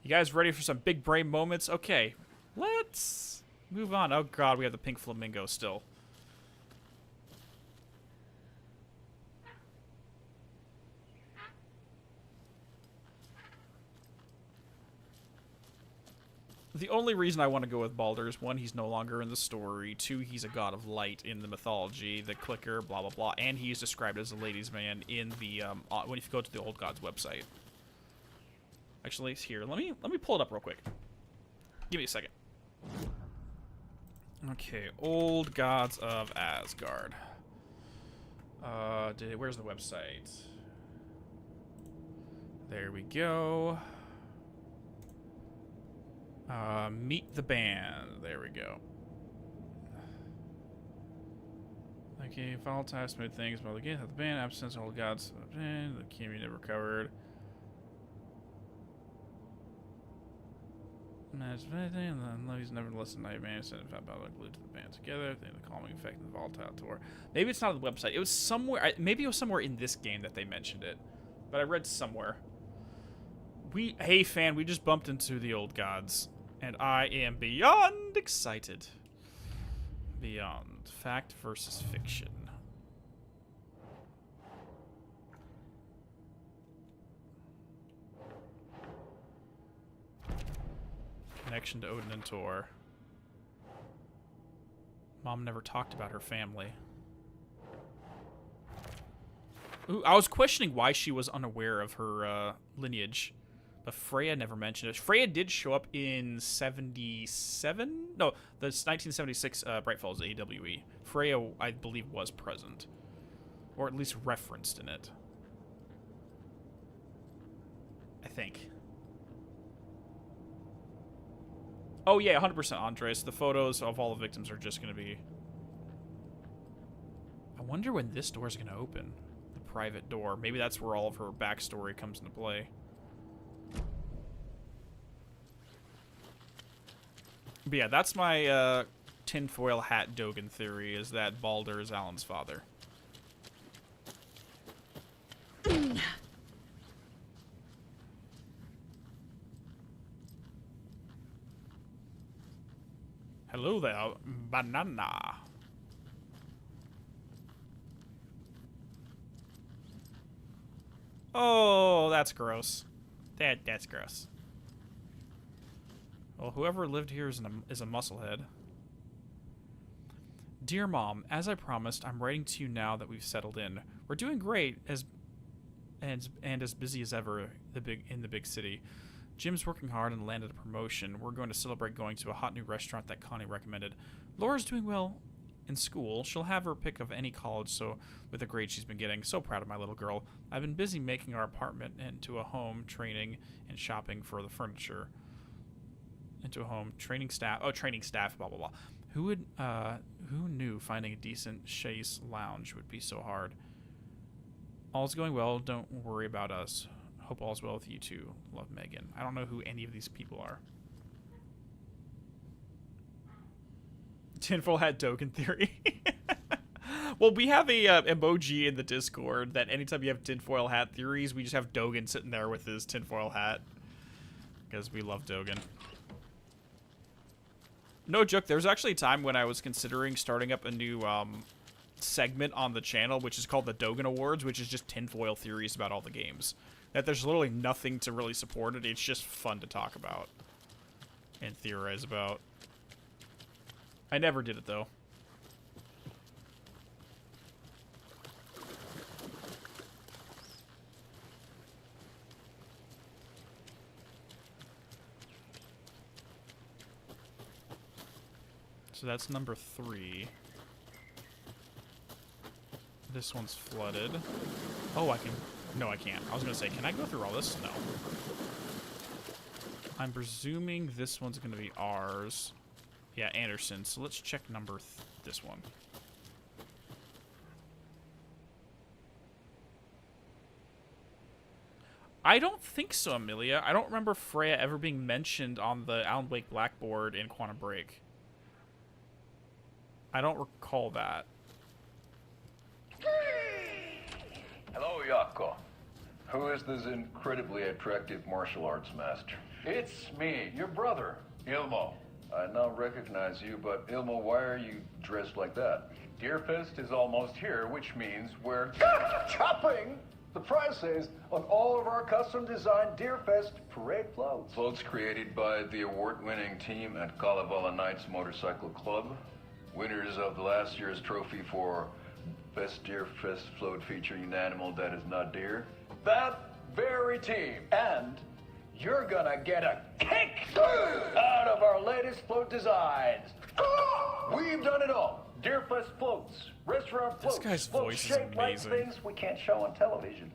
You guys ready for some big brain moments? Okay, let's move on. Oh god, we have the pink flamingo still. The only reason I want to go with Balder is, 1, he's no longer in the story, 2, he's a god of light in the mythology, the clicker, blah, blah, blah, and he's described as a ladies' man in the, when you go to the Old Gods website. Actually, it's here. Let me pull it up real quick. Give me a second. Okay, Old Gods of Asgard. Where's the website? There we go. Meet the band. There we go. Okay, final time, smooth things. Well, again, the band, absence, Old Gods, the leukemia never covered. Managed anything, and then he's never listened to Nightman, sent it about glued to the band together, the calming effect and the volatile tour. Maybe it's not on the website. It was somewhere, maybe it was somewhere in this game that they mentioned it. But I read somewhere. Hey fan, we just bumped into the Old Gods. And I am beyond excited. Beyond. Fact versus fiction. Connection to Odin and Thor. Mom never talked about her family. Ooh, I was questioning why she was unaware of her lineage. But Freya never mentioned it. Freya did show up in 77? No, the 1976 Bright Falls AWE. Freya, I believe, was present. Or at least referenced in it. I think. Oh yeah, 100% Andres. The photos of all the victims are just going to be... I wonder when this door is going to open. The private door. Maybe that's where all of her backstory comes into play. But yeah, that's my tinfoil hat Dogen theory, is that Balder is Alan's father. Hello there, banana. Oh, that's gross. That's gross. Well, whoever lived here is a musclehead. Dear Mom, as I promised, I'm writing to you now that we've settled in. We're doing great, and as busy as ever in the big city. Jim's working hard and landed a promotion. We're going to celebrate going to a hot new restaurant that Connie recommended. Laura's doing well in school. She'll have her pick of any college with the grades she's been getting. So proud of my little girl. I've been busy making our apartment into a home, training, and shopping for the furniture. into a home. Training staff. Oh, training staff. Blah blah blah. Who knew finding a decent chaise lounge would be so hard? All's going well. Don't worry about us. Hope all's well with you too. Love, Megan. I don't know who any of these people are. Tinfoil hat Dogen theory. Well, we have a emoji in the Discord that anytime you have tinfoil hat theories, we just have Dogen sitting there with his tinfoil hat. Because we love Dogen. No joke, there was actually a time when I was considering starting up a new segment on the channel, which is called the Dogen Awards, which is just tinfoil theories about all the games. That there's literally nothing to really support it, it's just fun to talk about. And theorize about. I never did it, though. So that's number 3. This one's flooded. Oh, I can... No, I can't. I was going to say, can I go through all this? No. I'm presuming this one's going to be ours. Yeah, Anderson. So let's check this one. I don't think so, Amelia. I don't remember Freya ever being mentioned on the Alan Wake Blackboard in Quantum Break. I don't recall that. Hello, Yako. Who is this incredibly attractive martial arts master? It's me, your brother, Ilmo. I now recognize you, but Ilmo, why are you dressed like that? Deerfest is almost here, which means we're chopping the prices on all of our custom-designed Deerfest parade floats. Floats created by the award-winning team at Kalevala Knights Motorcycle Club. Winners of the last year's trophy for Best Deerfest float featuring an animal that is not deer. That very team. And you're gonna get a kick out of our latest float designs. We've done it all. Deerfest floats, restaurant floats, this guy's floats voice is shaped like amazing. things we can't show on television.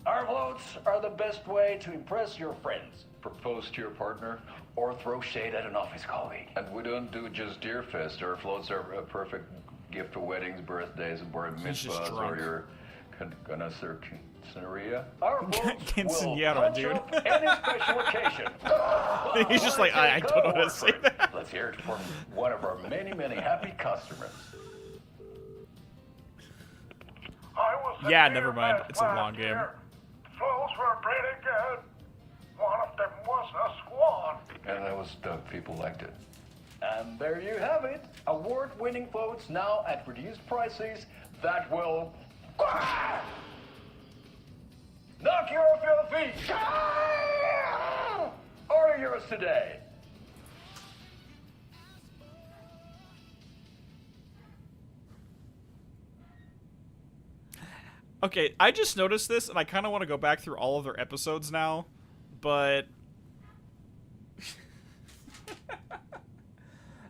Our floats are the best way to impress your friends, propose to your partner, or throw shade at an office colleague. And we don't do just Deerfest. Our floats are a perfect gift for weddings, birthdays, bar mitzvahs, or your quinceañera. Our floats will punch up any special occasion. He's just like, I don't know how to say that. Let's hear it from one of our many, many happy customers. Yeah, never mind. It's a long game. Floats were pretty good. One of them was a squad. And that was dope. People liked it. And there you have it. Award-winning floats now at reduced prices that will knock you off your feet. Order yours today. Okay, I just noticed this, and I kind of want to go back through all of their episodes now, but...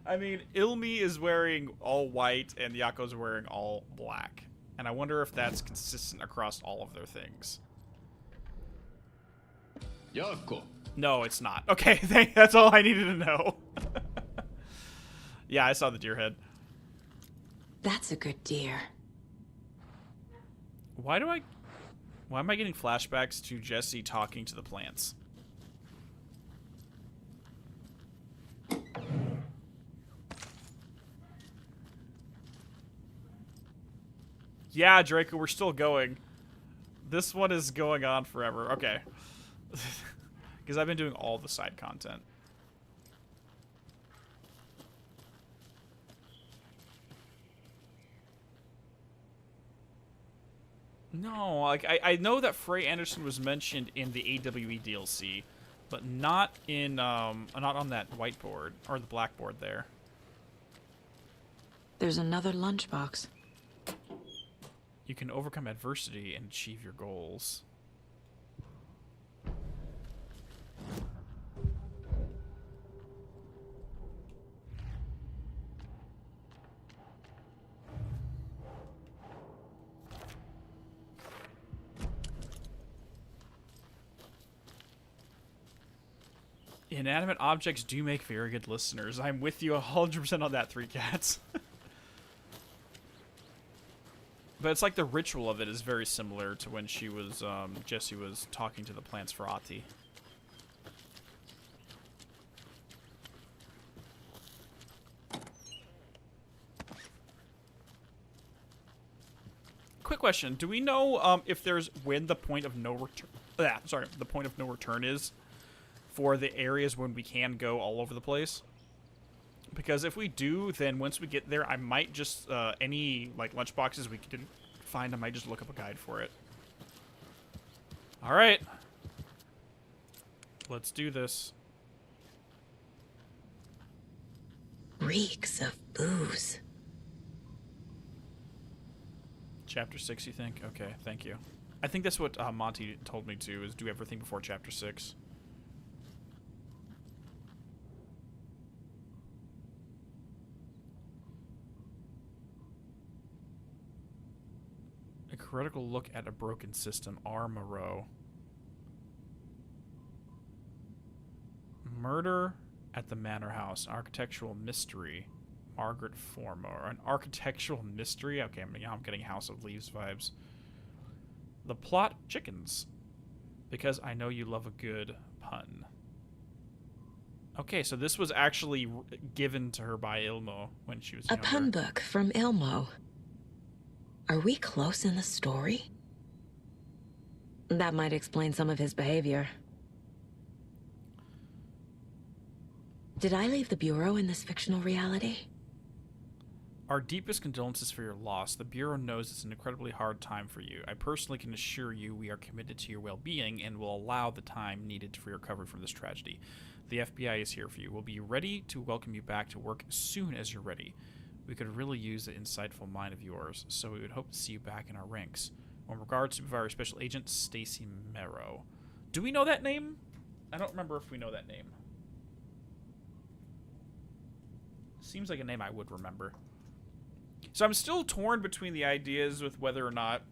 I mean, Ilmi is wearing all white, and Yako's wearing all black. And I wonder if that's consistent across all of their things. Yako. No, it's not. Okay, that's all I needed to know. Yeah, I saw the deer head. That's a good deer. Why am I getting flashbacks to Jesse talking to the plants? Yeah, Draco, we're still going. This one is going on forever. Okay. Because I've been doing all the side content. No, like I know that Frey Anderson was mentioned in the AWE DLC, but not in not on that whiteboard or the blackboard there. There's another lunchbox. You can overcome adversity and achieve your goals. Inanimate objects do make very good listeners. I'm with you 100% on that, Three Cats. But it's like the ritual of it is very similar to when she was, Jesse was talking to the plants for Ati. Quick question: do we know if there's when the point of no return? The point of no return is for the areas when we can go all over the place. Because if we do, then once we get there, I might just any like lunchboxes we didn't find, I might just look up a guide for it. All right, let's do this. Reeks of booze. Chapter 6, you think? Okay, thank you. I think that's what Monty told me to, is do everything before Chapter 6. A critical look at a broken system. R. Moreau. Murder at the Manor House. Architectural mystery. Margaret Former. An architectural mystery? Okay, I'm getting House of Leaves vibes. The plot, chickens. Because I know you love a good pun. Okay, so this was actually given to her by Ilmo when she was younger. A pun book from Ilmo. Are we close in the story? That might explain some of his behavior. Did I leave the Bureau in this fictional reality? Our deepest condolences for your loss. The Bureau knows it's an incredibly hard time for you. I personally can assure you we are committed to your well-being and will allow the time needed for your recovery from this tragedy. The FBI is here for you. We'll be ready to welcome you back to work as soon as you're ready. We could really use the insightful mind of yours, so we would hope to see you back in our ranks. In regards to our Special Agent Stacy Merrow. Do we know that name? I don't remember if we know that name. Seems like a name I would remember. So I'm still torn between the ideas with whether or not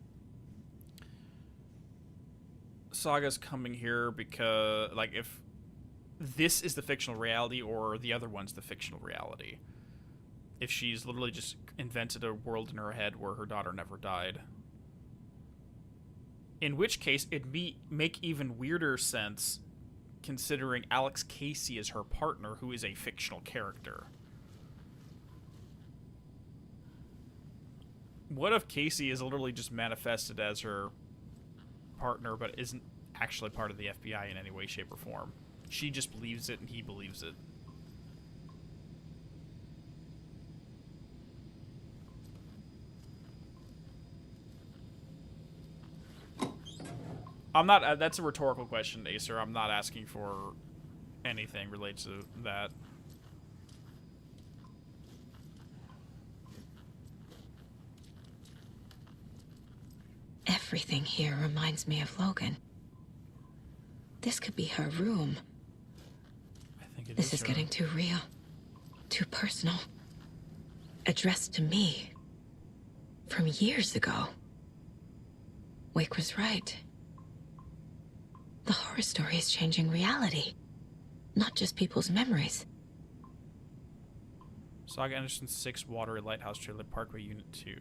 Saga's coming here because, like, if this is the fictional reality or the other one's the fictional reality. If she's literally just invented a world in her head where her daughter never died. In which case, it'd make even weirder sense considering Alex Casey is her partner, who is a fictional character. What if Casey is literally just manifested as her partner, but isn't actually part of the FBI in any way, shape, or form? She just believes it, and he believes it. I'm not... that's a rhetorical question, Acer. I'm not asking for anything related to that. Everything here reminds me of Logan. This could be her room. I think This is getting too real. Too personal. Addressed to me. From years ago. Wake was right. The horror story is changing reality. Not just people's memories. Saga Anderson 6 Watery Lighthouse Trailer Parkway Unit 2.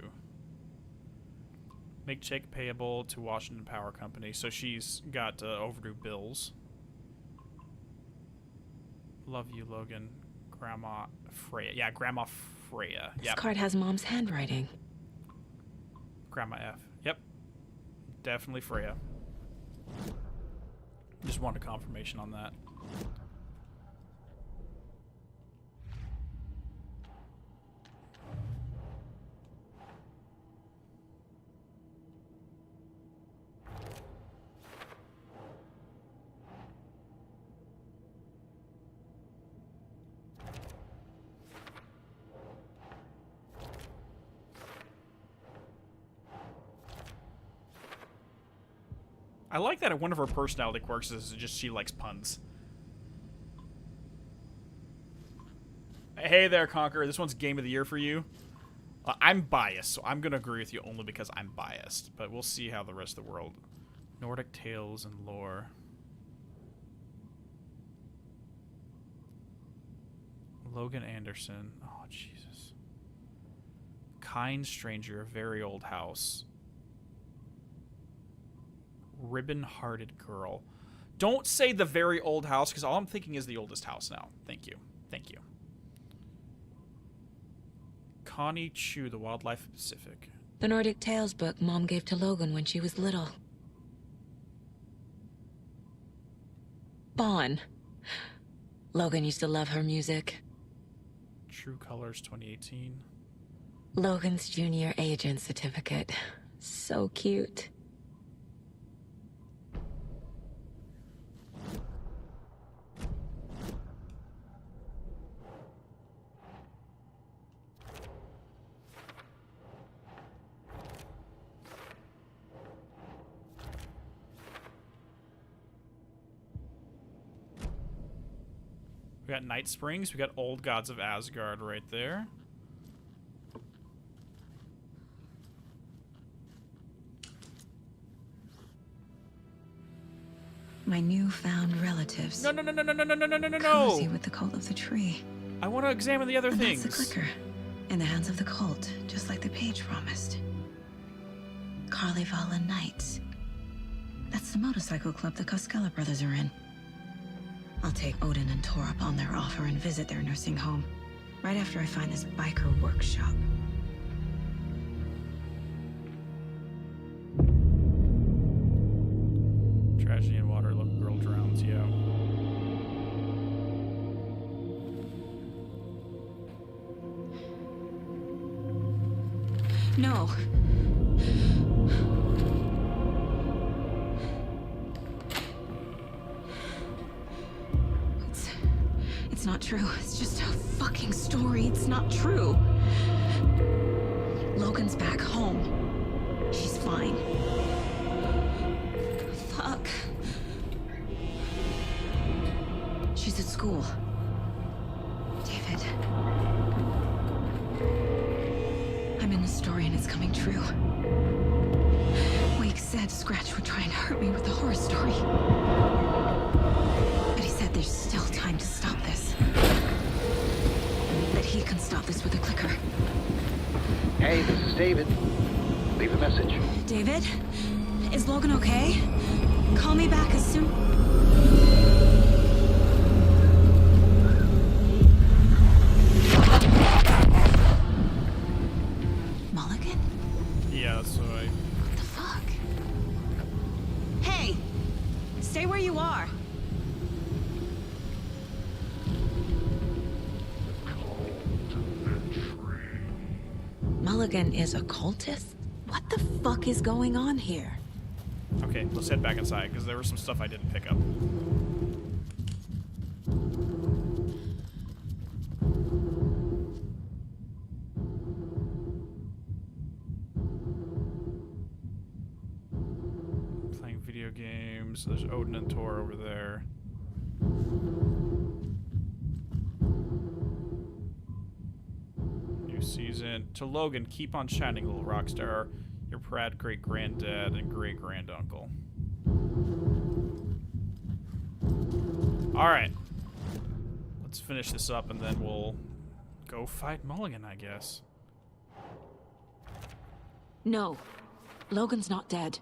Make check payable to Washington Power Company. So she's got overdue bills. Love you, Logan. Grandma Freya. Yeah, Grandma Freya. This card has Mom's handwriting. Grandma F. Yep. Definitely Freya. Just wanted confirmation on that. I like that one of her personality quirks is just she likes puns. Hey there, Conqueror. This one's Game of the Year for you. I'm biased, so I'm going to agree with you only because I'm biased. But we'll see how the rest of the world... Nordic tales and lore. Logan Anderson. Oh, Jesus. Kind stranger, a very old house. Ribbon-hearted girl. Don't say the very old house, because all I'm thinking is the oldest house now. Thank you. Thank you. Connie Chu, The Wildlife Pacific. The Nordic Tales book Mom gave to Logan when she was little. Bon. Logan used to love her music. True Colors 2018. Logan's junior agent certificate. So cute. We got Night Springs. We got Old Gods of Asgard right there. My newfound relatives. No. Cozy with the cult of the tree. I want to examine the other things. That's the clicker. In the hands of the cult, just like the page promised. Carnival Knights. That's the motorcycle club the Koskela brothers are in. I'll take Odin and Tor up on their offer and visit their nursing home. Right after I find this biker workshop. Tragedy in water, little girl drowns, yeah. No. It's not true. It's just a fucking story. It's not true. Logan's back home. She's fine. Fuck. She's at school. David. I'm in the story and it's coming true. Wake said Scratch would try and hurt me with the horror story. But he said there's still time to stop this. That he can stop this with a clicker. Hey, this is David. Leave a message. David? Is Logan okay? Call me back as soon... Mulligan? Yeah, so What the fuck? Hey! Stay where you are. Mulligan is a cultist? What the fuck is going on here? Okay, let's head back inside, because there was some stuff I didn't pick up. Playing video games. There's Odin and Tor over there. New season. To Logan, keep on shining, little rock star. Your proud great-granddad and great-granduncle. Alright. Let's finish this up and then we'll go fight Mulligan, I guess. No. Logan's not dead.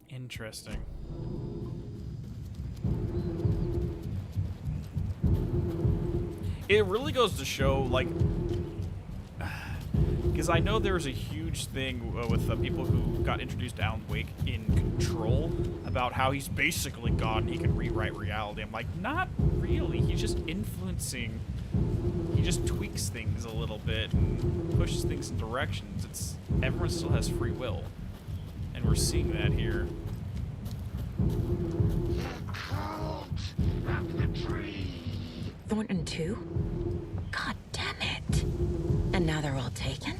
Interesting. It really goes to show, like, because I know there was a huge thing with people who got introduced to Alan Wake in Control about how he's basically God and he can rewrite reality. I'm like, not really. He's just influencing. He just tweaks things a little bit and pushes things in directions. It's everyone still has free will, and we're seeing that here. Thornton 2? God damn it. And now they're all taken?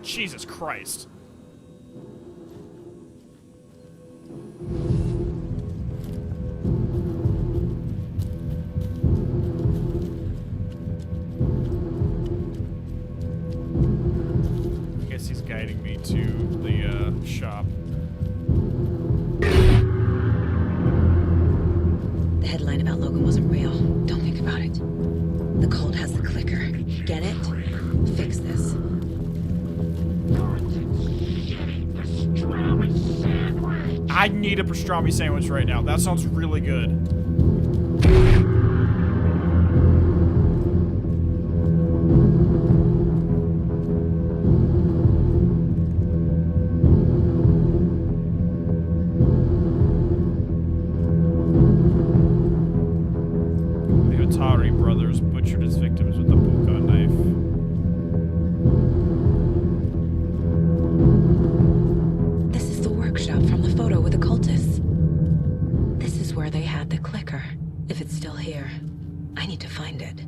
Jesus Christ. guess he's guiding me to the shop. The headline about Logan wasn't real. Don't think about it. The cult has the clicker. Get it? Fix this. I need a pastrami sandwich right now. That sounds really good. The Watery brothers butchered his victims with a buka knife. This is the workshop from the photo with the cultists. This is where they had the clicker. If it's still here, I need to find it.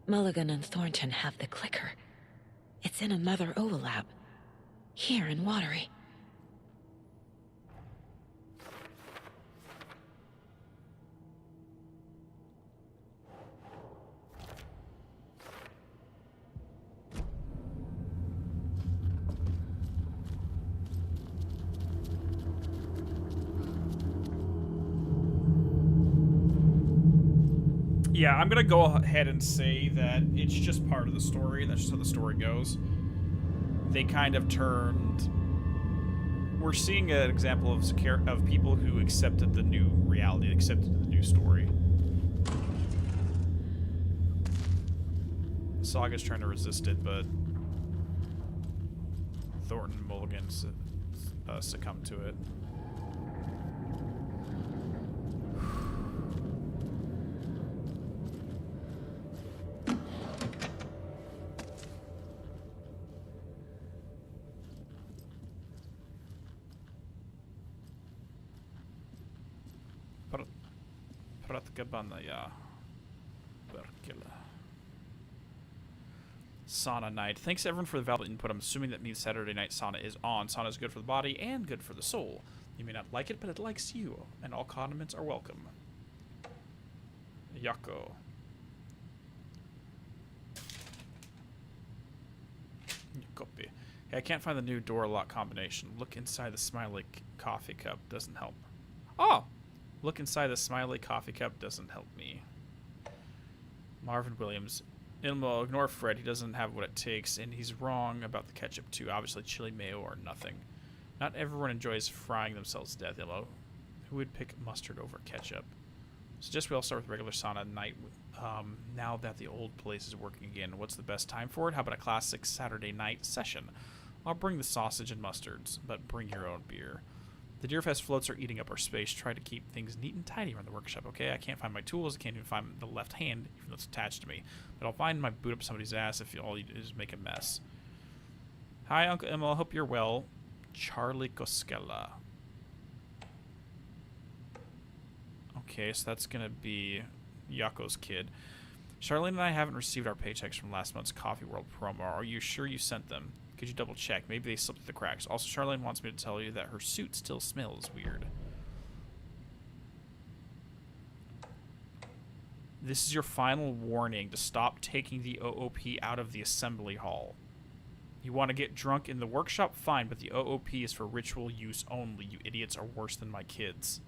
Mulligan and Thornton have the clicker. It's in another overlap. Here in Watery. Yeah, I'm gonna go ahead and say that it's just part of the story. That's just how the story goes. They kind of turned... We're seeing an example of people who accepted the new reality, accepted the new story. Saga's trying to resist it, but Thornton and Mulligan succumbed to it. Sauna night. Thanks everyone for the valuable input. I'm assuming that means Saturday night sauna is on. Sauna is good for the body and good for the soul. You may not like it, but it likes you, and all condiments are welcome. Yako. Copy. Hey, I can't find the new door lock combination. Look inside the smiley coffee cup. Doesn't help. Oh! Look inside the smiley coffee cup. Doesn't help me. Marvin Williams. Ilmo, ignore Fred. He doesn't have what it takes, and he's wrong about the ketchup, too. Obviously, chili mayo or nothing. Not everyone enjoys frying themselves to death, Ilmo. Who would pick mustard over ketchup? Suggest we all start with regular sauna night. Now that the old place is working again, what's the best time for it? How about a classic Saturday night session? I'll bring the sausage and mustards, but bring your own beer. The Deerfest floats are eating up our space. Try to keep things neat and tidy around the workshop, okay? I can't find my tools. I can't even find the left hand, even though it's attached to me. But I'll find my boot up somebody's ass if all you do is make a mess. Hi, Uncle Emil. I hope you're well. Charlie Koskela. Okay, so that's going to be Yako's kid. Charlene and I haven't received our paychecks from last month's Coffee World promo. Are you sure you sent them? Could you double check? Maybe they slipped through the cracks. Also, Charlene wants me to tell you that her suit still smells weird. This is your final warning to stop taking the OOP out of the assembly hall. You want to get drunk in the workshop? Fine, but the OOP is for ritual use only. You idiots are worse than my kids.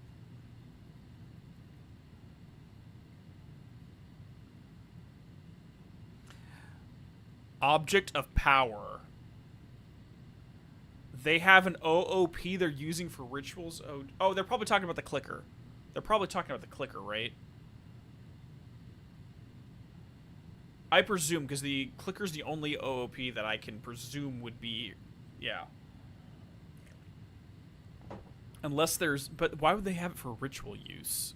Object of power. They have an OOP they're using for rituals. Oh, they're probably talking about the clicker. They're probably talking about the clicker, right? I presume, because the clicker's the only OOP that I can presume would be... Yeah. Unless there's... But why would they have it for ritual use?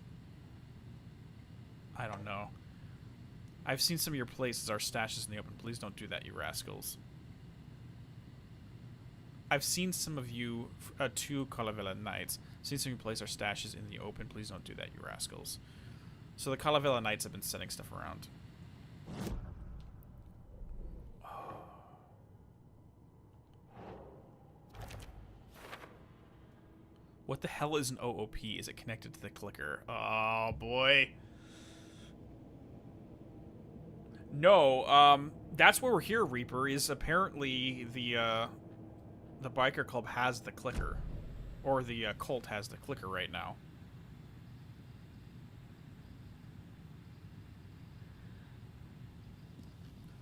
I don't know. I've seen some of your places. Our stashes in the open. Please don't do that, you rascals. I've seen some of you, 2 Calavera Knights. I've seen some of you place our stashes in the open. Please don't do that, you rascals. So the Calavera Knights have been sending stuff around. What the hell is an OOP? Is it connected to the clicker? Oh, boy. No, that's why we're here, Reaper, is apparently the biker club has the clicker. Or the cult has the clicker right now.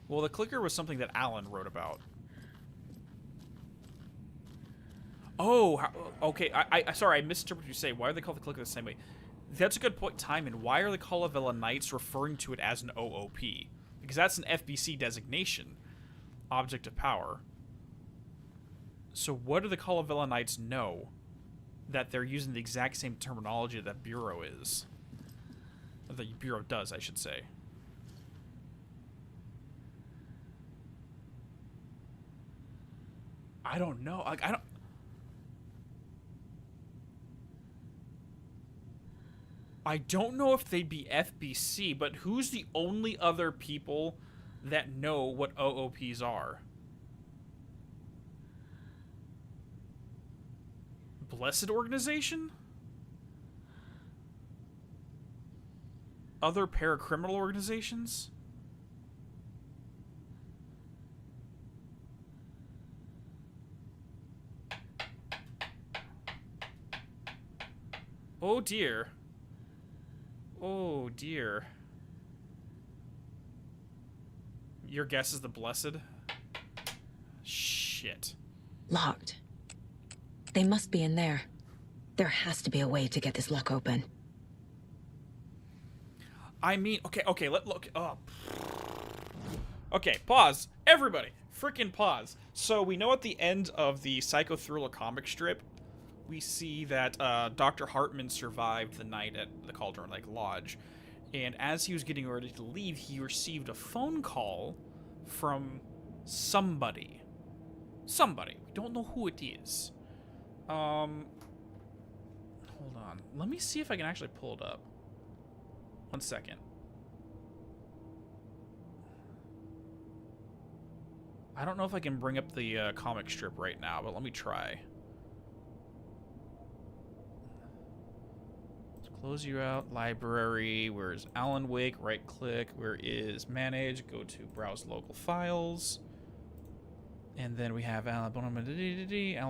Well, the clicker was something that Alan wrote about. Oh, okay. Sorry, I misinterpreted what you say. Why are they called the clicker the same way? That's a good point, Timon. Why are the Calavera Knights referring to it as an OOP? Because that's an FBC designation. Object of Power. So what do the Calavera Knights know that they're using the exact same terminology that Bureau is? Or the Bureau does, I should say. I don't know. Like, I don't know if they'd be FBC, but who's the only other people that know what OOPs are? Blessed Organization? Other paracriminal organizations? Oh dear. Oh dear. Your guess is the Blessed? Shit. Locked. They must be in there. There has to be a way to get this lock open. I mean, okay, look. Okay, pause. Everybody, freaking pause. So we know at the end of the Psycho Thriller comic strip, we see that Dr. Hartman survived the night at the Cauldron Lake Lodge. And as he was getting ready to leave, he received a phone call from somebody. Somebody. We don't know who it is. Hold on. Let me see if I can actually pull it up. 1 second. I don't know if I can bring up the comic strip right now, but let me try. Let's close you out. Library. Where's Alan Wake? Right click. Where is Manage? Go to Browse Local Files. And then we have Alan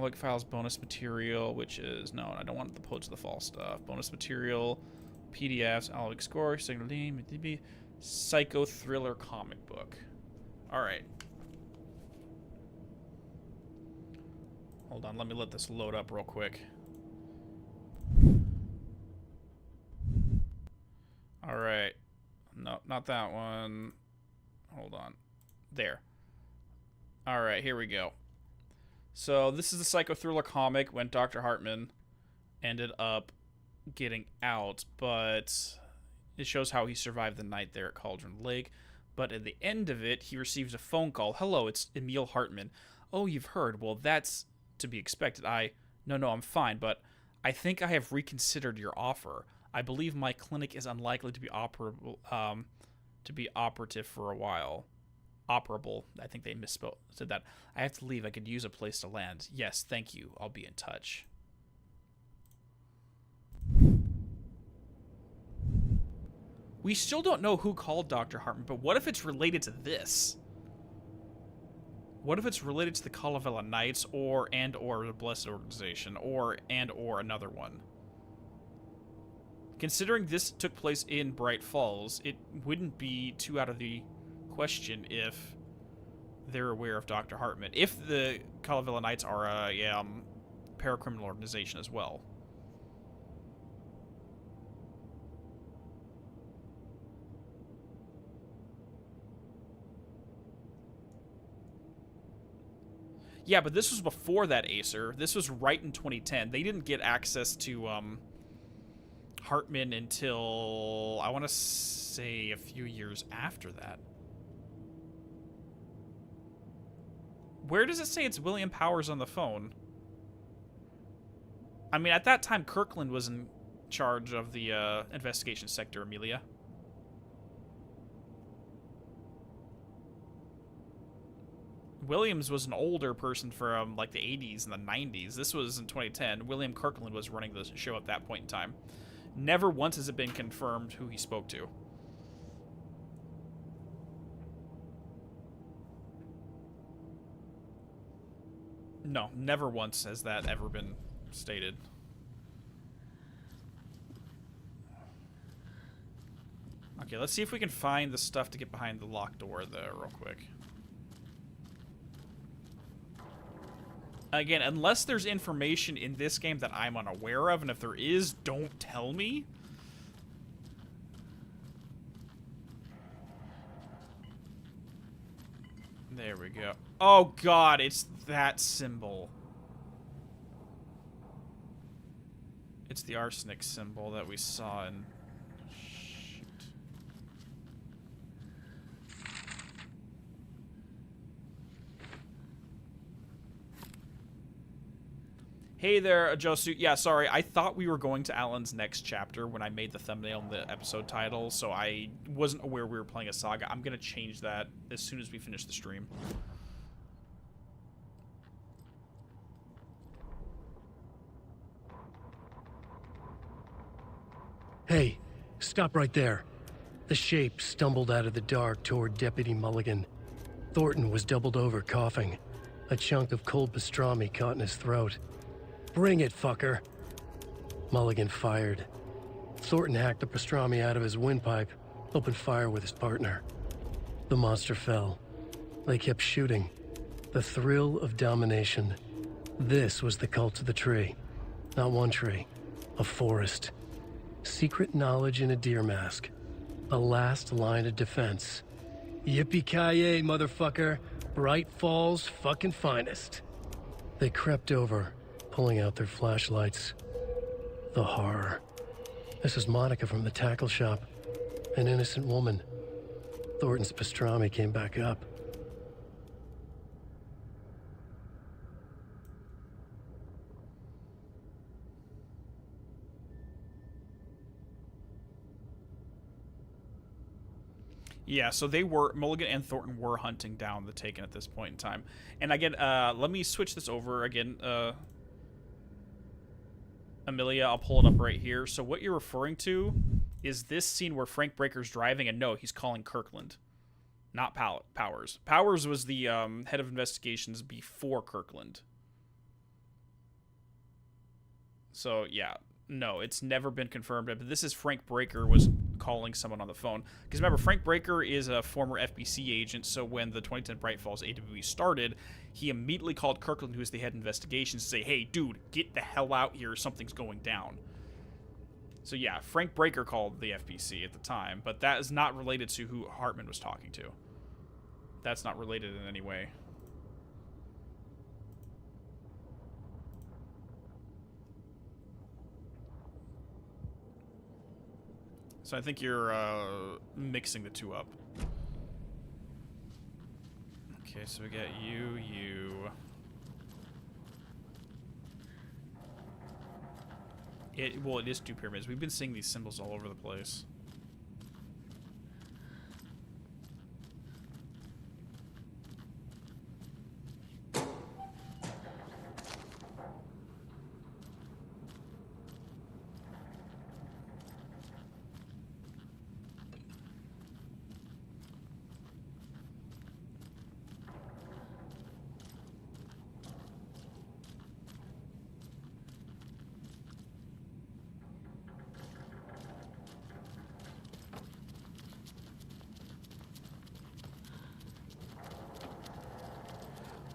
Wake Files bonus material, which is... No, I don't want the Poets of the Fall stuff. Bonus material, PDFs, Alan Wake Score, Signal Name, Psycho Thriller comic book. Alright. Hold on, let me let this load up real quick. Alright. No, not that one. Hold on. There. Alright, here we go. So, this is the Psycho Thriller comic when Dr. Hartman ended up getting out, but it shows how he survived the night there at Cauldron Lake. But at the end of it, he receives a phone call. Hello, it's Emil Hartman. Oh, you've heard. Well, that's to be expected. No, I'm fine, but I think I have reconsidered your offer. I believe my clinic is unlikely to be operative for a while. Operable. I think they said that. I have to leave. I could use a place to land. Yes, thank you. I'll be in touch. We still don't know who called Dr. Hartman, but what if it's related to this? What if it's related to the Calavera Knights or the Blessed Organization or another one? Considering this took place in Bright Falls, it wouldn't be too out of the question if they're aware of Dr. Hartman. If the Calavera Knights are a paracriminal organization as well. Yeah, but this was before that, Acer. This was right in 2010. They didn't get access to Hartman until, I want to say, a few years after that. Where does it say it's William Powers on the phone? I mean, at that time, Kirkland was in charge of the investigation sector, Amelia. Williams was an older person from, like, the 80s and the 90s. This was in 2010. William Kirkland was running the show at that point in time. Never once has it been confirmed who he spoke to. No, never once has that ever been stated. Okay, let's see if we can find the stuff to get behind the locked door there real quick. Again, unless there's information in this game that I'm unaware of, and if there is, don't tell me. There we go. Oh god, it's that symbol. It's the arsenic symbol that we saw in... Shoot. Hey there, Josu. Yeah, sorry. I thought we were going to Alan's next chapter when I made the thumbnail and the episode title, so I wasn't aware we were playing a saga. I'm going to change that as soon as we finish the stream. Hey, stop right there. The shape stumbled out of the dark toward Deputy Mulligan. Thornton was doubled over, coughing. A chunk of cold pastrami caught in his throat. Bring it, fucker. Mulligan fired. Thornton hacked the pastrami out of his windpipe, opened fire with his partner. The monster fell. They kept shooting. The thrill of domination. This was the cult of the tree. Not one tree, a forest. Secret knowledge in a deer mask. A last line of defense. Yippee-ki-yay, motherfucker. Bright Falls' fucking finest. They crept over, pulling out their flashlights. The horror. This is Monica from the tackle shop. An innocent woman. Thornton's pastrami came back up. Yeah, so they were, Mulligan and Thornton were hunting down the Taken at this point in time. And again, let me switch this over again. Amelia, I'll pull it up right here. So what you're referring to is this scene where Frank Breaker's driving, and no, he's calling Kirkland, not Powers. Powers was the head of investigations before Kirkland. So, yeah. No, it's never been confirmed. But this is Frank Breaker was calling someone on the phone. Because remember, Frank Breaker is a former FBC agent, so when the 2010 Bright Falls AWE started, he immediately called Kirkland, who is the head of investigations, to say, hey, dude, get the hell out here, something's going down. So yeah, Frank Breaker called the FBC at the time, but that is not related to who Hartman was talking to. That's not related in any way. So I think you're mixing the two up. Okay, so we got you. Well, it is two pyramids. We've been seeing these symbols all over the place.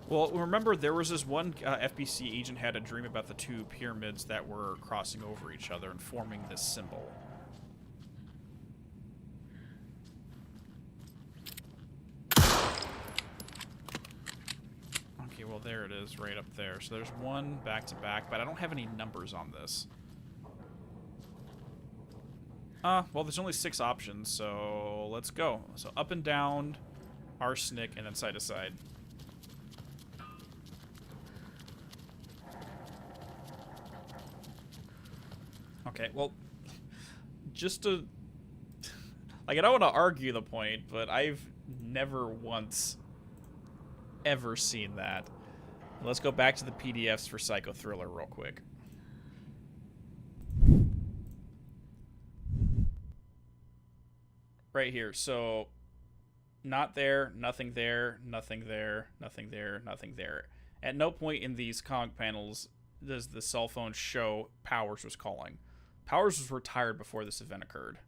Well, remember, there was this one FBC agent had a dream about the two pyramids that were crossing over each other and forming this symbol. Okay, well, there it is, right up there. So there's one back-to-back, but I don't have any numbers on this. Well, there's only 6 options, so let's go. So up and down, arsenic, and then side to side. Okay, well, just to... Like, I don't want to argue the point, but I've never once ever seen that. Let's go back to the PDFs for Psycho Thriller real quick. Right here, so not there, nothing there, nothing there, nothing there, nothing there. At no point in these comic panels does the cell phone show Powers was calling. Powers was retired before this event occurred.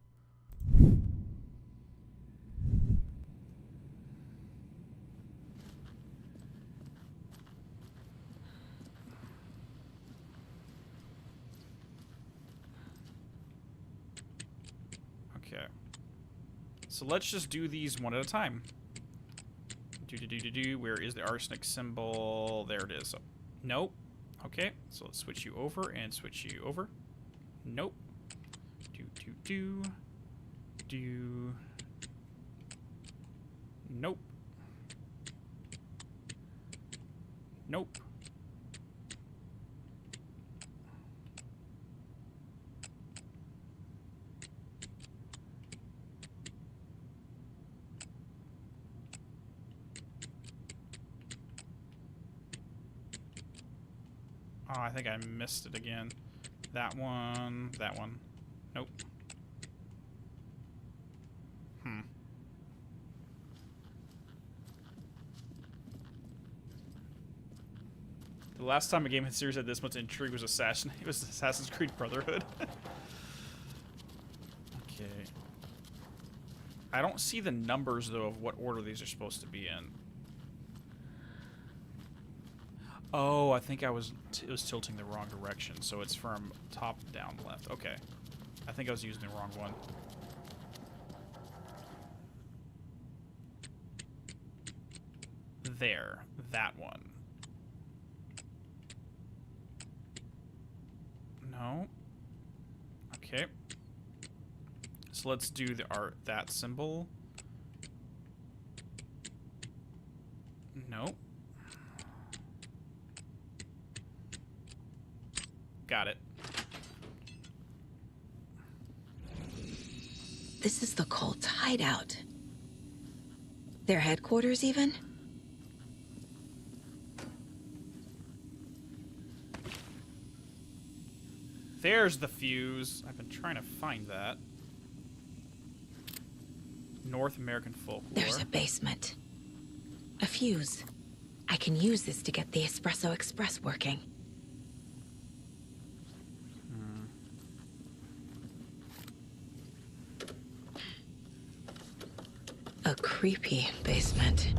Okay. So let's just do these one at a time. Where is the arsenic symbol? There it is. So, nope. Okay, so let's switch you over and switch you over. Nope. Nope. Nope. Oh, I think I missed it again. That one. Nope. The last time a game series had this much intrigue was Assassin's Creed Brotherhood. Okay. I don't see the numbers, though, of what order these are supposed to be in. Oh, I think it was tilting the wrong direction, so it's from top down left. Okay. I think I was using the wrong one. There. That one. No. Okay. So let's do that symbol. No. Got it. This is the cult hideout. Their headquarters, even? There's the fuse. I've been trying to find that. North American folklore. There's a basement. A fuse. I can use this to get the Espresso Express working. A creepy basement.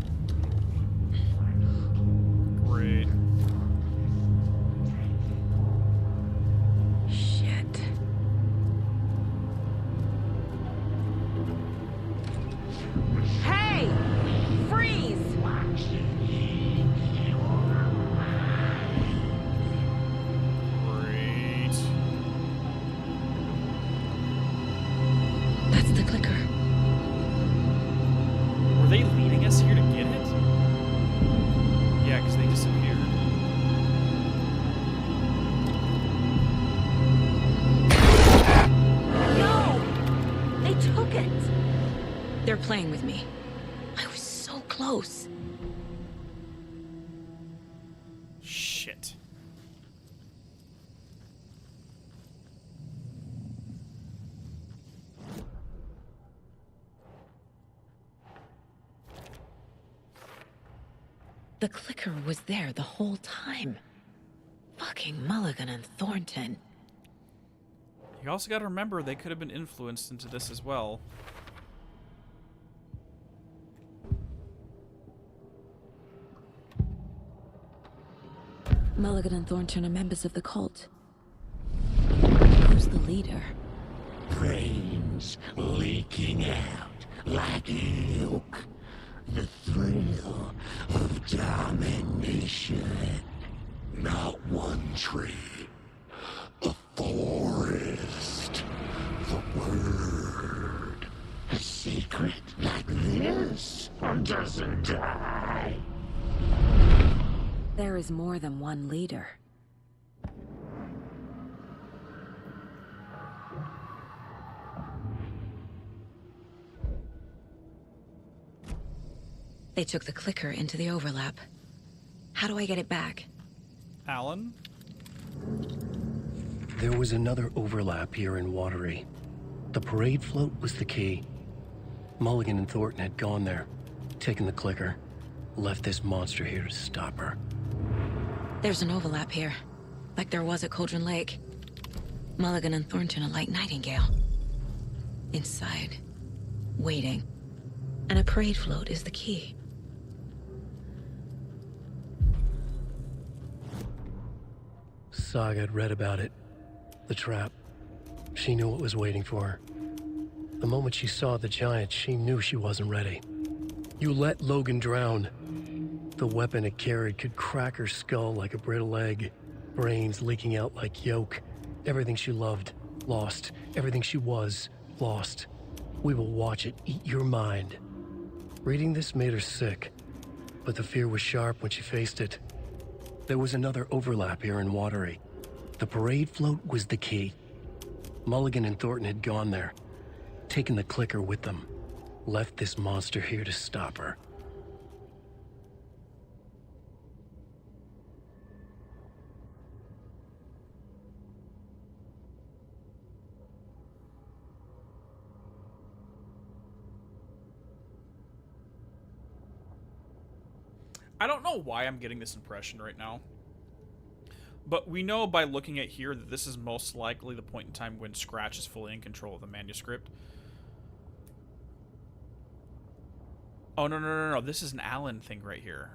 Great. Shit. Hey! Freeze! Great. That's the clicker. Were they leading us here to get it? Yeah, because they disappeared. No! They took it! They're playing with me. I was so close. Shit. The clicker was there the whole time. Fucking Mulligan and Thornton. You also got to remember they could have been influenced into this as well. Mulligan and Thornton are members of the cult. Who's the leader? Brains leaking out like milk. The thrill of domination. Not one tree, a forest. The world Like this, or doesn't die. There is more than one leader. They took the clicker into the overlap. How do I get it back? Alan? There was another overlap here in Watery. The parade float was the key. Mulligan and Thornton had gone there, taken the clicker, left this monster here to stop her. There's an overlap here, like there was at Cauldron Lake. Mulligan and Thornton are like Nightingale. Inside, waiting. And a parade float is the key. Saga had read about it. The trap. She knew what was waiting for her. The moment she saw the giant, she knew she wasn't ready. You let Logan drown. The weapon it carried could crack her skull like a brittle egg. Brains leaking out like yolk. Everything she loved, lost. Everything she was, lost. We will watch it eat your mind. Reading this made her sick, but the fear was sharp when she faced it. There was another overlap here in Watery. The parade float was the key. Mulligan and Thornton had gone there, taken the clicker with them, left this monster here to stop her. I don't know why I'm getting this impression right now. But we know by looking at here that this is most likely the point in time when Scratch is fully in control of the manuscript. Oh, no. This is an Alan thing right here.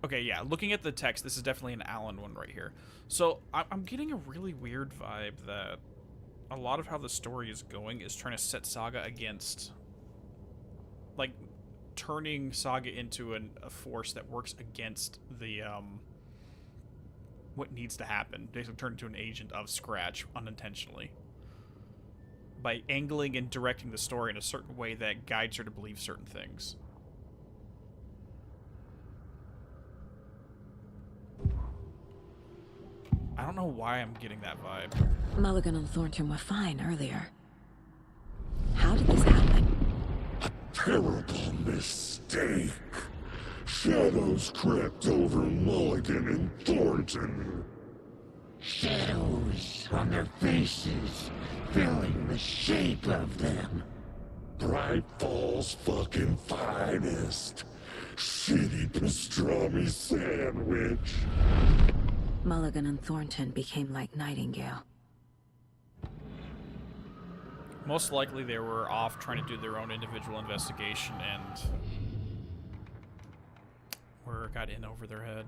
Okay, yeah. Looking at the text, this is definitely an Alan one right here. So I'm getting a really weird vibe that a lot of how the story is going is trying to set Saga against... like... turning Saga into a force that works against the, what needs to happen. Basically turn into an agent of Scratch unintentionally. By angling and directing the story in a certain way that guides her to believe certain things. I don't know why I'm getting that vibe. Mulligan and Thornton were fine earlier. How did this happen? Terrible mistake. Shadows crept over Mulligan and Thornton. Shadows on their faces, filling the shape of them. Bright Falls fucking finest. Shitty pastrami sandwich. Mulligan and Thornton became like Nightingale. Most likely they were off trying to do their own individual investigation and word got in over their head.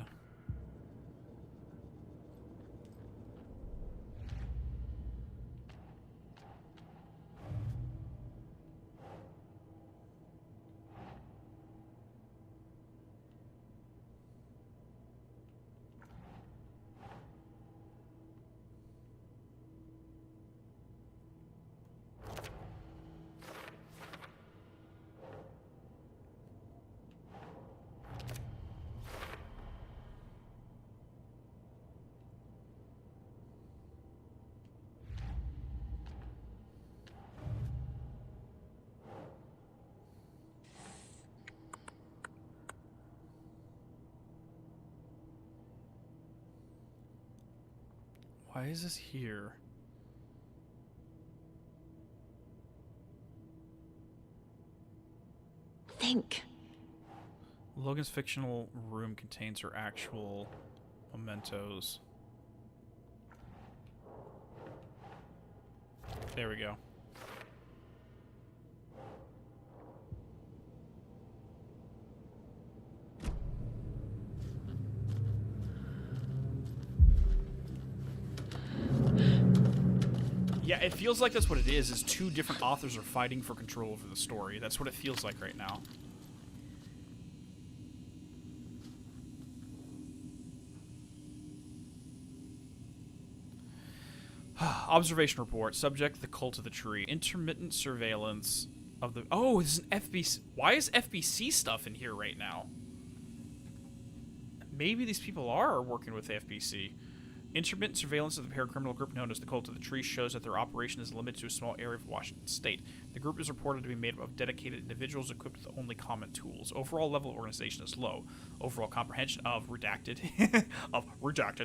Why is this here? Think. Logan's fictional room contains her actual mementos. There we go. Yeah, it feels like that's what it is two different authors are fighting for control over the story. That's what it feels like right now. Observation report. Subject, the cult of the tree. Intermittent surveillance of the... Oh, this is an FBC... Why is FBC stuff in here right now? Maybe these people are working with the FBC. Intermittent surveillance of the paracriminal group known as the Cult of the Tree shows that their operation is limited to a small area of Washington state. The group is reported to be made up of dedicated individuals equipped with only common tools. Overall level of organization is low. Overall comprehension of redacted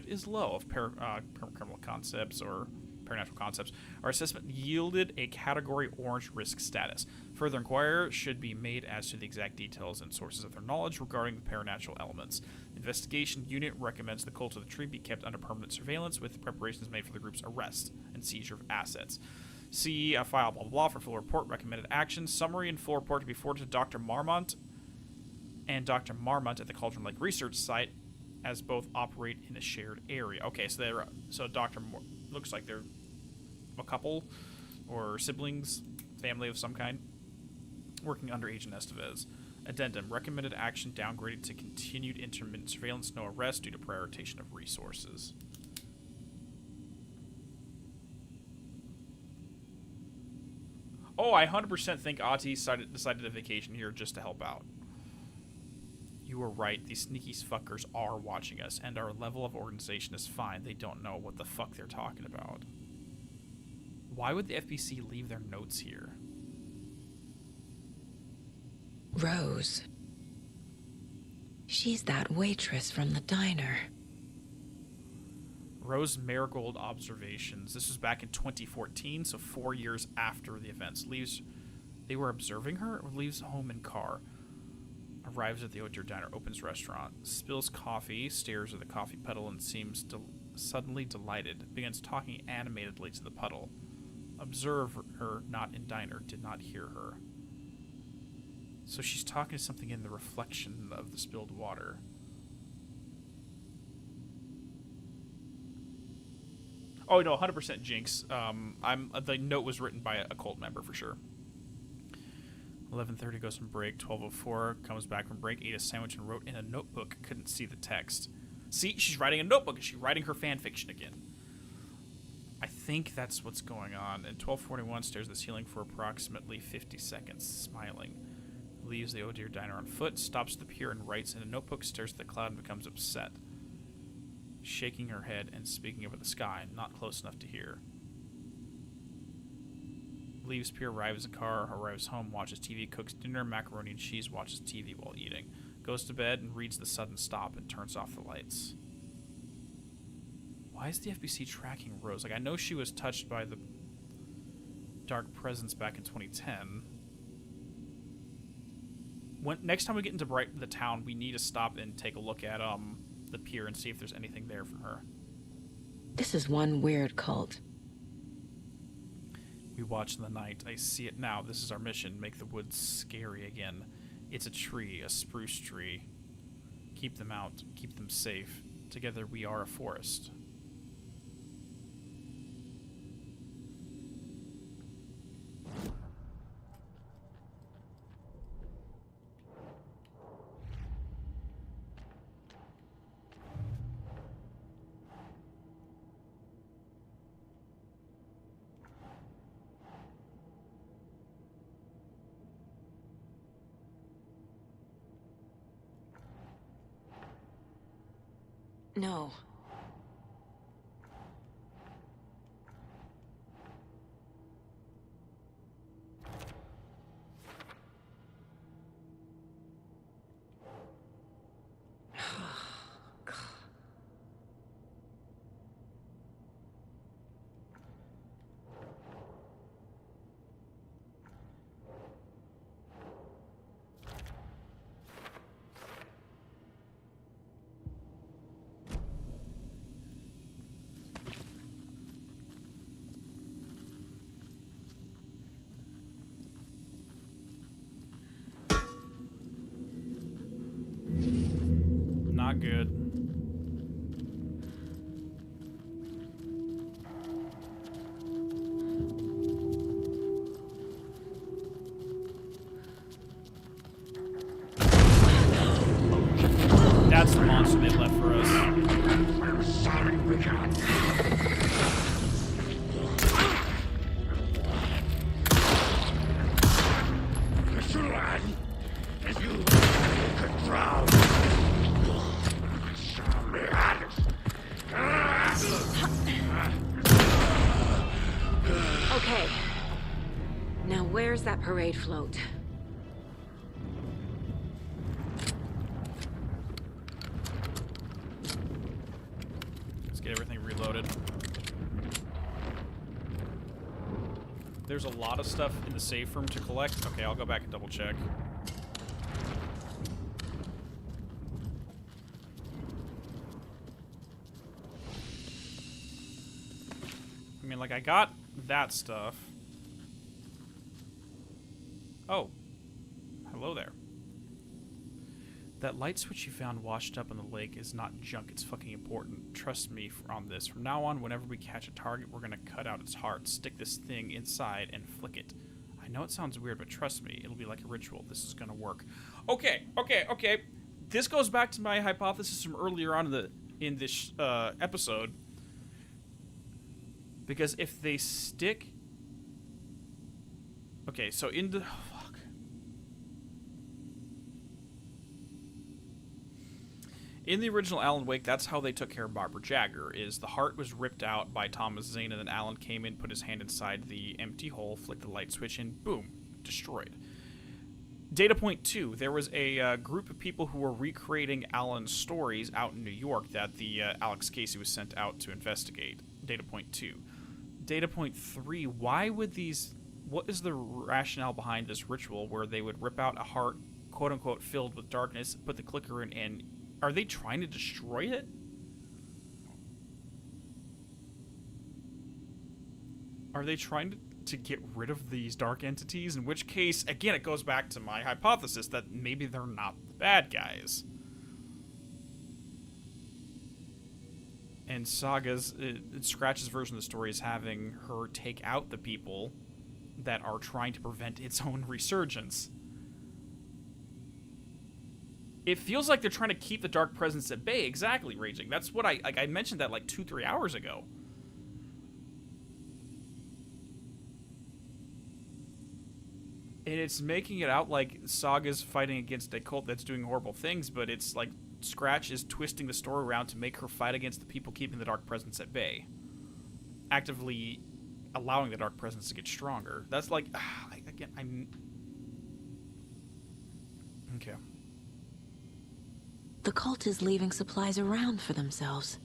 is low. Of paracriminal concepts or paranatural concepts. Our assessment yielded a category orange risk status. Further inquiry should be made as to the exact details and sources of their knowledge regarding the paranatural elements. Investigation unit recommends the Cult of the Tree be kept under permanent surveillance with preparations made for the group's arrest and seizure of assets. See file blah blah blah for full report, recommended actions, summary and full report to be forwarded to Dr. Marmont and Dr. Marmont at the Cauldron Lake Research Site, as both operate in a shared area. Okay, so looks like they're a couple or siblings, family of some kind, working under Agent Estevez. Addendum. Recommended action downgraded to continued intermittent surveillance, no arrest due to prioritization of resources. Oh, I 100% think Ati decided to vacation here just to help out. You were right. These sneaky fuckers are watching us, and our level of organization is fine. They don't know what the fuck they're talking about. Why would the FBC leave their notes here? Rose. She's that waitress from the diner. Rose Marigold observations. This was back in 2014, so 4 years after the events. They were observing her, or leaves home in car. Arrives at the Odear Diner, opens restaurant. Spills coffee, stares at the coffee puddle, and seems suddenly delighted. Begins talking animatedly to the puddle. Observe her, not in diner, did not hear her. So she's talking to something in the reflection of the spilled water. Oh no, 100% Jinx. The note was written by a cult member for sure. 11:30 goes from break. 12:04 comes back from break. Ate a sandwich and wrote in a notebook. Couldn't see the text. See, she's writing a notebook. Is she writing her fan fiction again? I think that's what's going on. And 12:41 stares at the ceiling for approximately 50 seconds, smiling. Leaves the Odear Diner on foot, stops the pier and writes in a notebook, stares at the cloud and becomes upset. Shaking her head and speaking over the sky, not close enough to hear. Leaves pier, arrives in car, arrives home, watches TV, cooks dinner, macaroni and cheese, watches TV while eating. Goes to bed and reads the sudden stop and turns off the lights. Why is the FBC tracking Rose? Like, I know she was touched by the dark presence back in 2010. Next time we get into the town, we need to stop and take a look at the pier and see if there's anything there from her. This is one weird cult. We watch in the night. I see it now. This is our mission. Make the woods scary again. It's a tree, a spruce tree. Keep them out. Keep them safe. Together we are a forest. No. Not good. That's the monster they left for us. where's that parade float? Let's get everything reloaded. There's a lot of stuff in the safe room to collect. Okay, I'll go back and double check. I mean, like, I got that stuff. Oh. Hello there. That light switch you found washed up in the lake is not junk. It's fucking important. Trust me on this. From now on, whenever we catch a target, we're gonna cut out its heart, stick this thing inside, and flick it. I know it sounds weird, but trust me, it'll be like a ritual. This is gonna work. Okay. This goes back to my hypothesis from earlier on in this episode. Because if they stick... Okay, so in the... Fuck. In the original Alan Wake, that's how they took care of Barbara Jagger, is the heart was ripped out by Thomas Zane, and then Alan came in, put his hand inside the empty hole, flicked the light switch, and boom, destroyed. Data point 2, there was a group of people who were recreating Alan's stories out in New York that the Alex Casey was sent out to investigate. Data point 2. Data point 3, why would these... What is the rationale behind this ritual where they would rip out a heart, quote-unquote, filled with darkness, put the clicker in, and... Are they trying to destroy it? Are they trying to get rid of these dark entities? In which case, again, it goes back to my hypothesis that maybe they're not the bad guys. And Saga's, Scratch's version of the story is having her take out the people that are trying to prevent its own resurgence. It feels like they're trying to keep the dark presence at bay. Exactly, Raging. That's what I mentioned that like 2-3 hours ago. And it's making it out like Saga's fighting against a cult that's doing horrible things, but it's like Scratch is twisting the story around to make her fight against the people keeping the dark presence at bay. Actively allowing the dark presence to get stronger. That's like... Again, I'm... Okay. The cult is leaving supplies around for themselves.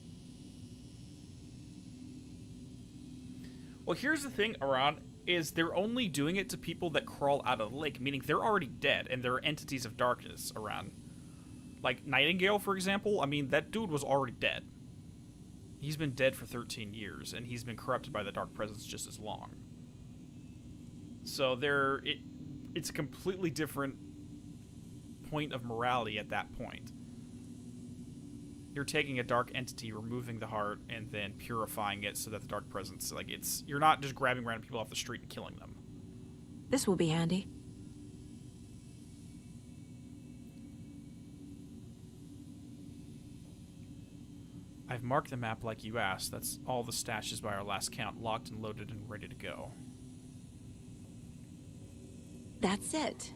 Well, here's the thing, Aran, is they're only doing it to people that crawl out of the lake, meaning they're already dead, and there are entities of darkness around. Like Nightingale, for example, I mean, that dude was already dead. He's been dead for 13 years, and he's been corrupted by the dark presence just as long. So it's a completely different point of morality at that point. You're taking a dark entity, removing the heart, and then purifying it so that the dark presence, like, you're not just grabbing random people off the street and killing them. This will be handy. I've marked the map like you asked. That's all the stashes by our last count, locked and loaded and ready to go. That's it.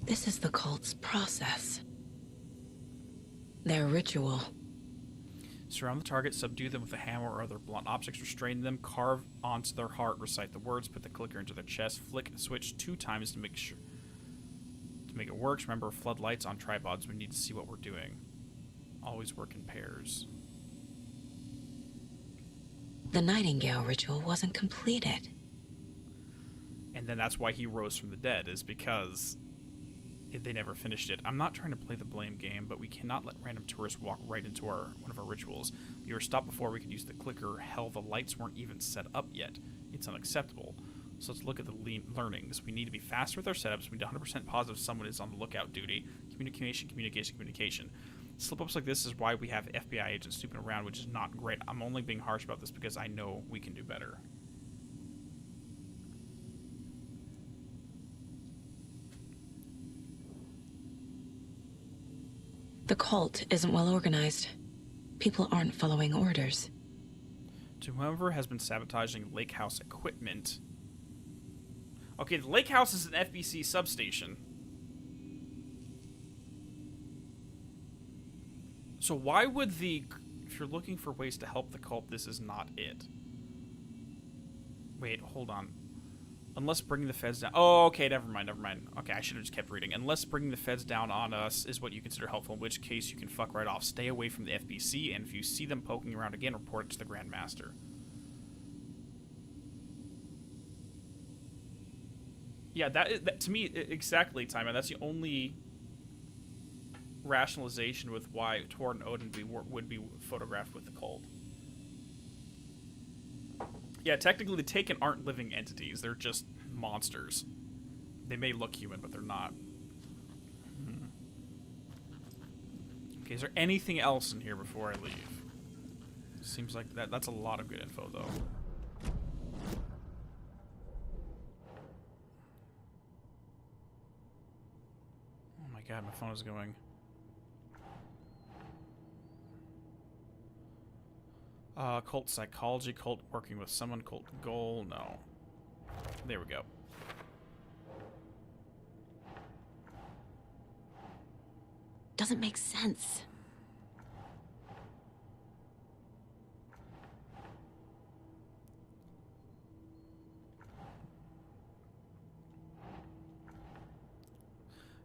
This is the cult's process. Their ritual. Surround the target, subdue them with a hammer or other blunt objects, restrain them, carve onto their heart, recite the words, put the clicker into their chest, flick the switch 2 times to make it work. Remember, floodlights on tripods. We need to see what we're doing. Always work in pairs. The Nightingale ritual wasn't completed. And then that's why he rose from the dead, is because they never finished it. I'm not trying to play the blame game, but we cannot let random tourists walk right into one of our rituals. You were stopped before we could use the clicker. Hell, the lights weren't even set up yet. It's unacceptable. So let's look at the learnings. We need to be faster with our setups. We need 100% positive someone is on the lookout duty. Communication. Slip-ups like this is why we have FBI agents snooping around, which is not great. I'm only being harsh about this because I know we can do better. The cult isn't well organized. People aren't following orders. To whoever has been sabotaging Lake House equipment... Okay, the Lake House is an FBC substation. So why would if you're looking for ways to help the cult, this is not it. Wait, hold on. Unless bringing the feds down... Oh, okay, never mind. Okay, I should have just kept reading. Unless bringing the feds down on us is what you consider helpful, in which case you can fuck right off. Stay away from the FBC, and if you see them poking around again, report it to the Grand Master. Yeah, that to me, exactly, Timon. That's the only rationalization with why Tor and Odin would be photographed with the cult. Yeah, technically the Taken aren't living entities. They're just monsters. They may look human, but they're not. Okay, is there anything else in here before I leave? Seems like that's a lot of good info, though. Oh my god, my phone is going. Cult psychology, cult working with someone, cult goal, no. There we go. Doesn't make sense.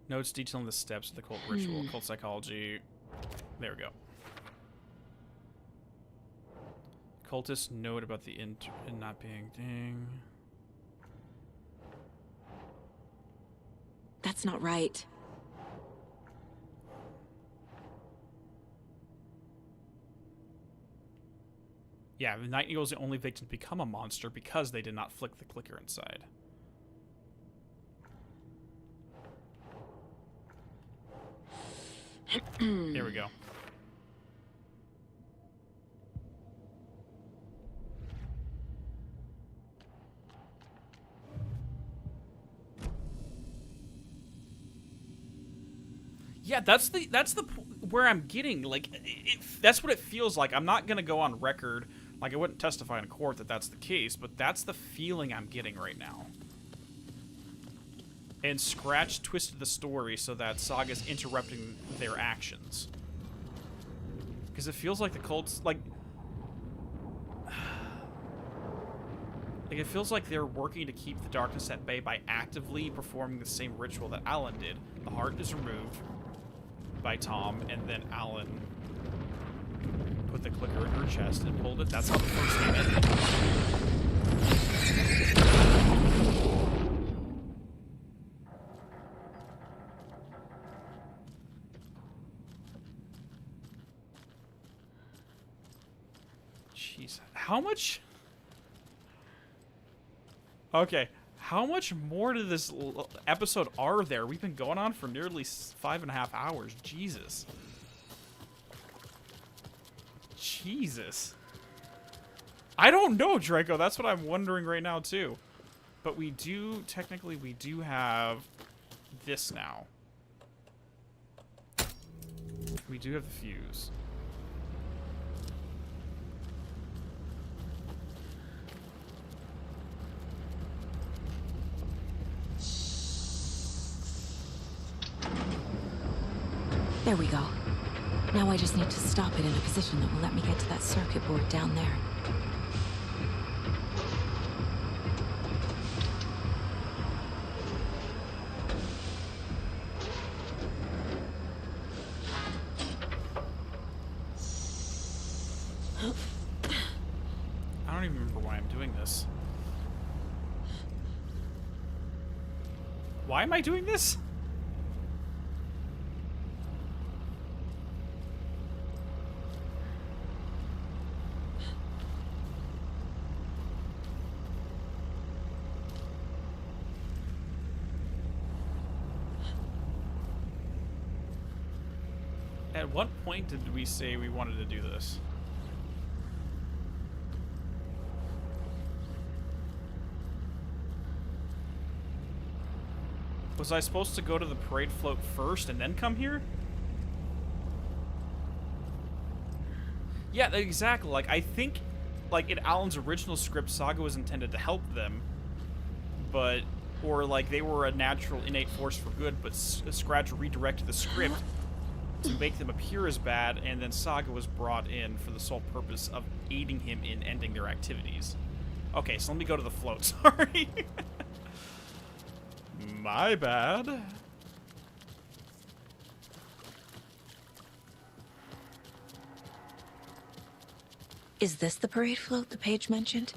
Notes detailing the steps of the cult ritual, cult psychology. There we go. Cultist note about the not being ding. That's not right. Yeah, the Nightingale is the only victim to become a monster because they did not flick the clicker inside. There we go. Yeah, that's where I'm getting, like, that's what it feels like. I'm not gonna go on record, like I wouldn't testify in court that that's the case, but that's the feeling I'm getting right now. And Scratch twisted the story so that Saga's interrupting their actions. Because it feels like the cults, like it feels like they're working to keep the darkness at bay by actively performing the same ritual that Alan did. The heart is removed by Tom, and then Alan put the clicker in her chest and pulled it. That's how the first game ended. Jeez. How much... Okay. How much more to this episode are there? We've been going on for nearly 5.5 hours. Jesus. Jesus. I don't know, Draco. That's what I'm wondering right now, too. But we do, technically, we do have this now. We do have the fuse. There we go. Now I just need to stop it in a position that will let me get to that circuit board down there. I don't even remember why I'm doing this. Why am I doing this? At what point did we say we wanted to do this? Was I supposed to go to the parade float first and then come here? Yeah, exactly. Like, I think, like, in Alan's original script, Saga was intended to help them, but, or, like, they were a natural, innate force for good, but Scratch redirected the script to make them appear as bad, and then Saga was brought in for the sole purpose of aiding him in ending their activities. Okay, so let me go to the float. Sorry. My bad. Is this the parade float the page mentioned?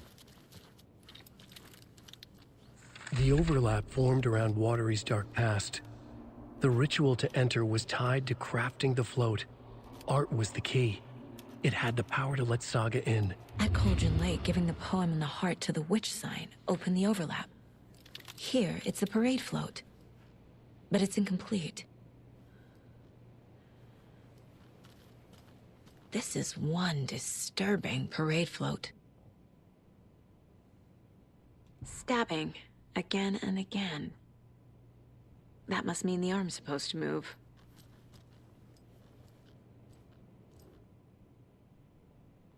The overlap formed around Watery's dark past. The ritual to enter was tied to crafting the float. Art was the key. It had the power to let Saga in. At Cauldron Lake, giving the poem and the heart to the witch sign opened the overlap. Here, it's a parade float. But it's incomplete. This is one disturbing parade float. Stabbing, again and again. That must mean the arm's supposed to move.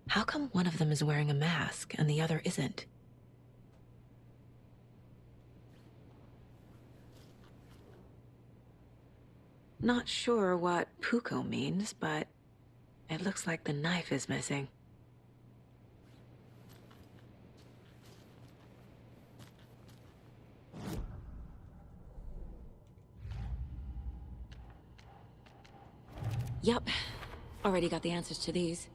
How come one of them is wearing a mask and the other isn't? Not sure what Puko means, but it looks like the knife is missing. Yup. Already got the answers to these.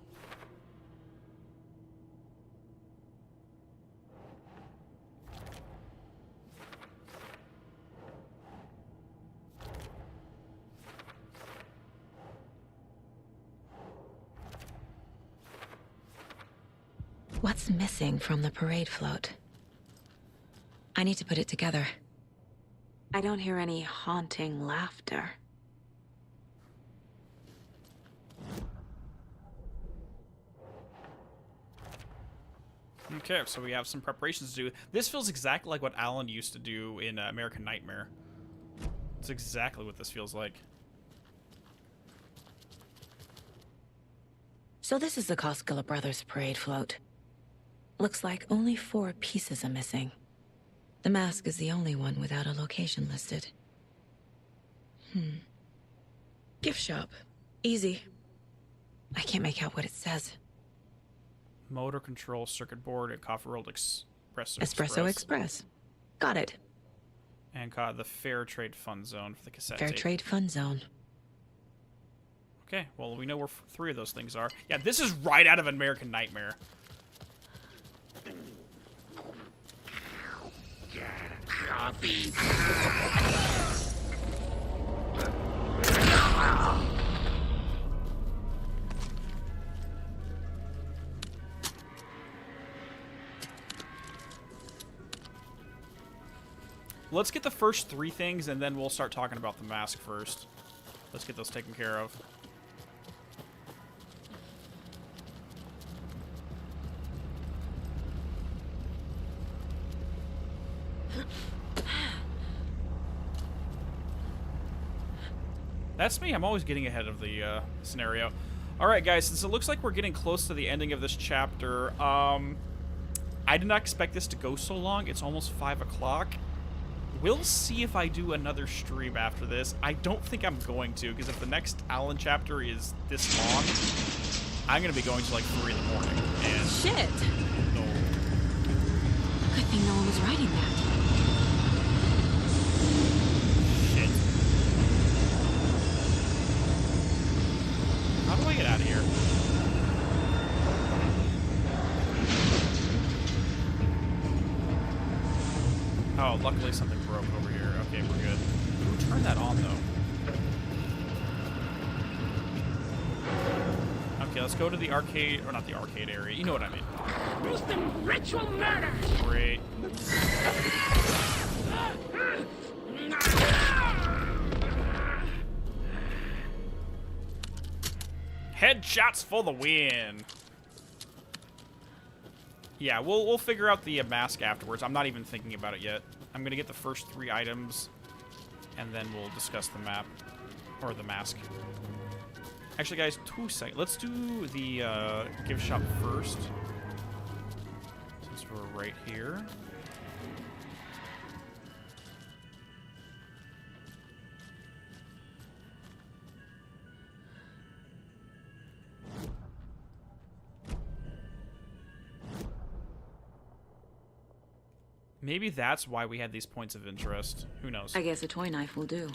What's missing from the parade float? I need to put it together. I don't hear any haunting laughter. Okay, so we have some preparations to do. This feels exactly like what Alan used to do in American Nightmare. It's exactly what this feels like. So this is the Koskela Brothers parade float. Looks like only 4 pieces are missing. The mask is the only one without a location listed. Gift shop. Easy. I can't make out what it says. Motor control circuit board at Coffee World Espresso Espresso Express. Got it. And the Fair Trade Fun Zone for the cassette Fair tape. Trade Fun Zone. Okay, well, we know where 3 of those things are. Yeah, this is right out of American Nightmare. Coffee. Let's get the first 3 things, and then we'll start talking about the mask first. Let's get those taken care of. That's me. I'm always getting ahead of the scenario. All right, guys, since it looks like we're getting close to the ending of this chapter, I did not expect this to go so long. It's almost 5 o'clock. We'll see if I do another stream after this. I don't think I'm going to, because if the next Alan chapter is this long, I'm going to be going to like 3 in the morning. And shit! No. Good thing no one was writing that. Shit. How do I get out of here? Oh, luckily something broke over here. Okay, we're good. Who turned that on, though? Okay, let's go to the arcade, or not the arcade area. You know what I mean. Gruesome ritual murder! Great. Headshots for the win! Yeah, we'll figure out the mask afterwards. I'm not even thinking about it yet. I'm gonna get the first 3 items, and then we'll discuss the map, or the mask. Actually, guys, 2 seconds. Let's do the gift shop first, since we're right here. Maybe that's why we had these points of interest. Who knows? I guess a toy knife will do.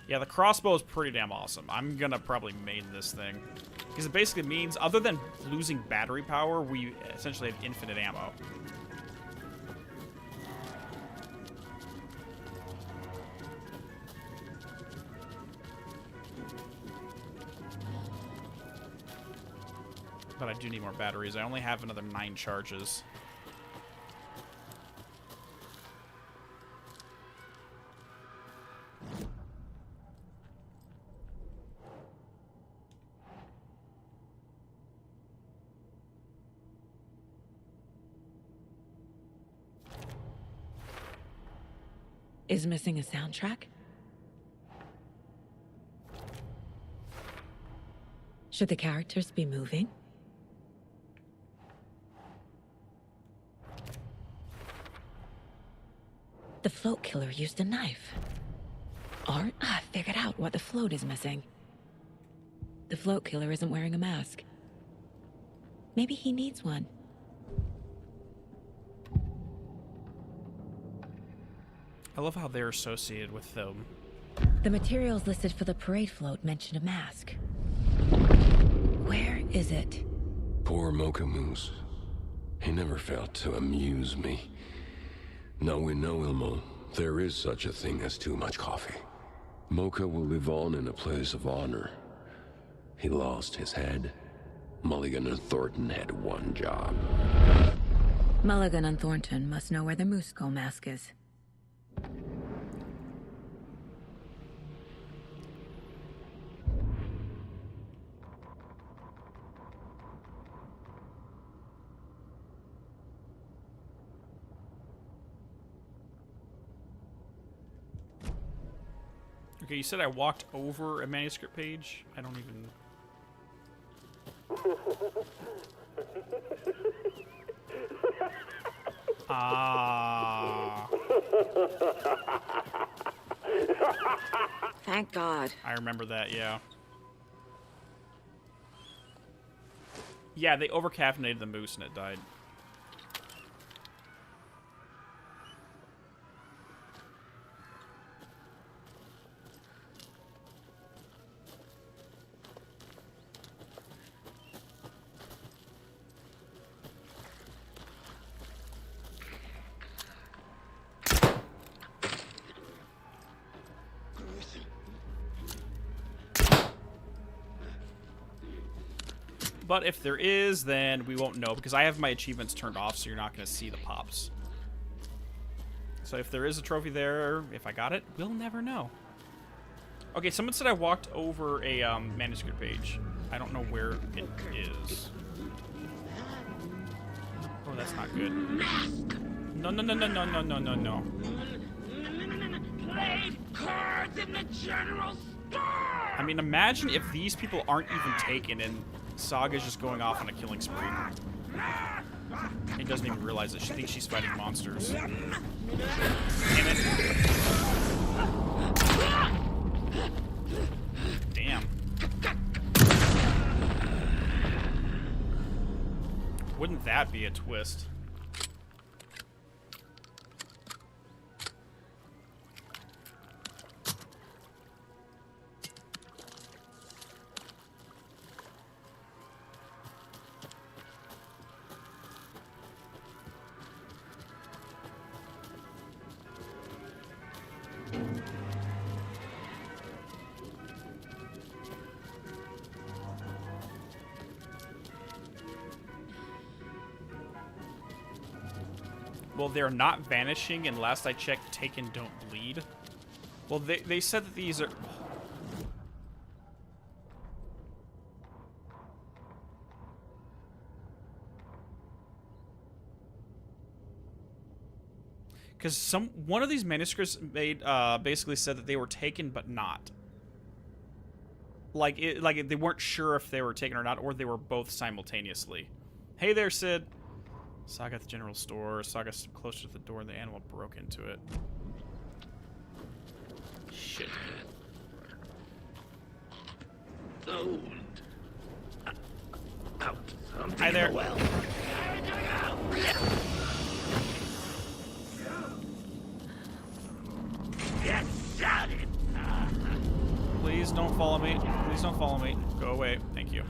Yeah, the crossbow is pretty damn awesome. I'm gonna probably main this thing. Because it basically means, other than losing battery power, we essentially have infinite ammo. But I do need more batteries. I only have another 9 charges. Is missing a soundtrack? Should the characters be moving? The float killer used a knife. Art? I figured out what the float is missing. The float killer isn't wearing a mask. Maybe he needs one. I love how they're associated with them. The materials listed for the parade float mention a mask. Where is it? Poor Mocha Moose. He never failed to amuse me. Now we know, Ilmo, there is such a thing as too much coffee. Mocha will live on in a place of honor. He lost his head. Mulligan and Thornton had one job. Mulligan and Thornton must know where the Moose Skull mask is. Okay, you said I walked over a manuscript page? I don't even... Ah. Thank God. I remember that, yeah. Yeah, they overcaffeinated the moose and it died. But if there is, then we won't know, because I have my achievements turned off, so you're not going to see the pops. So if there is a trophy there, if I got it, we'll never know. Okay, someone said I walked over a manuscript page. I don't know where it is. Oh, that's not good. No, no, no, no, no, no, no, no, no. Played cards in the general store! I mean, imagine if these people aren't even taken and Saga's just going off on a killing spree. He doesn't even realize it. She thinks she's fighting monsters. Damn it. Damn. Wouldn't that be a twist? Well, they're not vanishing, and last I checked, taken don't bleed. Well, they said that these are... Because one of these manuscripts made basically said that they were taken but not. Like they weren't sure if they were taken or not, or they were both simultaneously. Hey there, Sid. Saga at the general store. Saga stood closer to the door and the animal broke into it. Shit. Outside. Hi there. Well. Please don't follow me. Please don't follow me. Go away. Thank you.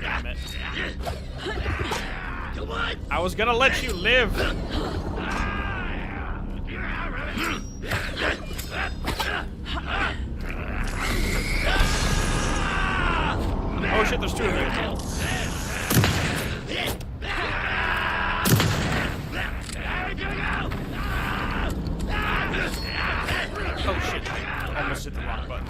Damn it. I was gonna let you live. Oh shit, there's two of you. Oh shit, I almost hit the wrong button.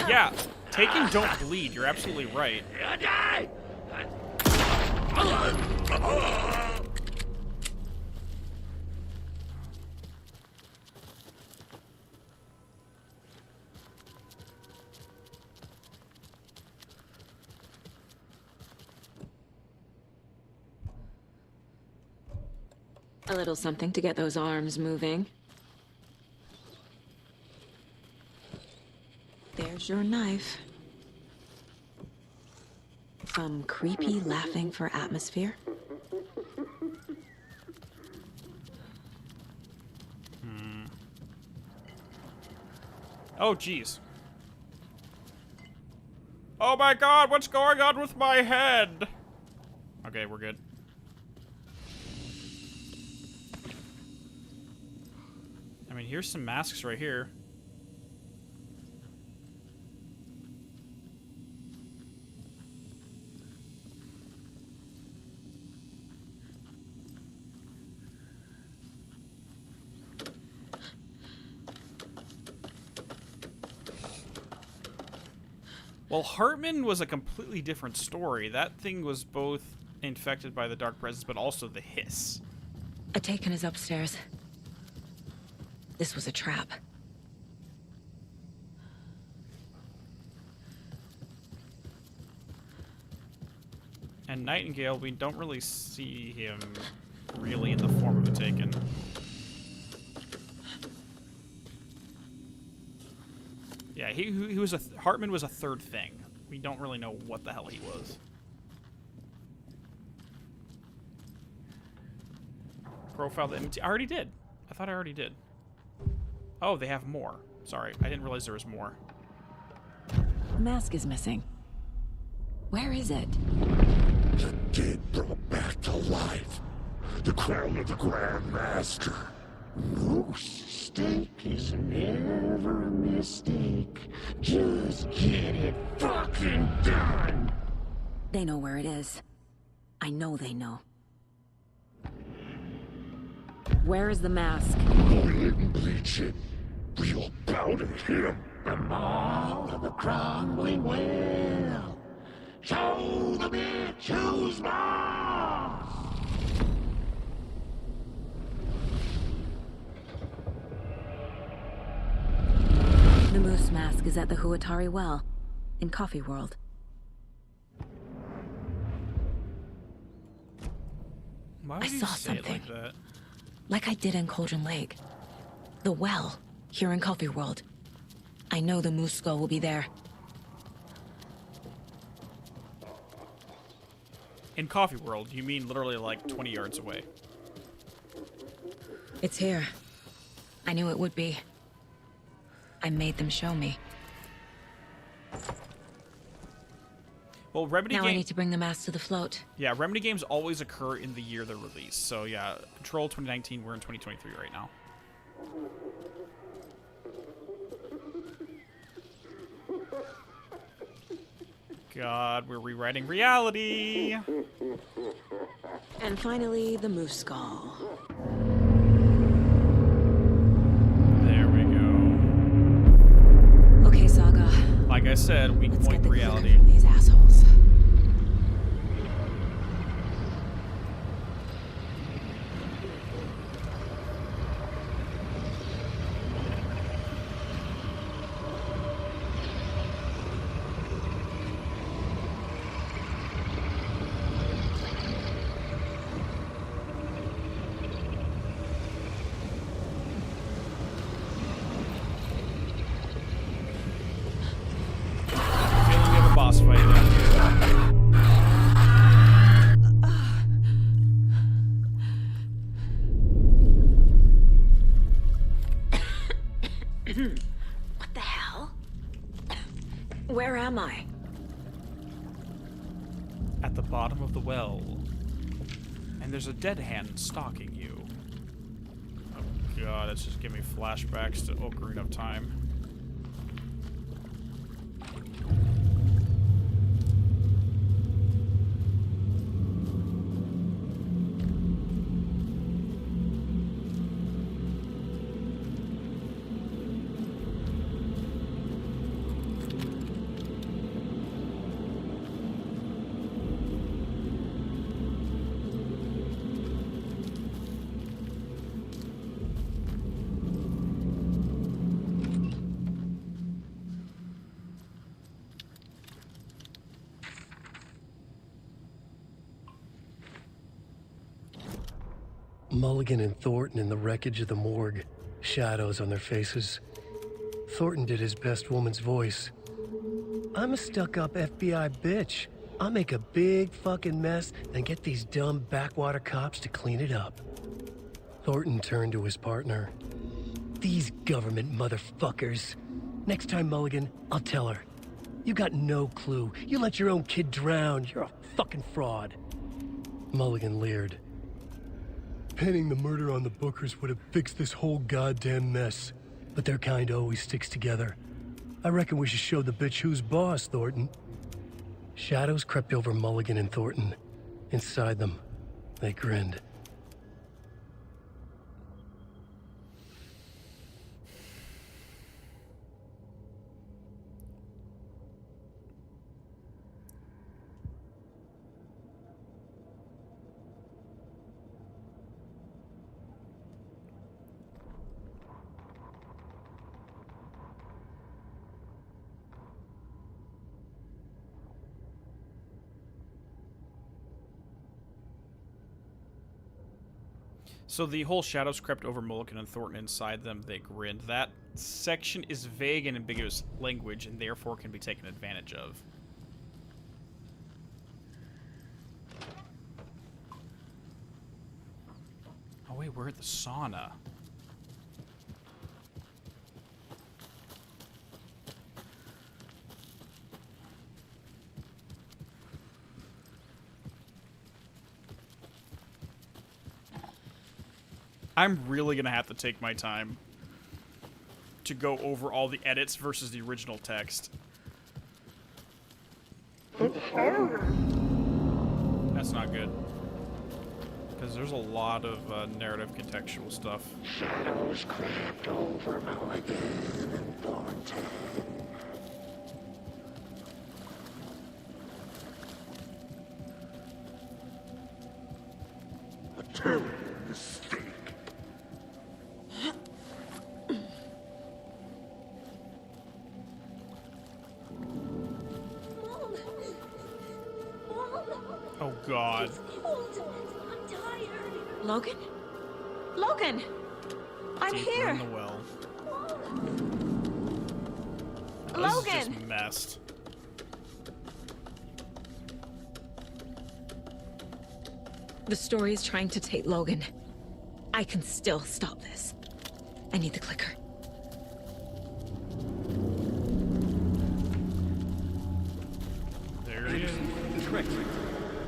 Yeah, taking don't bleed, you're absolutely right. A little something to get those arms moving. There's your knife. Some creepy laughing for atmosphere. Oh, jeez. Oh my god, what's going on with my head? Okay, we're good. I mean, here's some masks right here. Well, Hartman was a completely different story. That thing was both infected by the dark presence, but also the hiss. A taken is upstairs. This was a trap. And Nightingale, we don't really see him really in the form of a taken. Yeah, he was Hartman was a third thing. We don't really know what the hell he was. Profile the MT. I already did. I thought I already did. Oh, they have more. Sorry, I didn't realize there was more. The mask is missing. Where is it? The dead brought back to life. The crown of the Grand Master. Moose steak is never a mistake. Just get it fucking done. They know where it is. I know they know. Where is the mask? Go ahead and bleach it. Real bout at him. The mall of the crumbling well. Show the bitch who's boss. The moose mask is at the Huatari Well, in Coffee World. Why would I you saw say it something. like that? Like I did in Cauldron Lake. The well, here in Coffee World. I know the moose skull will be there. In Coffee World, you mean literally like 20 yards away. It's here. I knew it would be. I made them show me. Well, Remedy Now I need to bring the mask to the float. Yeah, Remedy games always occur in the year they're released. So yeah, Control 2019, we're in 2023 right now. God, we're rewriting reality. And finally, the moose skull. There we go. Okay, Saga. Like I said, weak point reality. From these assholes. What the hell? Where am I? At the bottom of the well. And there's a dead hand stalking you. Oh god, it's just giving me flashbacks to Ocarina of Time. Mulligan and Thornton in the wreckage of the morgue, shadows on their faces. Thornton did his best woman's voice. I'm a stuck-up FBI bitch. I'll make a big fucking mess and get these dumb backwater cops to clean it up. Thornton turned to his partner. These government motherfuckers. Next time, Mulligan, I'll tell her. You got no clue. You let your own kid drown. You're a fucking fraud. Mulligan leered. Pinning the murder on the Bookers would have fixed this whole goddamn mess. But their kind always sticks together. I reckon we should show the bitch who's boss, Thornton. Shadows crept over Mulligan and Thornton. Inside them, they grinned. So the whole shadows crept over Mulligan and Thornton. Inside them, they grinned. That section is vague and ambiguous language, and therefore can be taken advantage of. Oh wait, we're at the sauna. I'm really gonna have to take my time to go over all the edits versus the original text. That's not good. Because there's a lot of narrative contextual stuff. Shadows crept over Mulligan and Thornton. A terrible mistake. Oh god. Logan? Logan! I'm Deeper here! in the well. Logan! This is just messed. The story is trying to take Logan. I can still stop this. I need the clicker. There it is. Correct.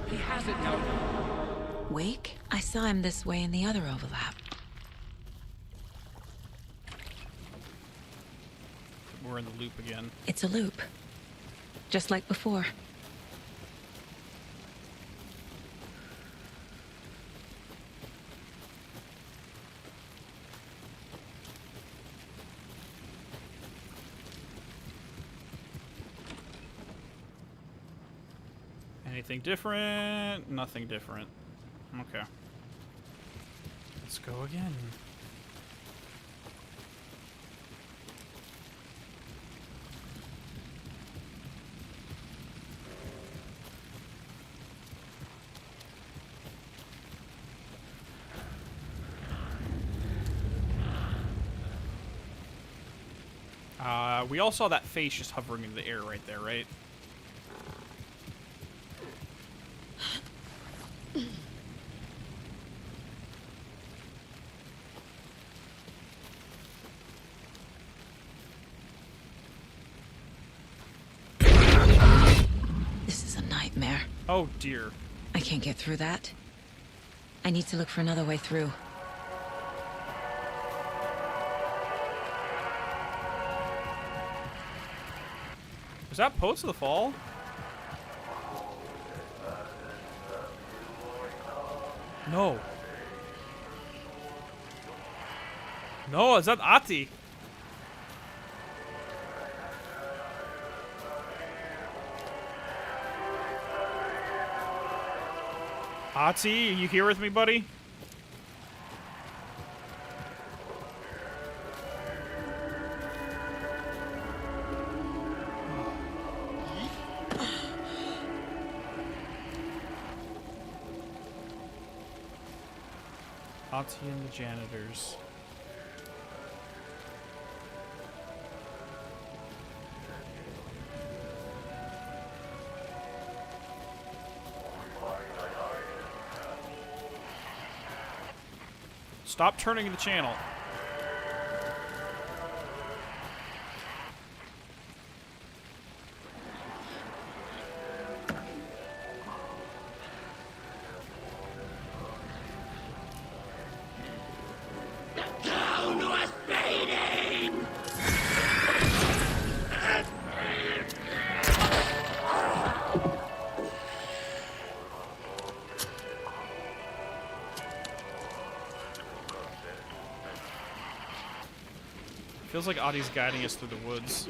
He has it now. Wake? I saw him this way in the other overlap. We're in the loop again. It's a loop. Just like before. Anything different? Nothing different. Okay. Let's go again. We all saw that face just hovering in the air right there, right? Oh, dear. I can't get through that. I need to look for another way through. Is that Post of the Fall? No. No, is that Ati? Ati, you here with me, buddy? Ati and the janitors. Stop turning the channel. Down with Payne! Feels like Adi's guiding us through the woods.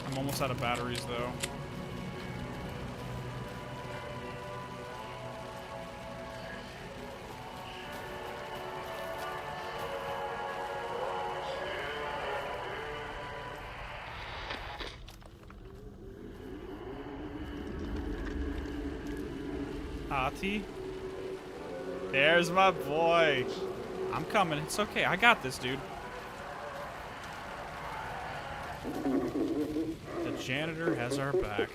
I'm almost out of batteries, though. Ati? There's my boy. I'm coming. It's okay. I got this, dude. The janitor has our back.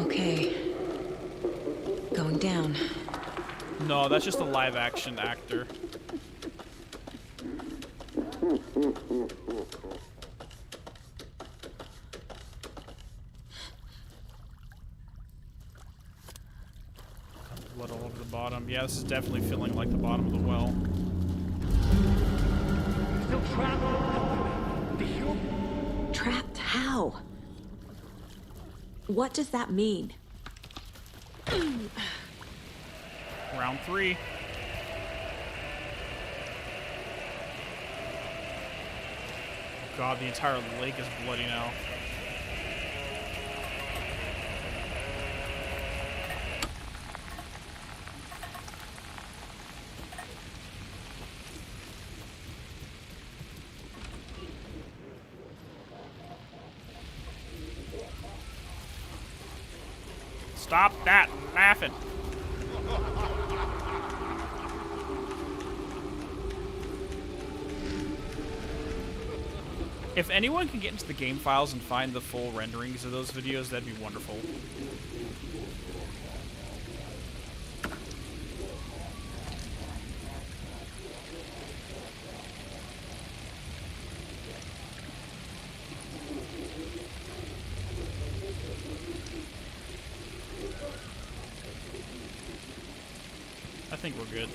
Okay. Going down. No, that's just a live action actor. Blood all over the bottom. Yeah, this is definitely feeling like the bottom of the well. Trapped how? What does that mean? Round 3. God, the entire lake is bloody now. Stop that laughing. If anyone can get into the game files and find the full renderings of those videos, that'd be wonderful. I think we're good.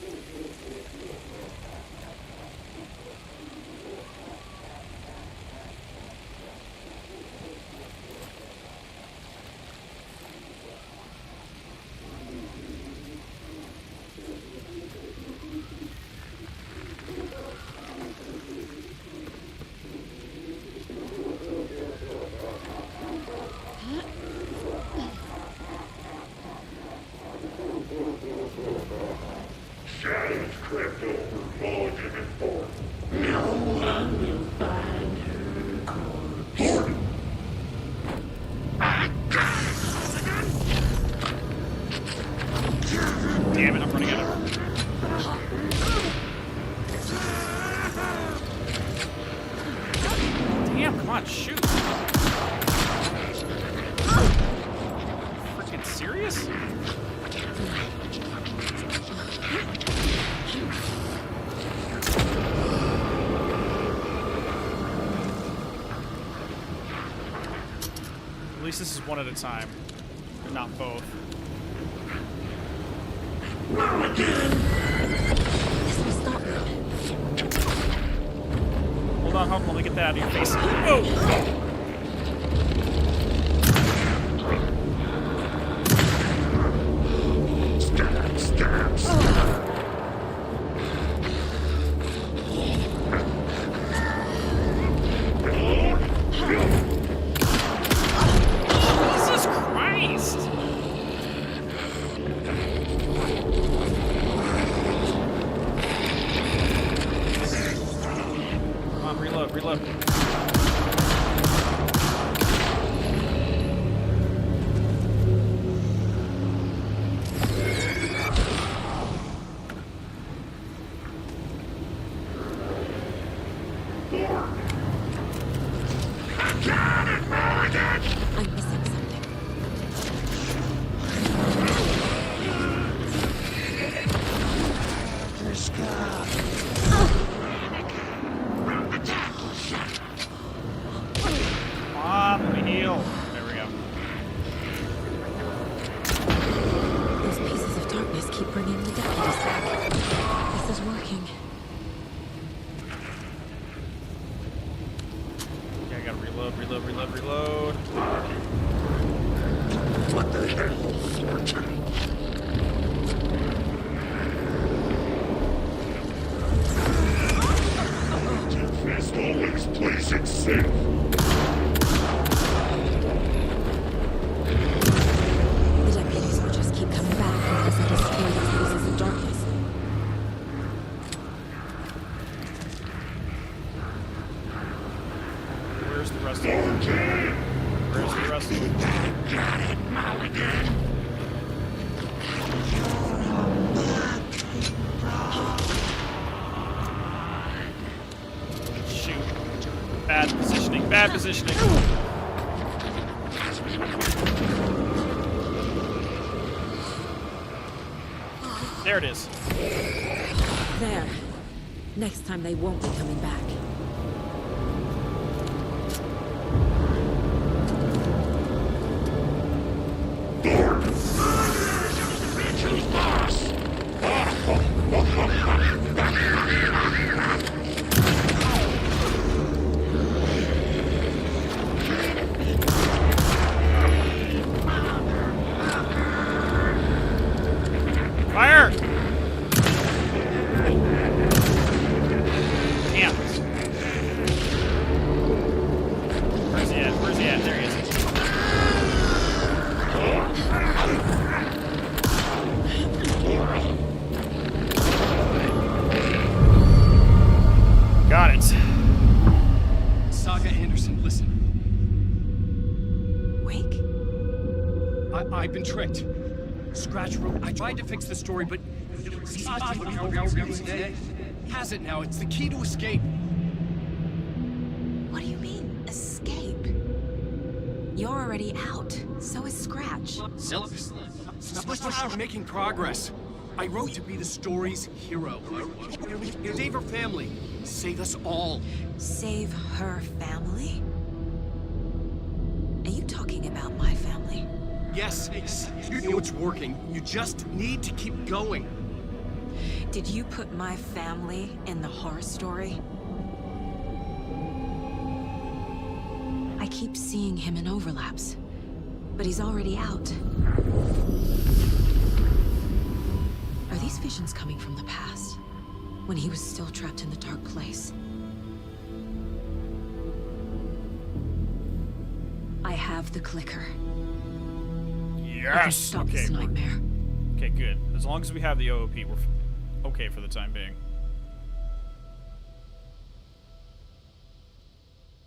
on, shoot. Freaking serious? At least this is one at a time, but not both. Hold on, let me get that out of your face. Whoa! Reload. What the hell, Fortune? As always, plays it safe. The deputies will just keep coming back unless I destroy the pieces of darkness. Where's the rest of them? Where's the rest of them? Got it, Mulligan. Shoot. Bad positioning, bad positioning. There it is. There. Next time they won't be coming back. Fire! Damn. Where's he at? Where's he at? There he is. Got it. Saga Anderson, listen. Wake? I've been tricked. Scratch wrote. I tried to fix the story, but has it now. It's the key to escape. What do you mean, escape? You're already out. So is Scratch. We're making progress. I wrote to be the story's hero. Save her family. Save us all. Save her family? Are you talking about my family? Yes, you know it's working. You just need to keep going. Did you put my family in the horror story? I keep seeing him in overlaps, but he's already out. Are these visions coming from the past, when he was still trapped in the dark place? I have the clicker. Yes! I can stop this nightmare. Okay, good. As long as we have the OOP, we're okay for the time being.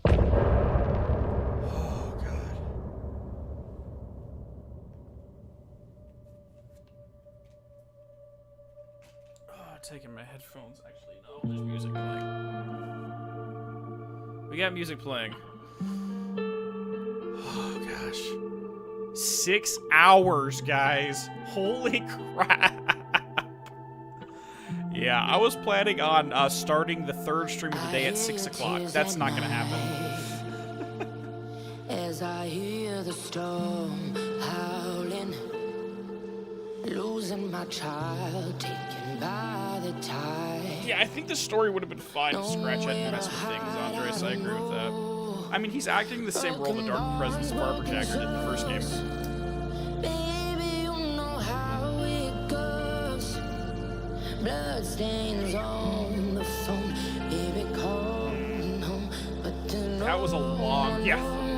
Oh, God. Oh, taking my headphones. Actually, no, there's music playing. We got music playing. gosh. 6 hours, guys. Holy crap. Yeah, I was planning on starting the third stream of the day at 6 o'clock. That's not going to happen. As I hear the storm howling, losing my child, taken by the tide. Yeah, I think the story would have been fine to scratch at and mess with things, Andres. I agree with that. I mean, he's acting the same role the Dark Presence Barbara Jackson did in the first game. Baby, you know how it goes. Blood stains on the phone. Baby, calling home. But that was a long... Yeah,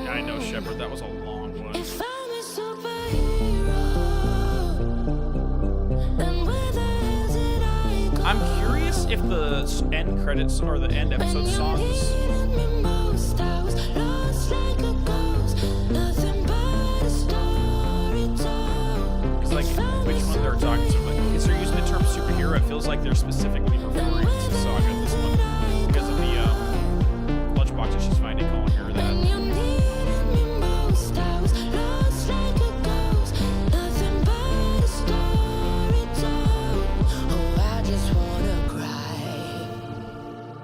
I know, Shepard. That was a long one. if I'm a superhero, then where the hell did I go? I'm curious if the end credits or the end episode songs... Like which one they're talking to. Like, because they're using the term superhero, it feels like they're specifically referring to Saga in this one because of the lunchbox that she's finding, calling her that.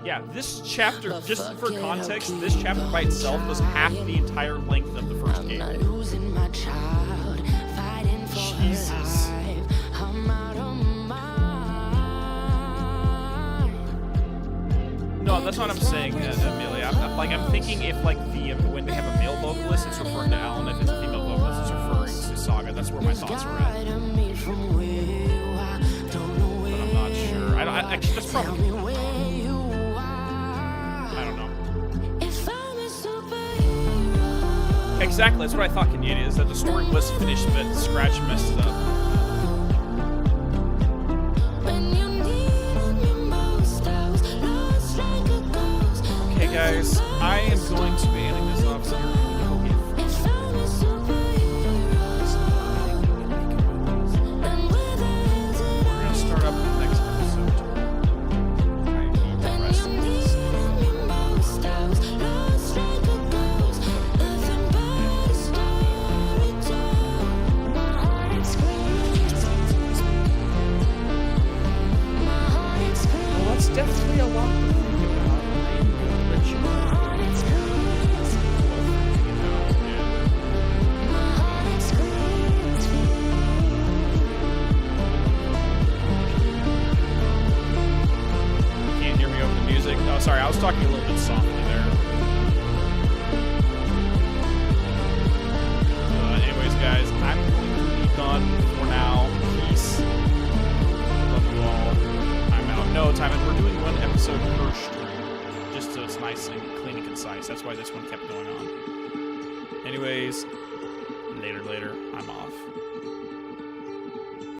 Yeah, this chapter, just for context, this chapter by itself was half the entire length of the first game. Jesus. No, that's what I'm saying, Amelia. I'm thinking if like when they have a male vocalist, it's referring to Alan. If it's a female vocalist, it's referring to Saga. That's where my thoughts were at. But I'm not sure. Actually, that's probably. I don't know. Exactly, that's what I thought, Kenyatta, is that the story was finished, but Scratch messed it up. Okay, guys, I am going to be ending this off here. We're going to start up the next episode. I need the rest of this. Definitely a lot to think about. I am going to let you know. Can't hear me over the music. Oh, sorry, I was talking a little bit softly there. Anyways, guys, I'm going to be done for now. Peace. Love you all. No, Timon, we're doing one episode per stream, just so it's nice and clean and concise. That's why this one kept going on. Anyways, later, I'm off.